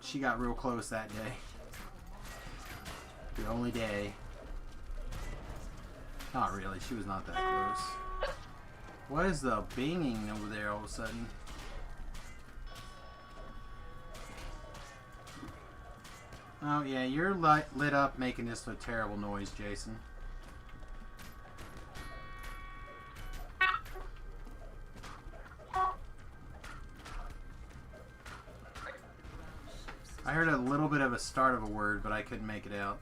she got real close that day. The only day. Not really. She was not that close. What is the binging over there all of a sudden? Oh yeah, you're lit up making this a terrible noise, Jason. I heard a little bit of a start of a word, but I couldn't make it out.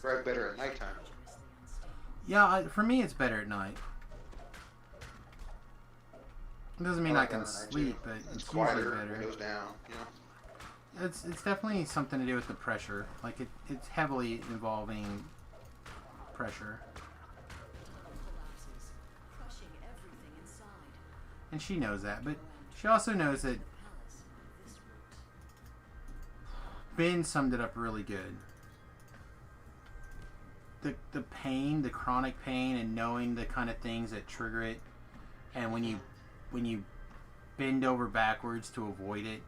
Right, better at nighttime. Yeah, for me it's better at night. It doesn't mean I can sleep, but it's usually quieter, better. windows down, you know. It's definitely something to do with the pressure. Like it's heavily involving pressure. Collapses, crushing everything inside. And she knows that, but she also knows that Palace of this route. Ben summed it up really good. The pain, the chronic pain, and knowing the kind of things that trigger it, and when you bend over backwards to avoid it,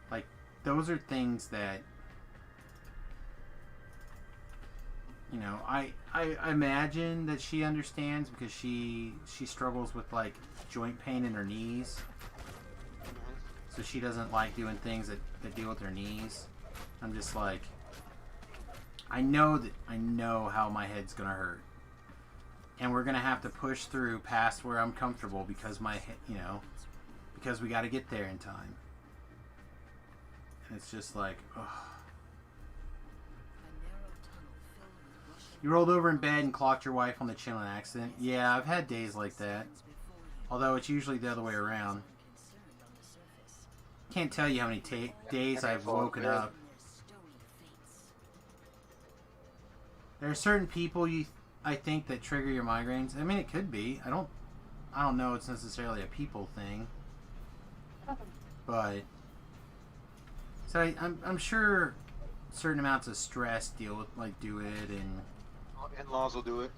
like those are things that, you know, I imagine that she understands because she struggles with like joint pain in her knees, so she doesn't like doing things that deal with her knees. I'm just like, I know how my head's gonna hurt, and we're gonna have to push through past where I'm comfortable because because we got to get there in time. And it's just like, ugh. A narrow tunnel filled with rushing You rolled over in bed and clocked your wife on the chin in an accident. Yeah, I've had days like that, before you. although it's usually the other way around. Concerned on the surface. Can't tell you how many days I've woken up. In their stony fates. There are certain people I think that trigger your migraines. I mean, it could be. I don't know. It's necessarily a people thing, but so I'm sure certain amounts of stress do it, and In-laws will do it.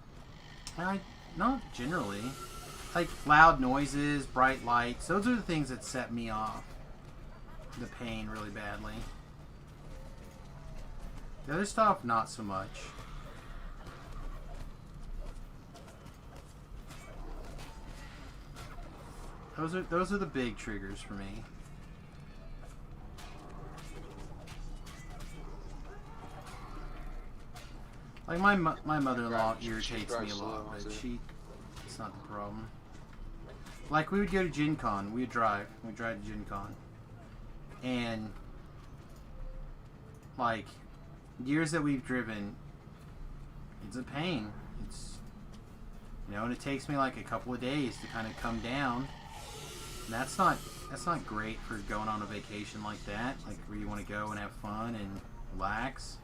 not generally. Like loud noises, bright lights. Those are the things that set me off. The pain really badly. The other stuff, not so much. Those are the big triggers for me. Like my mother-in-law irritates me a lot, but it's not the problem. Like we would go to Gen Con, we'd drive to Gen Con, and like years that we've driven, it's a pain. And it takes me like a couple of days to kind of come down. And that's not great for going on a vacation like that, like where you want to go and have fun and relax.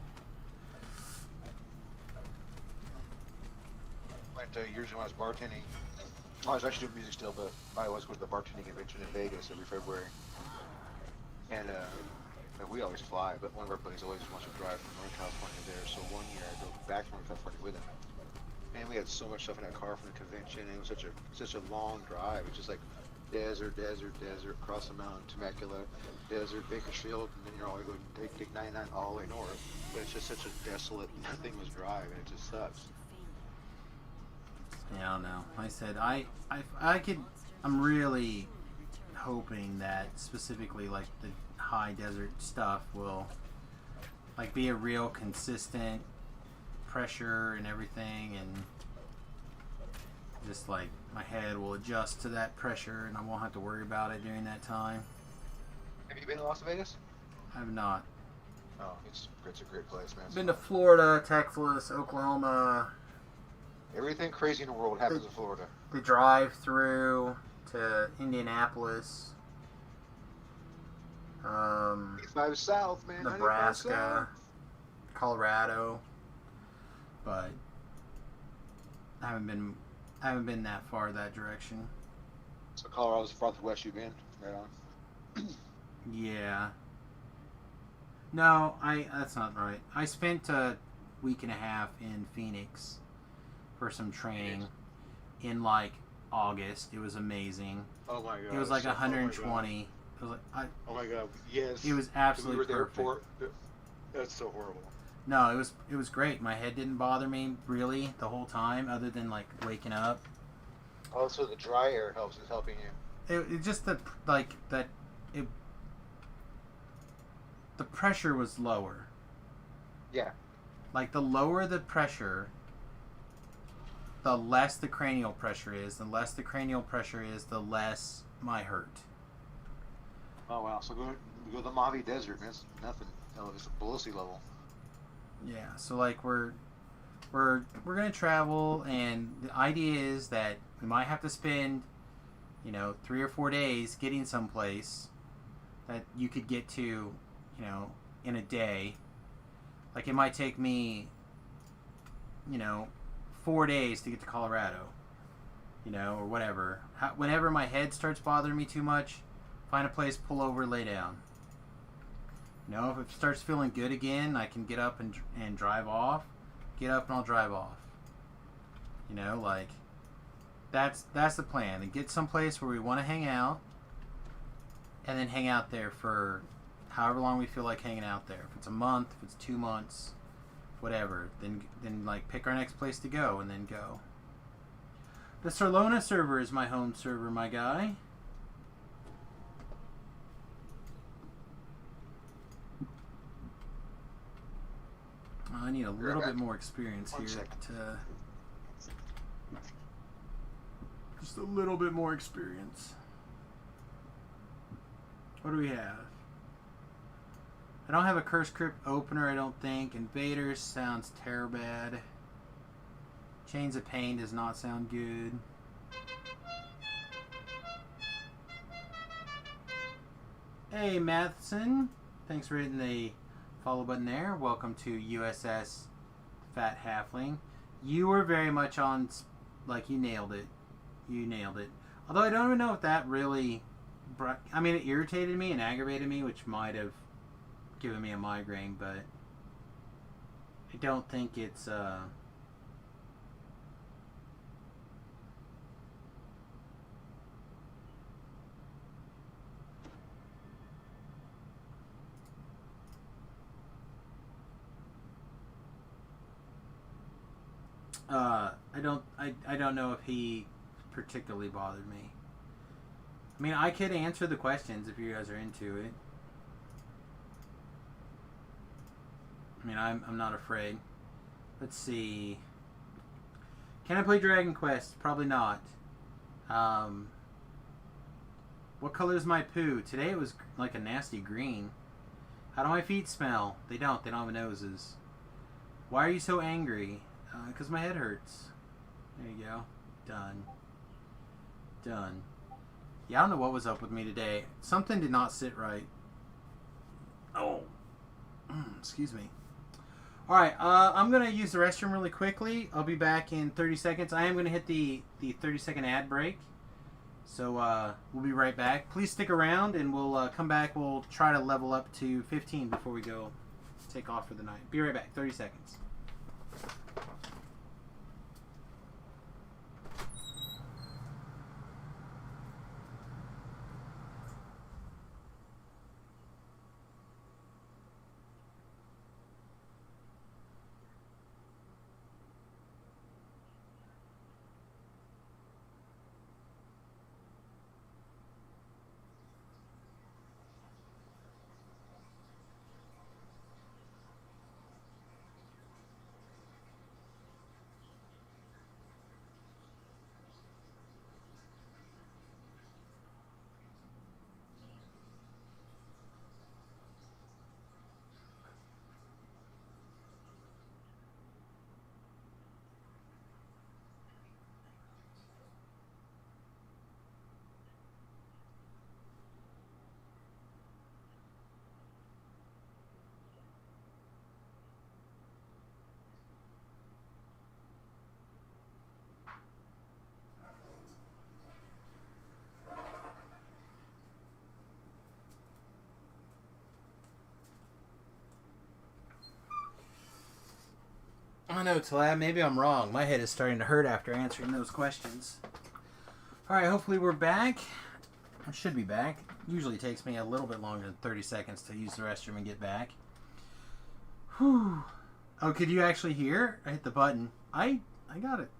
Went years when I was bartending. I was actually doing music still, but I always go to the bartending convention in Vegas every February. And we always fly, but one of our buddies always wants to drive from Northern California there. So one year I drove back from Northern California with him. And we had so much stuff in that car from the convention. And it was such a long drive. It's just like desert, across the mountain, Temecula, desert, Bakersfield, and then you're all going to take 99 all the way north. But it's just such a desolate, nothing was dry, and it just sucks. Yeah, I don't know. Like I said, I'm really hoping that specifically like the high desert stuff will like be a real consistent pressure and everything, and just like my head will adjust to that pressure and I won't have to worry about it during that time. Have you been to Las Vegas? I have not. Oh, it's a great place, man. Been to Florida, Texas, Oklahoma. Everything crazy in the world happens in Florida. The drive through to Indianapolis, 95 South, man. Nebraska, Colorado, but I haven't been that far that direction. So Colorado's the farthest west you've been, right on. Yeah. No, that's not right. I spent a week and a half in Phoenix for some training in like August. It was amazing. Oh my god. It was like 120. It was like oh my god. Yes. It was absolutely perfect. That's so horrible. No, it was great. My head didn't bother me really the whole time, other than like waking up. Also, the dry air is helping you. It just the pressure was lower. Yeah. Like the lower the pressure, the less the cranial pressure is. The less the cranial pressure is, the less my hurt. Oh wow! So go to the Mojave Desert, man. It's nothing. Oh, it's below sea level. Yeah. So like we're gonna travel, and the idea is that we might have to spend, 3 or 4 days getting someplace that you could get to, in a day. Like it might take me, 4 days to get to Colorado, or whatever. Whenever my head starts bothering me too much, find a place, pull over, lay down. If it starts feeling good again, I can get up and drive off. Get up and I'll drive off. Like that's the plan. And get someplace where we want to hang out, and then hang out there for however long we feel like hanging out there. If it's a month, if it's 2 months, whatever. Then like pick our next place to go and then go. The Sarlona server is my home server, my guy. I need a little bit more experience here. Just a little bit more experience. What do we have? I don't have a curse crypt opener, I don't think. Invaders sounds terrible bad. Chains of Pain does not sound good. Hey, Matheson. Thanks for hitting the follow button there. Welcome to USS Fat Halfling. You were very much on, like, you nailed it. You nailed it. Although I don't even know if that really, it irritated me and aggravated me, which might have given me a migraine, but I don't think it's, I don't know if he particularly bothered me. I mean, I could answer the questions if you guys are into it. I mean, I'm not afraid. Let's see. Can I play Dragon Quest? Probably not. What color is my poo? Today it was like a nasty green. How do my feet smell? They don't have noses. Why are you so angry? Because my head hurts. There you go. Done. Yeah, I don't know what was up with me today. Something did not sit right. Oh. Excuse me. Alright, I'm going to use the restroom really quickly. I'll be back in 30 seconds. I am going to hit the 30-second ad break. So we'll be right back. Please stick around, and we'll come back. We'll try to level up to 15 before we go take off for the night. Be right back. 30 seconds. I know, Talab. Maybe I'm wrong. My head is starting to hurt after answering those questions. Alright, hopefully we're back. I should be back. Usually takes me a little bit longer than 30 seconds to use the restroom and get back. Whew. Oh, could you actually hear? I hit the button. I got it.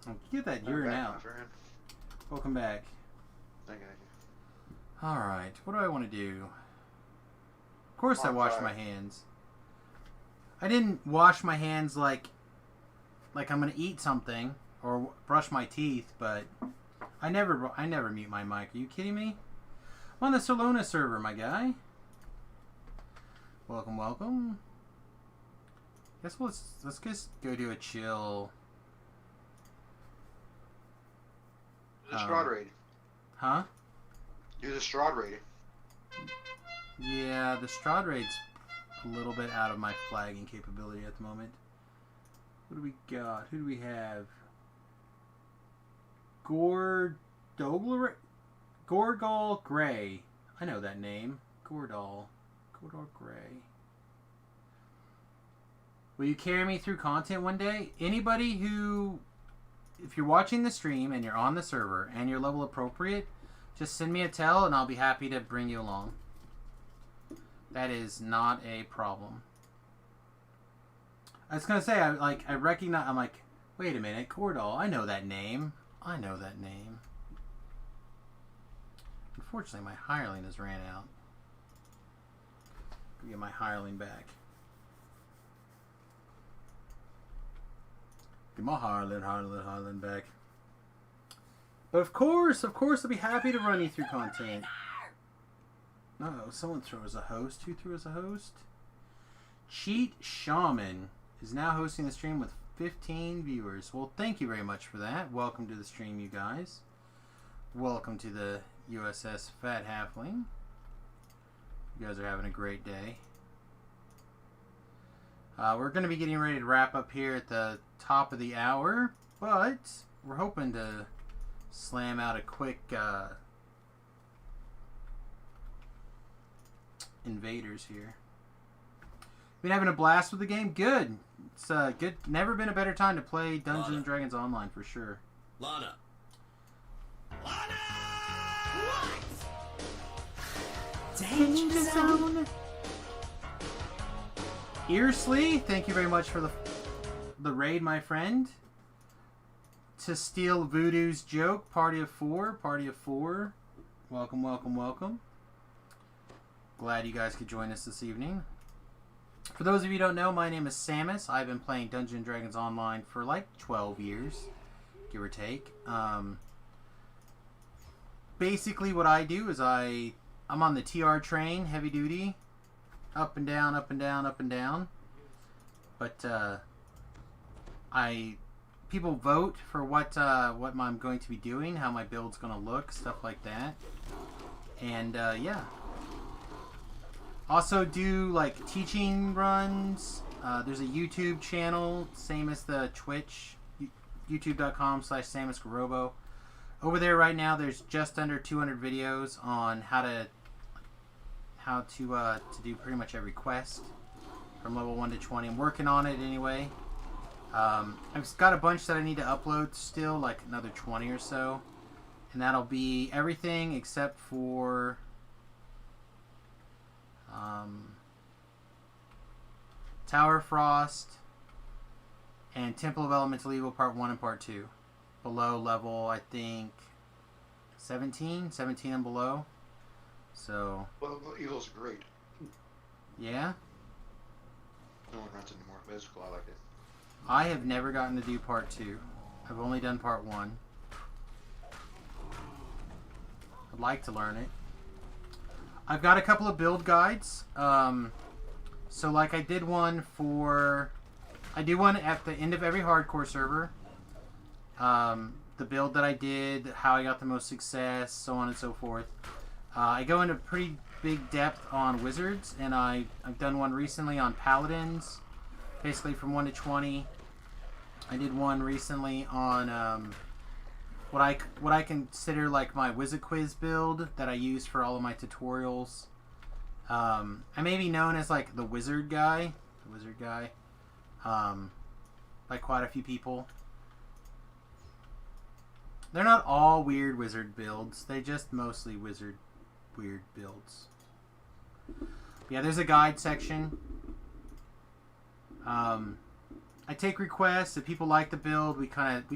Oh, get that urine out. Welcome back. I got you. Alright, what do I want to do? Of course I washed my hands. I didn't wash my hands like I'm going to eat something or brush my teeth, but I never mute my mic. Are you kidding me? I'm on the Solona server, my guy. Welcome, welcome. Guess let's just go do a chill. Do the Strahd raid. Huh? Do the Strahd raid. Yeah, the Strahd raid's a little bit out of my flagging capability at the moment. What do we got? Who do we have? Gorgal Gray. I know that name. Gordal Gray. Will you carry me through content one day? Anybody who, if you're watching the stream and you're on the server and you're level appropriate, just send me a tell and I'll be happy to bring you along. That is not a problem. I was gonna say, I recognize. I'm like, wait a minute, Cordal. I know that name. I know that name. Unfortunately, my hireling has ran out. Get my hireling back. Get my hireling back. But of course, I'll be happy to run you through content. No, someone throws a host. Who threw us a host? Cheat Shaman is now hosting the stream with 15 viewers. Well, thank you very much for that. Welcome to the stream, you guys. Welcome to the USS Fat Halfling. You guys are having a great day. We're going to be getting ready to wrap up here at the top of the hour, but we're hoping to slam out a quick invaders here. Been having a blast with the game? Good. It's good. Never been a better time to play Dungeons and Dragons Online for sure. Lana. Danger Zone. Earsley, thank you very much for the raid, my friend. To steal Voodoo's joke, party of four. Welcome, welcome, welcome. Glad you guys could join us this evening. For those of you who don't know, my name is Samus. I've been playing Dungeons and Dragons Online for like 12 years, give or take. Basically what I do is I'm on the TR train, heavy duty, up and down, up and down, up and down. But people vote for what I'm going to be doing, how my build's going to look, stuff like that. And yeah. Also do like teaching runs. There's a YouTube channel, same as the Twitch, youtube.com/SamusGarobo. Over there right now, there's just under 200 videos on how to do pretty much every quest from level 1 to 20. I'm working on it anyway. I've got a bunch that I need to upload still, like another 20 or so, and that'll be everything except for Tower of Frost and Temple of Elemental Evil Part 1 and Part 2. Below level, I think, 17 and below. So. Well, Evil's great. Yeah? No one runs anymore, but it's cool. I like it. I have never gotten to do Part 2. I've only done Part 1. I'd like to learn it. I've got a couple of build guides. So like I did one at the end of every hardcore server. The build that I did, how I got the most success, so on and so forth. I go into pretty big depth on wizards, and I've done one recently on paladins, basically from 1 to 20. I did one recently on what I consider like my Wizard Quiz build that I use for all of my tutorials. I may be known as like the wizard guy, by quite a few people. They're not all weird wizard builds. They just mostly weird builds. Yeah, there's a guide section. I take requests. If people like the build, we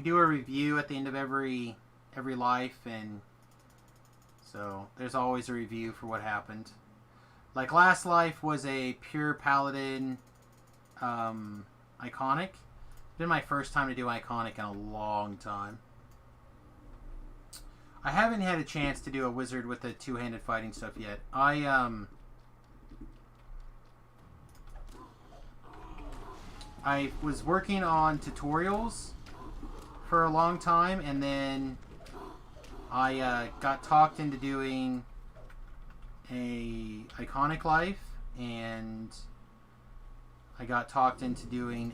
do a review at the end of every life, and so there's always a review for what happened. Like last life was a pure paladin iconic. It's been my first time to do iconic in a long time. I haven't had a chance to do a wizard with the two-handed fighting stuff yet. I was working on tutorials for a long time, and then I got talked into doing a Iconic Life, and I got talked into doing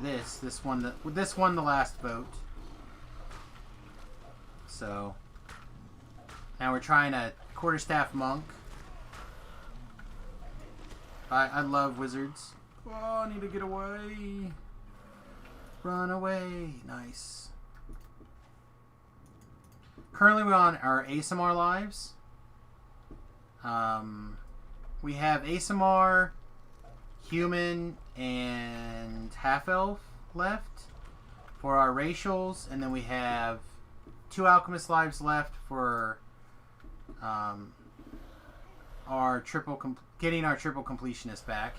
this won the last vote. So now we're trying a quarterstaff monk. I love wizards. Oh, I need to get away. Run away. Nice. Currently we're on our ASMR lives. We have ASMR, human, and half-elf left for our racials, and then we have 2 alchemist lives left for our getting our triple completionist back.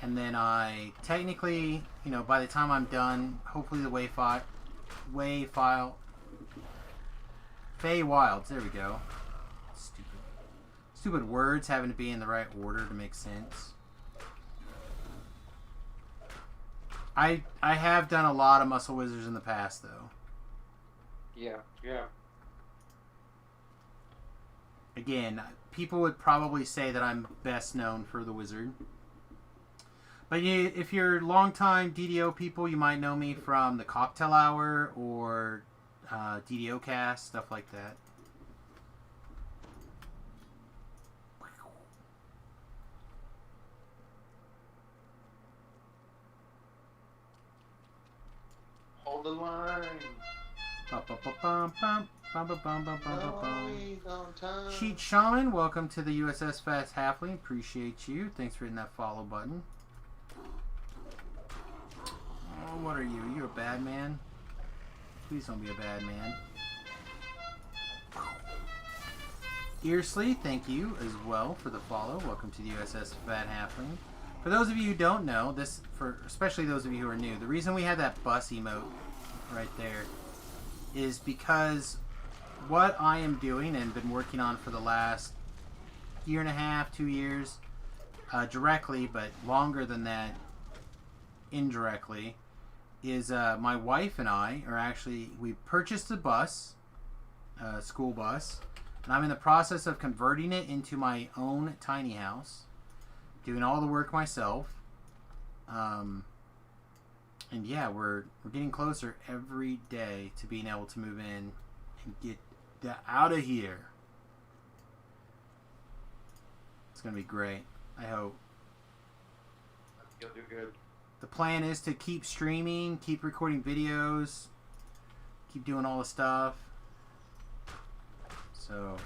And then I technically, by the time I'm done, hopefully the Feywilds, there we go. Stupid words having to be in the right order to make sense. I have done a lot of muscle wizards in the past, though. Yeah. Again, people would probably say that I'm best known for the wizard. But if you're longtime DDO people, you might know me from the Cocktail Hour or DDO Cast, stuff like that. Hold the line. Cheat Shaman, welcome to the USS Fast Halfling. Appreciate you. Thanks for hitting that follow button. Oh, what are you? You a bad man? Please don't be a bad man. Earsley, thank you as well for the follow. Welcome to the USS Fat Halfling. For those of you who don't know, especially those of you who are new, the reason we have that bus emote right there is because what I am doing and been working on for the last 1.5 to 2 years, directly, but longer than that, indirectly, is my wife and I we purchased a bus, a school bus, and I'm in the process of converting it into my own tiny house, doing all the work myself. And yeah, we're getting closer every day to being able to move in and get out of here. It's going to be great. I hope. You'll do good. The plan is to keep streaming, keep recording videos, keep doing all the stuff. So.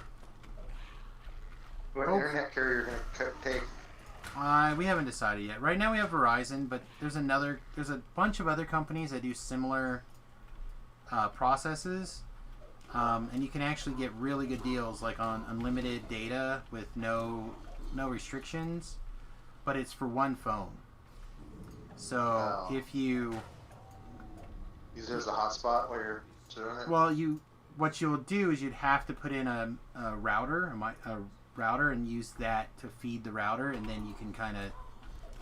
What internet carrier you're going to take? We haven't decided yet. Right now we have Verizon, but there's a bunch of other companies that do similar processes, and you can actually get really good deals, like on unlimited data with no restrictions, but it's for one phone. So if you use it as a hotspot while you're doing it. Well, what you'll do is you'd have to put in a router, and use that to feed the router, and then you can kind of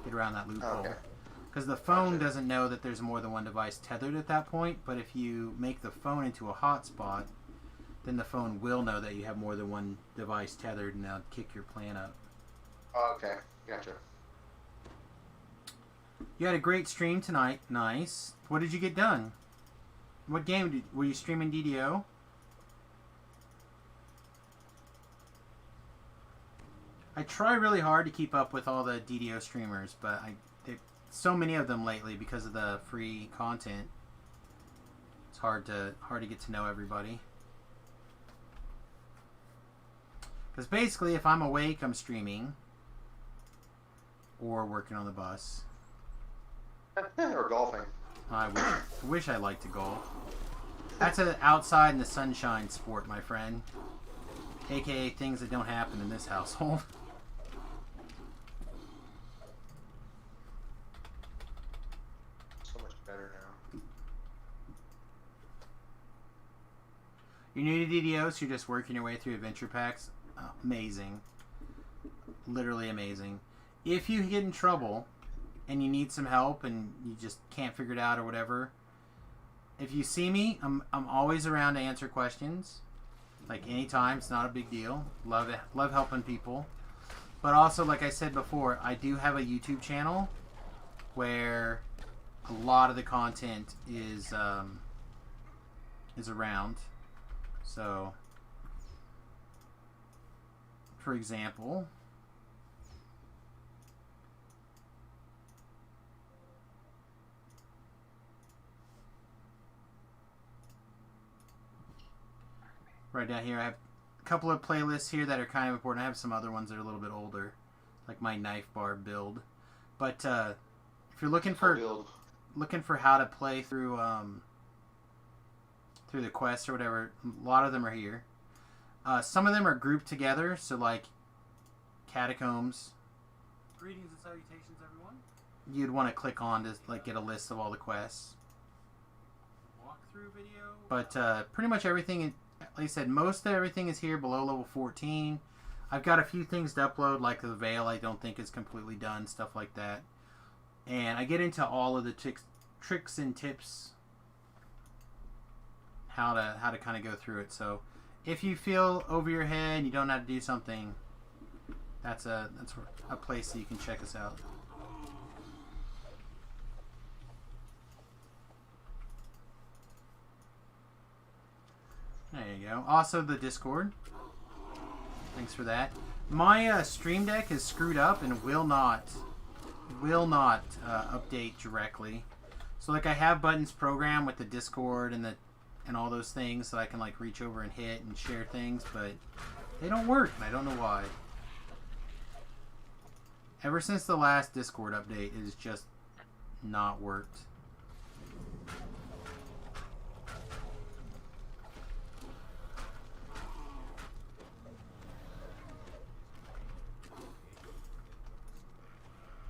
get around that loophole. Because the phone doesn't know that there's more than one device tethered at that point, but if you make the phone into a hotspot, then the phone will know that you have more than one device tethered, and that'll kick your plan up. Oh, okay. Gotcha. You had a great stream tonight. Nice. What did you get done? What game were you streaming DDO? I try really hard to keep up with all the DDO streamers, but so many of them lately because of the free content. It's hard to get to know everybody. Because basically, if I'm awake, I'm streaming or working on the bus. Or golfing. I wish I liked to golf. That's an outside in the sunshine sport, my friend. AKA things that don't happen in this household. So much better now. You're new to DDO, so you're just working your way through adventure packs. Amazing. Literally amazing. If you get in trouble and you need some help and you just can't figure it out or whatever, if you see me, I'm always around to answer questions. Like anytime, it's not a big deal. Love it. Love helping people. But also, like I said before, I do have a YouTube channel where a lot of the content is around. So, for example, right down here I have a couple of playlists here that are kind of important. I have some other ones that are a little bit older, like my knife bar build. But if you're looking for how to play through the quest or whatever, a lot of them are here. Some of them are grouped together, so like Catacombs. Greetings and salutations, everyone. You'd want to click on to like get a list of all the quests. Walkthrough video. But pretty much everything, like I said, most of everything is here below level 14. I've got a few things to upload, like the Veil I don't think is completely done, stuff like that. And I get into all of the tricks and tips how to kind of go through it. So if you feel over your head and you don't know how to do something, that's a place that you can check us out. There you go. Also the Discord. Thanks for that. My Stream Deck is screwed up and will not update directly. So like I have buttons programmed with the Discord and all those things that I can like reach over and hit and share things, but they don't work and I don't know why. Ever since the last Discord update, it has just not worked.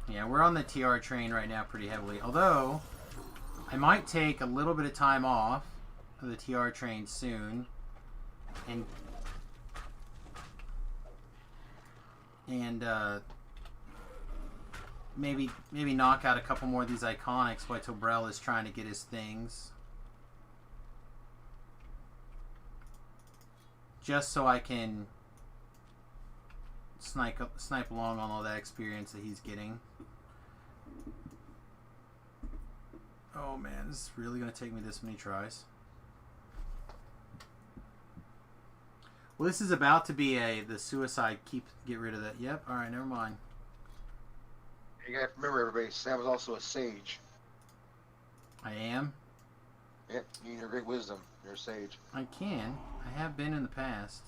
Yeah, we're on the TR train right now pretty heavily. Although, I might take a little bit of time off of the TR train soon. And maybe knock out a couple more of these iconics while Brell is trying to get his things. Just so I can snipe along on all that experience that he's getting. Oh man, this is really going to take me this many tries. Well, this is about to be the suicide get rid of that. Yep, alright, never mind. You gotta remember, everybody, Sam was also a sage. I am? Yep, you need your great wisdom. You're a sage. I can. I have been in the past.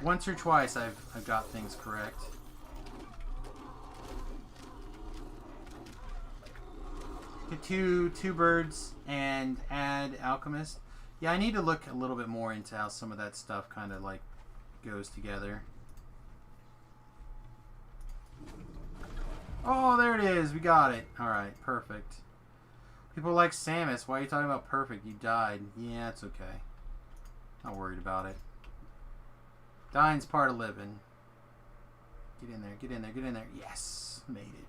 Once or twice I've got things correct. Get two birds and add alchemist. Yeah, I need to look a little bit more into how some of that stuff kind of like goes together. Oh, there it is. We got it. All right, perfect. People like Samus. Why are you talking about perfect? You died. Yeah, it's okay. Not worried about it. Dying's part of living. Get in there, get in there, get in there. Yes, made it.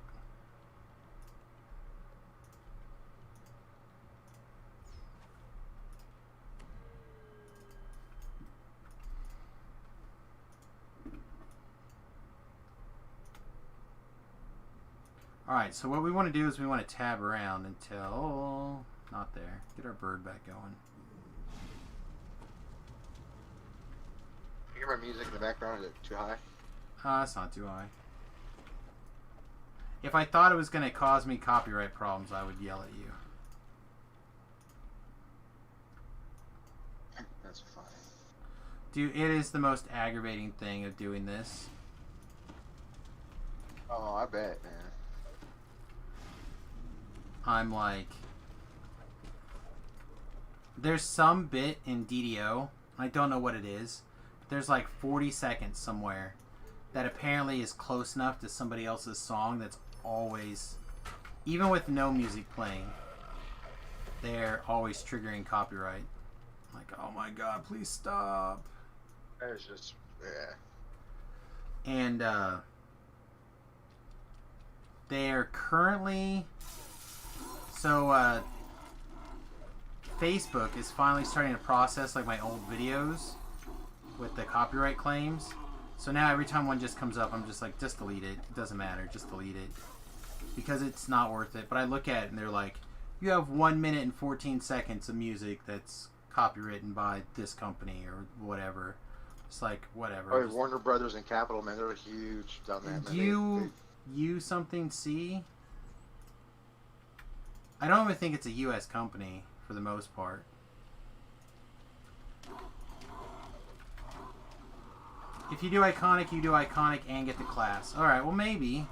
Alright, so what we want to do is we want to tab around until... Not there. Get our bird back going. You hear my music in the background? Is it too high? It's not too high. If I thought it was going to cause me copyright problems, I would yell at you. That's fine. Dude, it is the most aggravating thing of doing this. Oh, I bet, man. I'm like... There's some bit in DDO, I don't know what it is, but there's like 40 seconds somewhere that apparently is close enough to somebody else's song that's always, even with no music playing, they're always triggering copyright. Like, oh my god, please stop. That is just, yeah. And they are currently, so Facebook is finally starting to process like my old videos with the copyright claims. So now every time one just comes up, I'm just like, just delete it. It doesn't matter, just delete it, because it's not worth it. But I look at it and they're like, you have 1 minute and 14 seconds of music that's copywritten by this company or whatever. It's like, whatever. Oh, Warner Brothers and Capitol, man, they're huge down there. Do you something see? I don't even think it's a U.S. company for the most part. If you do iconic, you do iconic and get the class. Alright, well maybe.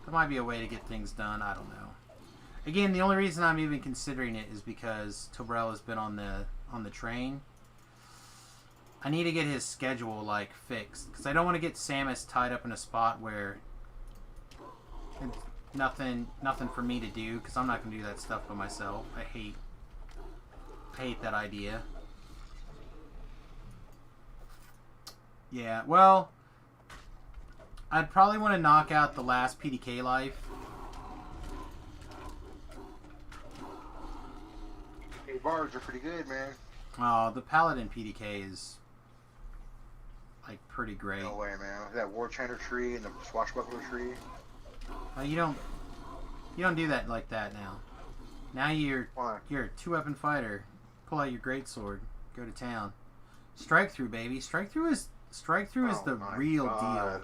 There might be a way to get things done. I don't know. Again, the only reason I'm even considering it is because Tobrell has been on the train. I need to get his schedule like fixed, because I don't want to get Samus tied up in a spot where it's nothing for me to do, because I'm not going to do that stuff by myself. I hate that idea. Yeah, well, I'd probably want to knock out the last PDK life. Hey, bars are pretty good, man. Oh, the Paladin PDK is like pretty great. No way, man. That War Chanter tree and the Swashbuckler tree. You don't do that like that now. Now you're a 2-weapon fighter. Pull out your greatsword. Go to town. Strike through, baby. Strike through is the real deal.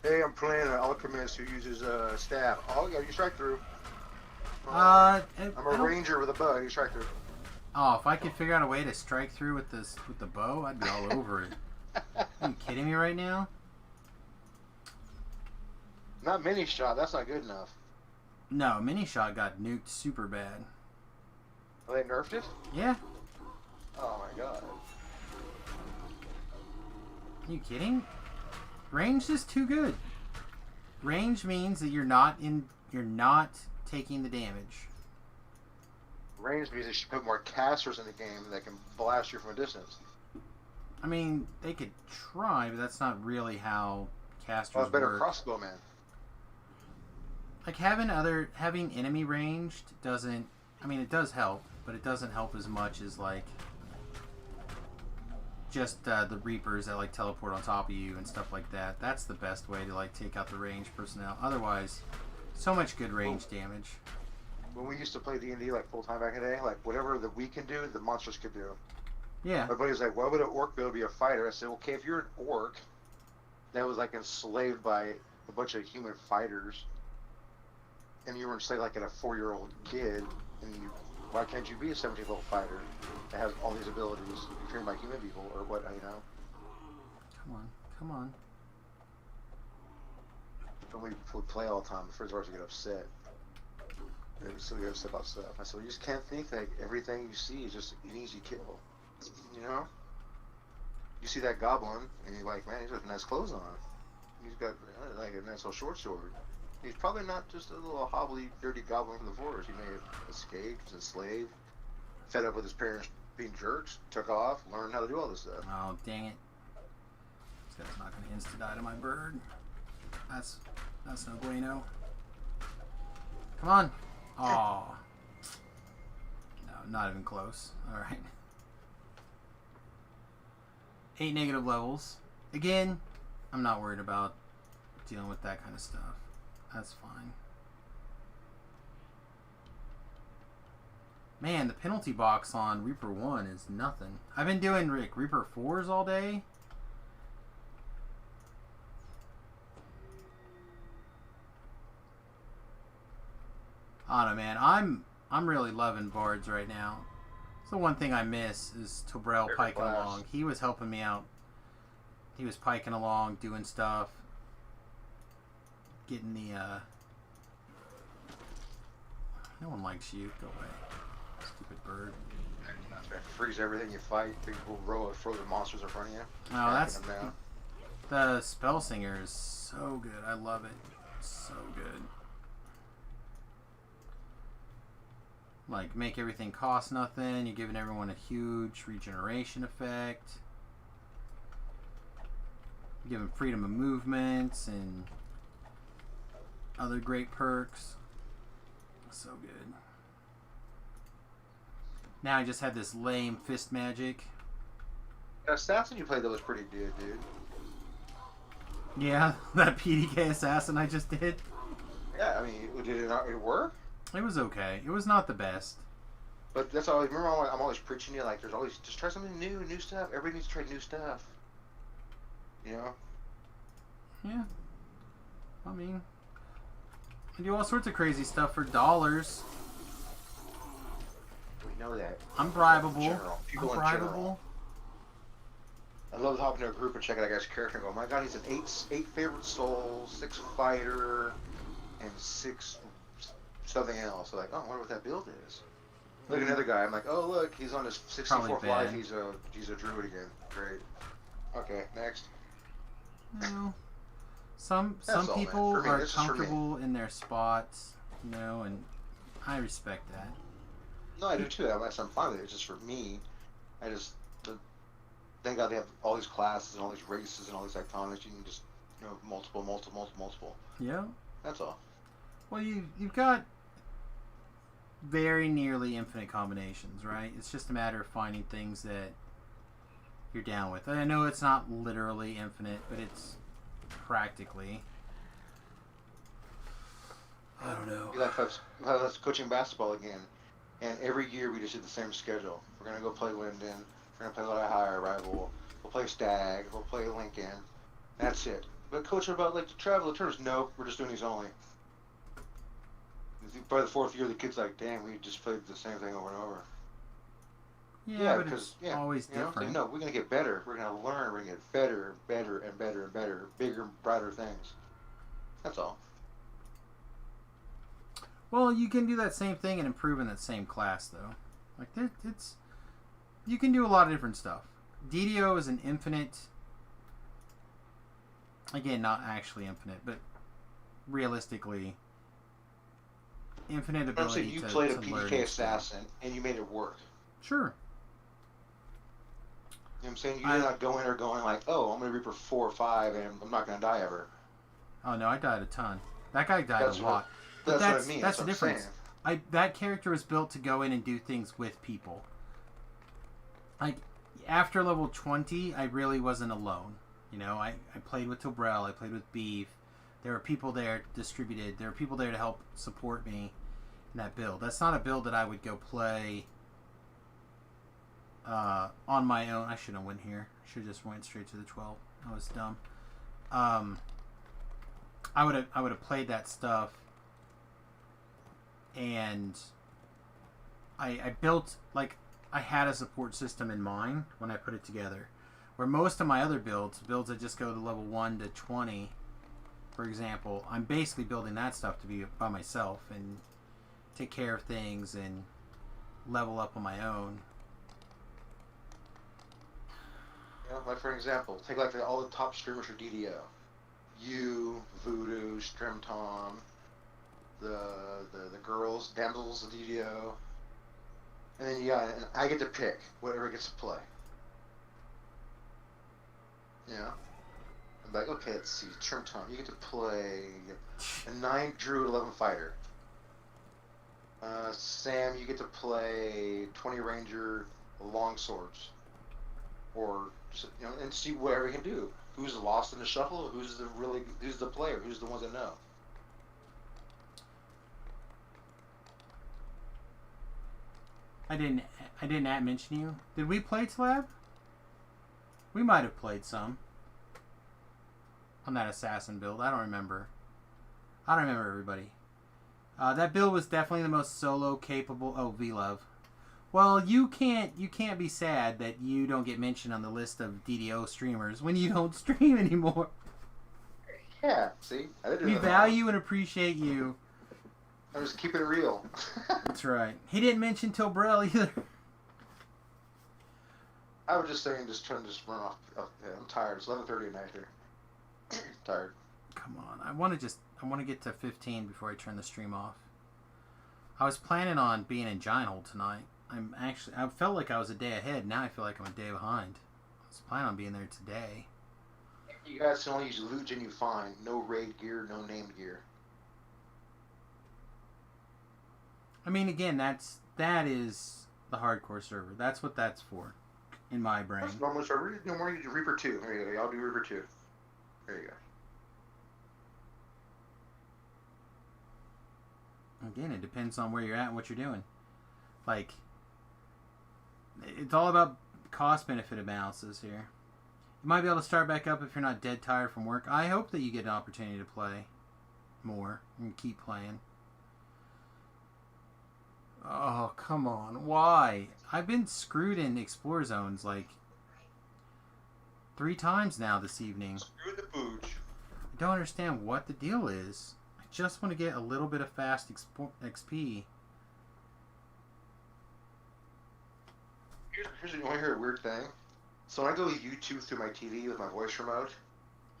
Hey, I'm playing an alchemist who uses a staff. Oh, yeah, you strike through. I'm a ranger with a bow. You strike through. Oh, if I could figure out a way to strike through with the bow, I'd be all over it. Are you kidding me right now? Not mini shot. That's not good enough. No, mini shot got nuked super bad. Oh, they nerfed it? Yeah. Oh my god. Are you kidding? Range is too good. Range means that you're not taking the damage. Range means they should put more casters in the game that can blast you from a distance. I mean, they could try, but that's not really how casters it's better work. crossbow, man. Like having enemy ranged doesn't. I mean, it does help, but it doesn't help as much as like just the Reapers that like teleport on top of you and stuff like that. That's the best way to like take out the ranged personnel. Otherwise, so much good range damage. When we used to play D&D like full time back in the day, like whatever that we can do, the monsters could do. Yeah. My buddy was like, "Why would an orc be able to be a fighter?" I said, "Okay, if you're an orc that was like enslaved by a bunch of human fighters, and you were enslaved like at a 4-year-old kid, and why can't you be a 17-year-old fighter that has all these abilities? You're trained by human people, or what? You know?" Come on. When we would play all the time, the friends always get upset. They would still get upset about stuff. I said, "Well, you just can't think that everything you see is just an easy kill. You know? You see that goblin, and you're like, man, he's got nice clothes on. He's got like a nice little short sword. He's probably not just a little hobbly, dirty goblin from the forest. He may have escaped, was enslaved, fed up with his parents being jerks, took off, learned how to do all this stuff." Oh, dang it. This guy's not going to insta-die to my bird. That's no bueno. Come on. Oh. No, not even close. Alright. 8 negative levels. Again, I'm not worried about dealing with that kind of stuff. That's fine. Man, the penalty box on Reaper 1 is nothing. I've been doing Reaper 4s all day. I don't know, man. I'm really loving Bards right now. So one thing I miss is Tobrell piking along. He was helping me out. He was piking along, doing stuff, getting the. No one likes you. Go away, stupid bird. Freeze everything you fight. People row of frozen monsters in front of you. Oh, that's the Spell Singer is so good. I love it. So good. Like, make everything cost nothing. You're giving everyone a huge regeneration effect. You give them freedom of movements and other great perks. So good. Now I just had this lame fist magic. The assassin you played that was pretty good, dude. Yeah, that PDK assassin I just did. Yeah, I mean, did it not work? It was okay. It was not the best. But that's always, remember, I'm always preaching to you, like, there's always, just try something new stuff. Everybody needs to try new stuff. You know? Yeah. I mean, I do all sorts of crazy stuff for dollars. We know that. I'm bribable. People I'm in bribable. general. I love hopping into a group and checking that guy's character and go, my god, he's an 8 favorite souls, 6 fighter, and 6 something else. So like, oh, I wonder what that build is. Look at another guy. I'm like, oh look, he's on his 64th life. He's a druid again. Great. Okay, next. Well, some all, people man. For me, are this is for me. comfortable in their spots, you know, and I respect that. No, I do too. I'm fine with it. It's just for me. Thank God they have all these classes and all these races and all these iconics. You can just, multiple. Yeah. That's all. Well, you've got very nearly infinite combinations, right? It's just a matter of finding things that you're down with. I know it's not literally infinite, but it's practically. I don't know. Like I was coaching basketball again, and every year we just did the same schedule. We're gonna go play Linden. We're gonna play a lot of higher rival. We'll play Stag. We'll play Lincoln. That's it. But coach, what about like the travel tours? No, we're just doing these only. By the 4th year, the kid's like, "Damn, we just played the same thing over and over." Yeah, but it's always different. No, we're gonna get better. We're gonna learn. We're gonna get better, and better, bigger, brighter things. That's all. Well, you can do that same thing and improve in that same class, though. Like, it's you can do a lot of different stuff. DDO is an infinite. Again, not actually infinite, but realistically, infinite ability. I'm saying you played a PDK assassin and you made it work. Sure. You know what I'm saying? You're not going like, oh, I'm going to Reaper 4 or 5 and I'm not going to die ever. Oh, no, I died a ton. That guy died a lot. That's what I mean. That's the difference. That character was built to go in and do things with people. Like, after level 20, I really wasn't alone. You know, I played with Tobrel, I played with Beef. There were people there distributed. There were people there to help support me in that build. That's not a build that I would go play on my own. I shouldn't have went here. I should have just went straight to the 12. I was dumb. I would have played that stuff, and I built, like, I had a support system in mind when I put it together. Where most of my other builds that just go to level 1 to 20, for example, I'm basically building that stuff to be by myself and take care of things and level up on my own. You know, like for example, take like all the top streamers for DDO. You, Voodoo, Strim Tom, the girls, damsels of DDO. And then and I get to pick whatever gets to play. Yeah. I'm like, okay, let's see. Trim Tom, you get to play a 9 Druid, 11 Fighter. Sam, you get to play 20 Ranger, Longswords. Or, and see whatever you can do. Who's lost in the shuffle? Who's the player? Who's the ones that know? I didn't mention you. Did we play Tlab? We might have played some on that assassin build. I don't remember everybody. That build was definitely the most solo capable. Oh, V-Love. Well, you can't be sad that you don't get mentioned on the list of DDO streamers when you don't stream anymore. Yeah, see? We value and appreciate you. I'm just keeping it real. That's right. He didn't mention Tobrel either. I was just saying, just trying to run off. I'm tired. It's 11:30 at night here. Tired. Come on. I want to get to 15 before I turn the stream off. I was planning on being in Giant Hole tonight. I felt like I was a day ahead. Now I feel like I'm a day behind. I was planning on being there today. You guys can only use loot gen you find. No raid gear, no named gear. I mean, again, that is the hardcore server. That's what that's for, in my brain. That's normal server. No more. You do Reaper 2. There you go. Y'all do Reaper 2. There you go. Again, it depends on where you're at and what you're doing. Like, it's all about cost-benefit analysis here. You might be able to start back up if you're not dead tired from work. I hope that you get an opportunity to play more and keep playing. Oh, come on. Why? I've been screwed in Explore Zones like 3 times now this evening. Screw the pooch. I don't understand what the deal is. I just want to get a little bit of fast XP. Here's you want to hear a weird thing. So when I go to YouTube through my TV with my voice remote,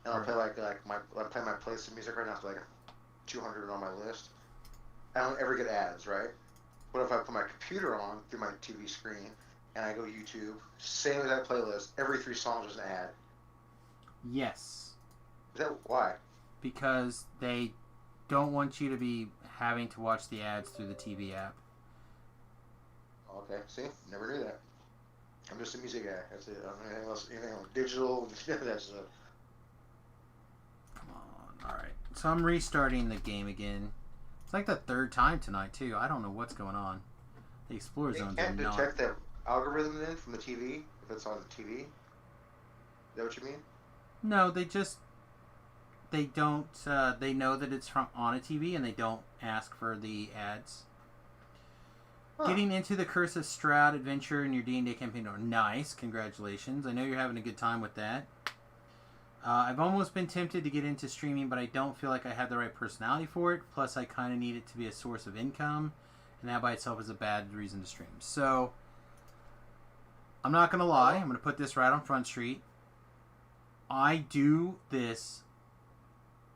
and I'll play I play my playlist of music right now, so like 200 on my list. I don't ever get ads, right? But if I put my computer on through my TV screen and I go YouTube, same with that playlist, every 3 songs is an ad. Yes. Is that why? Because they don't want you to be having to watch the ads through the TV app. Okay, see? Never knew that. I'm just a music guy. That's it. I don't know anything else, digital, that stuff. Come on. Alright. So I'm restarting the game again. It's like the 3rd time tonight, too. I don't know what's going on. The Explorer Zones They are can't not... detect that algorithm then from the TV, if it's on the TV? Is that what you mean? No, they just... They don't... they know that it's on a TV, and they don't ask for the ads. Huh. Getting into the Curse of Strahd adventure in your D&D campaign. Oh, nice. Congratulations. I know you're having a good time with that. I've almost been tempted to get into streaming, but I don't feel like I have the right personality for it. Plus, I kind of need it to be a source of income, and that by itself is a bad reason to stream. So, I'm not going to lie. I'm going to put this right on Front Street. I do this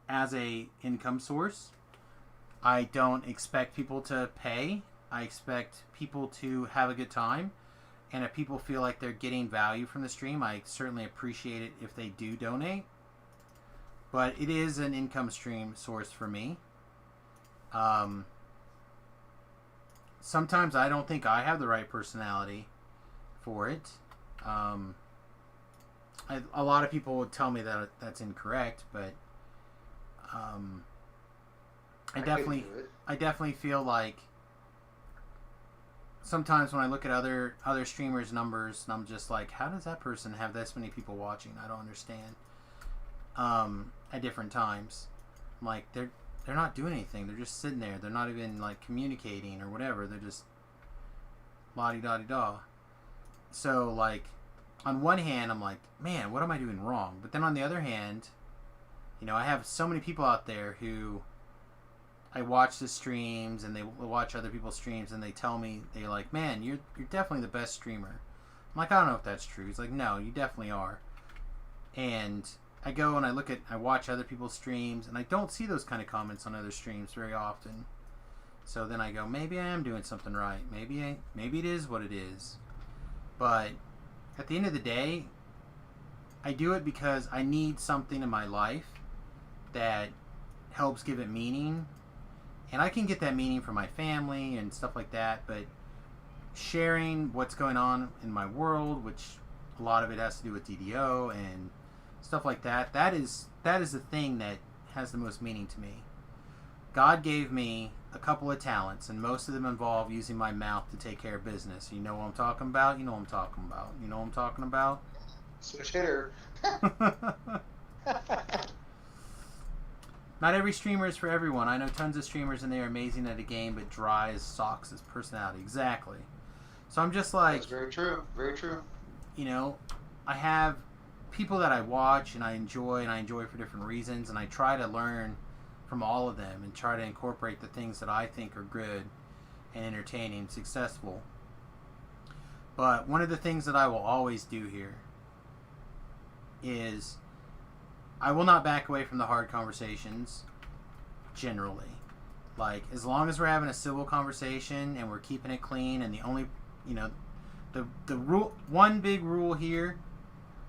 as a income source. I don't expect people to pay. I expect people to have a good time. And if people feel like they're getting value from the stream, I certainly appreciate it if they do donate. But it is an income stream source for me. Sometimes I don't think I have the right personality for it. A lot of people would tell me that that's incorrect, but I definitely feel like sometimes when I look at other streamers' numbers, and I'm just like, how does that person have this many people watching? I don't understand. At different times, I'm like, they're not doing anything. They're just sitting there. They're not even like communicating or whatever. They're just la-di-da-di-da. So like, on one hand, I'm like, man, what am I doing wrong? But then on the other hand, I have so many people out there who I watch the streams and they watch other people's streams and they tell me, they're like, man, you're definitely the best streamer. I'm like, I don't know if that's true. He's like, no, you definitely are. And I go and I watch other people's streams and I don't see those kind of comments on other streams very often. So then I go, maybe I am doing something right. Maybe it is what it is. But at the end of the day, I do it because I need something in my life that helps give it meaning. And I can get that meaning from my family and stuff like that, but sharing what's going on in my world, which a lot of it has to do with DDO and stuff like that, that is the thing that has the most meaning to me. God gave me a couple of talents, and most of them involve using my mouth to take care of business. You know what I'm talking about? You know what I'm talking about. You know what I'm talking about? Switch hitter. Not every streamer is for everyone. I know tons of streamers and they are amazing at a game, but dry as socks as personality. Exactly. So I'm just like... That's very true. Very true. I have people that I watch and I enjoy for different reasons, and I try to learn from all of them and try to incorporate the things that I think are good and entertaining and successful. But one of the things that I will always do here is I will not back away from the hard conversations, generally. Like, as long as we're having a civil conversation and we're keeping it clean, and the only, the rule, one big rule here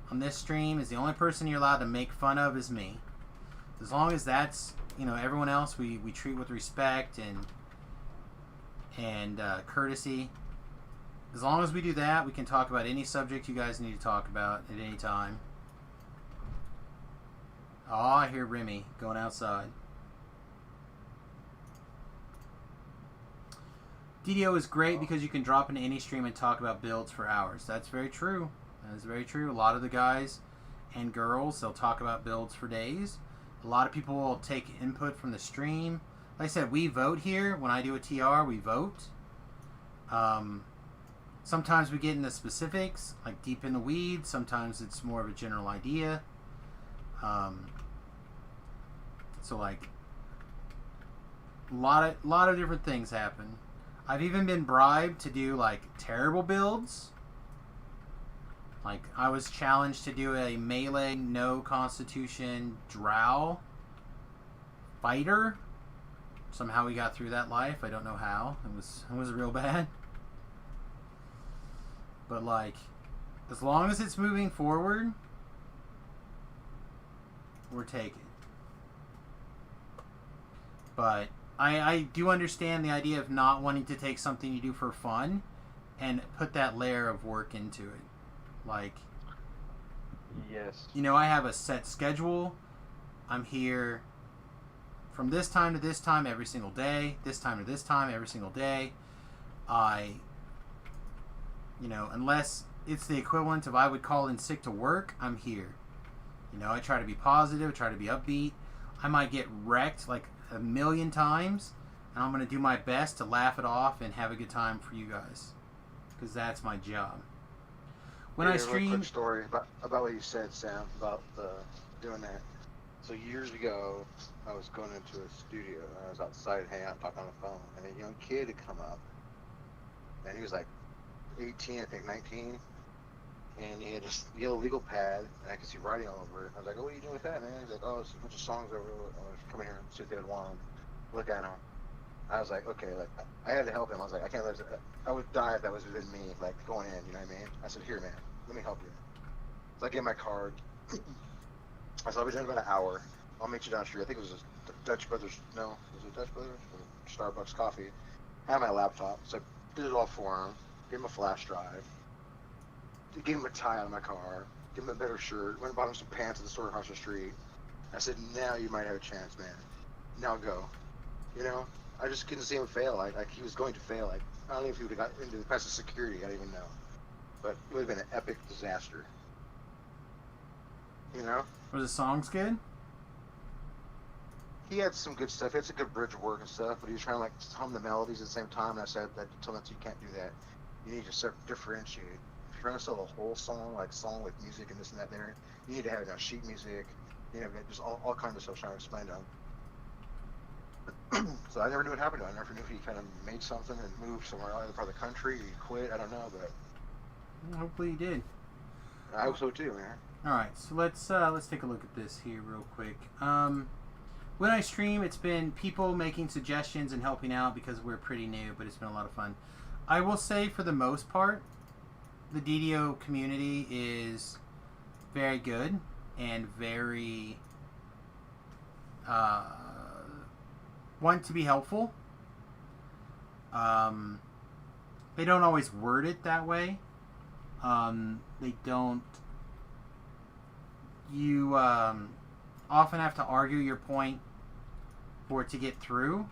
on this stream is the only person you're allowed to make fun of is me. As long as that's, everyone else we treat with respect and courtesy. As long as we do that, we can talk about any subject you guys need to talk about at any time. Oh, I hear Remy going outside. DDO is great because you can drop into any stream and talk about builds for hours. That's very true. That is very true. A lot of the guys and girls, they'll talk about builds for days. A lot of people will take input from the stream. Like I said, we vote here. When I do a TR, we vote. Sometimes we get into specifics, like deep in the weeds. Sometimes it's more of a general idea. So like, a lot of different things happen. I've even been bribed to do like terrible builds. Like, I was challenged to do a melee no constitution drow fighter. Somehow we got through that life. I don't know how. It was real bad. But like, as long as it's moving forward, we're taking. But I do understand the idea of not wanting to take something you do for fun and put that layer of work into it. Like, Yes. I have a set schedule. I'm here from this time to this time every single day. This time to this time every single day. Unless it's the equivalent of I would call in sick to work, I'm here. I try to be positive, try to be upbeat. I might get wrecked like a million times, and I'm going to do my best to laugh it off and have a good time for you guys. Because that's my job. When I A stream... quick story about what you said, Sam, about doing that. So years ago, I was going into a studio, and I was outside hanging out, talking on the phone, and a young kid had come up, and he was like 18, I think 19, and he had this yellow legal pad, and I could see writing all over it. I was like, "Oh, what are you doing with that, man?" He's like, "Oh, it's a bunch of songs over. I was coming here and see if they would want them. Look at them." I was like, "Okay," like I had to help him. I was like, "I can't let it. I would die if that was within me, like going in." You know what I mean? I said, "Here, man, let me help you." So I gave him my card. I said, "I'll be done in about an hour. I'll meet you down the street." I think it was a Dutch Brothers. No, was it Dutch Brothers or Starbucks coffee? I had my laptop, so I did it all for him. Gave him a flash drive. Gave him a tie out of my car. Gave him a better shirt. Went and bought him some pants at the store across the street. I said, "Now you might have a chance, man. Now go." I just couldn't see him fail. Like he was going to fail. Like, I don't know if he would have got into the past of security. I don't even know. But it would have been an epic disaster. Was the songs good? He had some good stuff. He had some good bridge work and stuff, but he was trying to like hum the melodies at the same time. And I said that told him that you can't do that. You need to differentiate. If you're trying to sell a whole song, like song with music and this and that there, you need to have sheet music. Just all kinds of stuff trying to explain to him. So I never knew what happened to him. I never knew if he kind of made something and moved somewhere else, other part of the country, or he quit. I don't know, but Well, hopefully you did. I hope so too, man. Alright, so let's take a look at this here real quick. When I stream, it's been people making suggestions and helping out because we're pretty new, but it's been a lot of fun. I will say, for the most part, the DDO community is very good and very want to be helpful. They don't always word it that way. They don't. You often have to argue your point for it to get through.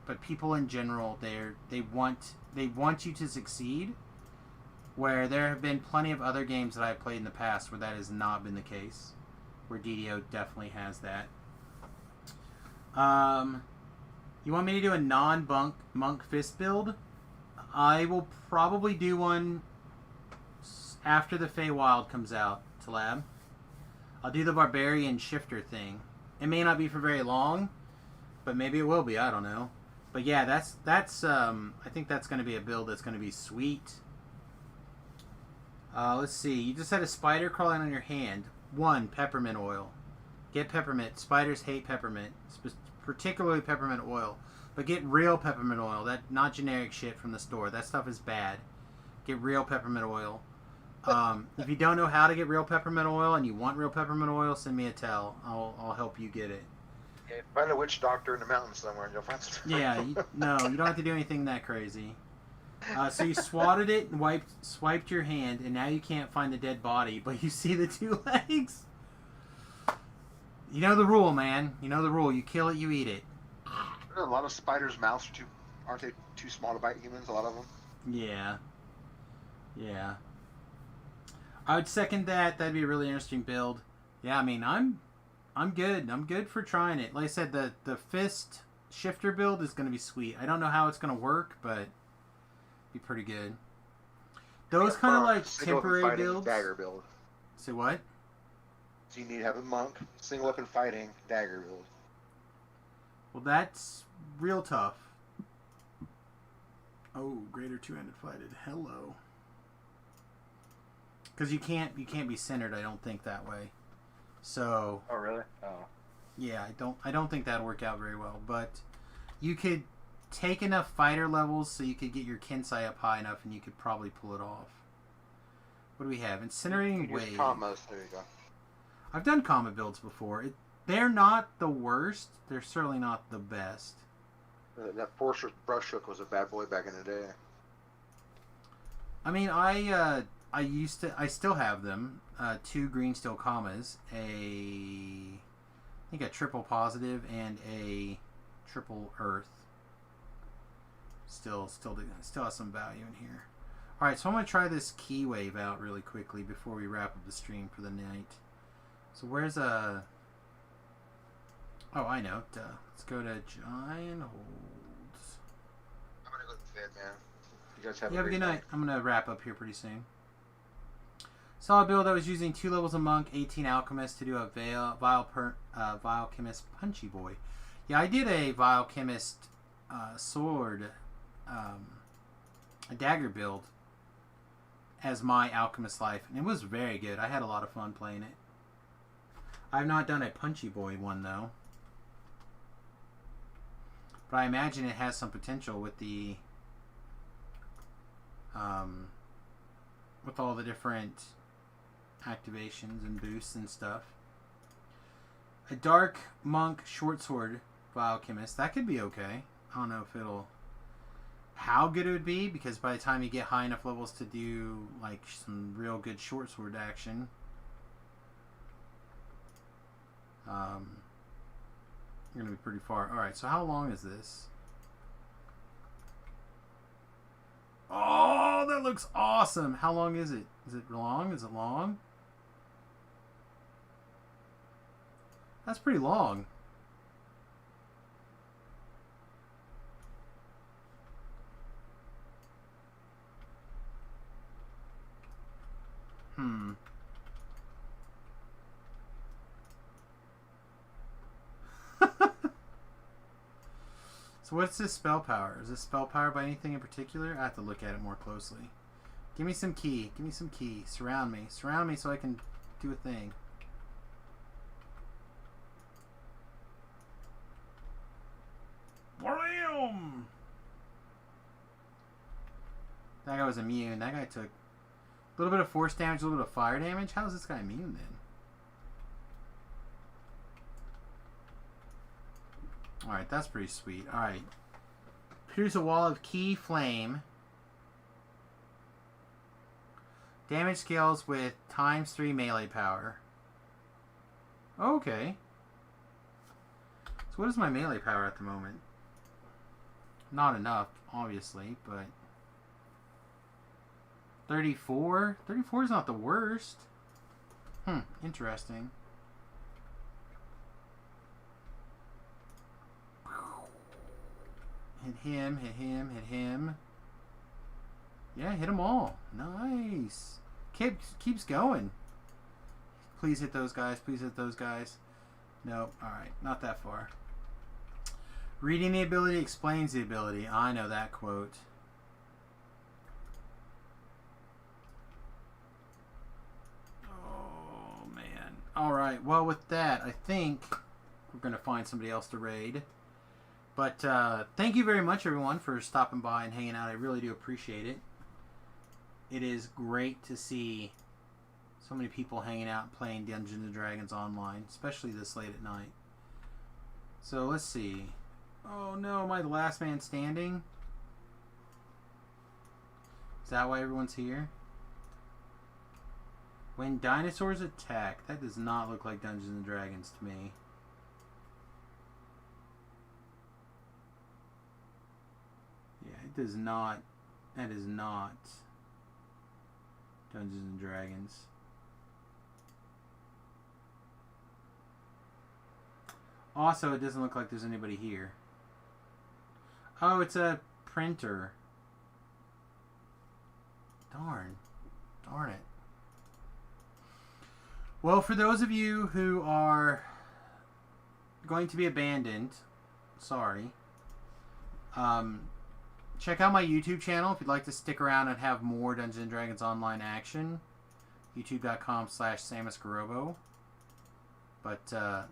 But people in general, they want you to succeed. Where there have been plenty of other games that I've played in the past where that has not been the case. Where DDO definitely has that. You want me to do a non-monk fist build? I will probably do one after the Feywild comes out to lab. I'll do the Barbarian Shifter thing. It may not be for very long, but maybe it will be. I don't know. But yeah, that's I think that's going to be a build that's going to be sweet. Let's see. You just had a spider crawling on your hand. 1, peppermint oil. Get peppermint. Spiders hate peppermint, particularly peppermint oil. But get real peppermint oil. That not generic shit from the store. That stuff is bad. Get real peppermint oil. If you don't know how to get real peppermint oil and you want real peppermint oil, send me a tell. I'll help you get it. Yeah, find a witch doctor in the mountains somewhere and you'll find some. Yeah, you don't have to do anything that crazy. So you swatted it and swiped your hand, and now you can't find the dead body, but you see the 2 legs. You know the rule, man. You know the rule. You kill it, you eat it. A lot of spiders' mouths aren't they too small to bite humans? A lot of them. Yeah. Yeah. I would second that. That'd be a really interesting build. Yeah, I mean, I'm good. I'm good for trying it. Like I said, the fist shifter build is going to be sweet. I don't know how it's going to work, but be pretty good. Those kind of like temporary builds. Dagger build. Say what? So you need to have a monk, single weapon fighting, dagger build. Well, that's real tough. Oh, greater two-handed fighted. Hello. Because you can't be centered. I don't think that way. So. Oh really? Oh. Yeah, I don't think that'll work out very well. But you could take enough fighter levels so you could get your Kensai up high enough, and you could probably pull it off. What do we have? Incinerating Wave. Combos. There you go. I've done combat builds before. They're not the worst. They're certainly not the best. That Forcer's brush hook was a bad boy back in the day. I mean, I still have them. 2 green steel commas, I think a triple positive and a triple earth. Still has some value in here. All right, so I'm gonna try this key wave out really quickly before we wrap up the stream for the night. So where's a? Oh, I know. Let's go to giant holds. I'm gonna go to bed, man. You guys have a good night. I'm gonna wrap up here pretty soon. Saw a build that was using 2 levels of monk, 18 alchemist to do a vile chemist punchy boy. Yeah, I did a vile chemist sword, a dagger build as my alchemist life, and it was very good. I had a lot of fun playing it. I've not done a punchy boy one though, but I imagine it has some potential with the with all the different activations and boosts and stuff. A dark monk short sword biochemist, that could be okay. I don't know if it'll how good it would be, because by the time you get high enough levels to do like some real good short sword action, you're gonna be pretty far. Alright, so how long is this? Oh, that looks awesome. How long is it? Is it long? Is it long? That's pretty long. So what's this spell power? Is this spell power by anything in particular? I have to look at it more closely. Give me some key. Give me some key. Surround me. Surround me so I can do a thing. Blam! That guy was immune. That guy took a little bit of force damage, a little bit of fire damage. How is this guy immune then? Alright, that's pretty sweet. Alright. Here's a wall of key flame. Damage scales with ×3 melee power. Okay. So what is my melee power at the moment? Not enough, obviously, but 34? 34 is not the worst. Interesting. Hit him, hit him, hit him. Yeah, hit them all. Nice. Keeps going. Please hit those guys. Please hit those guys. Nope. Alright, not that far. Reading the ability explains the ability. I know that quote. Oh, man. Alright. Alright, well with that, I think we're going to find somebody else to raid. But thank you very much, everyone, for stopping by and hanging out. I really do appreciate it. It is great to see so many people hanging out playing Dungeons & Dragons online, especially this late at night. So let's see. Oh no, am I the last man standing? Is that why everyone's here? When dinosaurs attack. That does not look like Dungeons & Dragons to me. Yeah, it does not. That is not Dungeons & Dragons. Also, it doesn't look like there's anybody here. Oh, it's a printer. Darn. Darn it. Well, for those of you who are going to be abandoned, sorry. Check out my YouTube channel if you'd like to stick around and have more Dungeons & Dragons online action. youtube.com/SamusGarobo. But, yeah,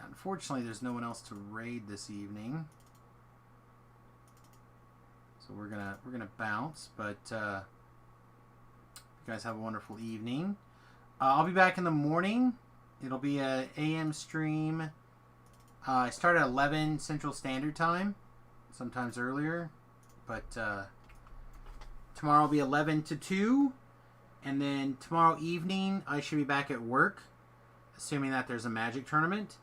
unfortunately there's no one else to raid this evening. So we're gonna bounce, but you guys have a wonderful evening. I'll be back in the morning. It'll be a AM stream. I start at 11 Central Standard Time, sometimes earlier, but tomorrow will be 11 to 2, and then tomorrow evening I should be back at work, assuming that there's a Magic tournament.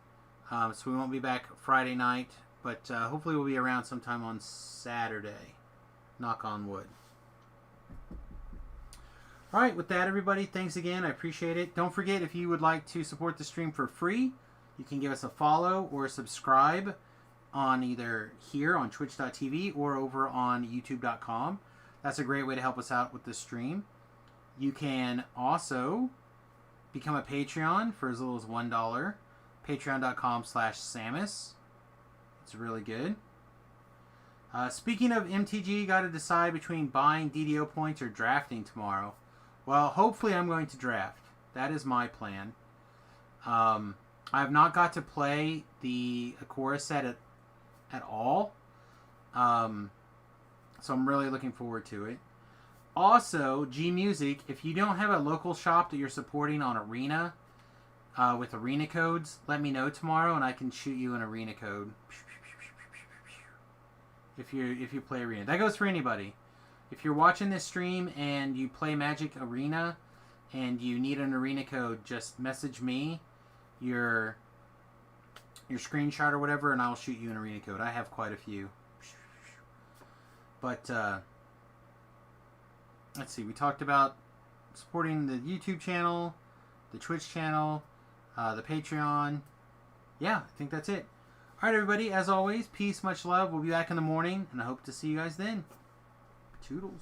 So we won't be back Friday night, but hopefully we'll be around sometime on Saturday. Knock on wood. Alright, with that, everybody, thanks again. I appreciate it. Don't forget, if you would like to support the stream for free, you can give us a follow or subscribe on either here on twitch.tv or over on youtube.com. That's a great way to help us out with the stream. You can also become a Patreon for as little as $1. Patreon.com/Samus. It's really good. Speaking of MTG, got to decide between buying DDO points or drafting tomorrow. Well, hopefully I'm going to draft. That is my plan. I have not got to play the Akora set at all. So I'm really looking forward to it. Also, G Music, if you don't have a local shop that you're supporting on Arena, with Arena codes, let me know tomorrow and I can shoot you an Arena code. If you play Arena. That goes for anybody. If you're watching this stream and you play Magic Arena and you need an Arena code, just message me your screenshot or whatever and I'll shoot you an Arena code. I have quite a few. But let's see, we talked about supporting the YouTube channel, the Twitch channel, the Patreon. Yeah, I think that's it. Alright, everybody, as always, peace, much love. We'll be back in the morning, and I hope to see you guys then. Toodles.